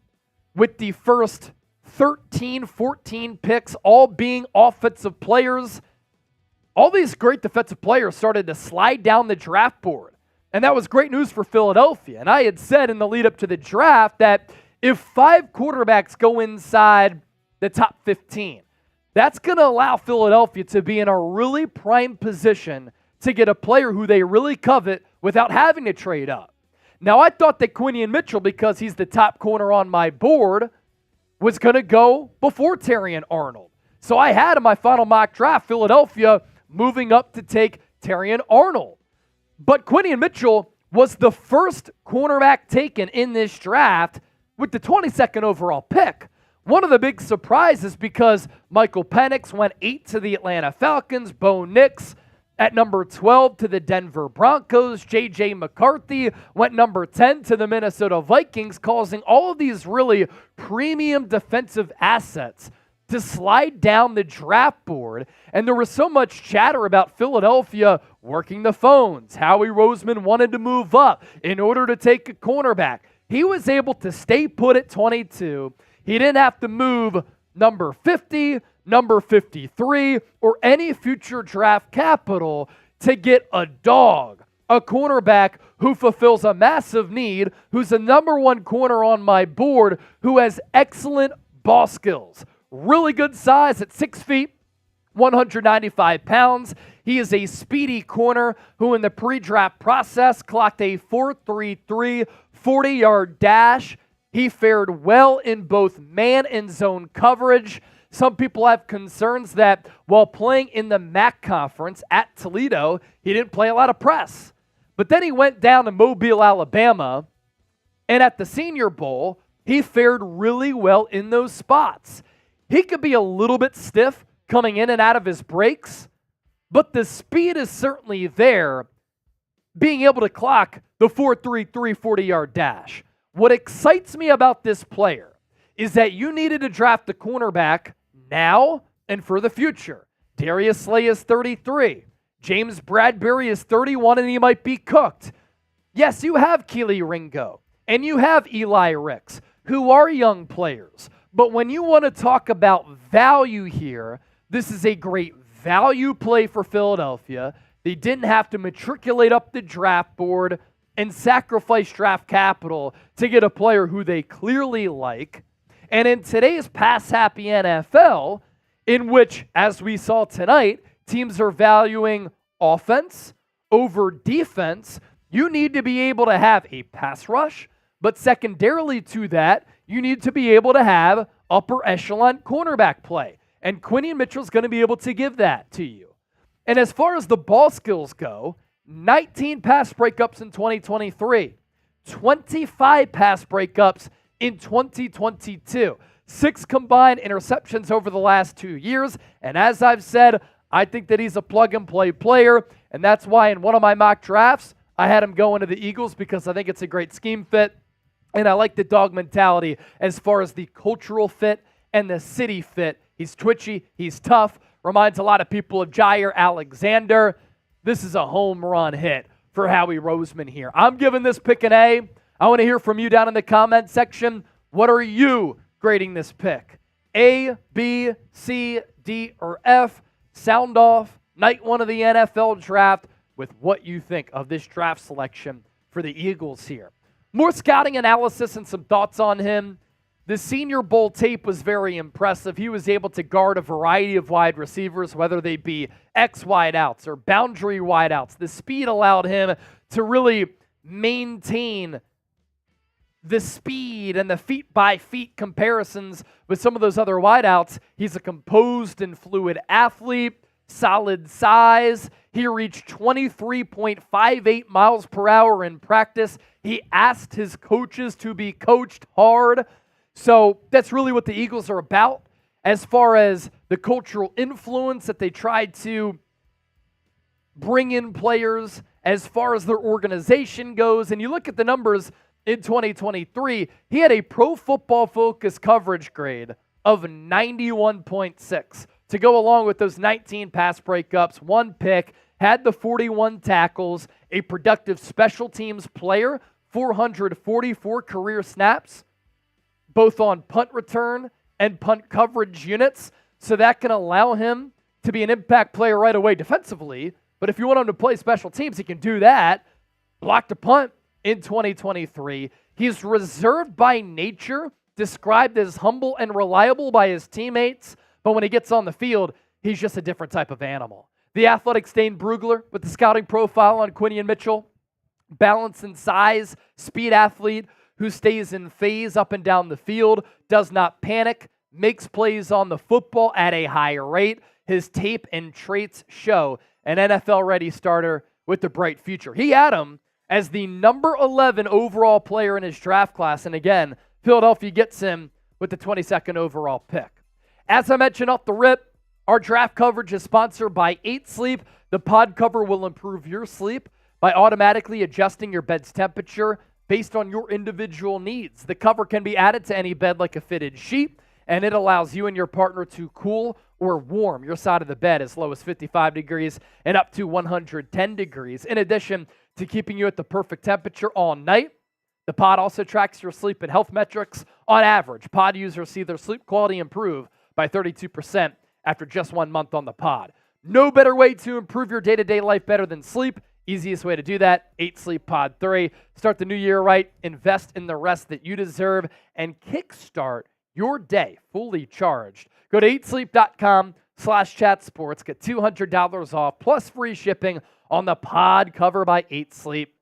with the first 13, 14 picks all being offensive players, all these great defensive players started to slide down the draft board. And that was great news for Philadelphia. And I had said in the lead up to the draft that if 5 quarterbacks go inside the top 15, that's going to allow Philadelphia to be in a really prime position to get a player who they really covet without having to trade up. Now, I thought that Quinion Mitchell, because he's the top corner on my board, was going to go before Terrion Arnold. So I had in my final mock draft Philadelphia moving up to take Terrion Arnold. But Quinion Mitchell was the first cornerback taken in this draft with the 22nd overall pick. One of the big surprises because Michael Penix went 8 to the Atlanta Falcons, Bo Nix at number 12 to the Denver Broncos, J.J. McCarthy went number 10 to the Minnesota Vikings, causing all of these really premium defensive assets to slide down the draft board. And there was so much chatter about Philadelphia working the phones. Howie Roseman wanted to move up in order to take a cornerback. He was able to stay put at 22. He didn't have to move number 50, number 53, or any future draft capital to get a dog, a cornerback who fulfills a massive need, who's the number one corner on my board, who has excellent ball skills. Really good size at 6 feet, 195 pounds. He is a speedy corner who in the pre-draft process clocked a 4.33 40-yard dash. He fared well in both man and zone coverage. Some people have concerns that while playing in the MAC conference at Toledo, he didn't play a lot of press. But then he went down to Mobile, Alabama, and at the Senior Bowl, he fared really well in those spots. He could be a little bit stiff coming in and out of his breaks, but the speed is certainly there, being able to clock the 4.33 40-yard dash. What excites me about this player is that you needed to draft the cornerback now and for the future. Darius Slay is 33. James Bradbury is 31, and he might be cooked. Yes, you have Keely Ringo, and you have Eli Ricks, who are young players. But when you want to talk about value here, this is a great value play for Philadelphia. They didn't have to matriculate up the draft board and sacrifice draft capital to get a player who they clearly like. And in today's pass-happy NFL, in which, as we saw tonight, teams are valuing offense over defense, you need to be able to have a pass rush, but secondarily to that, you need to be able to have upper echelon cornerback play. And Quinion Mitchell's going to be able to give that to you. And as far as the ball skills go, 19 pass breakups in 2023, 25 pass breakups in 2022, 6 combined interceptions over the last 2 years. And as I've said, I think that he's a plug-and-play player, and that's why in one of my mock drafts, I had him going to the Eagles because I think it's a great scheme fit, and I like the dog mentality as far as the cultural fit and the city fit. He's twitchy, he's tough, Reminds a lot of people of Jair Alexander. This is a home run hit for Howie Roseman here. I'm giving this pick an A. I want to hear from you down in the comment section. What are you grading this pick? A, B, C, D, or F? Sound off night one of the NFL draft with what you think of this draft selection for the Eagles here. More scouting analysis and some thoughts on him. The Senior Bowl tape was very impressive. He was able to guard a variety of wide receivers, whether they be X wideouts or boundary wideouts. The speed allowed him to really maintain the speed and the feet-by-feet comparisons with some of those other wideouts. He's a composed and fluid athlete, solid size. He reached 23.58 miles per hour in practice. He asked his coaches to be coached hard. So that's really what the Eagles are about as far as the cultural influence that they tried to bring in players as far as their organization goes. And you look at the numbers in 2023, he had a Pro Football Focus coverage grade of 91.6 to go along with those 19 pass breakups, 1 pick, had the 41 tackles, a productive special teams player, 444 career snaps, both on punt return and punt coverage units. So that can allow him to be an impact player right away defensively. But if you want him to play special teams, he can do that. Blocked a punt in 2023. He's reserved by nature, described as humble and reliable by his teammates, but when he gets on the field, he's just a different type of animal. The athletic Stain Brugler with the scouting profile on Quinion Mitchell, balance in size, speed athlete who stays in phase up and down the field, does not panic, makes plays on the football at a high rate. His tape and traits show an NFL-ready starter with a bright future. He had him as the number 11 overall player in his draft class. And again, Philadelphia gets him with the 22nd overall pick. As I mentioned off the rip, our draft coverage is sponsored by 8 Sleep. The pod cover will improve your sleep by automatically adjusting your bed's temperature based on your individual needs. The cover can be added to any bed like a fitted sheet, and it allows you and your partner to cool or warm your side of the bed as low as 55 degrees and up to 110 degrees. In addition to keeping you at the perfect temperature all night, the pod also tracks your sleep and health metrics. On average, pod users see their sleep quality improve by 32% after just 1 month on the pod. No better way to improve your day-to-day life better than sleep. Easiest way to do that, 8 Sleep Pod 3. Start the new year right, invest in the rest that you deserve, and kickstart your day fully charged. Go to 8sleep.com/chatsports. Get $200 off plus free shipping on the pod cover by 8 Sleep.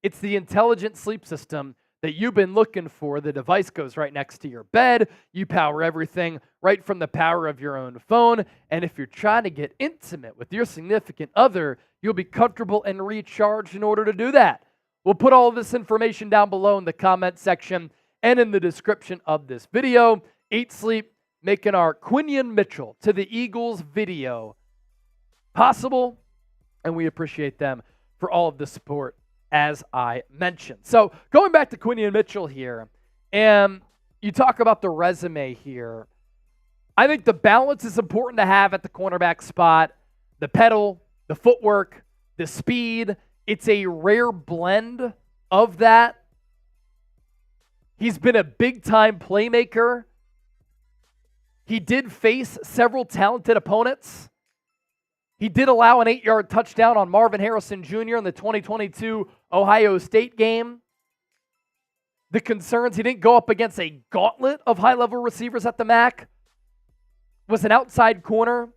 It's the intelligent sleep system that you've been looking for. The device goes right next to your bed. You power everything right from the power of your own phone. And if you're trying to get intimate with your significant other, you'll be comfortable and recharged in order to do that. We'll put all of this information down below in the comment section and in the description of this video. 8 Sleep making our Quinion Mitchell to the Eagles video possible, and we appreciate them for all of the support, as I mentioned. So going back to Quinion Mitchell here, and you talk about the resume here, I think the balance is important to have at the cornerback spot. The pedal, the footwork, the speed, it's a rare blend of that. He's been a big-time playmaker. He did face several talented opponents. He did allow an 8-yard touchdown on Marvin Harrison Jr. in the 2022 Ohio State game. The concerns, he didn't go up against a gauntlet of high-level receivers at the MAC. Was an outside corner.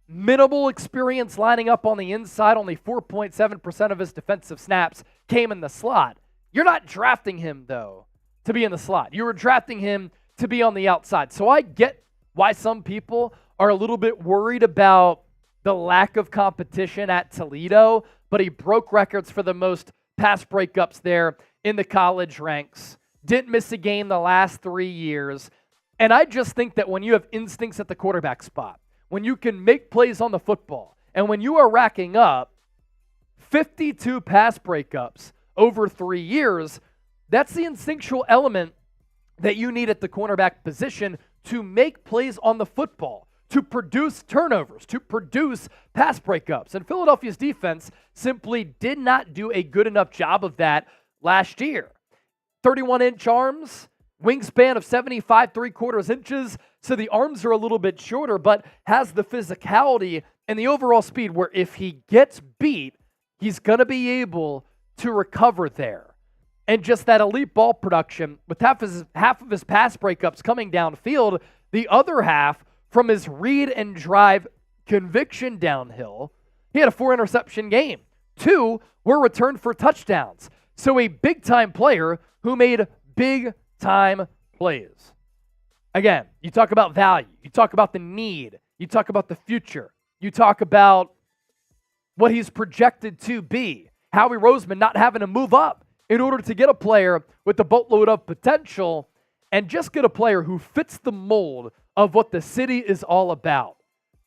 Minimal experience lining up on the inside. Only 4.7% of his defensive snaps came in the slot. You're not drafting him, though, to be in the slot. You were drafting him to be on the outside. So I get why some people are a little bit worried about the lack of competition at Toledo, but he broke records for the most pass breakups there in the college ranks. Didn't miss a game the last 3 years. And I just think that when you have instincts at the quarterback spot, when you can make plays on the football, and when you are racking up 52 pass breakups over 3 years, that's the instinctual element that you need at the cornerback position to make plays on the football, to produce turnovers, to produce pass breakups. And Philadelphia's defense simply did not do a good enough job of that last year. 31-inch arms, wingspan of 75 3/4 inches, so the arms are a little bit shorter, but has the physicality and the overall speed where if he gets beat, he's going to be able to recover there. And just that elite ball production, with half of his pass breakups coming downfield, the other half from his read and drive conviction downhill. He had a 4-interception game. 2 were returned for touchdowns. So a big-time player who made big-time plays. Again, you talk about value. You talk about the need. You talk about the future. You talk about what he's projected to be. Howie Roseman not having to move up in order to get a player with a boatload of potential and just get a player who fits the mold of what the city is all about.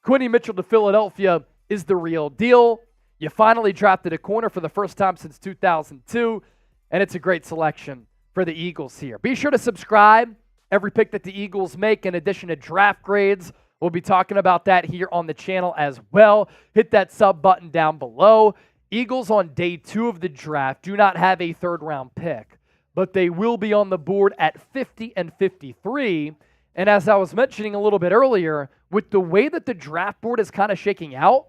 Quinny Mitchell to Philadelphia is the real deal. You finally drafted a corner for the first time since 2002, and it's a great selection for the Eagles here. Be sure to subscribe. Every pick that the Eagles make, in addition to draft grades, we'll be talking about that here on the channel as well. Hit that sub button down below. Eagles on day 2 of the draft do not have a third-round pick, but they will be on the board at 50 and 53. And as I was mentioning a little bit earlier, with the way that the draft board is kind of shaking out,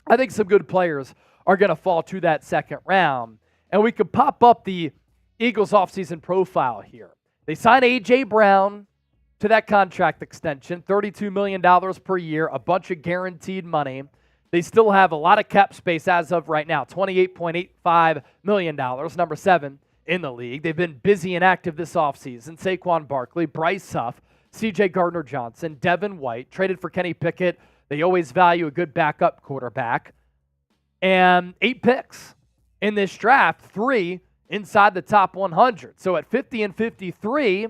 I think some good players are going to fall to that second round. And we could pop up the Eagles offseason profile here. They signed A.J. Brown to that contract extension, $32 million per year, a bunch of guaranteed money. They still have a lot of cap space as of right now, $28.85 million, number 7 in the league. They've been busy and active this offseason. Saquon Barkley, Bryce Huff, C.J. Gardner-Johnson, Devin White, traded for Kenny Pickett. They always value a good backup quarterback. And 8 picks in this draft, 3 inside the top 100. So at 50 and 53,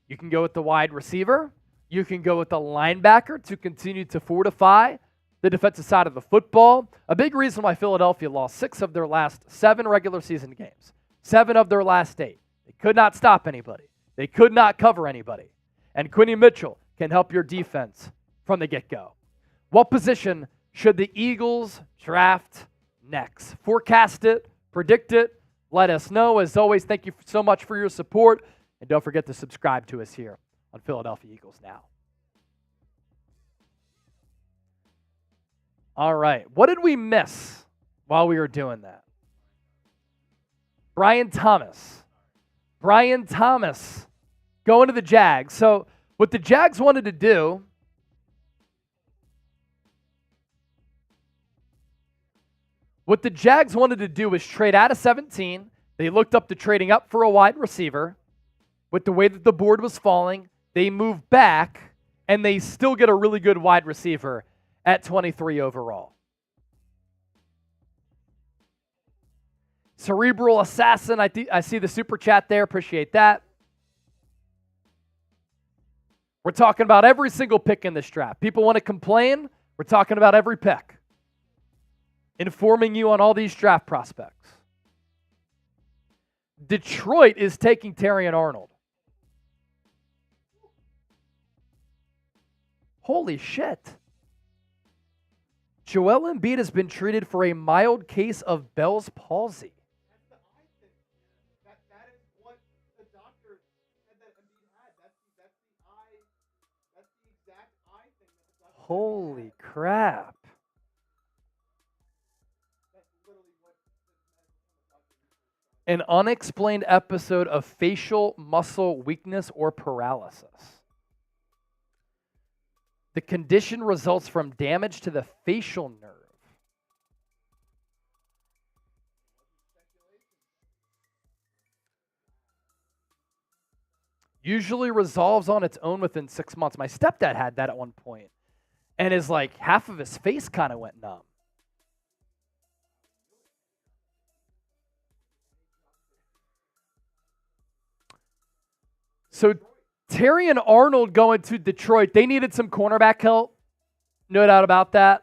you can go with the wide receiver. You can go with the linebacker to continue to fortify the defensive side of the football. A big reason why Philadelphia lost 6 of their last 7 regular season games, 7 of their last 8. They could not stop anybody. They could not cover anybody. And Quinny Mitchell can help your defense from the get-go. What position should the Eagles draft next? Forecast it, predict it, let us know. As always, thank you so much for your support. And don't forget to subscribe to us here on Philadelphia Eagles Now. All right. What did we miss while we were doing that? Brian Thomas. Brian Thomas going to the Jags. So what the Jags wanted to do was trade out of 17. They looked up to trading up for a wide receiver. With the way that the board was falling, they moved back, and they still get a really good wide receiver at 23 overall. Cerebral Assassin, I see the super chat there. Appreciate that. We're talking about every single pick in this draft. People want to complain. We're talking about every pick. Informing you on all these draft prospects. Detroit is taking Terrion Arnold. Holy shit. Joel Embiid has been treated for a mild case of Bell's palsy. That's the eye thing. That is what the doctor said that Embiid had. That's the eye. That's the exact eye thing that the doctor Holy crap. That's literally what the doctor. An unexplained episode of facial muscle weakness or paralysis. The condition results from damage to the facial nerve. Usually resolves on its own within 6 months. My stepdad had that at one point, and is like half of his face kind of went numb. So Terrion Arnold going to Detroit. They needed some cornerback help. No doubt about that.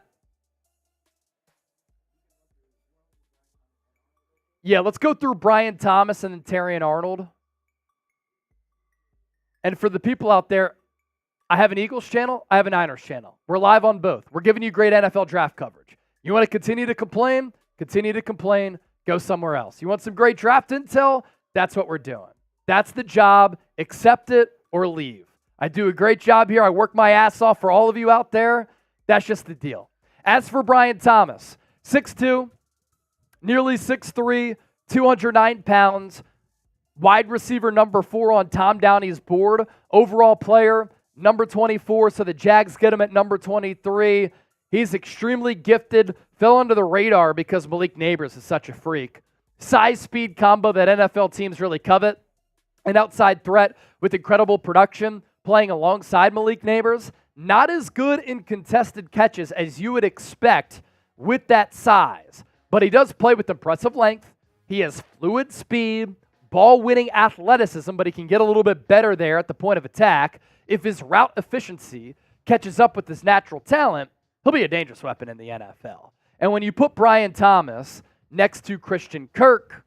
Yeah, let's go through Brian Thomas and then Terrion Arnold. And for the people out there, I have an Eagles channel. I have a Niners channel. We're live on both. We're giving you great NFL draft coverage. You want to continue to complain? Continue to complain. Go somewhere else. You want some great draft intel? That's what we're doing. That's the job. Accept it or leave. I do a great job here. I work my ass off for all of you out there. That's just the deal. As for Brian Thomas, 6'2", nearly 6'3", 209 pounds, wide receiver number 4 on Tom Downey's board, overall player number 24, so the Jags get him at number 23. He's extremely gifted, fell under the radar because Malik Nabers is such a freak. Size-speed combo that NFL teams really covet. An outside threat with incredible production, playing alongside Malik Nabers. Not as good in contested catches as you would expect with that size, but he does play with impressive length. He has fluid speed, ball-winning athleticism, but he can get a little bit better there at the point of attack. If his route efficiency catches up with his natural talent, he'll be a dangerous weapon in the NFL. And when you put Brian Thomas next to Christian Kirk,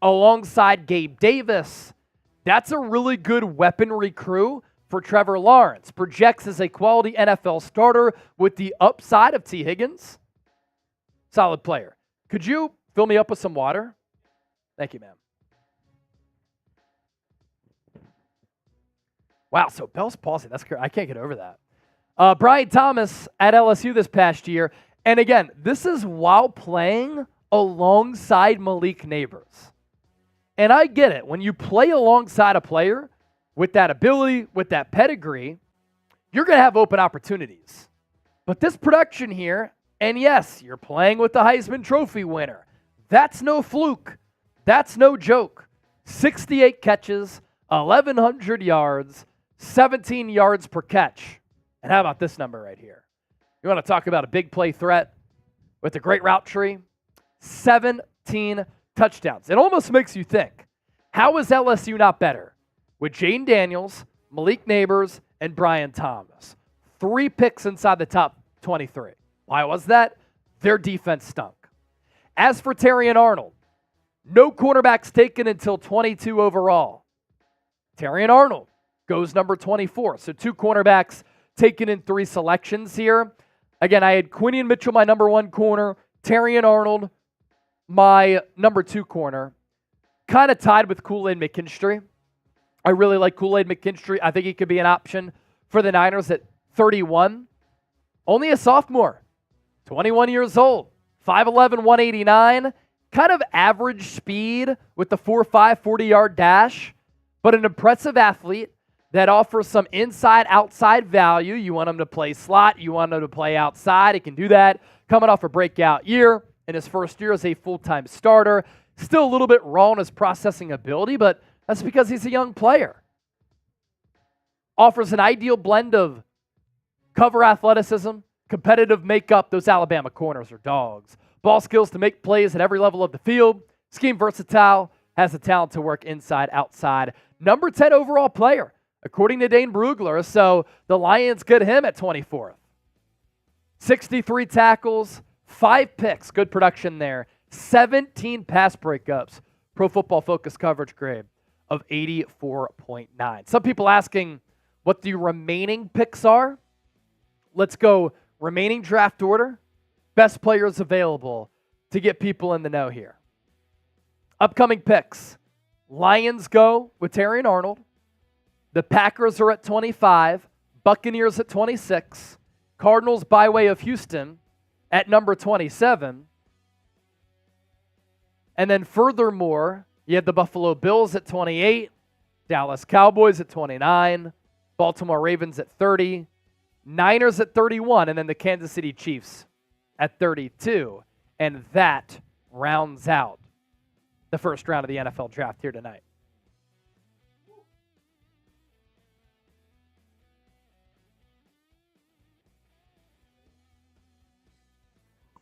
alongside Gabe Davis, that's a really good weaponry crew for Trevor Lawrence. Projects as a quality NFL starter with the upside of T. Higgins. Solid player. Could you fill me up with some water? Thank you, ma'am. Wow, so Bell's palsy. That's crazy. I can't get over that. Brian Thomas at LSU this past year. And again, this is while playing alongside Malik Nabers. And I get it. When you play alongside a player with that ability, with that pedigree, you're going to have open opportunities. But this production here, and yes, you're playing with the Heisman Trophy winner. That's no fluke. That's no joke. 68 catches, 1,100 yards, 17 yards per catch. And how about this number right here? You want to talk about a big play threat with a great route tree? 17 touchdowns. It almost makes you think, how is LSU not better with Jane Daniels, Malik Nabers, and Brian Thomas? 3 picks inside the top 23. Why was that? Their defense stunk. As for Terrion Arnold, no quarterbacks taken until 22 overall. Terrion Arnold goes number 24. So 2 cornerbacks taken in 3 selections here. Again, I had Quinion Mitchell, my number 1 corner. Terrion Arnold, my number 2 corner. Kind of tied with Kool-Aid McKinstry. I really like Kool-Aid McKinstry. I think he could be an option for the Niners at 31. Only a sophomore. 21 years old. 5'11", 189. Kind of average speed with the 4.5 40-yard dash, but an impressive athlete that offers some inside-outside value. You want him to play slot. You want him to play outside. He can do that. Coming off a breakout year in his first year as a full-time starter. Still a little bit raw in his processing ability, but that's because he's a young player. Offers an ideal blend of cover athleticism, competitive makeup. Those Alabama corners are dogs. Ball skills to make plays at every level of the field. Scheme versatile. Has the talent to work inside, outside. Number 10 overall player, according to Dane Brugler. So the Lions get him at 24th. 63 tackles, 5 picks. Good production there. 17 pass breakups. Pro Football Focus coverage grade of 84.9. Some people asking what the remaining picks are. Let's go remaining draft order. Best players available to get people in the know here. Upcoming picks. Lions go with Terrion Arnold. The Packers are at 25. Buccaneers at 26. Cardinals by way of Houston at number 27. And then furthermore, you have the Buffalo Bills at 28. Dallas Cowboys at 29. Baltimore Ravens at 30. Niners at 31. And then the Kansas City Chiefs at 32. And that rounds out the first round of the NFL draft here tonight.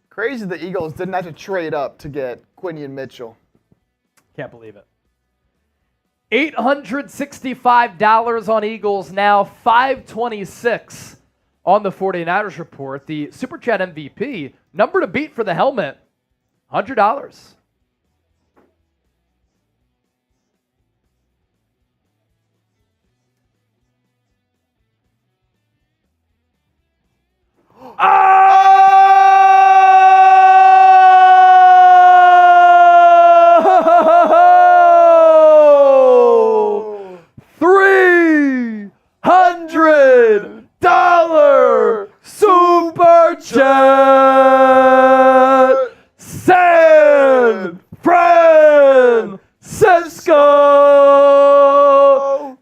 Crazy the Eagles didn't have to trade up to get Quinion Mitchell. Can't believe it. $865 on Eagles now, $526 on the 49ers report. The Super Chat MVP, number to beat for the helmet, $100. Oh! $300 super chat. San Francisco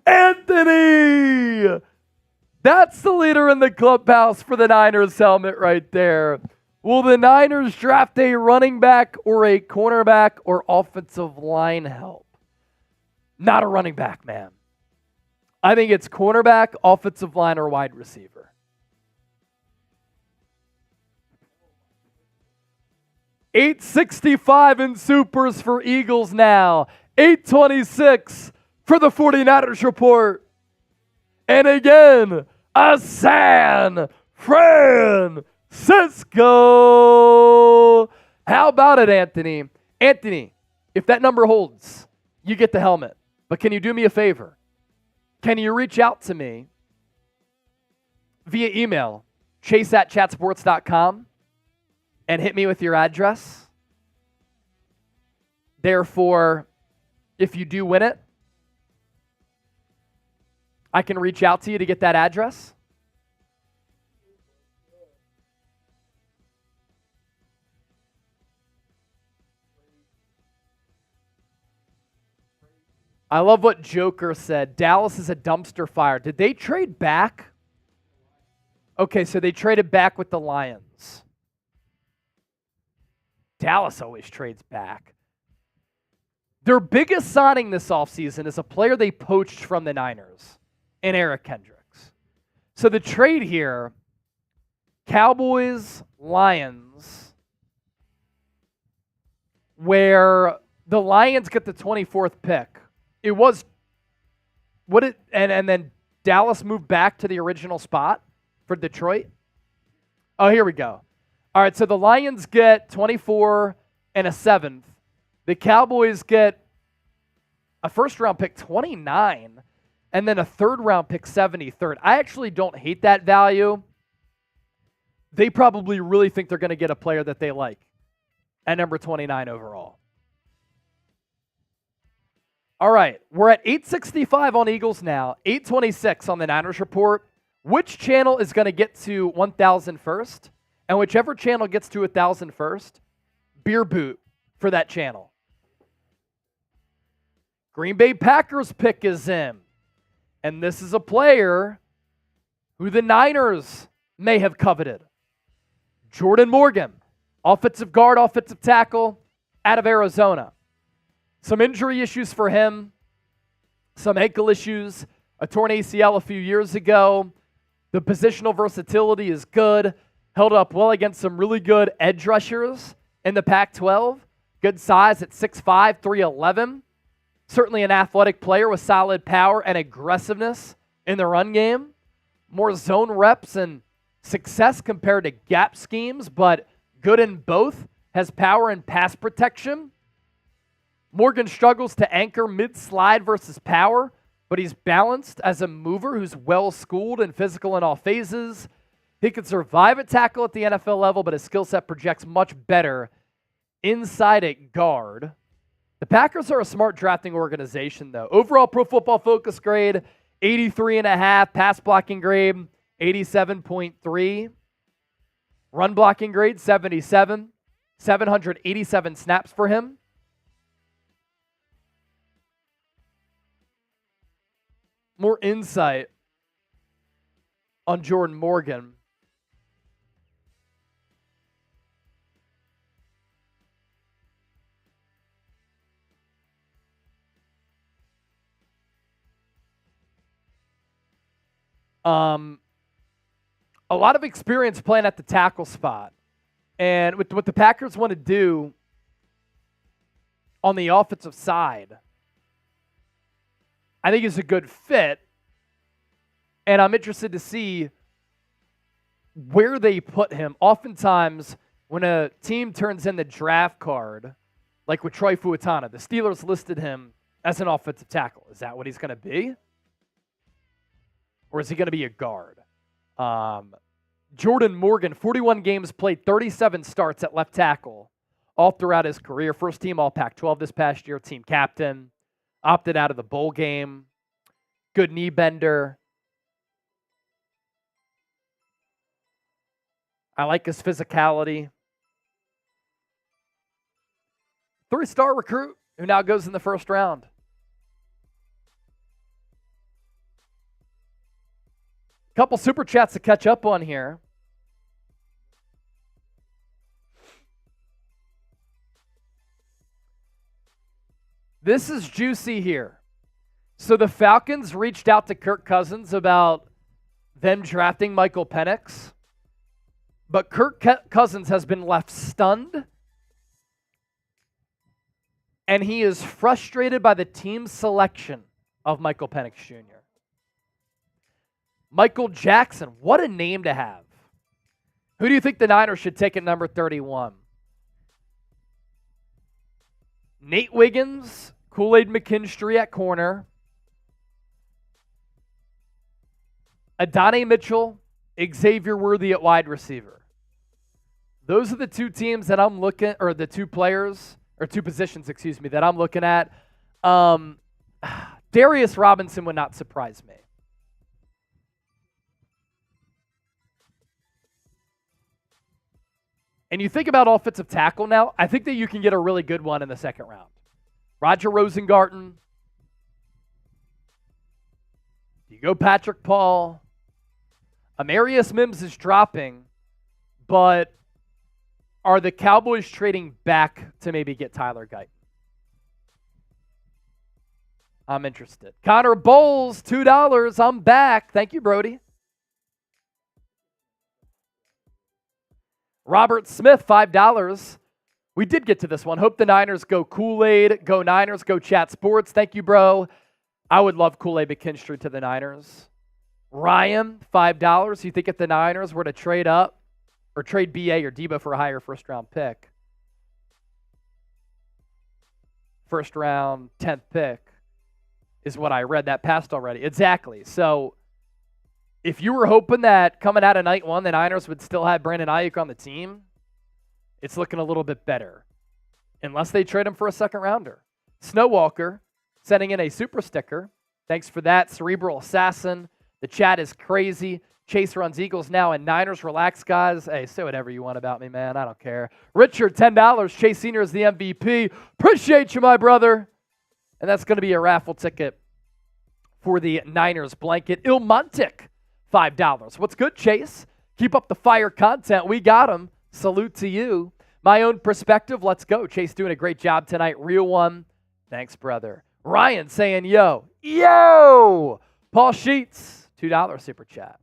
Anthony. That's the leader in the clubhouse for the Niners helmet right there. Will the Niners draft a running back or a cornerback or offensive line help? Not a running back, man. I think it's cornerback, offensive line, or wide receiver. $865 in supers for Eagles now. $826 for the 49ers report. And again, a San Francisco. How about it, Anthony? Anthony, if that number holds, you get the helmet. But can you do me a favor? Can you reach out to me via email, chase@chatsports.com, and hit me with your address? Therefore, if you do win it, I can reach out to you to get that address. I love what Joker said. Dallas is a dumpster fire. Did they trade back? Okay, so they traded back with the Lions. Dallas always trades back. Their biggest signing this offseason is a player they poached from the Niners, in Eric Kendricks. So the trade here, Cowboys, Lions, where the Lions get the 24th pick. It was and then Dallas moved back to the original spot for Detroit. Oh, here we go. All right, so the Lions get 24 and a 7th. The Cowboys get a first-round pick, 29, and then a third-round pick, 73rd. I actually don't hate that value. They probably really think they're going to get a player that they like at number 29 overall. All right, we're at 865 on Eagles now, 826 on the Niners report. Which channel is going to get to 1,000 first? And whichever channel gets to 1,000 first, beer boot for that channel. Green Bay Packers pick is in. And this is a player who the Niners may have coveted. Jordan Morgan, offensive guard, offensive tackle, out of Arizona. Some injury issues for him, some ankle issues, a torn ACL a few years ago. The positional versatility is good. Held up well against some really good edge rushers in the Pac-12. Good size at 6'5", 311. Certainly an athletic player with solid power and aggressiveness in the run game. More zone reps and success compared to gap schemes, but good in both. Has power and pass protection. Morgan struggles to anchor mid-slide versus power, but he's balanced as a mover who's well-schooled and physical in all phases. He can survive a tackle at the NFL level, but his skill set projects much better inside at guard. The Packers are a smart drafting organization, though. Overall Pro Football Focus grade, 83.5. Pass blocking grade, 87.3. Run blocking grade, 77. 787 snaps for him. More insight on Jordan Morgan. A lot of experience playing at the tackle spot. And with what the Packers want to do on the offensive side, I think it's a good fit, and I'm interested to see where they put him. Oftentimes, when a team turns in the draft card, like with Troy Fuatana, the Steelers listed him as an offensive tackle. Is that what he's going to be? Or is he going to be a guard? Jordan Morgan, 41 games played, 37 starts at left tackle all throughout his career. First team All Pac-12 this past year, team captain, opted out of the bowl game, good knee bender. I like his physicality. 3-star recruit who now goes in the first round. Couple super chats to catch up on here. This is juicy here. So the Falcons reached out to Kirk Cousins about them drafting Michael Penix, but Kirk Cousins has been left stunned, and he is frustrated by the team's selection of Michael Penix Jr. Michael Jackson, what a name to have. Who do you think the Niners should take at number 31? Nate Wiggins, Kool-Aid McKinstry at corner. Adonai Mitchell, Xavier Worthy at wide receiver. Those are the two teams that I'm looking, or the two players, or two positions, that I'm looking at. Darius Robinson would not surprise me. And you think about offensive tackle now, I think that you can get a really good one in the second round. Roger Rosengarten. You go Patrick Paul. Amarius Mims is dropping, but are the Cowboys trading back to maybe get Tyler Guyton? I'm interested. Connor Bowles, $2. I'm back. Thank you, Brody. Robert Smith, $5. We did get to this one. Hope the Niners go Kool-Aid. Go Niners. Go Chat Sports. Thank you, bro. I would love Kool-Aid McKinstry to the Niners. Ryan, $5. You think if the Niners were to trade up or trade BA or Debo for a higher first-round pick, first round, 10th pick is what I read. That passed already. Exactly. So if you were hoping that coming out of night one, the Niners would still have Brandon Ayuk on the team, it's looking a little bit better. Unless they trade him for a second rounder. Snowwalker sending in a super sticker. Thanks for that, Cerebral Assassin. The chat is crazy. Chase runs Eagles now and Niners. Relax, guys. Hey, say whatever you want about me, man. I don't care. Richard, $10. Chase Sr. is the MVP. Appreciate you, my brother. And that's going to be a raffle ticket for the Niners blanket. Ilmontic, $5. What's good, Chase? Keep up the fire content. We got him. Salute to you. My own perspective. Let's go. Chase doing a great job tonight. Real one. Thanks, brother. Ryan saying, yo. Yo! Paul Sheets, $2 super chat.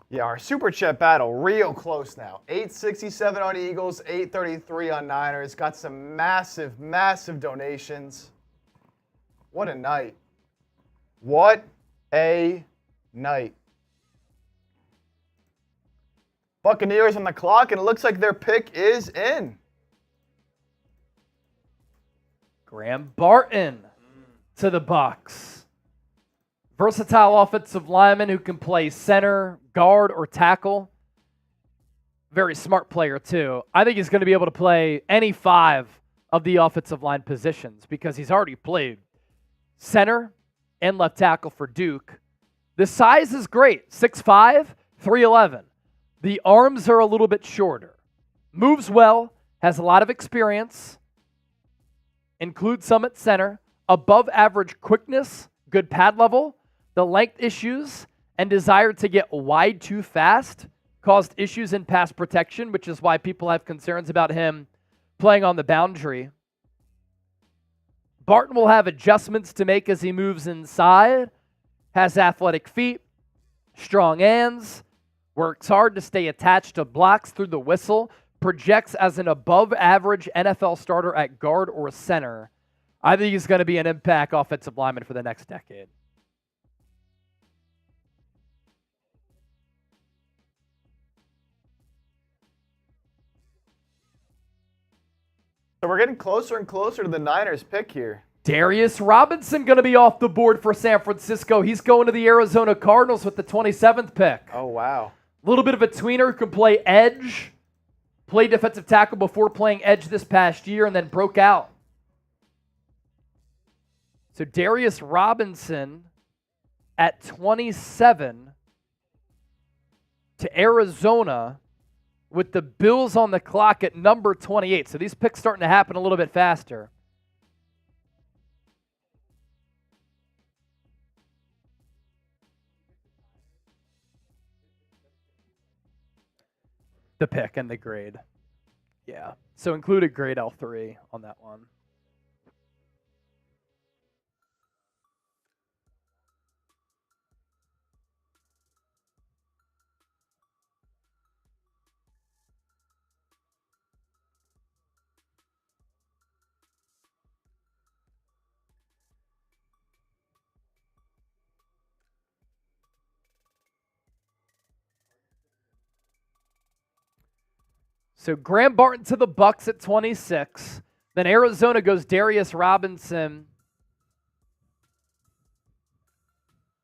Yeah, our super chat battle real close now. 867 on Eagles, 833 on Niners. Got some massive, massive donations. What a night. What a night. Buccaneers on the clock, and it looks like their pick is in. Graham Barton to the Bucs. Versatile offensive lineman who can play center, guard, or tackle. Very smart player, too. I think he's going to be able to play any 5 of the offensive line positions because he's already played center and left tackle for Duke. The size is great. 6'5", 311. The arms are a little bit shorter. Moves well, has a lot of experience, includes some at center, above average quickness, good pad level. The length issues and desire to get wide too fast caused issues in pass protection, which is why people have concerns about him playing on the boundary. Barton will have adjustments to make as he moves inside, has athletic feet, strong hands, works hard to stay attached to blocks through the whistle, projects as an above-average NFL starter at guard or center. I think he's going to be an impact offensive lineman for the next decade. So we're getting closer and closer to the Niners pick here. Darius Robinson going to be off the board for San Francisco. He's going to the Arizona Cardinals with the 27th pick. Oh, wow. A little bit of a tweener, who can play edge, played defensive tackle before playing edge this past year, and then broke out. So Darius Robinson at 27 to Arizona with the Bills on the clock at number 28. So these picks starting to happen a little bit faster. The pick and the grade. Yeah. So included grade L3 on that one. So Graham Barton to the Bucks at 26. Then Arizona goes Darius Robinson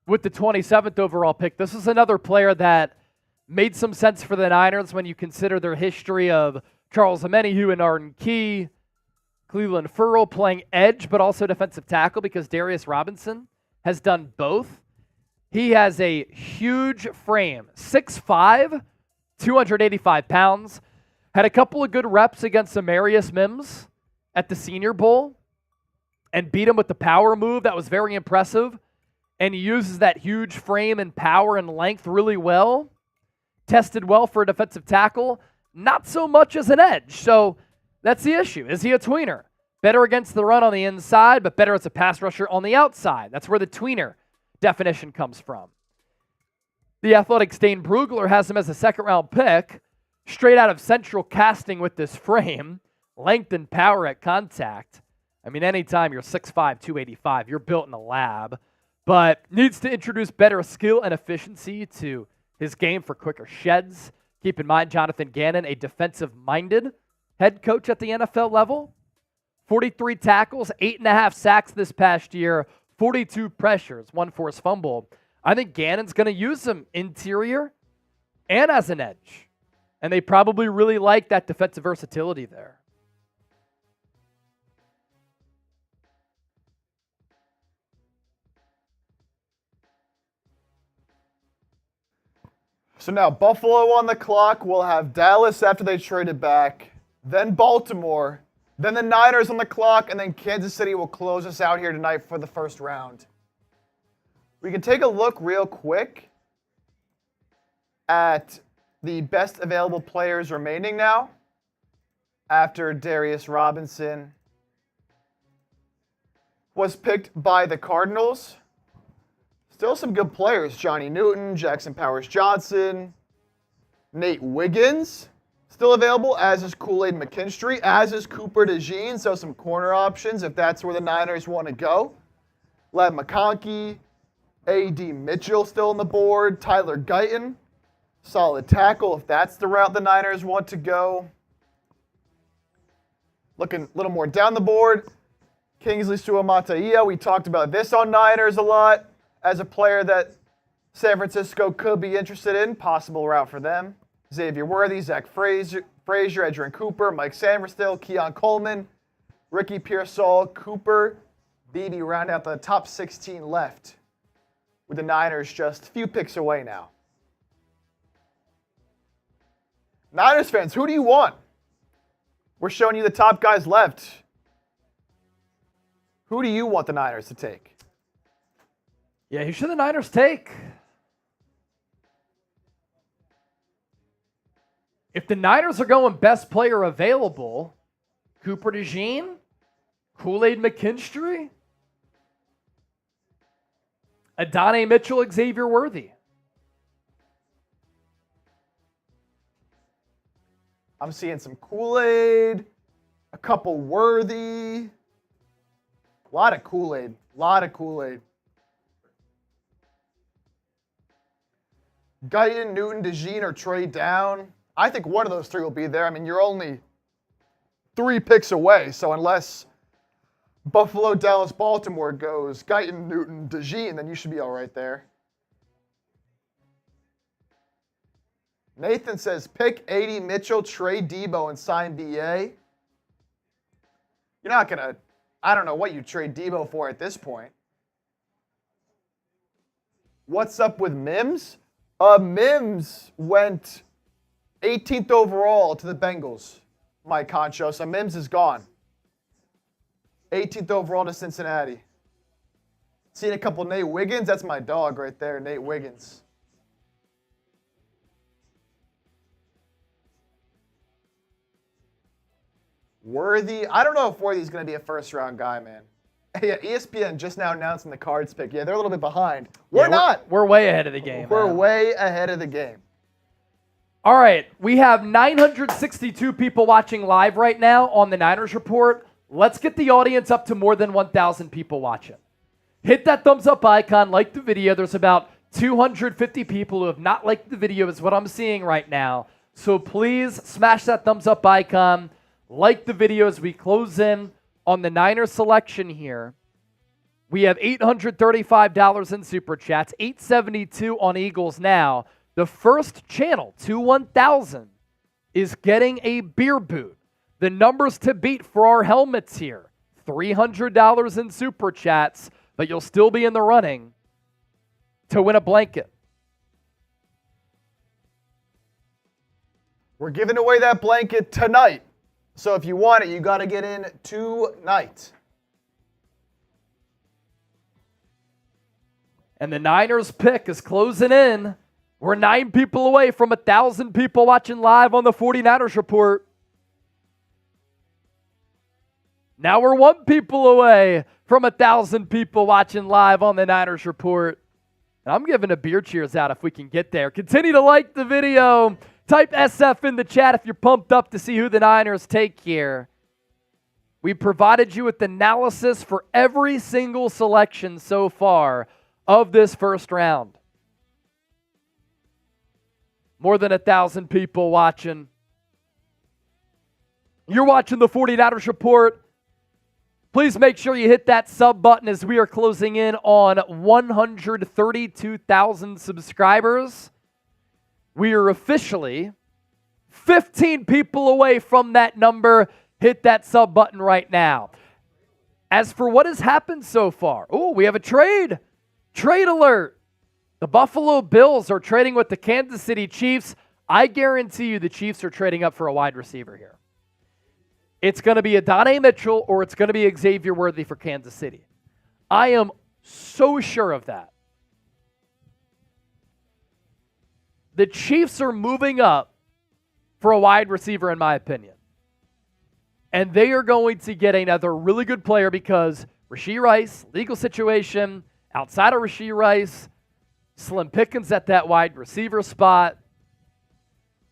with the 27th overall pick. This is another player that made some sense for the Niners when you consider their history of Charles Omenihu and Arden Key, Cleveland Ferrell playing edge, but also defensive tackle, because Darius Robinson has done both. He has a huge frame, 6'5", 285 pounds. Had a couple of good reps against Amarius Mims at the Senior Bowl and beat him with the power move. That was very impressive. And he uses that huge frame and power and length really well. Tested well for a defensive tackle. Not so much as an edge. So that's the issue. Is he a tweener? Better against the run on the inside, but better as a pass rusher on the outside. That's where the tweener definition comes from. The Athletic Stain Brugler has him as a second-round pick, straight out of central casting with this frame, length and power at contact. I mean, anytime you're 6'5", 285, you're built in a lab, but needs to introduce better skill and efficiency to his game for quicker sheds. Keep in mind, Jonathan Gannon, a defensive-minded head coach at the NFL level. 43 tackles, 8.5 sacks this past year, 42 pressures, 1 forced fumble. I think Gannon's going to use him interior and as an edge. And they probably really like that defensive versatility there. So now Buffalo on the clock. We'll have Dallas after they traded back, then Baltimore, then the Niners on the clock, and then Kansas City will close us out here tonight for the first round. We can take a look real quick at the best available players remaining now after Darius Robinson was picked by the Cardinals. Still some good players. Johnny Newton, Jackson Powers-Johnson, Nate Wiggins still available, as is Kool-Aid McKinstry, as is Cooper DeJean, so some corner options if that's where the Niners want to go. Ladd McConkey, A.D. Mitchell still on the board, Tyler Guyton, solid tackle if that's the route the Niners want to go. Looking a little more down the board, Kingsley Suamataia. We talked about this on Niners a lot as a player that San Francisco could be interested in, possible route for them. Xavier Worthy, Zach Frazier, Adrian Cooper, Mike Sainristil, Keon Coleman, Ricky Pearsall, Cooper, Beebe round out the top 16 left, with the Niners just a few picks away now. Niners fans, who do you want? We're showing you the top guys left. Who do you want the Niners to take? Yeah, who should the Niners take? If the Niners are going best player available, Cooper DeJean, Kool-Aid McKinstry, Adonai Mitchell, Xavier Worthy. I'm seeing some Kool-Aid, a couple Worthy, a lot of Kool-Aid, Guyton, Newton, DeJean, or trade down. I think one of those three will be there. I mean, you're only 3 picks away. So unless Buffalo, Dallas, Baltimore goes Guyton, Newton, DeJean, then you should be all right there. Nathan says, pick 80 Mitchell, trade Debo, and sign BA. You're not going to, I don't know what you trade Debo for at this point. What's up with Mims? Mims went 18th overall to the Bengals, Mike Concho. So Mims is gone. 18th overall to Cincinnati. Seen a couple Nate Wiggins. That's my dog right there, Nate Wiggins. Worthy. I don't know if Worthy's going to be a first-round guy, man. Yeah, ESPN just now announcing the Cards pick. Yeah, they're a little bit behind. We're not. We're way ahead of the game. We're way ahead of the game. All right, we have 962 people watching live right now on the Niners Report. Let's get the audience up to more than 1,000 people watching. Hit that thumbs up icon, like the video. There's about 250 people who have not liked the video is what I'm seeing right now. So please smash that thumbs up icon. Like the video as we close in on the Niners selection here. We have $835 in Super Chats, $872 on Eagles now. The first channel to 1,000 is getting a beer boot. The numbers to beat for our helmets here, $300 in Super Chats, but you'll still be in the running to win a blanket. We're giving away that blanket tonight. So if you want it, you got to get in tonight. And the Niners pick is closing in. We're 9 people away from 1,000 people watching live on the 49ers Report. Now we're 1 people away from 1,000 people watching live on the Niners Report. And I'm giving a beer cheers out if we can get there. Continue to like the video. Type SF in the chat if you're pumped up to see who the Niners take here. We provided you with analysis for every single selection so far of this first round. More than 1,000 people watching. You're watching the 49ers Report. Please make sure you hit that sub button as we are closing in on 132,000 subscribers. We are officially 15 people away from that number. Hit that sub button right now. As for what has happened so far, we have a trade. Trade alert. The Buffalo Bills are trading with the Kansas City Chiefs. I guarantee you the Chiefs are trading up for a wide receiver here. It's going to be Adonai Mitchell or it's going to be Xavier Worthy for Kansas City. I am so sure of that. The Chiefs are moving up for a wide receiver, in my opinion. And they are going to get another really good player because Rashee Rice, legal situation, outside of Rashee Rice, slim pickings at that wide receiver spot.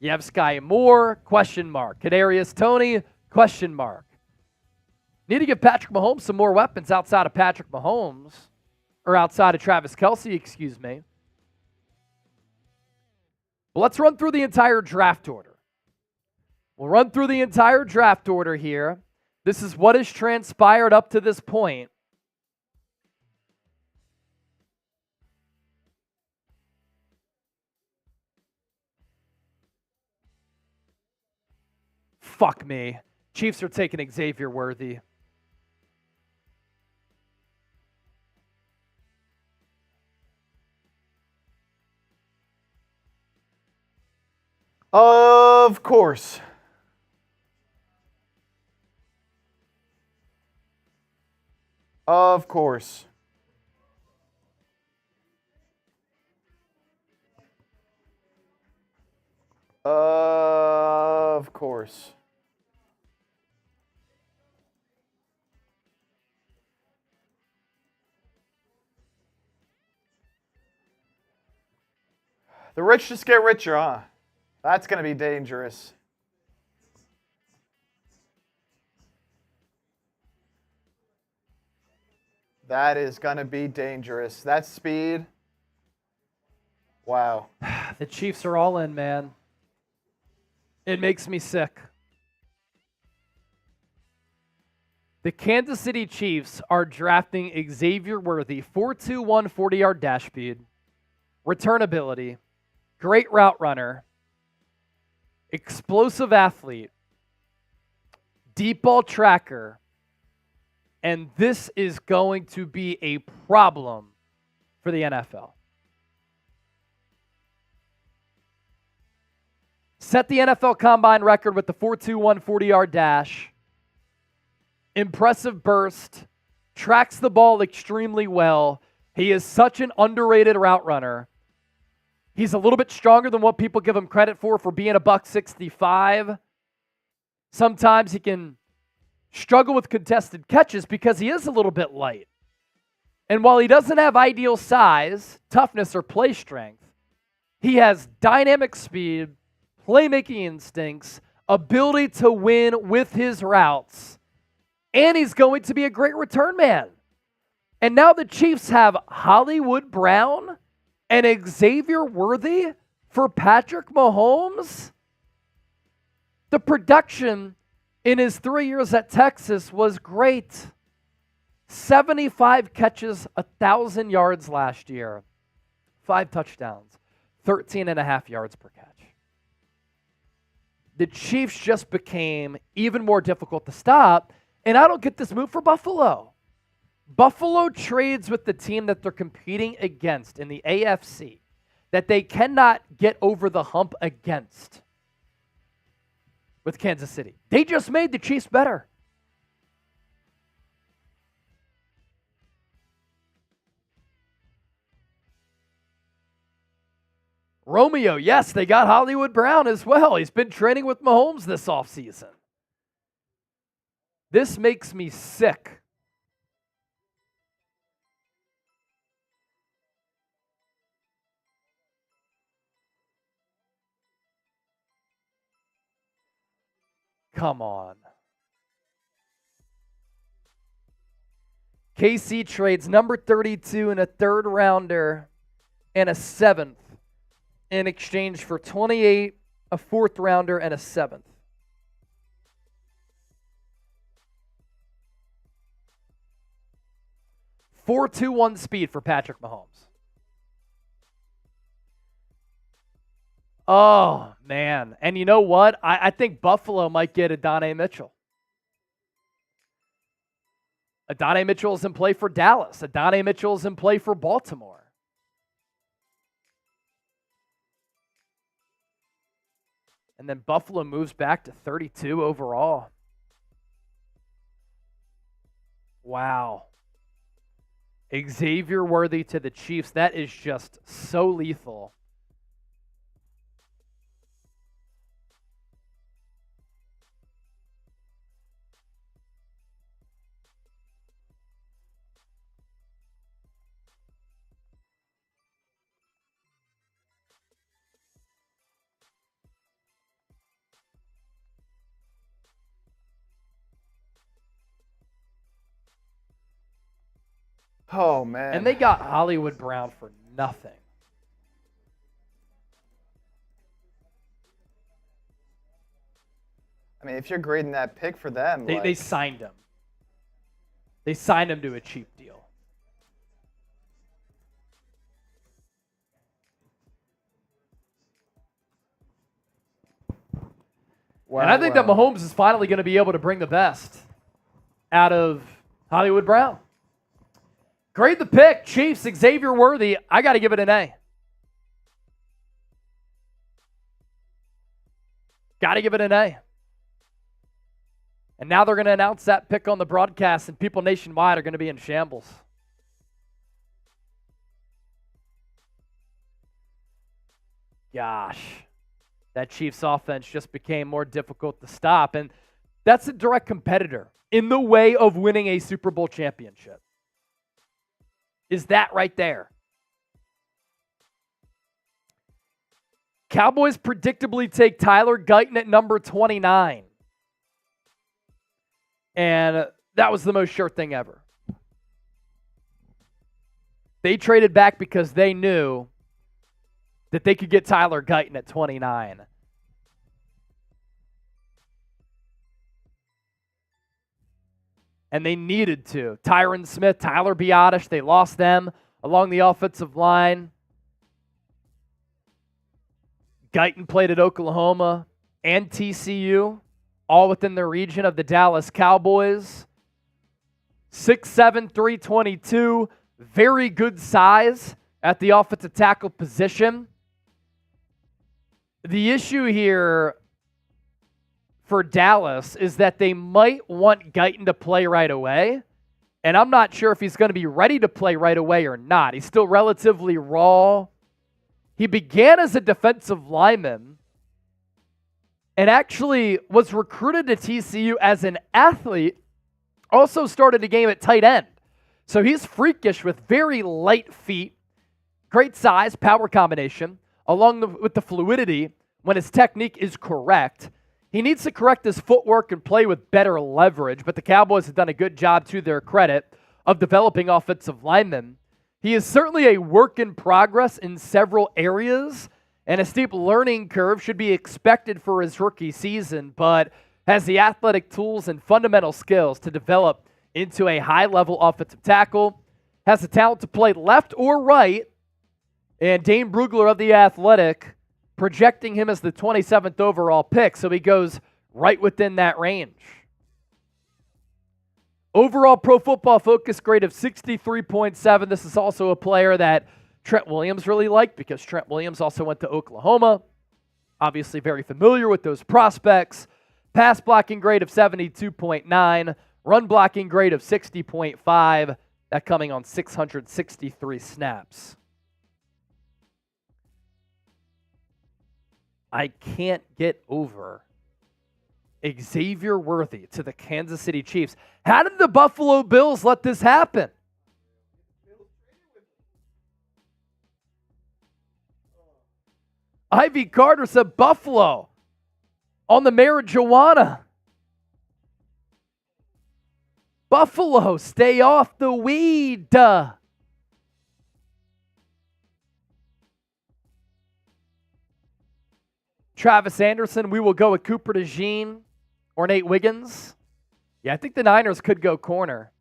You have Sky Moore, question mark. Kadarius Toney, question mark. Need to give Patrick Mahomes some more weapons outside of Patrick Mahomes, or outside of Travis Kelce, excuse me. But let's run through the entire draft order. We'll run through the entire draft order here. This is what has transpired up to this point. Fuck me. Chiefs are taking Xavier Worthy. Of course. Of course. Of course. The rich just get richer, huh? That's going to be dangerous. That is going to be dangerous. That speed. Wow. The Chiefs are all in, man. It makes me sick. The Kansas City Chiefs are drafting Xavier Worthy, 4.21 40-yard dash speed, return ability, great route runner, explosive athlete, deep ball tracker, and this is going to be a problem for the NFL. Set the NFL Combine record with the 4.21 40-yard dash. Impressive burst. Tracks the ball extremely well. He is such an underrated route runner. He's a little bit stronger than what people give him credit for being a $165. Sometimes he can struggle with contested catches because he is a little bit light. And while he doesn't have ideal size, toughness, or play strength, he has dynamic speed, playmaking instincts, ability to win with his routes, and he's going to be a great return man. And now the Chiefs have Hollywood Brown and Xavier Worthy for Patrick Mahomes. The production in his 3 years at Texas was great. 75 catches, 1,000 yards last year. 5 touchdowns, 13.5 yards per catch. The Chiefs just became even more difficult to stop, and I don't get this move for Buffalo. Buffalo trades with the team that they're competing against in the AFC, that they cannot get over the hump against with Kansas City. They just made the Chiefs better. Romeo, yes, they got Hollywood Brown as well. He's been training with Mahomes this offseason. This makes me sick. Come on. KC trades number 32 and a third rounder and a seventh in exchange for 28, a fourth rounder, and a seventh. .421 speed for Patrick Mahomes. Oh, man. And you know what? I think Buffalo might get Adonai Mitchell. Adonai Mitchell is in play for Dallas. Adonai Mitchell is in play for Baltimore. And then Buffalo moves back to 32 overall. Wow. Xavier Worthy to the Chiefs. That is just so lethal. Oh, man. And they got Hollywood Brown for nothing. I mean, if you're grading that pick for them, They signed him. They signed him to a cheap deal. wow, And I think that Mahomes is finally going to be able to bring the best out of Hollywood Brown. Grade the pick, Chiefs, Xavier Worthy. I got to give it an A. Got to give it an A. And now they're going to announce that pick on the broadcast, and people nationwide are going to be in shambles. Gosh, that Chiefs offense just became more difficult to stop, and that's a direct competitor in the way of winning a Super Bowl championship. Is that right there? Cowboys predictably take Tyler Guyton at number 29. And that was the most sure thing ever. They traded back because they knew that they could get Tyler Guyton at 29. and they needed to. Tyron Smith, Tyler Biadasz, they lost them along the offensive line. Guyton played at Oklahoma and TCU, all within the region of the Dallas Cowboys. 6'7", 322, very good size at the offensive tackle position. The issue here for Dallas is that they might want Guyton to play right away, and I'm not sure if he's going to be ready to play right away or not. He's still relatively raw. He began as a defensive lineman and actually was recruited to TCU as an athlete, also started a game at tight end. So he's freakish with very light feet, great size, power combination, with the fluidity when his technique is correct. He needs to correct his footwork and play with better leverage, but the Cowboys have done a good job, to their credit, of developing offensive linemen. He is certainly a work in progress in several areas, and a steep learning curve should be expected for his rookie season, but has the athletic tools and fundamental skills to develop into a high-level offensive tackle, has the talent to play left or right, and Dane Brugler of The Athletic projecting him as the 27th overall pick, so he goes right within that range. Overall Pro Football Focus grade of 63.7. This is also a player that Trent Williams really liked because Trent Williams also went to Oklahoma. Obviously very familiar with those prospects. Pass blocking grade of 72.9. Run blocking grade of 60.5. That coming on 663 snaps. I can't get over Xavier Worthy to the Kansas City Chiefs. How did the Buffalo Bills let this happen? Ivy Carter said Buffalo on the marijuana. Buffalo, stay off the weed. Travis Anderson, we will go with Cooper DeJean or Nate Wiggins. Yeah, I think the Niners could go corner.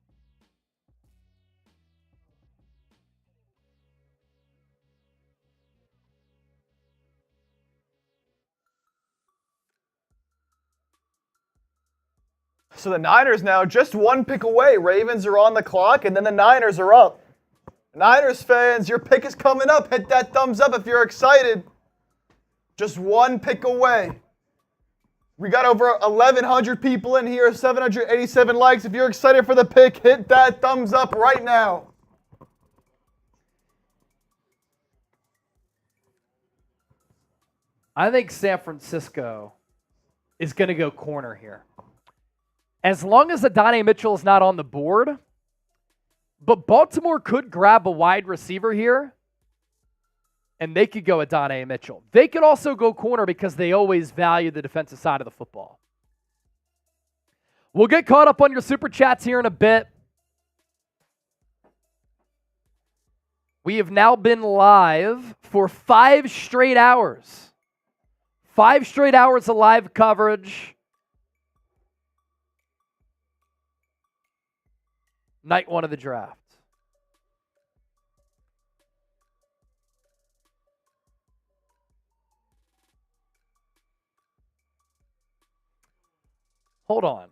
So the Niners now just one pick away. Ravens are on the clock, and then the Niners are up. Niners fans, your pick is coming up. Hit that thumbs up if you're excited. Just one pick away. We got over 1,100 people in here, 787 likes. If you're excited for the pick, hit that thumbs up right now. I think San Francisco is going to go corner here. As long as Adonai Mitchell is not on the board, but Baltimore could grab a wide receiver here, and they could go Adonai Mitchell. They could also go corner because they always value the defensive side of the football. We'll get caught up on your super chats here in a bit. We have now been live for 5 straight hours. 5 straight hours of live coverage. Night 1 of the draft. Hold on.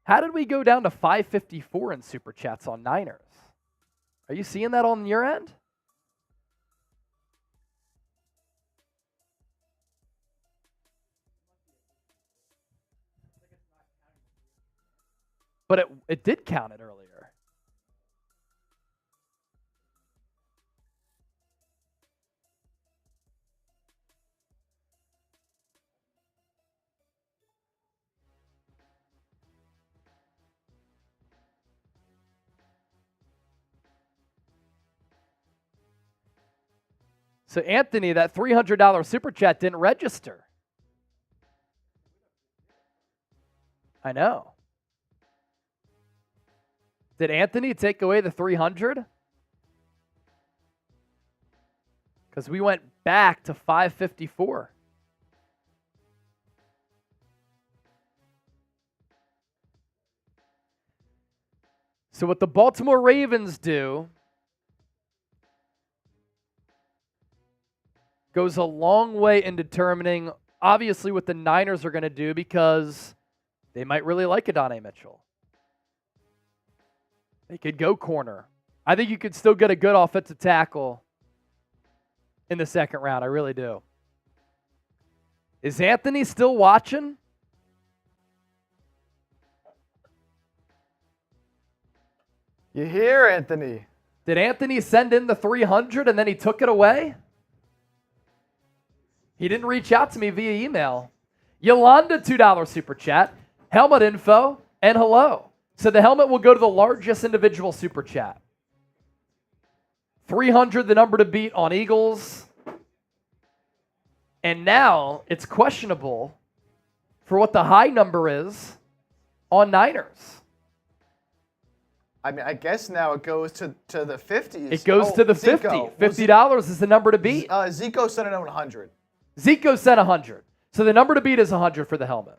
How did we go down to 554 in Super Chats on Niners? Are you seeing that on your end? But it did count it earlier. So, Anthony, that $300 super chat didn't register. I know. Did Anthony take away the 300? Because we went back to 554. So what the Baltimore Ravens do goes a long way in determining, obviously, what the Niners are going to do because they might really like Adonai Mitchell. They could go corner. I think you could still get a good offensive tackle in the second round. I really do. Is Anthony still watching? You hear, Anthony? Did Anthony send in the 300 and then he took it away? He didn't reach out to me via email. Yolanda, $2 super chat. Helmet info and hello. So the helmet will go to the largest individual super chat. 300, the number to beat on Eagles. And now it's questionable for what the high number is on Niners. I mean, I guess now it goes to the 50s. It goes to the 50. $50 is the number to beat. Zico sent it on 100. Zico sent 100. So the number to beat is 100 for the helmet.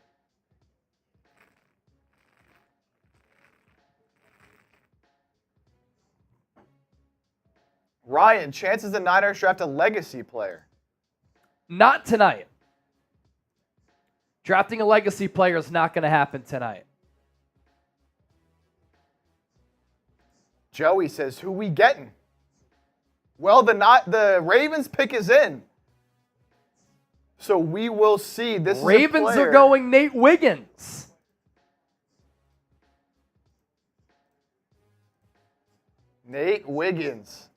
Ryan, chances the Niners draft a legacy player? Not tonight. Drafting a legacy player is not going to happen tonight. Joey says, who we getting? Well, the Ravens pick is in. So we will see. This Ravens is a are going Nate Wiggins. Nate Wiggins.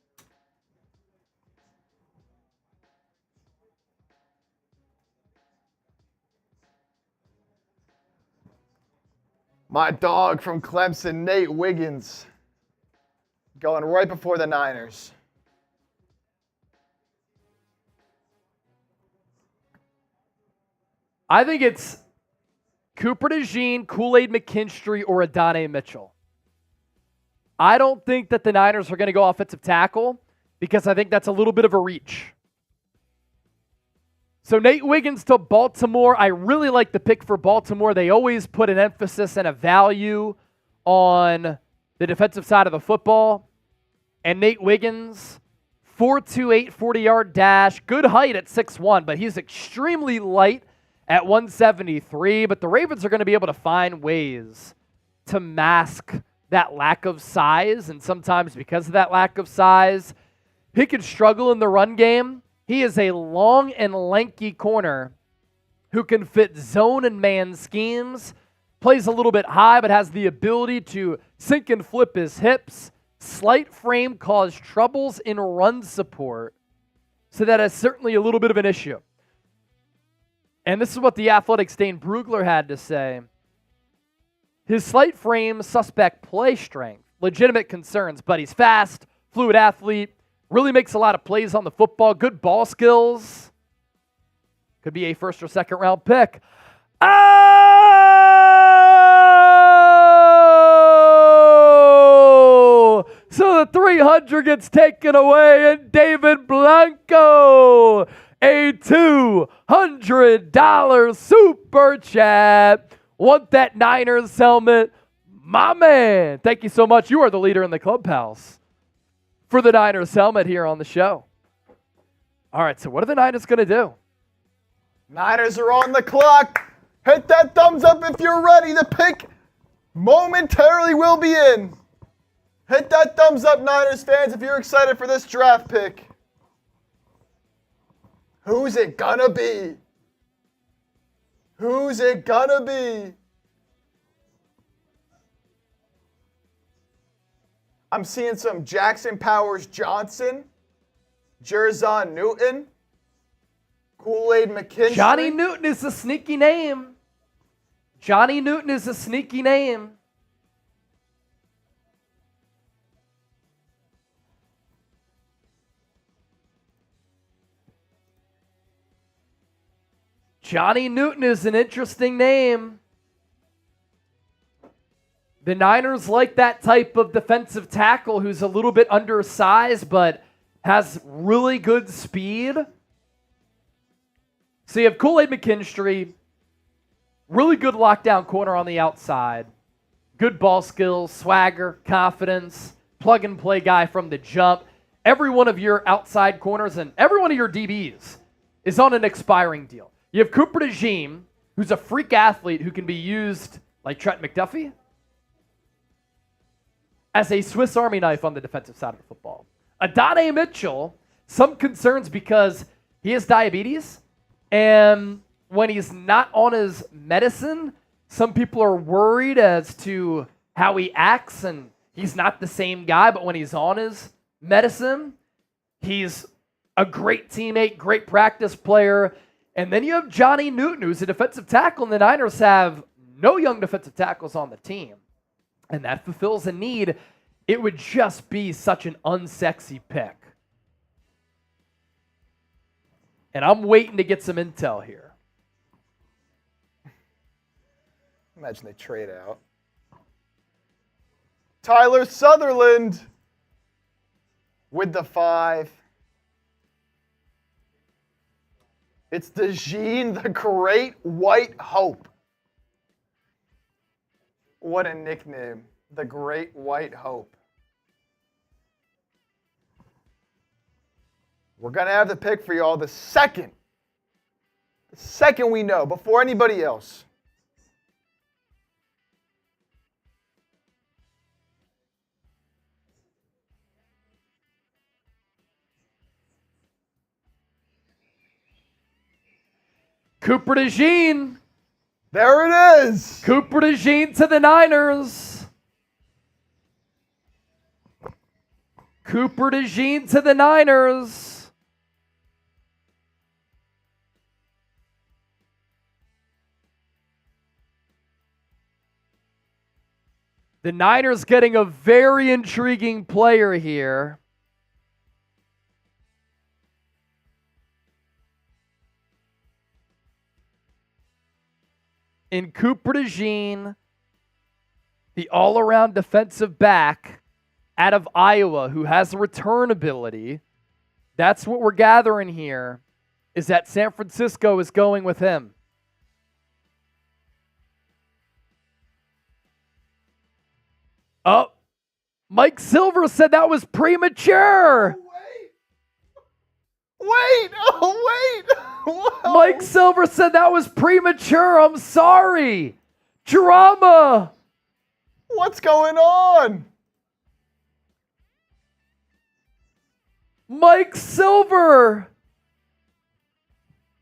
My dog from Clemson, Nate Wiggins, going right before the Niners. I think it's Cooper DeJean, Kool-Aid McKinstry, or Adonai Mitchell. I don't think that the Niners are going to go offensive tackle because I think that's a little bit of a reach. So Nate Wiggins to Baltimore. I really like the pick for Baltimore. They always put an emphasis and a value on the defensive side of the football. And Nate Wiggins, 4.28 40-yard dash. Good height at 6'1", but he's extremely light at 173. But the Ravens are going to be able to find ways to mask that lack of size. And sometimes because of that lack of size, he could struggle in the run game. He is a long and lanky corner who can fit zone and man schemes, plays a little bit high, but has the ability to sink and flip his hips. Slight frame caused troubles in run support, so that is certainly a little bit of an issue. And this is what the Athletic's Dane Brugler had to say. His slight frame, suspect play strength, legitimate concerns, but he's fast, fluid athlete, really makes a lot of plays on the football, good ball skills. Could be a first or second round pick. Oh! So the 300 gets taken away, and David Blanco, a $200 super chat. Want that Niners helmet? My man. Thank you so much. You are the leader in the clubhouse for the Niners helmet here on the show. All right, so what are the Niners going to do? Niners are on the clock. Hit that thumbs up if you're ready. The pick momentarily will be in. Hit that thumbs up, Niners fans, if you're excited for this draft pick. Who's it gonna be? Who's it gonna be? I'm seeing some Jackson Powers Johnson, Jerzon Newton, Kool-Aid McKinstry. Johnny Newton is a sneaky name. Johnny Newton is a sneaky name. Johnny Newton is an interesting name. The Niners like that type of defensive tackle who's a little bit undersized but has really good speed. So you have Kool-Aid McKinstry, really good lockdown corner on the outside. good ball skills, swagger, confidence, plug-and-play guy from the jump. Every one of your outside corners and every one of your DBs is on an expiring deal. You have Cooper DeJean, who's a freak athlete who can be used like Trent McDuffie as a Swiss Army knife on the defensive side of the football. Adonai Mitchell, some concerns because he has diabetes, and when he's not on his medicine, some people are worried as to how he acts, and he's not the same guy, but when he's on his medicine, he's a great teammate, great practice player. And then you have Johnny Newton, who's a defensive tackle, and the Niners have no young defensive tackles on the team. And that fulfills a need. It would just be such an unsexy pick. And I'm waiting to get some intel here. Imagine they trade out. Tyler Sutherland with the 5. It's DeJean, the Great White Hope. What a nickname. The Great White Hope. We're going to have the pick for y'all the second we know, before anybody else. Cooper DeJean. There it is. Cooper DeJean to the Niners. Cooper DeJean to the Niners. The Niners getting a very intriguing player here. In Cooper DeJean, the all-around defensive back out of Iowa who has return ability. That's what we're gathering here, is that San Francisco is going with him. Oh, Mike Silver said that was premature. Wait. Oh, wait. Whoa. Mike Silver said that was premature. I'm sorry. Drama. What's going on? Mike Silver.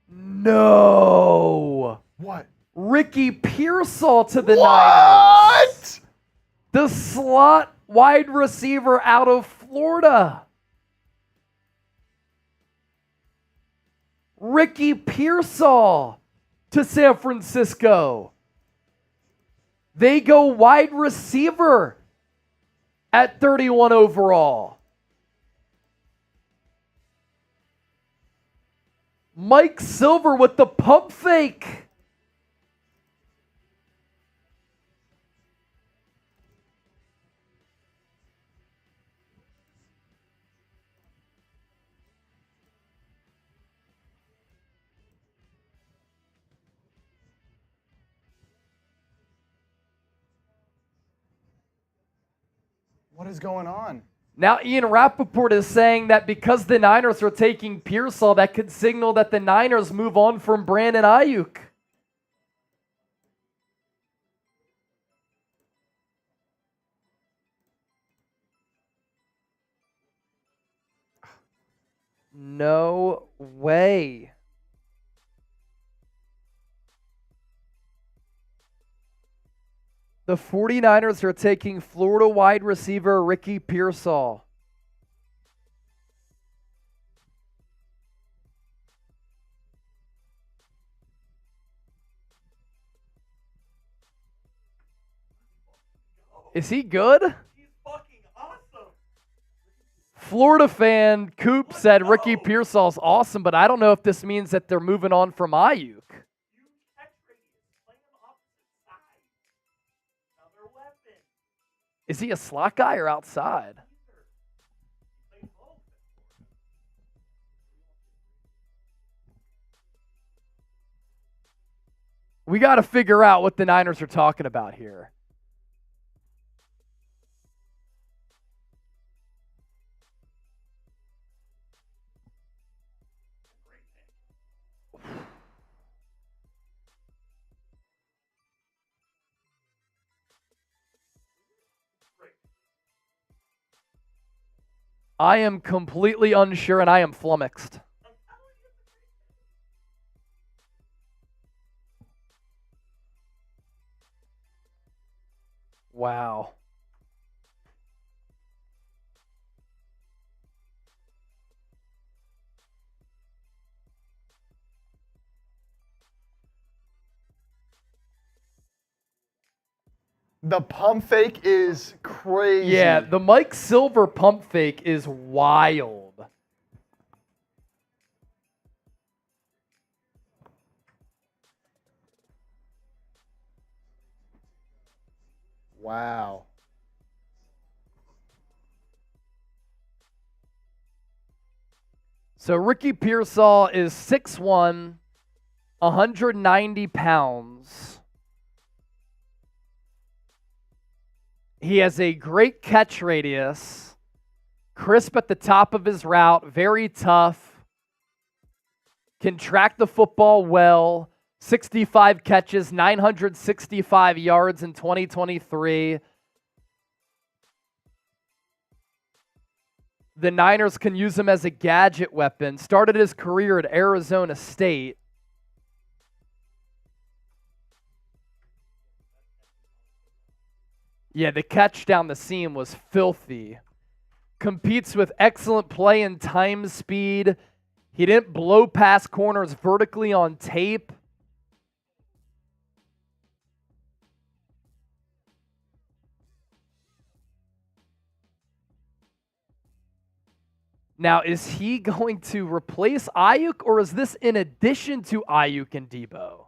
No. What? Ricky Pearsall to the Niners. What? The slot wide receiver out of Florida. Ricky Pearsall to San Francisco. They go wide receiver at 31 overall. Mike Silver with the pump fake. What is going on? Now, Ian Rappaport is saying that because the Niners are taking Pearsall, that could signal that the Niners move on from Brandon Ayuk. No way. The 49ers are taking Florida wide receiver Ricky Pearsall. Is he good? He's fucking awesome. Florida fan Coop said Ricky Pearsall's awesome, but I don't know if this means that they're moving on from Ayuk. Is he a slot guy or outside? We got to figure out what the Niners are talking about here. I am completely unsure, and I am flummoxed. Wow. The pump fake is crazy. Yeah, the Mike Silver pump fake is wild. Wow. So Ricky Pearsall is 6'1", 190 pounds. He has a great catch radius, crisp at the top of his route, very tough, can track the football well, 65 catches, 965 yards in 2023. The Niners can use him as a gadget weapon. Started his career at Arizona State. Yeah, the catch down the seam was filthy. Competes with excellent play and time speed. He didn't blow past corners vertically on tape. Now, is he going to replace Ayuk, or is this in addition to Ayuk and Debo?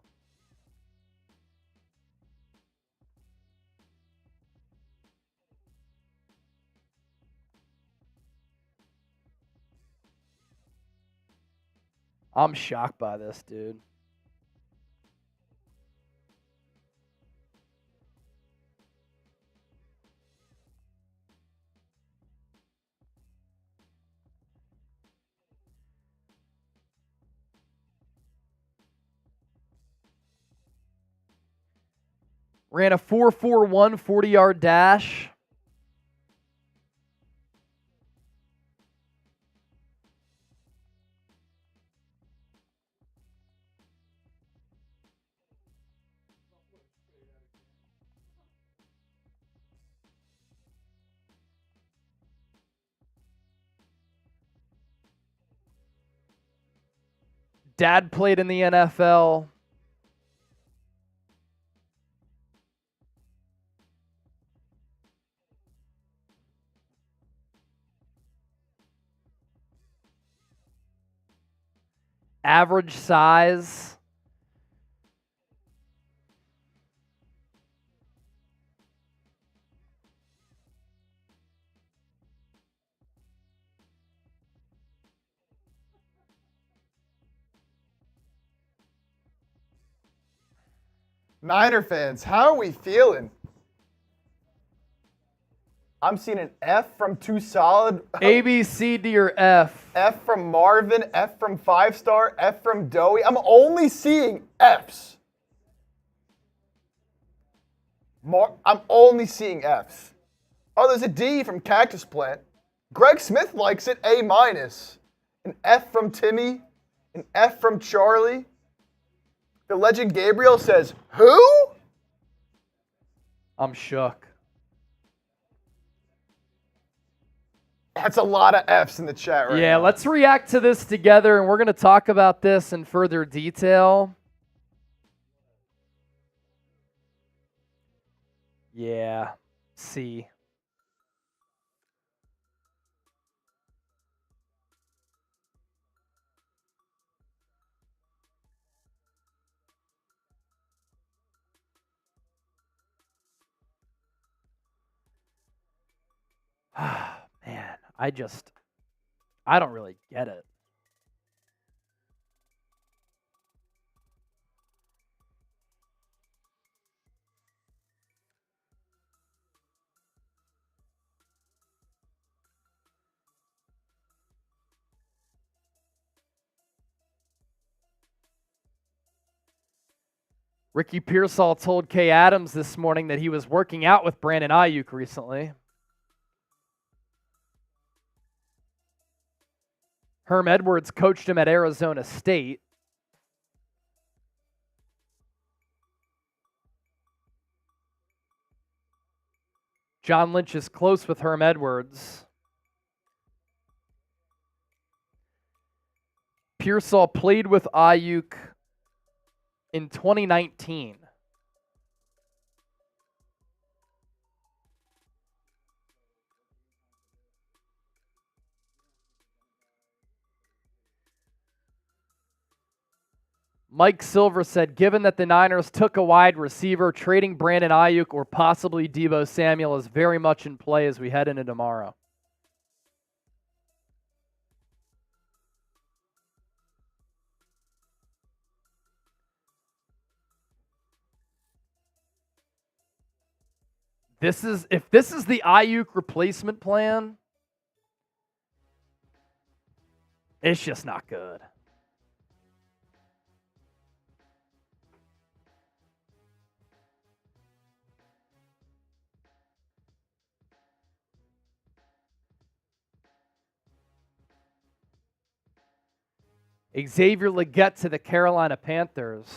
I'm shocked by this, dude. Ran a 4.41 40-yard dash. Dad played in the NFL. Average size. Niner fans, how are we feeling? I'm seeing an F from Too Solid. A, B, C, D, or F. F from Marvin, F from 5-star, F from Doey. I'm only seeing Fs. I'm only seeing Fs. Oh, there's a D from Cactus Plant. Greg Smith likes it, A-. An F from Timmy, an F from Charlie. The legend Gabriel says, who? I'm shook. That's a lot of Fs in the chat right now. Yeah, let's react to this together, and we're going to talk about this in further detail. Yeah, C. Man, I don't really get it. Ricky Pearsall told Kay Adams this morning that he was working out with Brandon Ayuk recently. Herm Edwards coached him at Arizona State. John Lynch is close with Herm Edwards. Pearsall played with Ayuk in 2019. Mike Silver said, given that the Niners took a wide receiver, trading Brandon Ayuk or possibly Deebo Samuel is very much in play as we head into tomorrow. If this is the Ayuk replacement plan, it's just not good. Xavier Legette to the Carolina Panthers.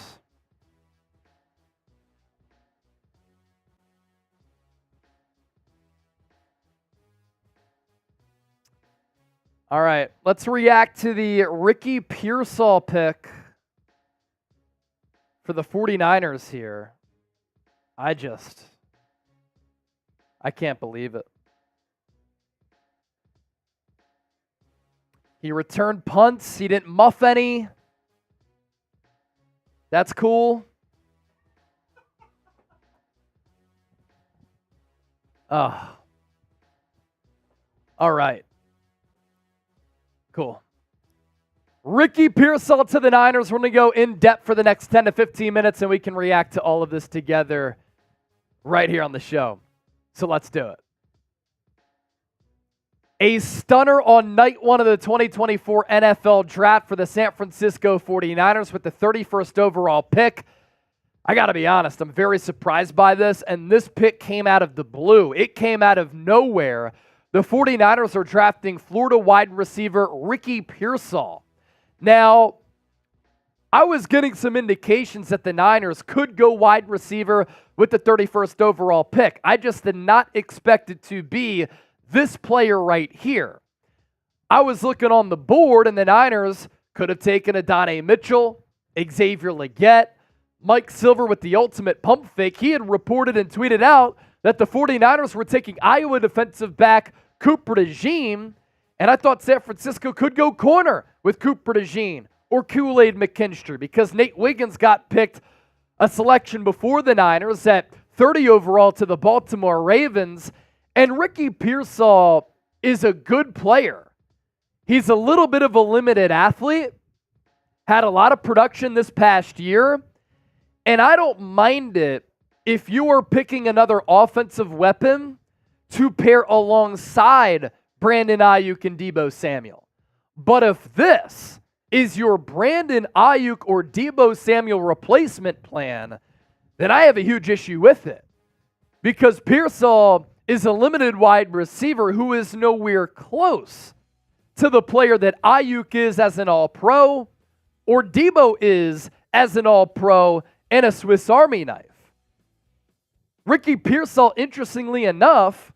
All right, let's react to the Ricky Pearsall pick for the 49ers here. I can't believe it. He returned punts. He didn't muff any. That's cool. All right. Cool. Ricky Pearsall to the Niners. We're going to go in depth for the next 10 to 15 minutes, and we can react to all of this together right here on the show. So let's do it. A stunner on night one of the 2024 NFL Draft for the San Francisco 49ers with the 31st overall pick. I got to be honest, I'm very surprised by this, and this pick came out of the blue. It came out of nowhere. The 49ers are drafting Florida wide receiver Ricky Pearsall. Now, I was getting some indications that the Niners could go wide receiver with the 31st overall pick. I just did not expect it to be this player right here. I was looking on the board, and the Niners could have taken Adonai Mitchell, Xavier Legette, Mike Silver with the ultimate pump fake. He had reported and tweeted out that the 49ers were taking Iowa defensive back Cooper DeJean, and I thought San Francisco could go corner with Cooper DeJean or Kool-Aid McKinstry because Nate Wiggins got picked a selection before the Niners at 30 overall to the Baltimore Ravens. And Ricky Pearsall is a good player. He's a little bit of a limited athlete, had a lot of production this past year, and I don't mind it if you are picking another offensive weapon to pair alongside Brandon Ayuk and Deebo Samuel. But if this is your Brandon Ayuk or Deebo Samuel replacement plan, then I have a huge issue with it. Because Pearsall is a limited wide receiver who is nowhere close to the player that Ayuk is as an All-Pro or Deebo is as an All-Pro and a Swiss Army knife. Ricky Pearsall, interestingly enough,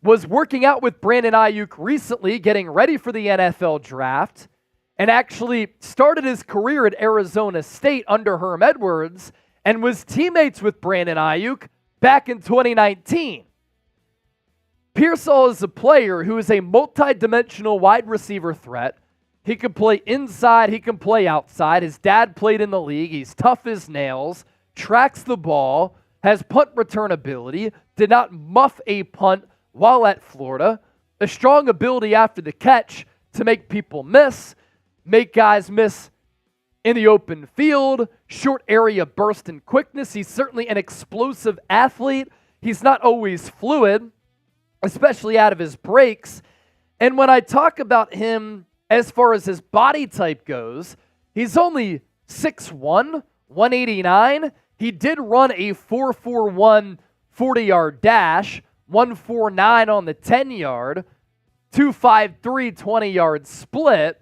was working out with Brandon Ayuk recently, getting ready for the NFL Draft, and actually started his career at Arizona State under Herm Edwards and was teammates with Brandon Ayuk back in 2019. Pearsall is a player who is a multi-dimensional wide receiver threat. He can play inside, he can play outside. His dad played in the league. He's tough as nails, tracks the ball, has punt return ability, did not muff a punt while at Florida, a strong ability after the catch to make people miss, make guys miss in the open field, short area burst and quickness. He's certainly an explosive athlete. He's not always fluid, especially out of his breaks. And when I talk about him as far as his body type goes, he's only 6'1", 189. He did run a 4.41 40-yard dash, 1.49 on the 10-yard, 2.53 20-yard split.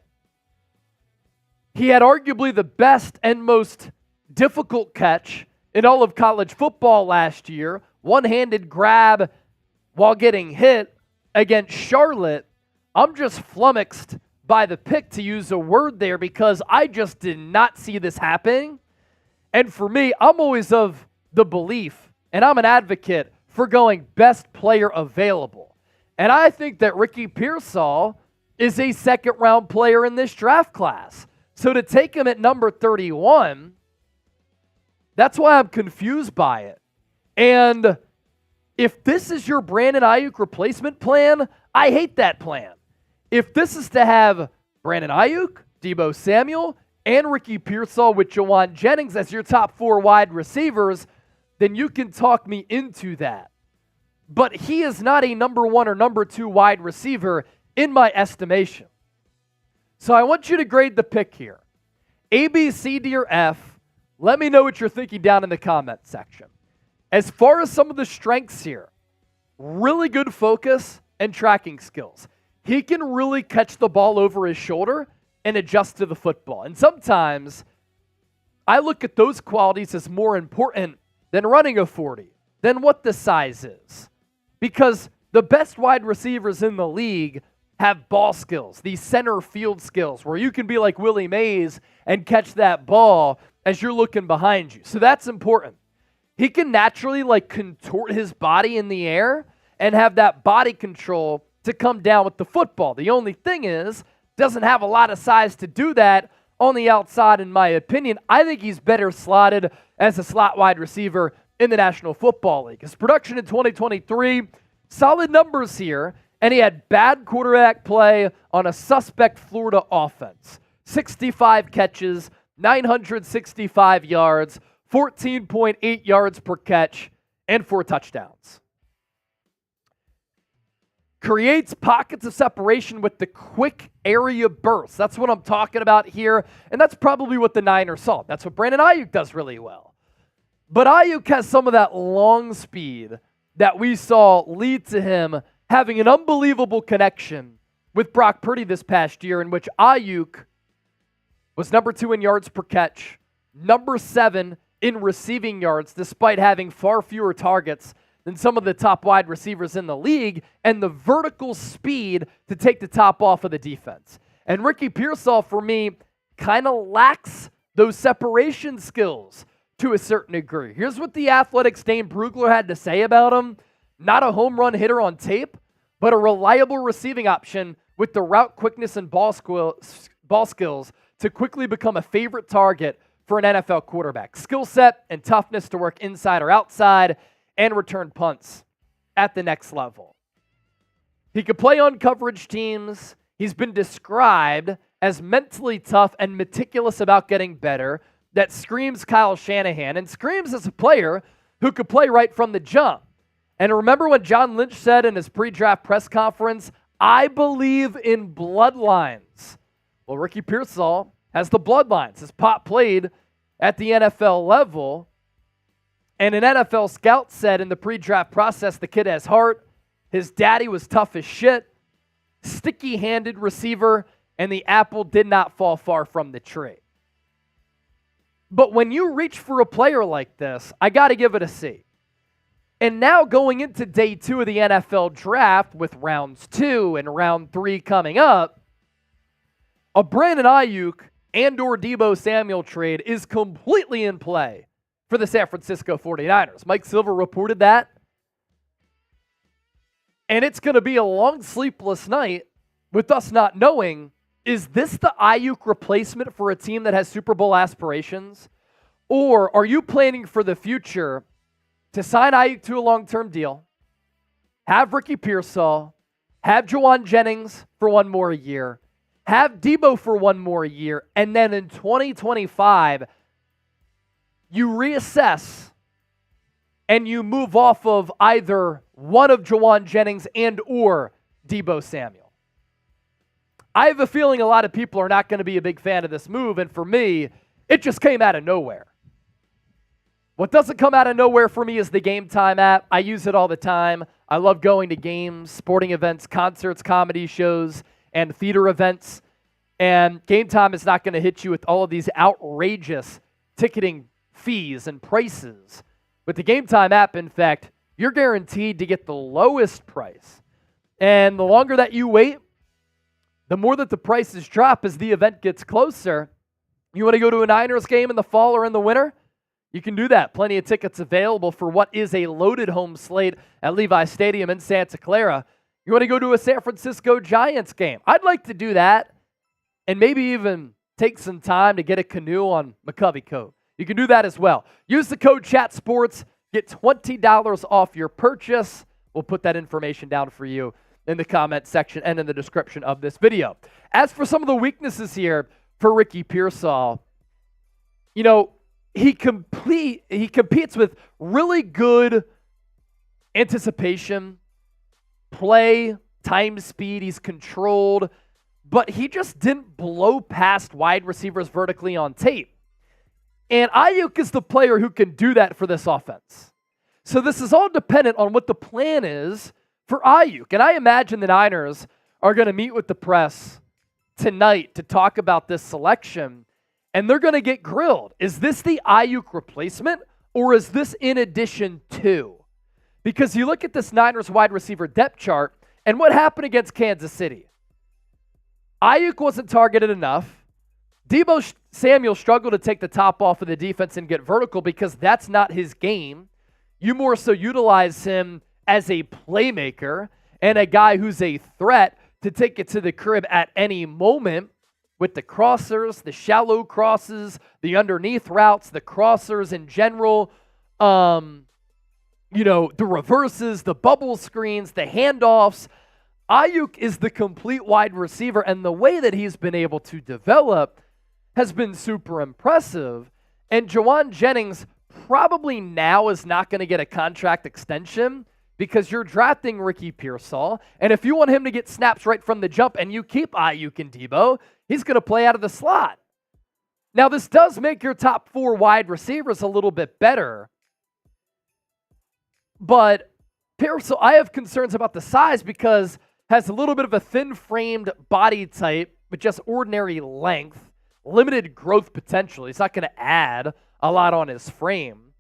He had arguably the best and most difficult catch in all of college football last year. One-handed grab while getting hit against Charlotte. I'm just flummoxed by the pick, to use a word there, because I just did not see this happening. And for me, I'm always of the belief, and I'm an advocate for going best player available. And I think that Ricky Pearsall is a second-round player in this draft class. So to take him at number 31, that's why I'm confused by it. And if this is your Brandon Ayuk replacement plan, I hate that plan. If this is to have Brandon Ayuk, Deebo Samuel, and Ricky Pearsall with Jawan Jennings as your top 4 wide receivers, then you can talk me into that. But he is not a number 1 or number 2 wide receiver in my estimation. So I want you to grade the pick here. A, B, C, D, or F. Let me know what you're thinking down in the comment section. As far as some of the strengths here, really good focus and tracking skills. He can really catch the ball over his shoulder and adjust to the football. And sometimes I look at those qualities as more important than running a 40, than what the size is. Because the best wide receivers in the league have ball skills, these center field skills, where you can be like Willie Mays and catch that ball as you're looking behind you. So that's important. He can naturally contort his body in the air and have that body control to come down with the football. The only thing is, doesn't have a lot of size to do that on the outside, in my opinion. I think he's better slotted as a slot wide receiver in the National Football League. His production in 2023, solid numbers here, and he had bad quarterback play on a suspect Florida offense. 65 catches, 965 yards, 14.8 yards per catch, and 4 touchdowns. Creates pockets of separation with the quick area bursts. That's what I'm talking about here, and that's probably what the Niners saw. That's what Brandon Ayuk does really well. But Ayuk has some of that long speed that we saw lead to him having an unbelievable connection with Brock Purdy this past year, in which Ayuk was number 2 in yards per catch, number 7 in receiving yards, despite having far fewer targets than some of the top wide receivers in the league, and the vertical speed to take the top off of the defense. And Ricky Pearsall, for me, kind of lacks those separation skills to a certain degree. Here's what the Athletic's Dane Brugler had to say about him. Not a home run hitter on tape, but a reliable receiving option with the route quickness and ball skills to quickly become a favorite target for an NFL quarterback. Skill set and toughness to work inside or outside and return punts at the next level. He could play on coverage teams. He's been described as mentally tough and meticulous about getting better. That screams Kyle Shanahan and screams as a player who could play right from the jump. And remember when John Lynch said in his pre-draft press conference, "I believe in bloodlines." Well, Ricky Pearsall has the bloodlines. His pop played at the NFL level. And an NFL scout said in the pre-draft process, the kid has heart. His daddy was tough as shit. Sticky-handed receiver. And the apple did not fall far from the tree. But when you reach for a player like this, I got to give it a C. And now going into day 2 of the NFL draft with rounds 2 and round 3 coming up, a Brandon Ayuk and or Deebo Samuel trade is completely in play for the San Francisco 49ers. Mike Silver reported that. And it's going to be a long sleepless night with us not knowing, is this the Ayuk replacement for a team that has Super Bowl aspirations? Or are you planning for the future to sign Ayuk to a long-term deal, have Ricky Pearsall, have Jawan Jennings for 1 more year, have Deebo for 1 more year, and then in 2025, you reassess and you move off of either one of Jawan Jennings and or Deebo Samuel? I have a feeling a lot of people are not going to be a big fan of this move, and for me, it just came out of nowhere. What doesn't come out of nowhere for me is the Game Time app. I use it all the time. I love going to games, sporting events, concerts, comedy shows, and theater events. And Game Time is not going to hit you with all of these outrageous ticketing fees and prices. With the Game Time app, in fact, you're guaranteed to get the lowest price. And the longer that you wait, the more that the prices drop as the event gets closer. You want to go to a Niners game in the fall or in the winter? You can do that. Plenty of tickets available for what is a loaded home slate at Levi Stadium in Santa Clara. You want to go to a San Francisco Giants game? I'd like to do that and maybe even take some time to get a canoe on McCovey Cove. You can do that as well. Use the code CHATSPORTS. Get $20 off your purchase. We'll put that information down for you in the comment section and in the description of this video. As for some of the weaknesses here for Ricky Pearsall, you know, he competes with really good anticipation, play, time, speed. He's controlled, but he just didn't blow past wide receivers vertically on tape. And Ayuk is the player who can do that for this offense. So this is all dependent on what the plan is for Ayuk. And I imagine the Niners are going to meet with the press tonight to talk about this selection, and they're going to get grilled. Is this the Ayuk replacement, or is this in addition to? Because you look at this Niners wide receiver depth chart, and what happened against Kansas City? Ayuk wasn't targeted enough. Deebo Samuel struggled to take the top off of the defense and get vertical because that's not his game. You more so utilize him as a playmaker and a guy who's a threat to take it to the crib at any moment with the crossers, the shallow crosses, the underneath routes, the crossers in general, the reverses, the bubble screens, the handoffs. Ayuk is the complete wide receiver, and the way that he's been able to develop has been super impressive. And Jawan Jennings probably now is not going to get a contract extension because you're drafting Ricky Pearsall. And if you want him to get snaps right from the jump and you keep Ayuk and Deebo, he's going to play out of the slot. Now, this does make your top 4 wide receivers a little bit better. But Pearsall, I have concerns about the size because has a little bit of a thin-framed body type with just ordinary length. Limited growth potential. He's not going to add a lot on his frame.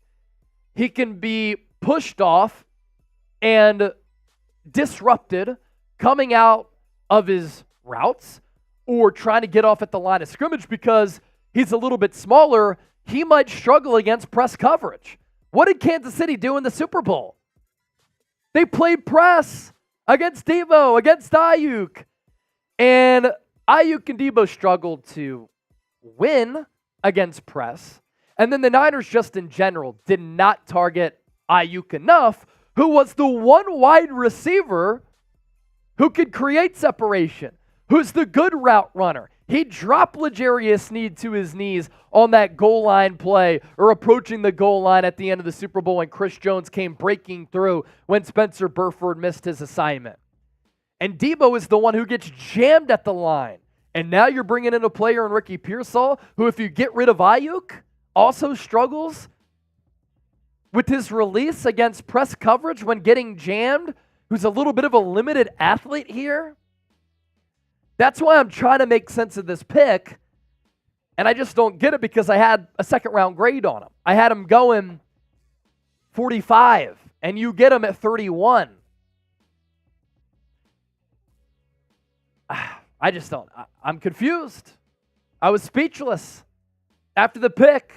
He can be pushed off and disrupted coming out of his routes or trying to get off at the line of scrimmage because he's a little bit smaller. He might struggle against press coverage. What did Kansas City do in the Super Bowl? They played press against Deebo, against Ayuk. And Ayuk and Deebo struggled to win against press. And then the Niners just in general did not target Ayuk enough, who was the one wide receiver who could create separation, who's the good route runner. He dropped L'Jarius Sneed to his knees on that goal line play or approaching the goal line at the end of the Super Bowl when Chris Jones came breaking through when Spencer Burford missed his assignment. And Deebo is the one who gets jammed at the line. And now you're bringing in a player in Ricky Pearsall who, if you get rid of Ayuk, also struggles with his release against press coverage when getting jammed, who's a little bit of a limited athlete here. That's why I'm trying to make sense of this pick, and I just don't get it because I had a second-round grade on him. I had him going 45, and you get him at 31. I just don't. I'm confused. I was speechless after the pick.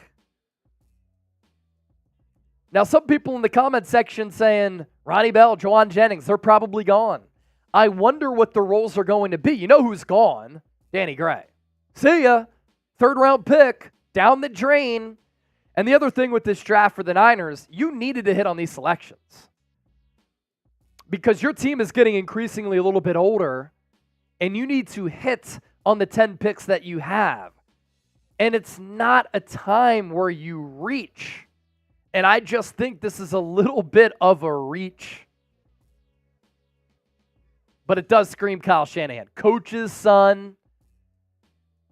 Now, some people in the comment section saying, Ronnie Bell, Jawan Jennings, they're probably gone. I wonder what the roles are going to be. You know who's gone? Danny Gray. See ya. 3rd-round pick, down the drain. And the other thing with this draft for the Niners, you needed to hit on these selections. Because your team is getting increasingly a little bit older, and you need to hit on the 10 picks that you have. And it's not a time where you reach. And I just think this is a little bit of a reach. But it does scream Kyle Shanahan. Coach's son,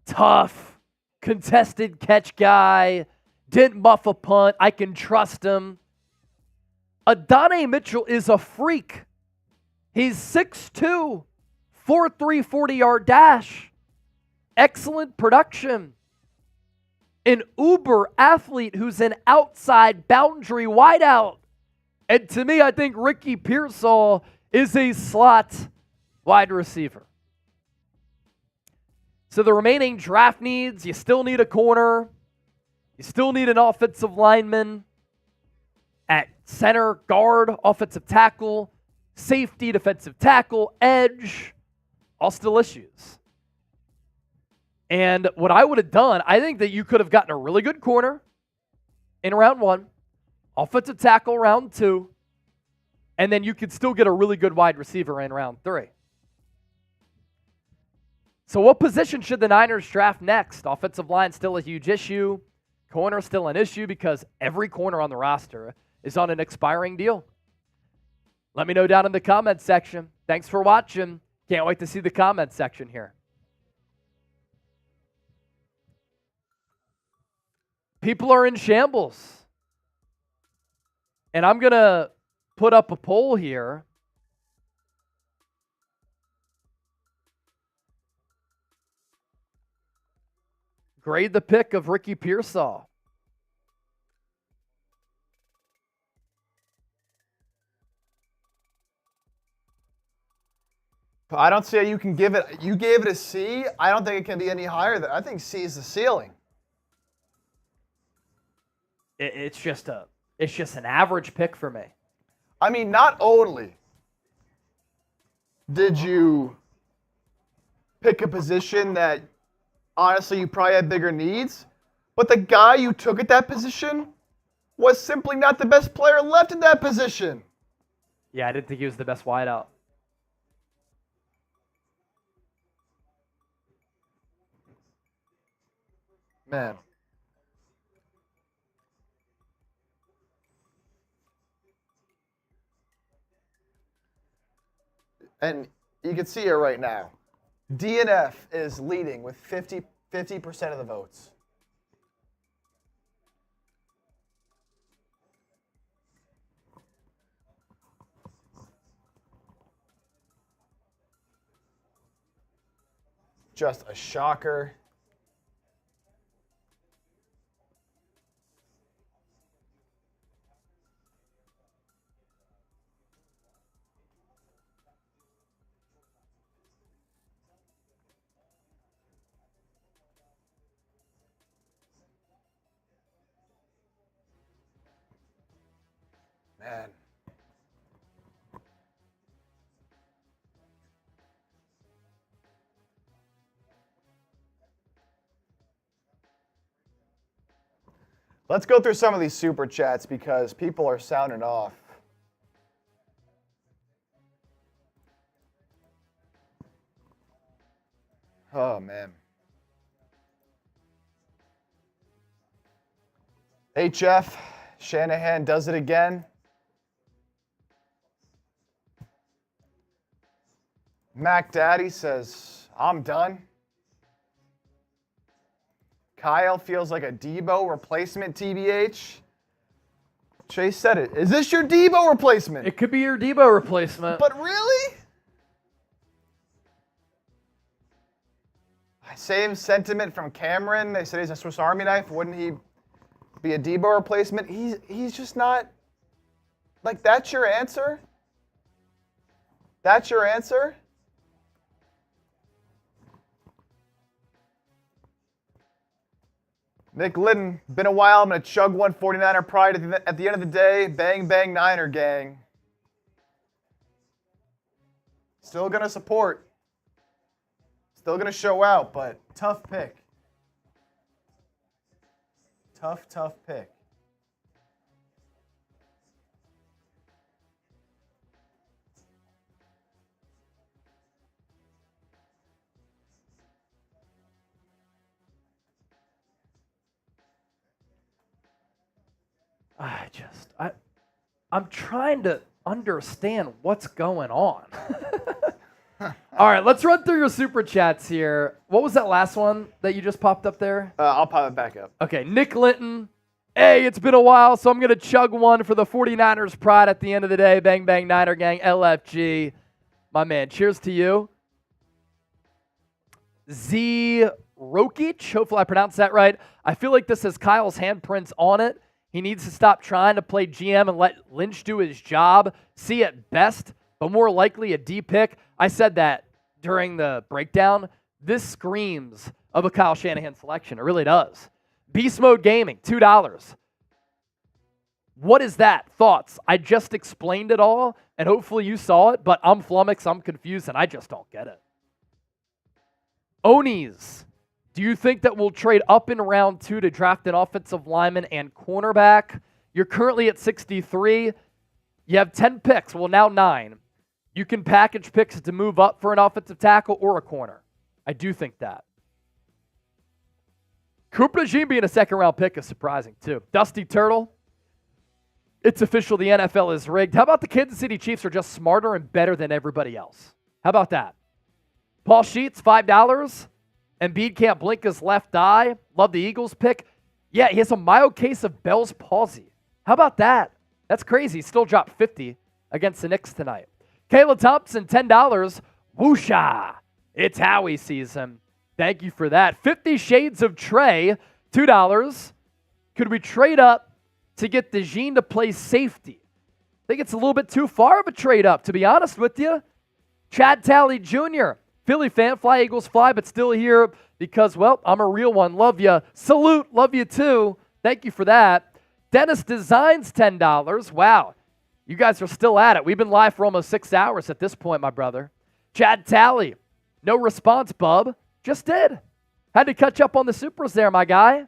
tough, contested catch guy, didn't muff a punt. I can trust him. Adonai Mitchell is a freak. He's 6'2", 4.3 40-yard dash. excellent production. An uber athlete who's an outside boundary wideout. And to me, I think Ricky Pearsall is a slot wide receiver. So the remaining draft needs, you still need a corner. You still need an offensive lineman at center, guard, offensive tackle, safety, defensive tackle, edge, all still issues. And what I would have done, I think that you could have gotten a really good corner in round 1, offensive tackle round 2, and then you could still get a really good wide receiver in round 3. So what position should the Niners draft next? Offensive line still a huge issue. Corner still an issue because every corner on the roster is on an expiring deal. Let me know down in the comments section. Thanks for watching. Can't wait to see the comments section here. People are in shambles. And I'm going to put up a poll here. Grade the pick of Ricky Pearsall. I don't see how you can give it. You gave it a C. I don't think it can be any higher than. I think C is the ceiling. It's just an average pick for me. I mean, not only did you pick a position that honestly you probably had bigger needs, but the guy you took at that position was simply not the best player left in that position. Yeah, I didn't think he was the best wideout. Man. And you can see it right now. DNF is leading with 50% of the votes. Just a shocker. Man. Let's go through some of these super chats because people are sounding off. Oh, man. HF, Shanahan does it again. Mac Daddy says, I'm done. Kyle feels like a Debo replacement, TBH. Chase said it. Is this your Debo replacement? It could be your Debo replacement. But really? Same sentiment from Cameron. They said he's a Swiss Army knife. Wouldn't he be a Debo replacement? He's just not. Like, that's your answer? That's your answer? Nick Liddon, been a while. I'm going to chug one 49er pride at the end of the day. Bang, bang, Niner gang. Still going to support. Still going to show out, but tough pick. Tough pick. I'm trying to understand what's going on. All right, let's run through your super chats here. What was that last one that you just popped up there? I'll pop it back up. Okay, Nick Linton. Hey, it's been a while, so I'm going to chug one for the 49ers pride at the end of the day. Bang, bang, Niner gang, LFG. My man, cheers to you. Z Rokic. Hopefully I pronounced that right. I feel like this has Kyle's handprints on it. He needs to stop trying to play GM and let Lynch do his job. C at best, but more likely a D pick. I said that during the breakdown. This screams of a Kyle Shanahan selection. It really does. Beast Mode Gaming, $2. What is that? Thoughts? I just explained it all, and hopefully you saw it, but I'm flummoxed, I'm confused, and I just don't get it. Onis, do you think that we'll trade up in round 2 to draft an offensive lineman and cornerback? You're currently at 63. You have 10 picks, well now 9. You can package picks to move up for an offensive tackle or a corner. I do think that. Cooper DeJean being a second-round pick is surprising, too. Dusty Turtle, it's official, the NFL is rigged. How about the Kansas City Chiefs are just smarter and better than everybody else? How about that? Paul Sheets, $5. Embiid can't blink his left eye. Love the Eagles pick. Yeah, he has a mild case of Bell's palsy. How about that? That's crazy. He still dropped 50 against the Knicks tonight. Kayla Thompson, $10. Woosha. It's Howie season. Thank you for that. 50 Shades of Trey, $2. Could we trade up to get DeJean to play safety? I think it's a little bit too far of a trade up, to be honest with you. Chad Talley Jr., Philly fan, fly Eagles fly, but still here because, well, I'm a real one. Love you. Salute. Love you too. Thank you for that. Dennis Designs, $10. Wow. You guys are still at it. We've been live for almost 6 hours at this point, my brother. Chad Talley, no response, bub. Just did. Had to catch up on the Supras there, my guy.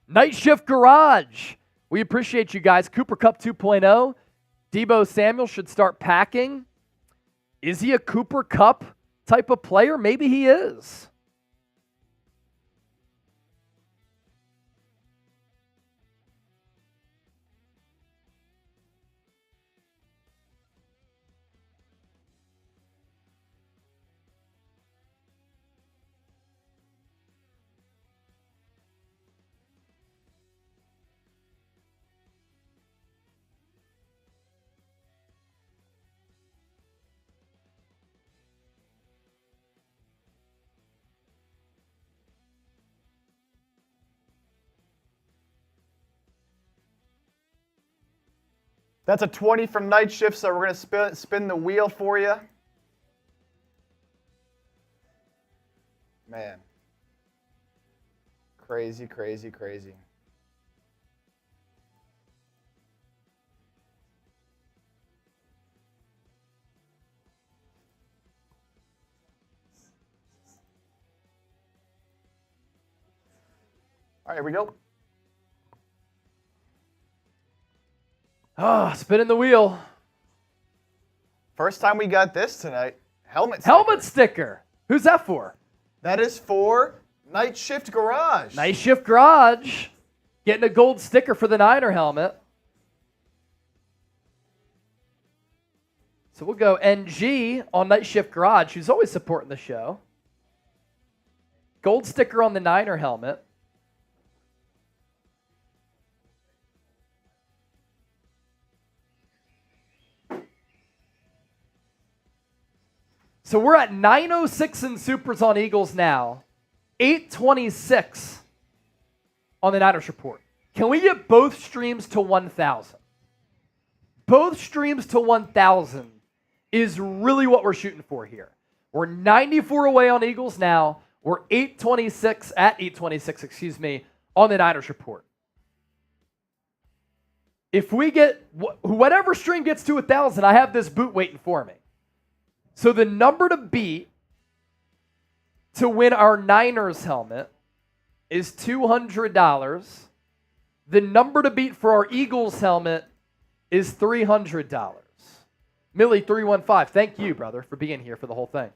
Night Shift Garage. We appreciate you guys. Cooper Cup 2.0. Debo Samuel should start packing. Is he a Cooper Cup type of player? Maybe he is. That's a 20 from Night Shift, so we're going to spin the wheel for you. Man. Crazy, crazy, crazy. All right, here we go. Spinning the wheel. First time we got this tonight. Helmet sticker. Who's that for? That is for Night Shift Garage. Night Shift Garage. Getting a gold sticker for the Niner helmet. So we'll go NG on Night Shift Garage, who's always supporting the show. Gold sticker on the Niner helmet. So we're at 906 in Supers on Eagles now. 826 on the Niners report. Can we get both streams to 1,000? Both streams to 1,000 is really what we're shooting for here. We're 94 away on Eagles now. We're 826 on the Niners report. If we get, whatever stream gets to 1,000, I have this boot waiting for me. So the number to beat to win our Niners helmet is $200. The number to beat for our Eagles helmet is $300. Millie315, thank you, brother, for being here for the whole thing.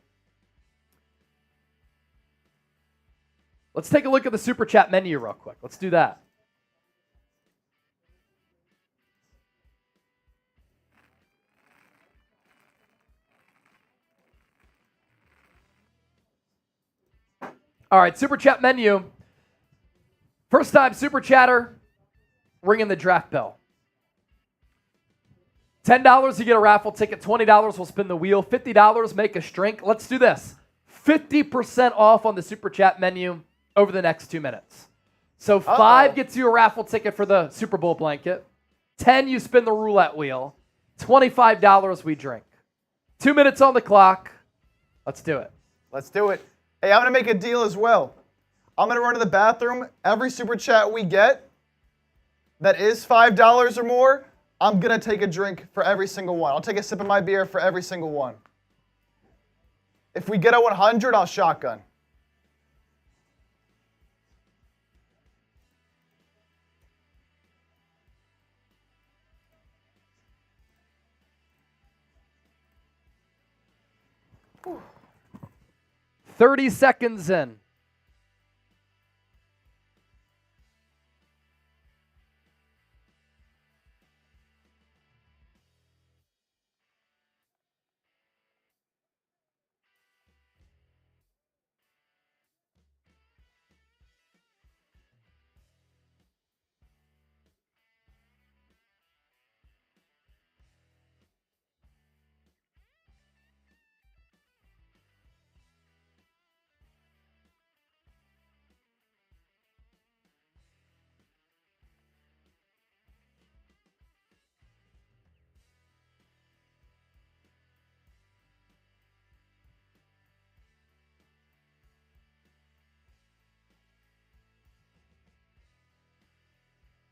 Let's take a look at the Super Chat menu real quick. Let's do that. All right, Super Chat menu. First time Super Chatter, ringing the draft bell. $10, you get a raffle ticket. $20, we'll spin the wheel. $50, make a drink. Let's do this. 50% off on the Super Chat menu over the next 2 minutes. So 5 gets you a raffle ticket for the Super Bowl blanket. 10, you spin the roulette wheel. $25 we drink. 2 minutes on the clock. Let's do it. Let's do it. Hey, I'm going to make a deal as well. I'm going to run to the bathroom. Every Super Chat we get that is $5 or more, I'm going to take a drink for every single one. I'll take a sip of my beer for every single one. If we get a 100, I'll shotgun. Whew. 30 seconds in.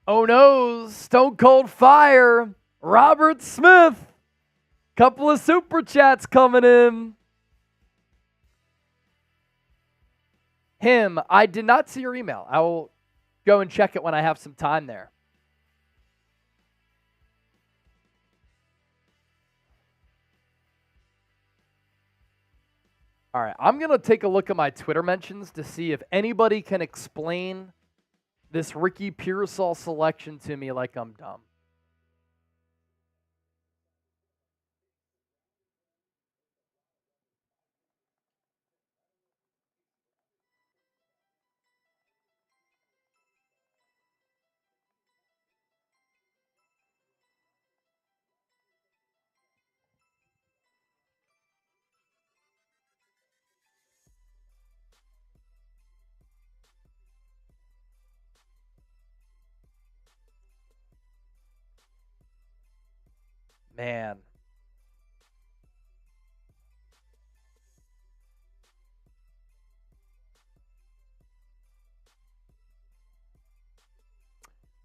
Oh no, Stone Cold Fire, Robert Smith. Couple of Super Chats coming in. Him, I did not see your email. I will go and check it when I have some time there. All right, I'm going to take a look at my Twitter mentions to see if anybody can explain this Ricky Pearsall selection to me like I'm dumb. Man.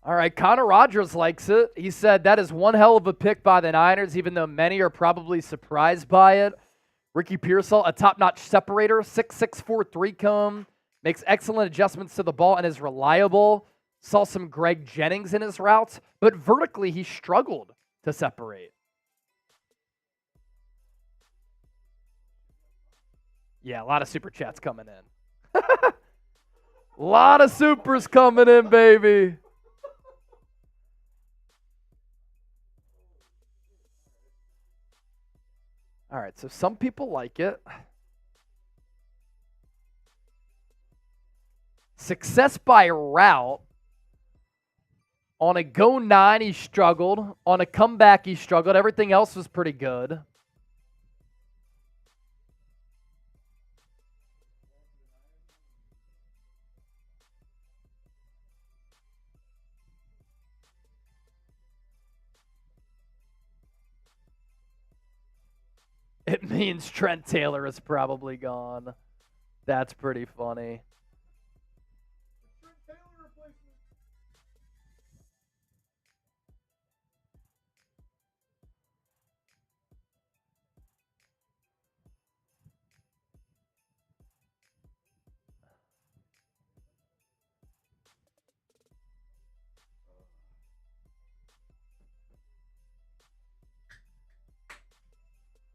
All right, Connor Rogers likes it. He said that is one hell of a pick by the Niners, even though many are probably surprised by it. Ricky Pearsall, a top-notch separator, 6'6", 4'3" cone, makes excellent adjustments to the ball and is reliable. Saw some Greg Jennings in his routes, but vertically he struggled to separate. Yeah, a lot of Super Chats coming in. A lot of supers coming in, baby. All right, so some people like it. Success by route. On a go 9, he struggled. On a comeback, he struggled. Everything else was pretty good. It means Trent Taylor is probably gone. That's pretty funny.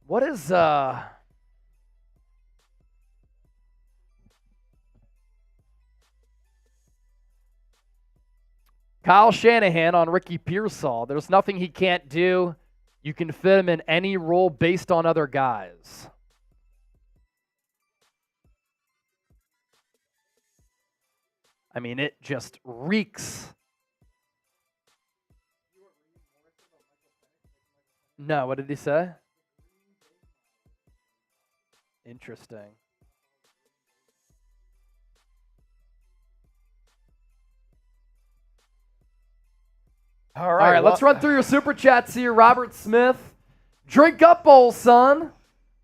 What is Kyle Shanahan on Ricky Pearsall? There's nothing he can't do. You can fit him in any role based on other guys. I mean, it just reeks. No, what did he say? Interesting. All All right, well, let's run through your super chats here. Robert Smith. Drink up, old son.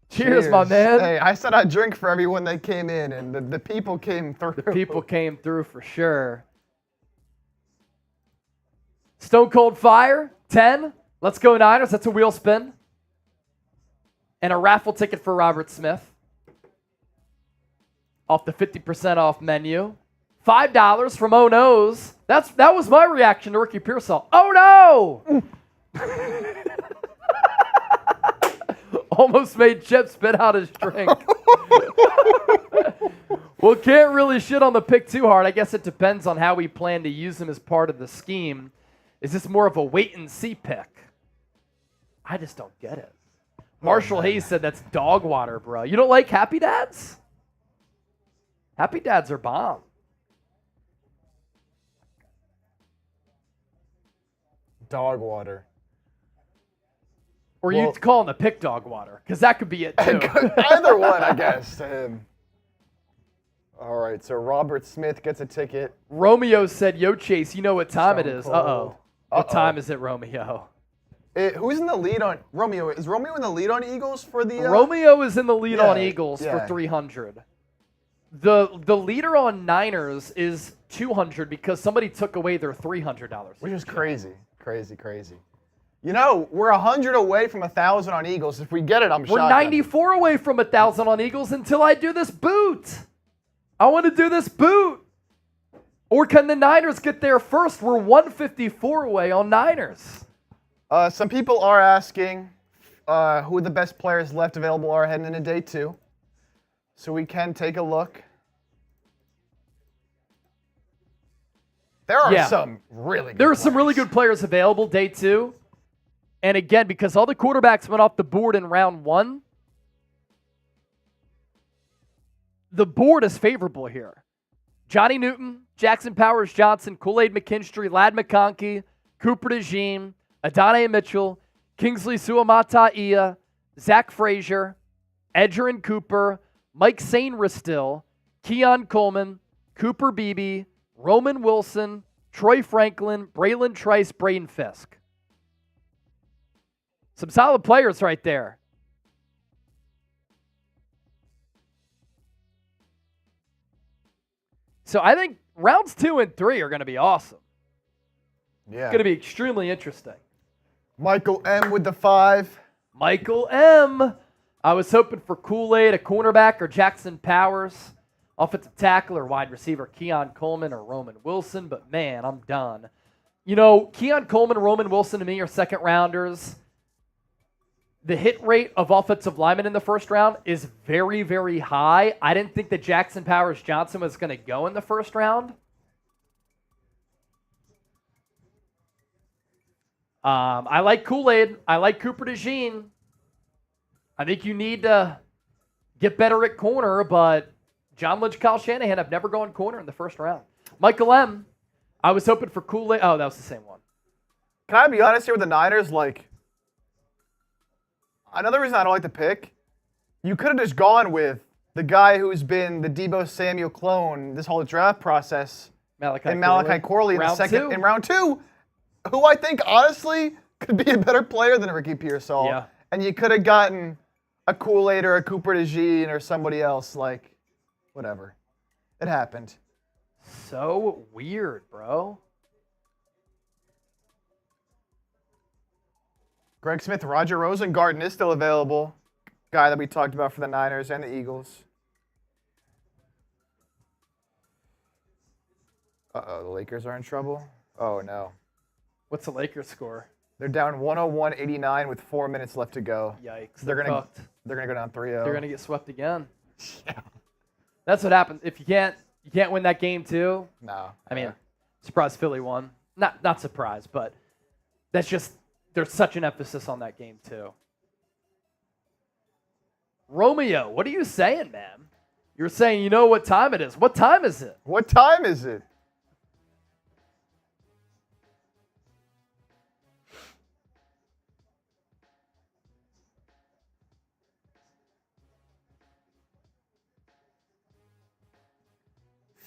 Cheers, my man. Hey, I said I'd drink for everyone that came in, and the people came through. The people came through for sure. Stone Cold Fire, 10. Let's go Niners. That's a wheel spin. And a raffle ticket for Robert Smith. Off the 50% off menu. $5 from Oh No's. That was my reaction to Ricky Pearsall. Oh no! Almost made Chip spit out his drink. Well, can't really shit on the pick too hard. I guess it depends on how we plan to use him as part of the scheme. Is this more of a wait-and-see pick? I just don't get it. Marshall Hayes said that's dog water, bro. You don't like Happy Dads? Happy Dads are bomb. Dog water. Or you call him the pick dog water, because that could be it too. Either one, I guess, to him. All right, so Robert Smith gets a ticket. Romeo said, yo, Chase, you know what time it is. Stone Uh-oh. Cold. What time is it, Romeo? Who's in the lead on Romeo? Is Romeo in the lead on Eagles for the? Romeo is in the lead on yeah, Eagles yeah. for 300. The leader on Niners is 200 because somebody took away their $300. Which is crazy. You know, we're 100 away from 1,000 on Eagles. If we get it, I'm shocked. We're 94 away from 1,000 on Eagles until I do this boot. I want to do this boot. Or can the Niners get there first? We're 154 away on Niners. Some people are asking who the best players left available are heading into day 2. So we can take a look. There are some really good There are some really good players available day 2. And again, because all the quarterbacks went off the board in round 1, the board is favorable here. Johnny Newton, Jackson Powers-Johnson, Kool-Aid McKinstry, Ladd McConkey, Cooper DeJean, Adonai Mitchell, Kingsley Suamataia, Zach Frazier, Edgerrin Cooper, Mike Sainristil, Keon Coleman, Cooper Beebe, Roman Wilson, Troy Franklin, Braylon Trice, Braden Fisk. Some solid players right there. So I think rounds 2 and 3 are going to be awesome. Yeah. It's going to be extremely interesting. Michael M with the 5. Michael M. I was hoping for Kool-Aid, a cornerback, or Jackson Powers, offensive tackle or wide receiver, Keon Coleman or Roman Wilson, but man, I'm done. You know, Keon Coleman, Roman Wilson to me are second rounders. The hit rate of offensive linemen in the first round is very, very high. I didn't think that Jackson Powers-Johnson was going to go in the first round. I like Kool-Aid. I like Cooper DeJean. I think you need to get better at corner, but John Lynch, Kyle Shanahan have never gone corner in the first round. Michael M. I was hoping for Kool-Aid. Oh, that was the same one. Can I be honest here with the Niners? Like, another reason I don't like the pick, you could have just gone with the guy who's been the Deebo Samuel clone this whole draft process, Malachi Corley in round 2, who I think honestly could be a better player than Ricky Pearsall. Yeah. And you could have gotten a Kool-Aid or a Cooper DeJean or somebody else, like, whatever. It happened. So weird, bro. Greg Smith, Roger Rosengarten is still available. Guy that we talked about for the Niners and the Eagles. Uh-oh, the Lakers are in trouble? Oh, no. What's the Lakers score? They're down 101-89 with 4 minutes left to go. Yikes. They're gonna cooked. go down 3-0. They're going to get swept again. Yeah. That's what happens. If you can't win that game too. No. I mean, surprise Philly won. Not surprised, but that's just there's such an emphasis on that game too. Romeo, what are you saying, man? You're saying you know what time it is. What time is it? What time is it?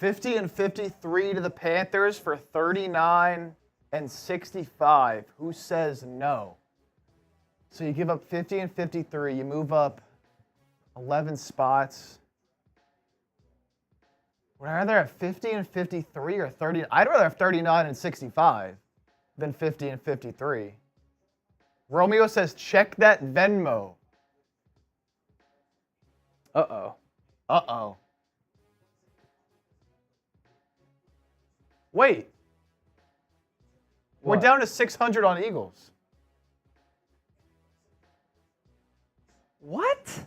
$50 and 53 to the Panthers for 39 and 65. Who says no? So you give up 50 and 53. You move up 11 spots. Would I rather have 50 and 53 or 30? I'd rather have 39 and 65 than 50 and 53. Romeo says, check that Venmo. Uh-oh. Uh-oh. Wait. We're What? down to 600 on Eagles. What?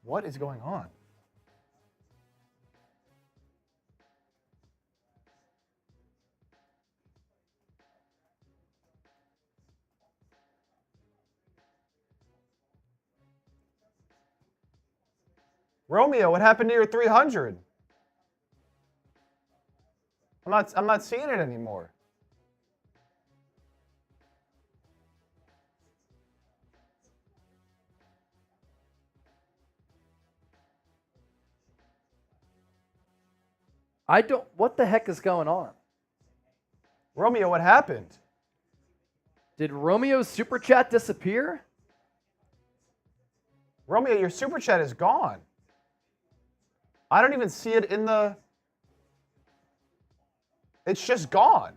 What is going on? Romeo, what happened to your 300? I'm not seeing it anymore. What the heck is going on? Romeo, what happened? Did Romeo's super chat disappear? Romeo, your super chat is gone. I don't even see it in the... It's just gone.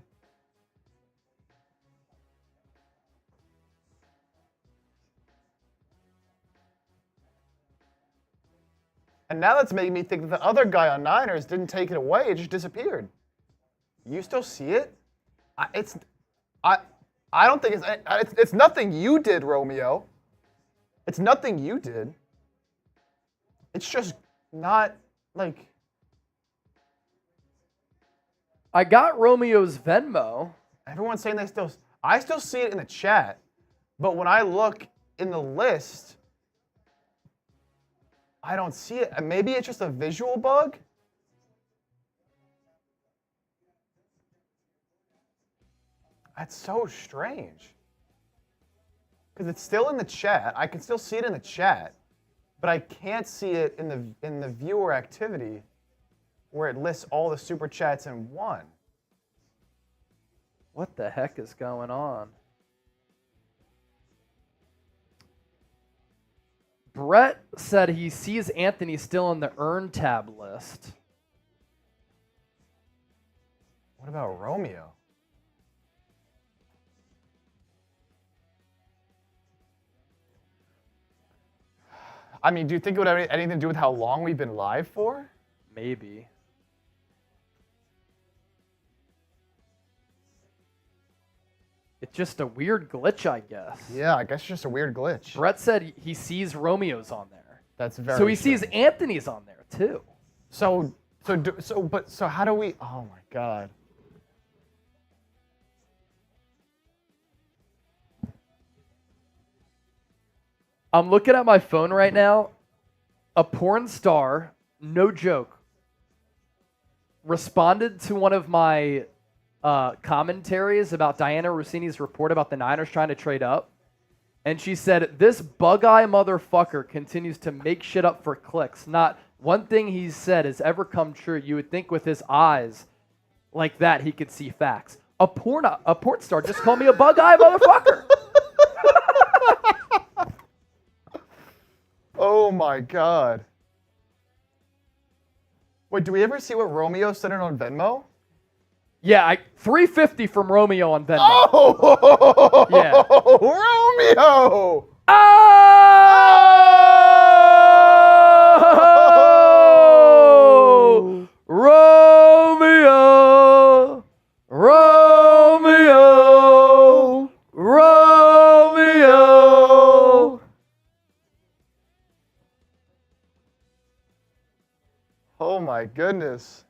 And now that's making me think that the other guy on Niners didn't take it away. It just disappeared. You still see it? I don't think it's nothing you did, Romeo. It's nothing you did. It's just not like... I got Romeo's Venmo. Everyone's saying I still see it in the chat, but when I look in the list, I don't see it. Maybe it's just a visual bug? That's so strange. Because it's still in the chat. I can still see it in the chat, but I can't see it in the viewer activity where it lists all the super chats in one. What the heck is going on? Brett said he sees Anthony still on the earn tab list. What about Romeo? I mean, do you think it would have anything to do with how long we've been live for? Maybe. It's just a weird glitch, I guess. Yeah, I guess it's just a weird glitch. Brett said he sees Romeo's on there. That's very So he strange. sees Anthony's on there too. So how do we? Oh my God. I'm looking at my phone right now. A porn star, no joke, responded to one of my commentaries about Diana Rossini's report about the Niners trying to trade up. And she said, this bug-eye motherfucker continues to make shit up for clicks. Not one thing he's said has ever come true. You would think with his eyes like that he could see facts. A porn star just called me a bug-eye motherfucker. Oh my God. Wait, do we ever see what Romeo sent in on Venmo? Yeah, $350 from Romeo on Venmo. Oh, Yeah. Romeo! Oh! Romeo! Romeo! Romeo! Oh my goodness.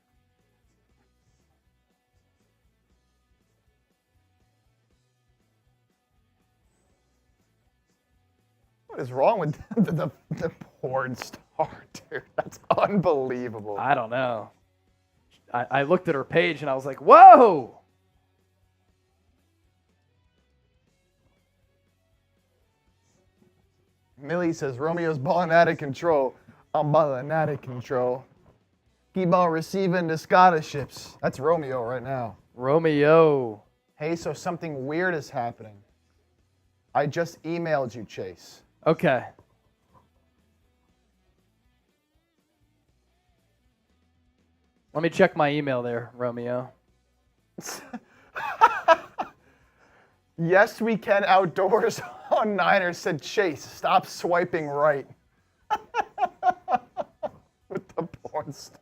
What is wrong with the porn star, dude? That's unbelievable. I don't know. I looked at her page and I was like, whoa! Millie says Romeo's balling out of control. I'm balling out of control. Keep on receiving the scholarships. That's Romeo right now. Romeo. Hey, so something weird is happening. I just emailed you, Chase. Okay. Let me check my email there, Romeo. Yes, we can outdoors on Niners, said Chase. Stop swiping right. With the porn star.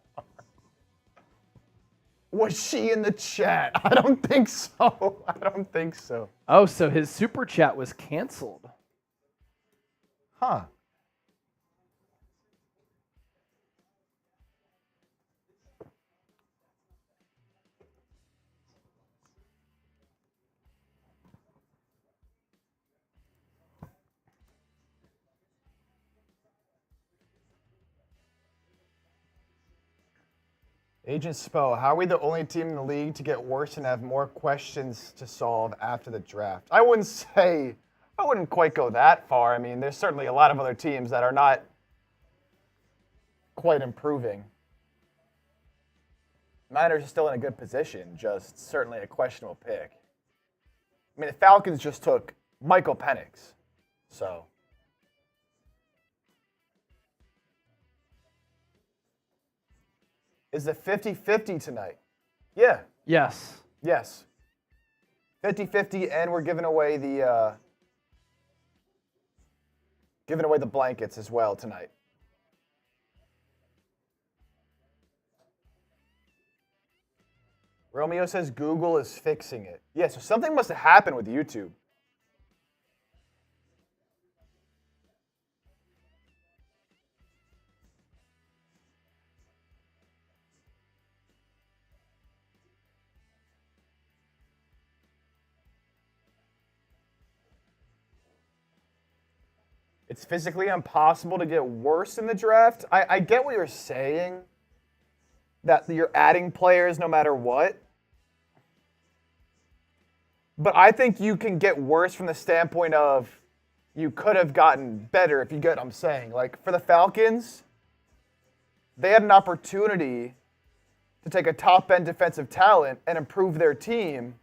Was she in the chat? I don't think so. I don't think so. Oh, so his super chat was canceled. Huh. Agent Spo, how are we the only team in the league to get worse and have more questions to solve after the draft? I wouldn't quite go that far. I mean, there's certainly a lot of other teams that are not quite improving. Niners are still in a good position, just certainly a questionable pick. I mean, the Falcons just took Michael Penix, so. Is it 50-50 tonight? Yeah. Yes. Yes. 50-50, and we're giving away the blankets as well tonight. Romeo says Google is fixing it. Yeah, so something must have happened with YouTube. It's physically impossible to get worse in the draft. I get what you're saying, that you're adding players no matter what. But I think you can get worse from the standpoint of you could have gotten better, if you get what I'm saying. Like, for the Falcons, they had an opportunity to take a top-end defensive talent and improve their team,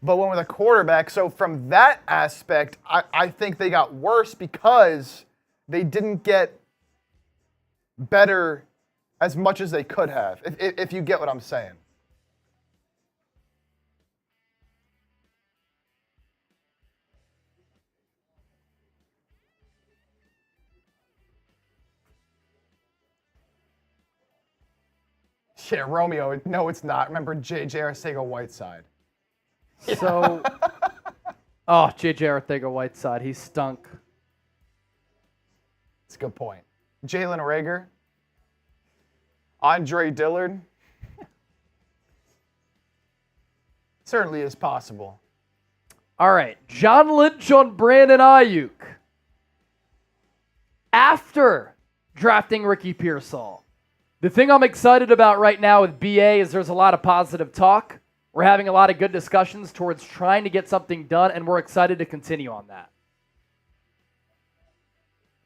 but went with a quarterback. So from that aspect, I think they got worse because they didn't get better as much as they could have, if you get what I'm saying. Yeah, Romeo, no, it's not. Remember J.J. Arcega-Whiteside. So, oh, J.J. Arcega-Whiteside, he stunk. That's a good point. Jalen Reagor. Andre Dillard. Certainly is possible. All right, John Lynch on Brandon Ayuk. After drafting Ricky Pearsall. The thing I'm excited about right now with BA is there's a lot of positive talk. We're having a lot of good discussions towards trying to get something done, and we're excited to continue on that.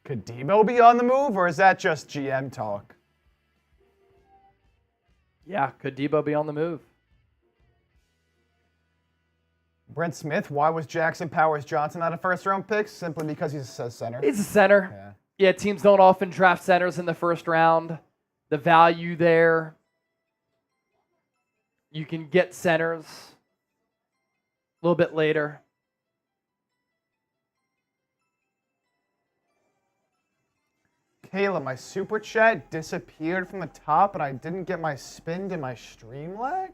Could Debo be on the move, or is that just GM talk? Yeah, could Debo be on the move? Brent Smith, why was Jackson Powers Johnson not a first-round pick? Simply because he's a center. He's a center. Yeah, teams don't often draft centers in the first round. The value there, you can get centers a little bit later. Kayla, my super chat disappeared from the top, and I didn't get my spin to my stream lag?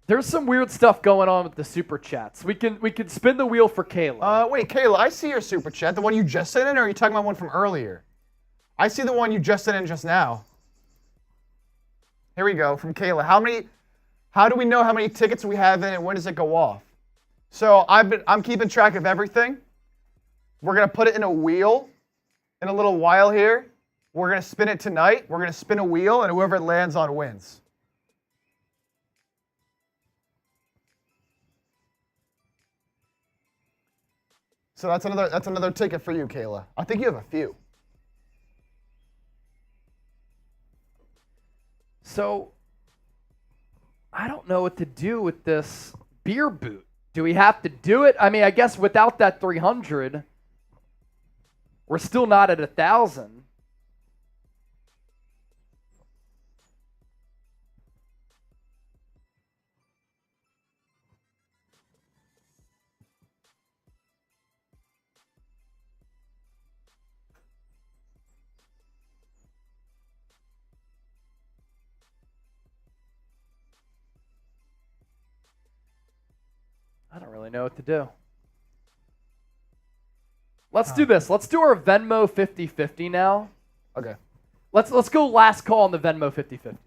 There's some weird stuff going on with the super chats. We can spin the wheel for Kayla. Wait, Kayla, I see your super chat. The one you just sent in, or are you talking about one from earlier? I see the one you just sent in just now. Here we go, from Kayla. How do we know how many tickets we have in and when does it go off? So I'm keeping track of everything. We're gonna put it in a wheel in a little while here. We're gonna spin it tonight. We're gonna spin a wheel, and whoever it lands on wins. So that's another ticket for you, Kayla. I think you have a few. So I don't know what to do with this beer boot. Do we have to do it? I mean, I guess without that 300, we're still not at 1,000. I don't really know what to do. Let's do this. Let's do our Venmo 50-50 now. Okay. Let's go last call on the Venmo 50-50.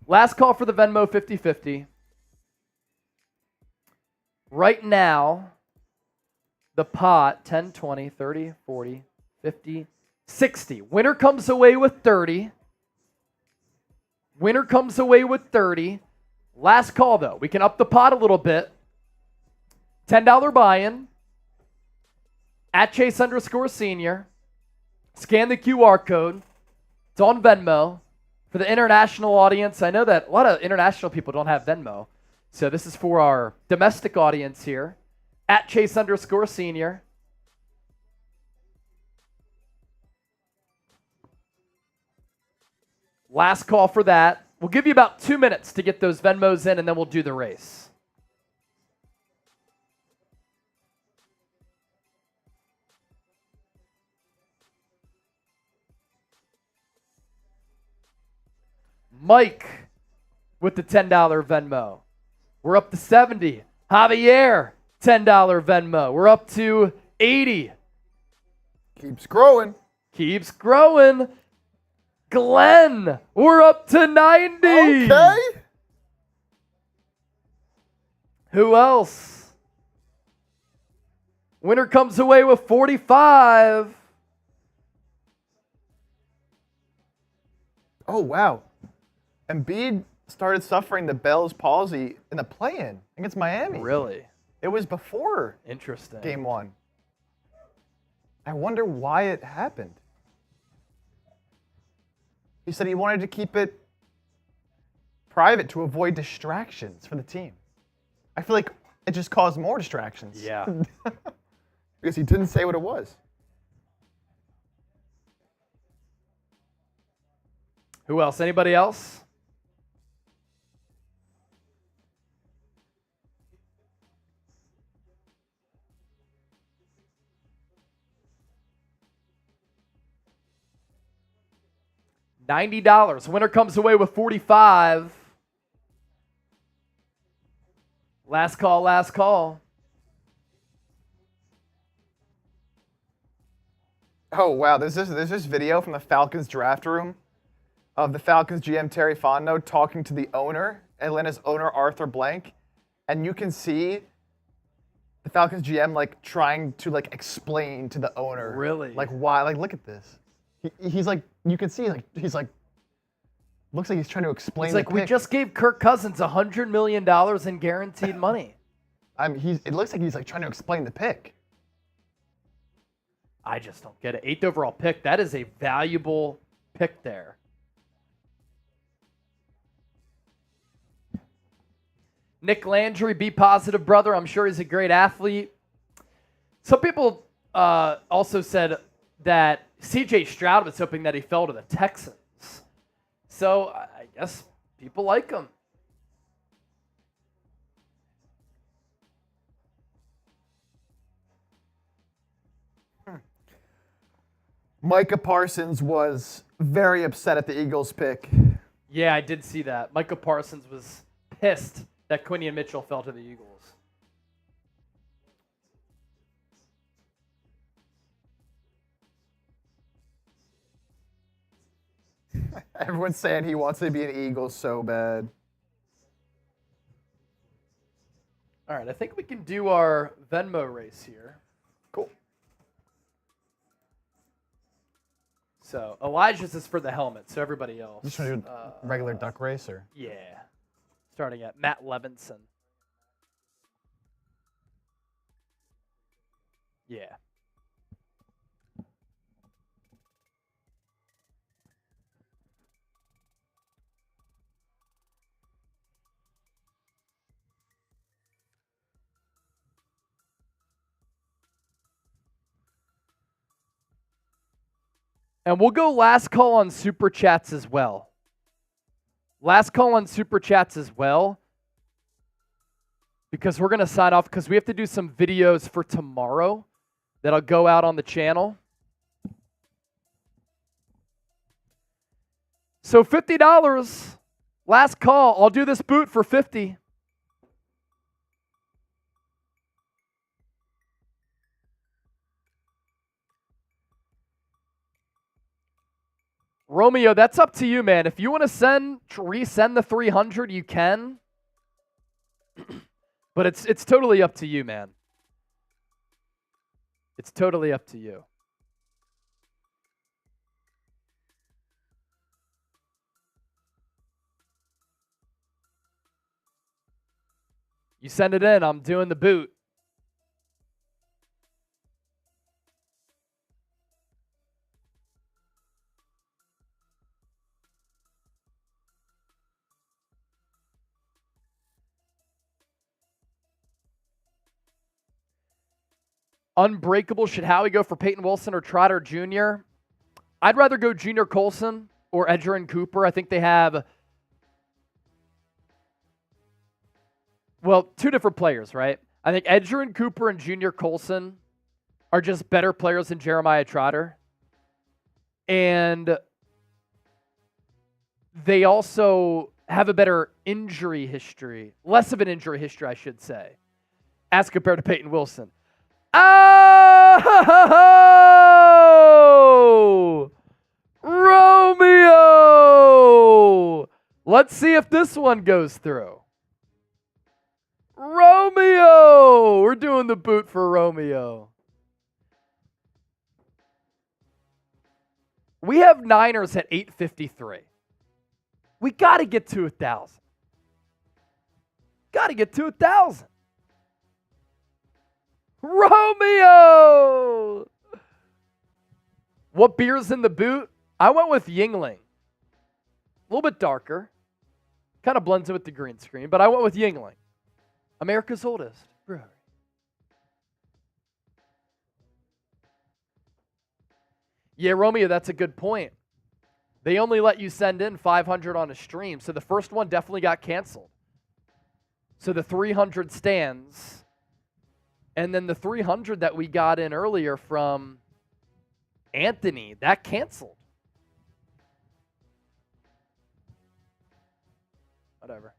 Last call for the Venmo 50-50. Right now, the pot 10, 20, 30, 40, 50, 60. Winner comes away with 30. Winner comes away with 30. Last call, though. We can up the pot a little bit. $10 buy-in. At Chase_Senior. Scan the QR code. It's on Venmo. For the international audience, I know that a lot of international people don't have Venmo. So this is for our domestic audience here. At Chase_Senior. Last call for that. We'll give you about 2 minutes to get those Venmos in, and then we'll do the race. Mike with the $10 Venmo. We're up to 70. Javier, $10 Venmo. We're up to 80. Keeps growing. Keeps growing. Glenn, we're up to 90. Okay. Who else? Winner comes away with 45. Oh, wow. Embiid started suffering the Bell's palsy in the play-in against Miami. Really? It was before Interesting. game 1. I wonder why it happened. He said he wanted to keep it private to avoid distractions for the team. I feel like it just caused more distractions. Yeah. Because he didn't say what it was. Who else? Anybody else? $90. Winner comes away with 45. Last call, last call. Oh, wow. There's this video from the Falcons draft room of the Falcons GM Terry Fontenot talking to the owner, Atlanta's owner Arthur Blank, and you can see the Falcons GM like trying to like explain to the owner, Really? like why, like look at this. He's like, you can see like he's like, looks like he's trying to explain. It's the like we pick. just gave Kirk Cousins $100 million in guaranteed money. It looks like he's like trying to explain the pick. I just don't get it. 8th overall pick. That is a valuable pick there. Nick Landry, be positive, brother. I'm sure he's a great athlete. Some people also said that C.J. Stroud was hoping that he fell to the Texans. So I guess people like him. Micah Parsons was very upset at the Eagles pick. Yeah, I did see that. Micah Parsons was pissed that Quinion Mitchell fell to the Eagles. Everyone's saying he wants to be an Eagle so bad. All right, I think we can do our Venmo race here. Cool. So Elijah's is for the helmet, so everybody else. Just trying to do regular duck race or? Yeah. Starting at Matt Levinson. Yeah. And we'll go last call on Super Chats as well. Last call on Super Chats as well. Because we're going to sign off because we have to do some videos for tomorrow that'll go out on the channel. So $50. Last call. I'll do this boot for $50. Romeo, that's up to you, man. If you want to resend the 300, you can. But it's totally up to you, man. It's totally up to you. You send it in, I'm doing the boot. Unbreakable, should Howie go for Peyton Wilson or Trotter Jr.? I'd rather go Junior Colson or Edgerrin Cooper. I think they have, well, two different players, right? I think Edgerrin Cooper and Junior Colson are just better players than Jeremiah Trotter. And they also have a better injury history, less of an injury history, I should say, as compared to Peyton Wilson. Oh! Romeo! Let's see if this one goes through. Romeo! We're doing the boot for Romeo. We have Niners at 853. We got to get to 1,000. Got to get to 1,000. Romeo! What beer's in the boot? I went with Yingling. A little bit darker. Kind of blends in with the green screen, but I went with Yingling. America's oldest brewery. Yeah, Romeo, that's a good point. They only let you send in 500 on a stream, so the first one definitely got canceled. So the 300 stands. And then the 300 that we got in earlier from Anthony, that canceled. Whatever.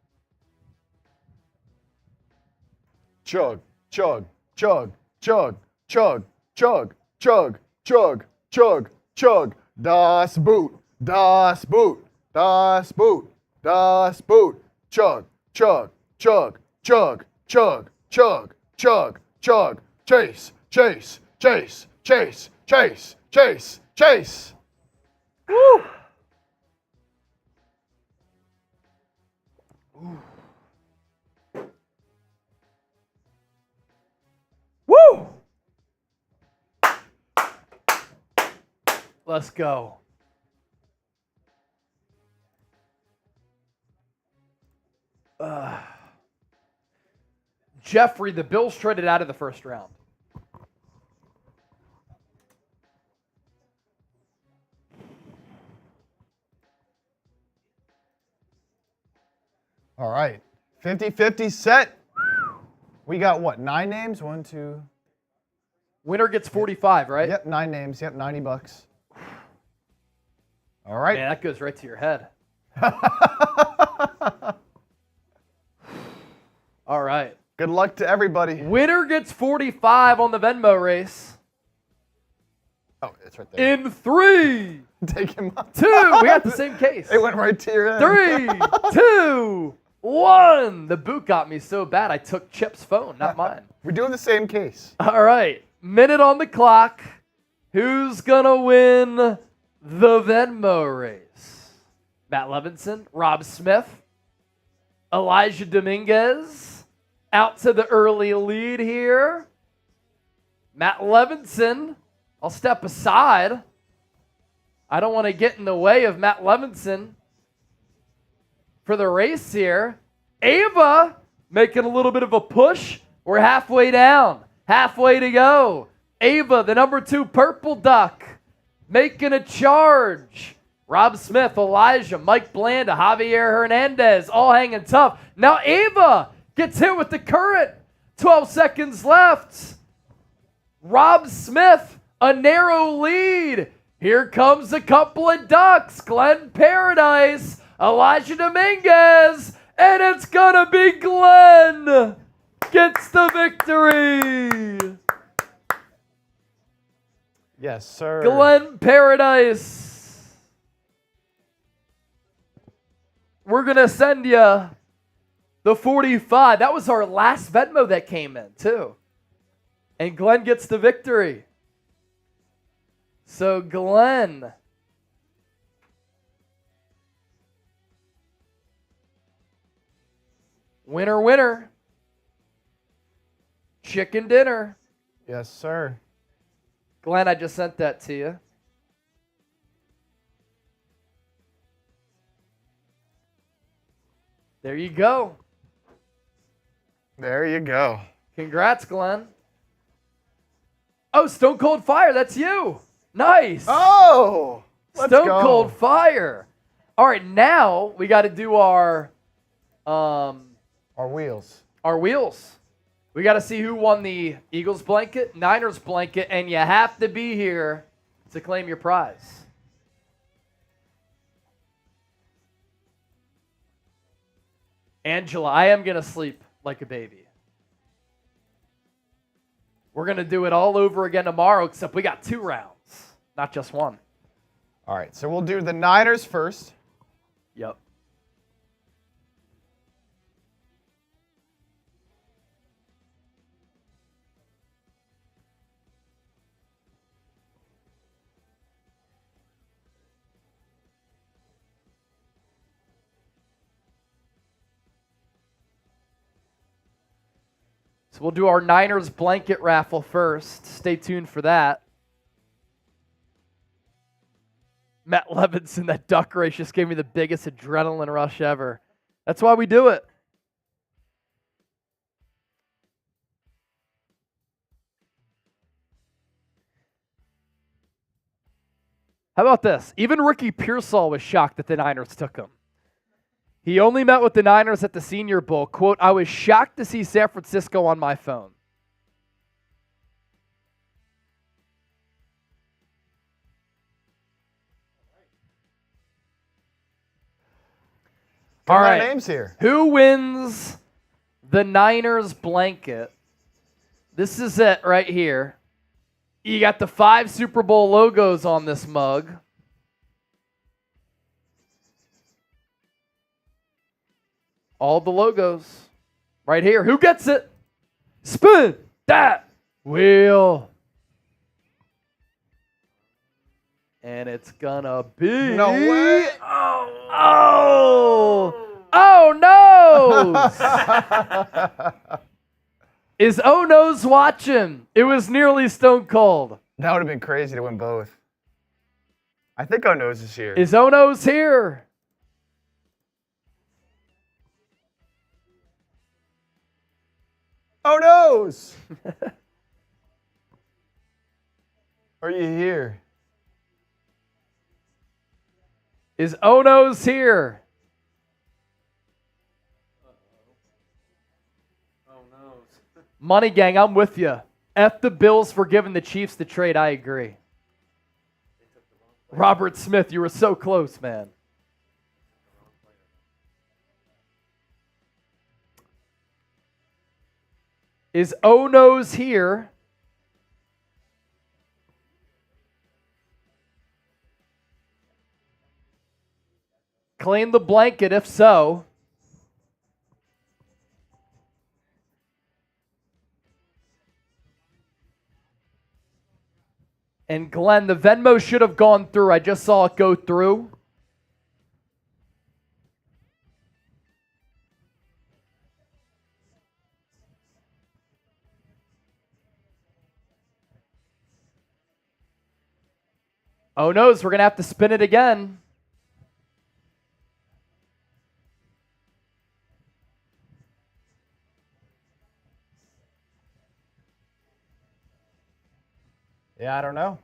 Chug, chug, chug, chug, chug, chug, chug, chug, chug, chug. Das Boot, das Boot, das Boot, das Boot. Chug, chug, chug, chug, chug, chug, chug. Chug, chase, chase, chase, chase, chase, chase, chase. Woo! Woo! Let's go. Jeffrey, the Bills traded out of the first round. All right. 50-50 set. We got what, 9 names? 1, 2. Winner gets 45, right? Yep, 9 names. Yep, $90. All right. Man, that goes right to your head. All right. Good luck to everybody. Winner gets 45 on the Venmo race. Oh, it's right there. In 3, Take him up. 2. We got the same case. It went right to your head. 3, 2, 1. The boot got me so bad I took Chip's phone, not mine. We're doing the same case. All right. Minute on the clock. Who's going to win the Venmo race? Matt Levinson, Rob Smith, Elijah Dominguez. Out to the early lead here. Matt Levinson. I'll step aside. I don't want to get in the way of Matt Levinson for the race here. Ava making a little bit of a push. We're halfway down. Halfway to go. Ava, the number 2 purple duck. making a charge. Rob Smith, Elijah, Mike Blanda, Javier Hernandez, all hanging tough. Now Ava gets hit with the current. 12 seconds left. Rob Smith, a narrow lead. Here comes a couple of ducks. Glenn Paradise, Elijah Dominguez, and it's going to be Glenn. Gets the victory. Yes, sir. Glenn Paradise. We're going to send you the 45. That was our last Venmo that came in, too. And Glenn gets the victory. So, Glenn. Winner, winner. Chicken dinner. Yes, sir. Glenn, I just sent that to you. There you go. There you go. Congrats, Glenn. Oh, Stone Cold Fire, that's you. Nice. Oh, let's Stone go. Cold Fire. All right, now we got to do our wheels. Our wheels. We got to see who won the Eagles blanket, Niners blanket, and you have to be here to claim your prize. Angela, I am going to sleep like a baby. We're going to do it all over again tomorrow, except we got 2 rounds, not just 1. All right, so we'll do the Niners first. Yep. So we'll do our Niners blanket raffle first. Stay tuned for that. Matt Levinson, that duck race just gave me the biggest adrenaline rush ever. That's why we do it. How about this? Even Ricky Pearsall was shocked that the Niners took him. He only met with the Niners at the Senior Bowl. Quote, I was shocked to see San Francisco on my phone. All right, right. names here. Who wins the Niners blanket? This is it right here. You got the 5 Super Bowl logos on this mug. All the logos right here. Who gets it? Spin that wheel. And it's gonna be... No way. Oh no! Is Oh No's watching? It was nearly stone cold. That would have been crazy to win both. I think Oh No's is here. Is Oh No's here? Oh No's! Are you here? Is Oh No's here? Money Gang, I'm with you. F the Bills for giving the Chiefs the trade. I agree. Robert Smith, you were so close, man. Is Oh No's here? Claim the blanket if so. And Glenn, the Venmo should have gone through. I just saw it go through. Oh no, we're going to have to spin it again. Yeah, I don't know.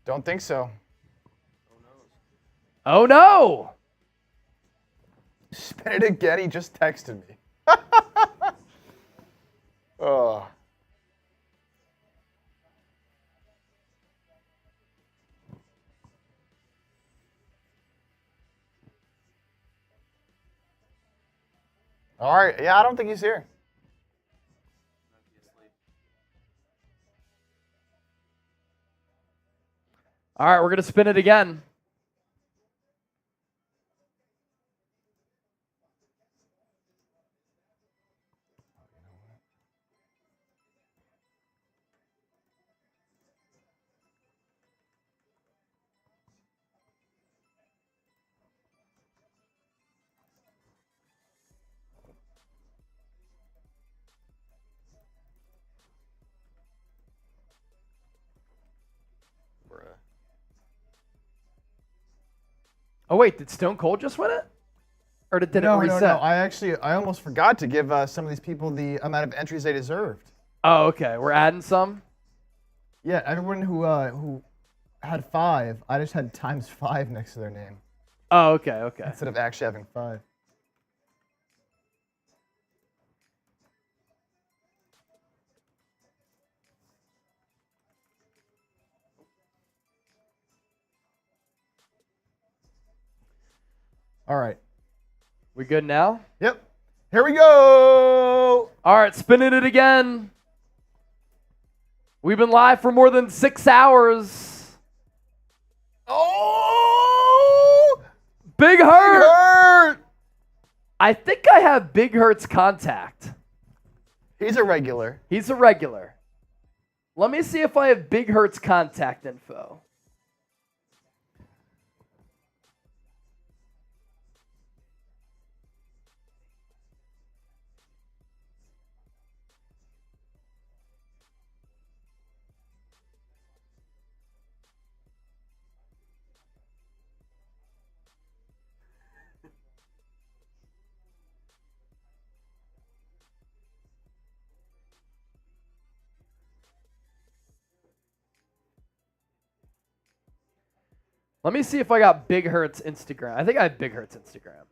Don't think so. Oh, no. Spin it again. He just texted me. Oh. All right. Yeah, I don't think he's here. All right, we're going to spin it again. Oh, wait, did Stone Cold just win it? Or did it reset? No. I almost forgot to give some of these people the amount of entries they deserved. Oh, okay. We're adding some? Yeah, everyone who had 5, I just had ×5 next to their name Oh, okay. instead of actually having 5. All right. We good now? Yep. Here we go. All right, spinning it again. We've been live for more than 6 hours. Oh! Big Big Hurt. Hurt! I think I have Big Hurt's contact. He's a regular. He's a regular. Let me see if I have Big Hurt's contact info. Let me see if I got Big Hurt's Instagram. I think I have Big Hurt's Instagram.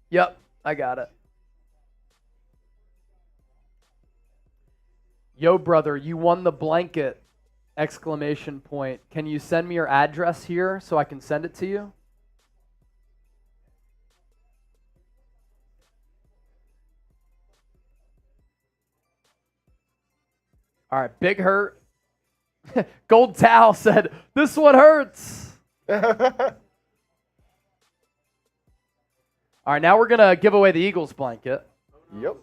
Yep, I got it. Yo, brother, you won the blanket! Exclamation point. Can you send me your address here so I can send it to you? All right, Big Hurt. Gold Towel said, this one hurts. All right, now we're going to give away the Eagles blanket. Yep.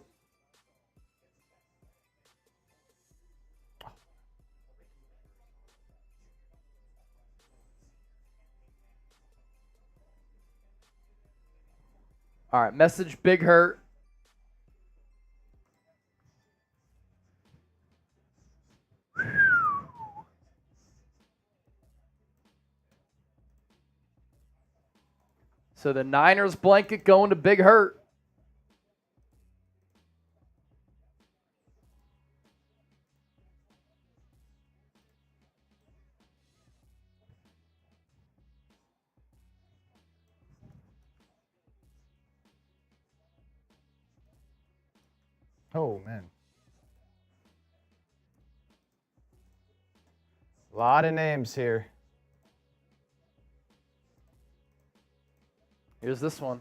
All right, message Big Hurt. So the Niners blanket going to Big Hurt. Oh, man. A lot of names here. Here's this one.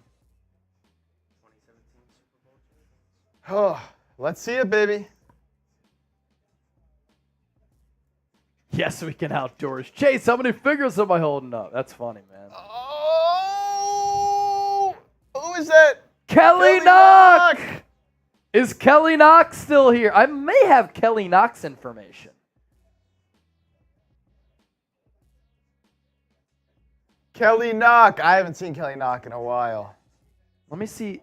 Oh, let's see it, baby. Yes, we can outdoors. Chase, how many figures am I holding up? That's funny, man. Oh, who is that? Kelly Knox! Is Kelly Knox still here? I may have Kelly Knox information. Kelly Knock. I haven't seen Kelly Knock in a while. Let me see.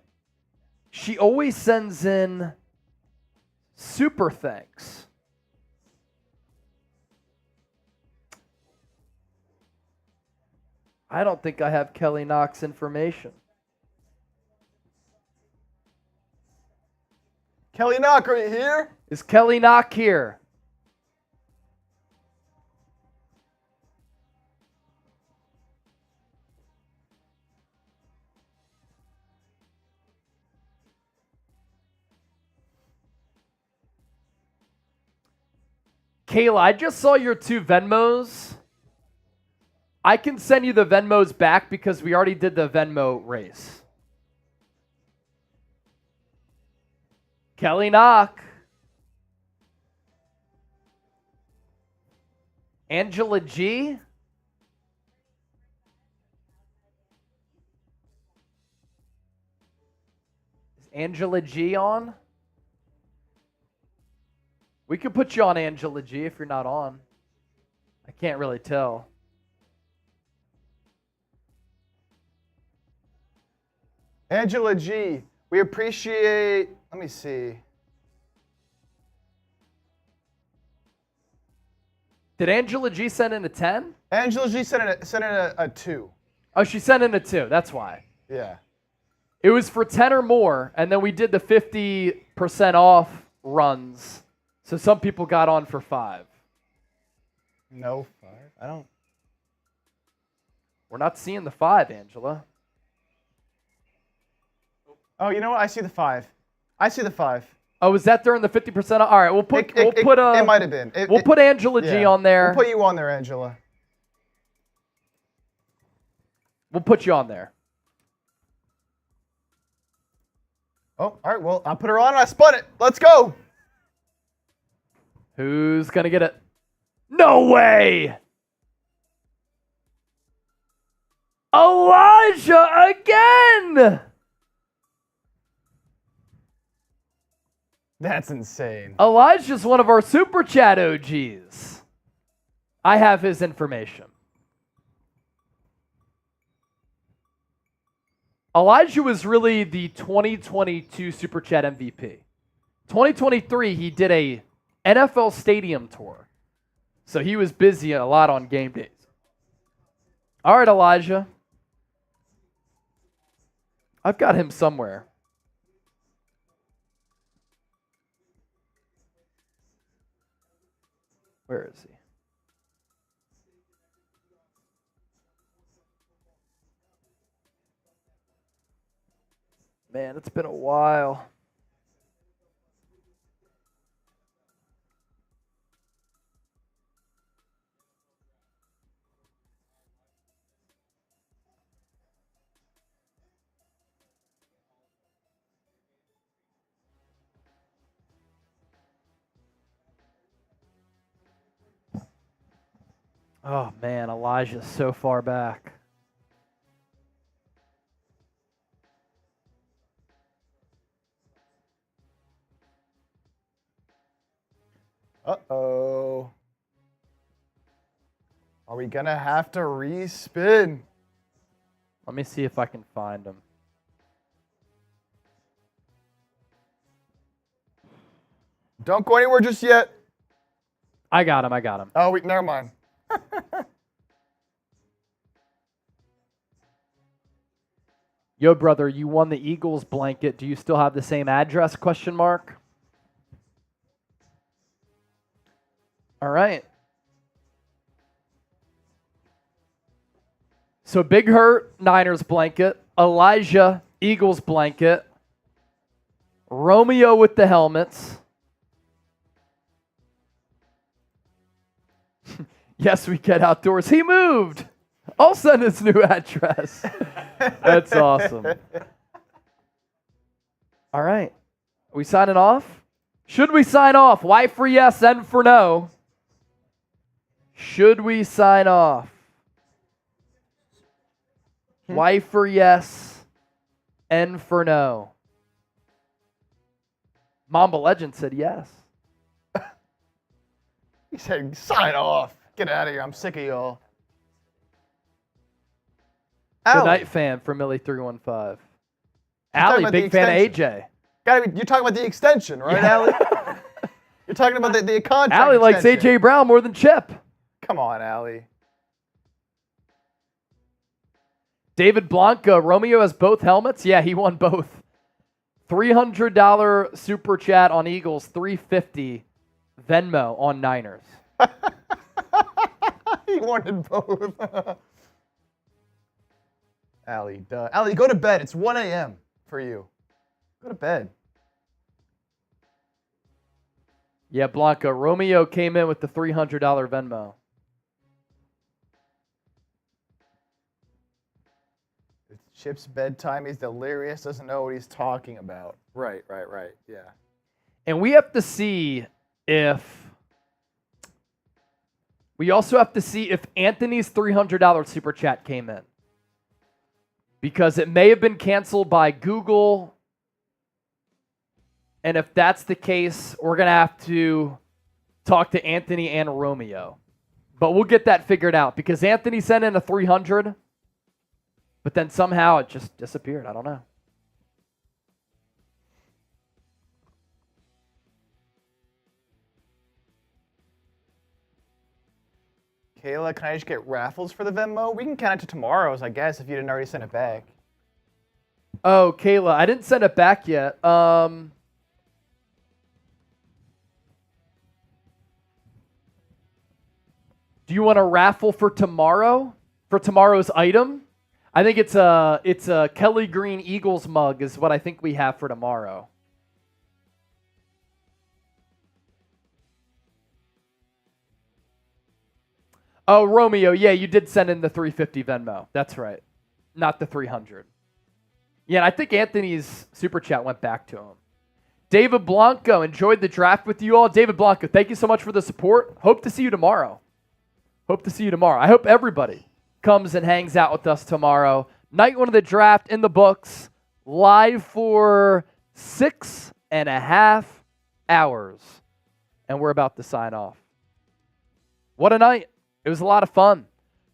She always sends in super thanks. I don't think I have Kelly Knox information. Kelly Knock, are you here? Is Kelly Knock here? Kayla, I just saw your 2 Venmos. I can send you the Venmos back because we already did the Venmo race. Kelly Knock. Angela G. Is Angela G on? We could put you on, Angela G, if you're not on. I can't really tell. Angela G, we appreciate, let me see. Did Angela G send in a 10? Angela G sent in a 2. Oh, she sent in a 2. That's why. Yeah. It was for 10 or more, and then we did the 50% off runs. So some people got on for 5. No 5. I don't. We're not seeing the 5, Angela. Oh, you know what? I see the 5. I see the 5. Oh, is that during the 50% off? All right, we'll put It might have been. We'll put Angela G on there. We'll put you on there, Angela. We'll put you on there. Oh, all right. Well, I put her on and I spun it. Let's go. Who's going to get it? No way! Elijah again! That's insane. Elijah's one of our Super Chat OGs. I have his information. Elijah was really the 2022 Super Chat MVP. 2023, he did a NFL Stadium tour. So he was busy a lot on game days. All right, Elijah. I've got him somewhere. Where is he? Man, it's been a while. Oh, man, Elijah's so far back. Uh-oh. Are we going to have to respin? Let me see if I can find him. Don't go anywhere just yet. I got him. Oh, never mind. Yo, brother, you won the Eagles blanket. Do you still have the same address? Question mark. All right. So Big Hurt, Niners blanket. Elijah, Eagles blanket. Romeo with the helmets. Yes, we get outdoors. He moved. I'll send his new address. That's awesome. All right. Are we signing off? Should we sign off? Y for yes, N for no. Should we sign off? Y for yes, N for no. Mamba Legend said yes. He said, sign off. Get out of here. I'm sick of y'all. Good night, fan from Millie315. Allie, big fan of AJ. You're talking about the extension, right, Allie? You're talking about the contract Allie likes extension. AJ Brown more than Chip. Come on, Allie. David Blanco, Romeo has both helmets. Yeah, he won both. $300 super chat on Eagles, $350 Venmo on Niners. He wanted both. Allie, Allie, go to bed. It's 1 a.m. for you. Go to bed. Yeah, Blanco. Romeo came in with the $300 Venmo. It's Chip's bedtime. He's delirious. Doesn't know what he's talking about. Right. Yeah. And we have to see if... We also have to see if Anthony's $300 super chat came in. Because it may have been canceled by Google. And if that's the case, we're going to have to talk to Anthony and Romeo. But we'll get that figured out because Anthony sent in a 300, but then somehow it just disappeared. I don't know. Kayla, can I just get raffles for the Venmo? We can count it to tomorrow's, I guess, if you didn't already send it back. Oh, Kayla, I didn't send it back yet. Do you want a raffle for tomorrow? For tomorrow's item? I think it's a Kelly Green Eagles mug is what I think we have for tomorrow. Oh, Romeo, yeah, you did send in the $350 Venmo. That's right. Not the $300. Yeah, and I think Anthony's super chat went back to him. David Blanco, enjoyed the draft with you all. David Blanco, thank you so much for the support. Hope to see you tomorrow. I hope everybody comes and hangs out with us tomorrow. Night one of the draft in the books, live for 6.5 hours. And we're about to sign off. What a night. It was a lot of fun.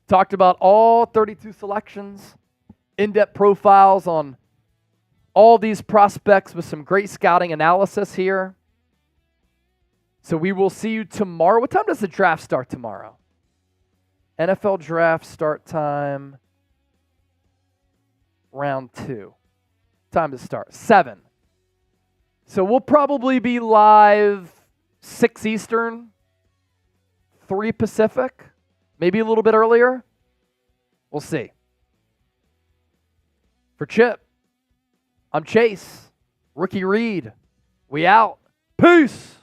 Talked about all 32 selections, in-depth profiles on all these prospects with some great scouting analysis here. So we will see you tomorrow. What time does the draft start tomorrow? NFL draft start time, round 2. Time to start, 7. So we'll probably be live 6 Eastern, 3 Pacific, maybe a little bit earlier. We'll see. For Chip, I'm Chase. Rookie Reed. We out. Peace.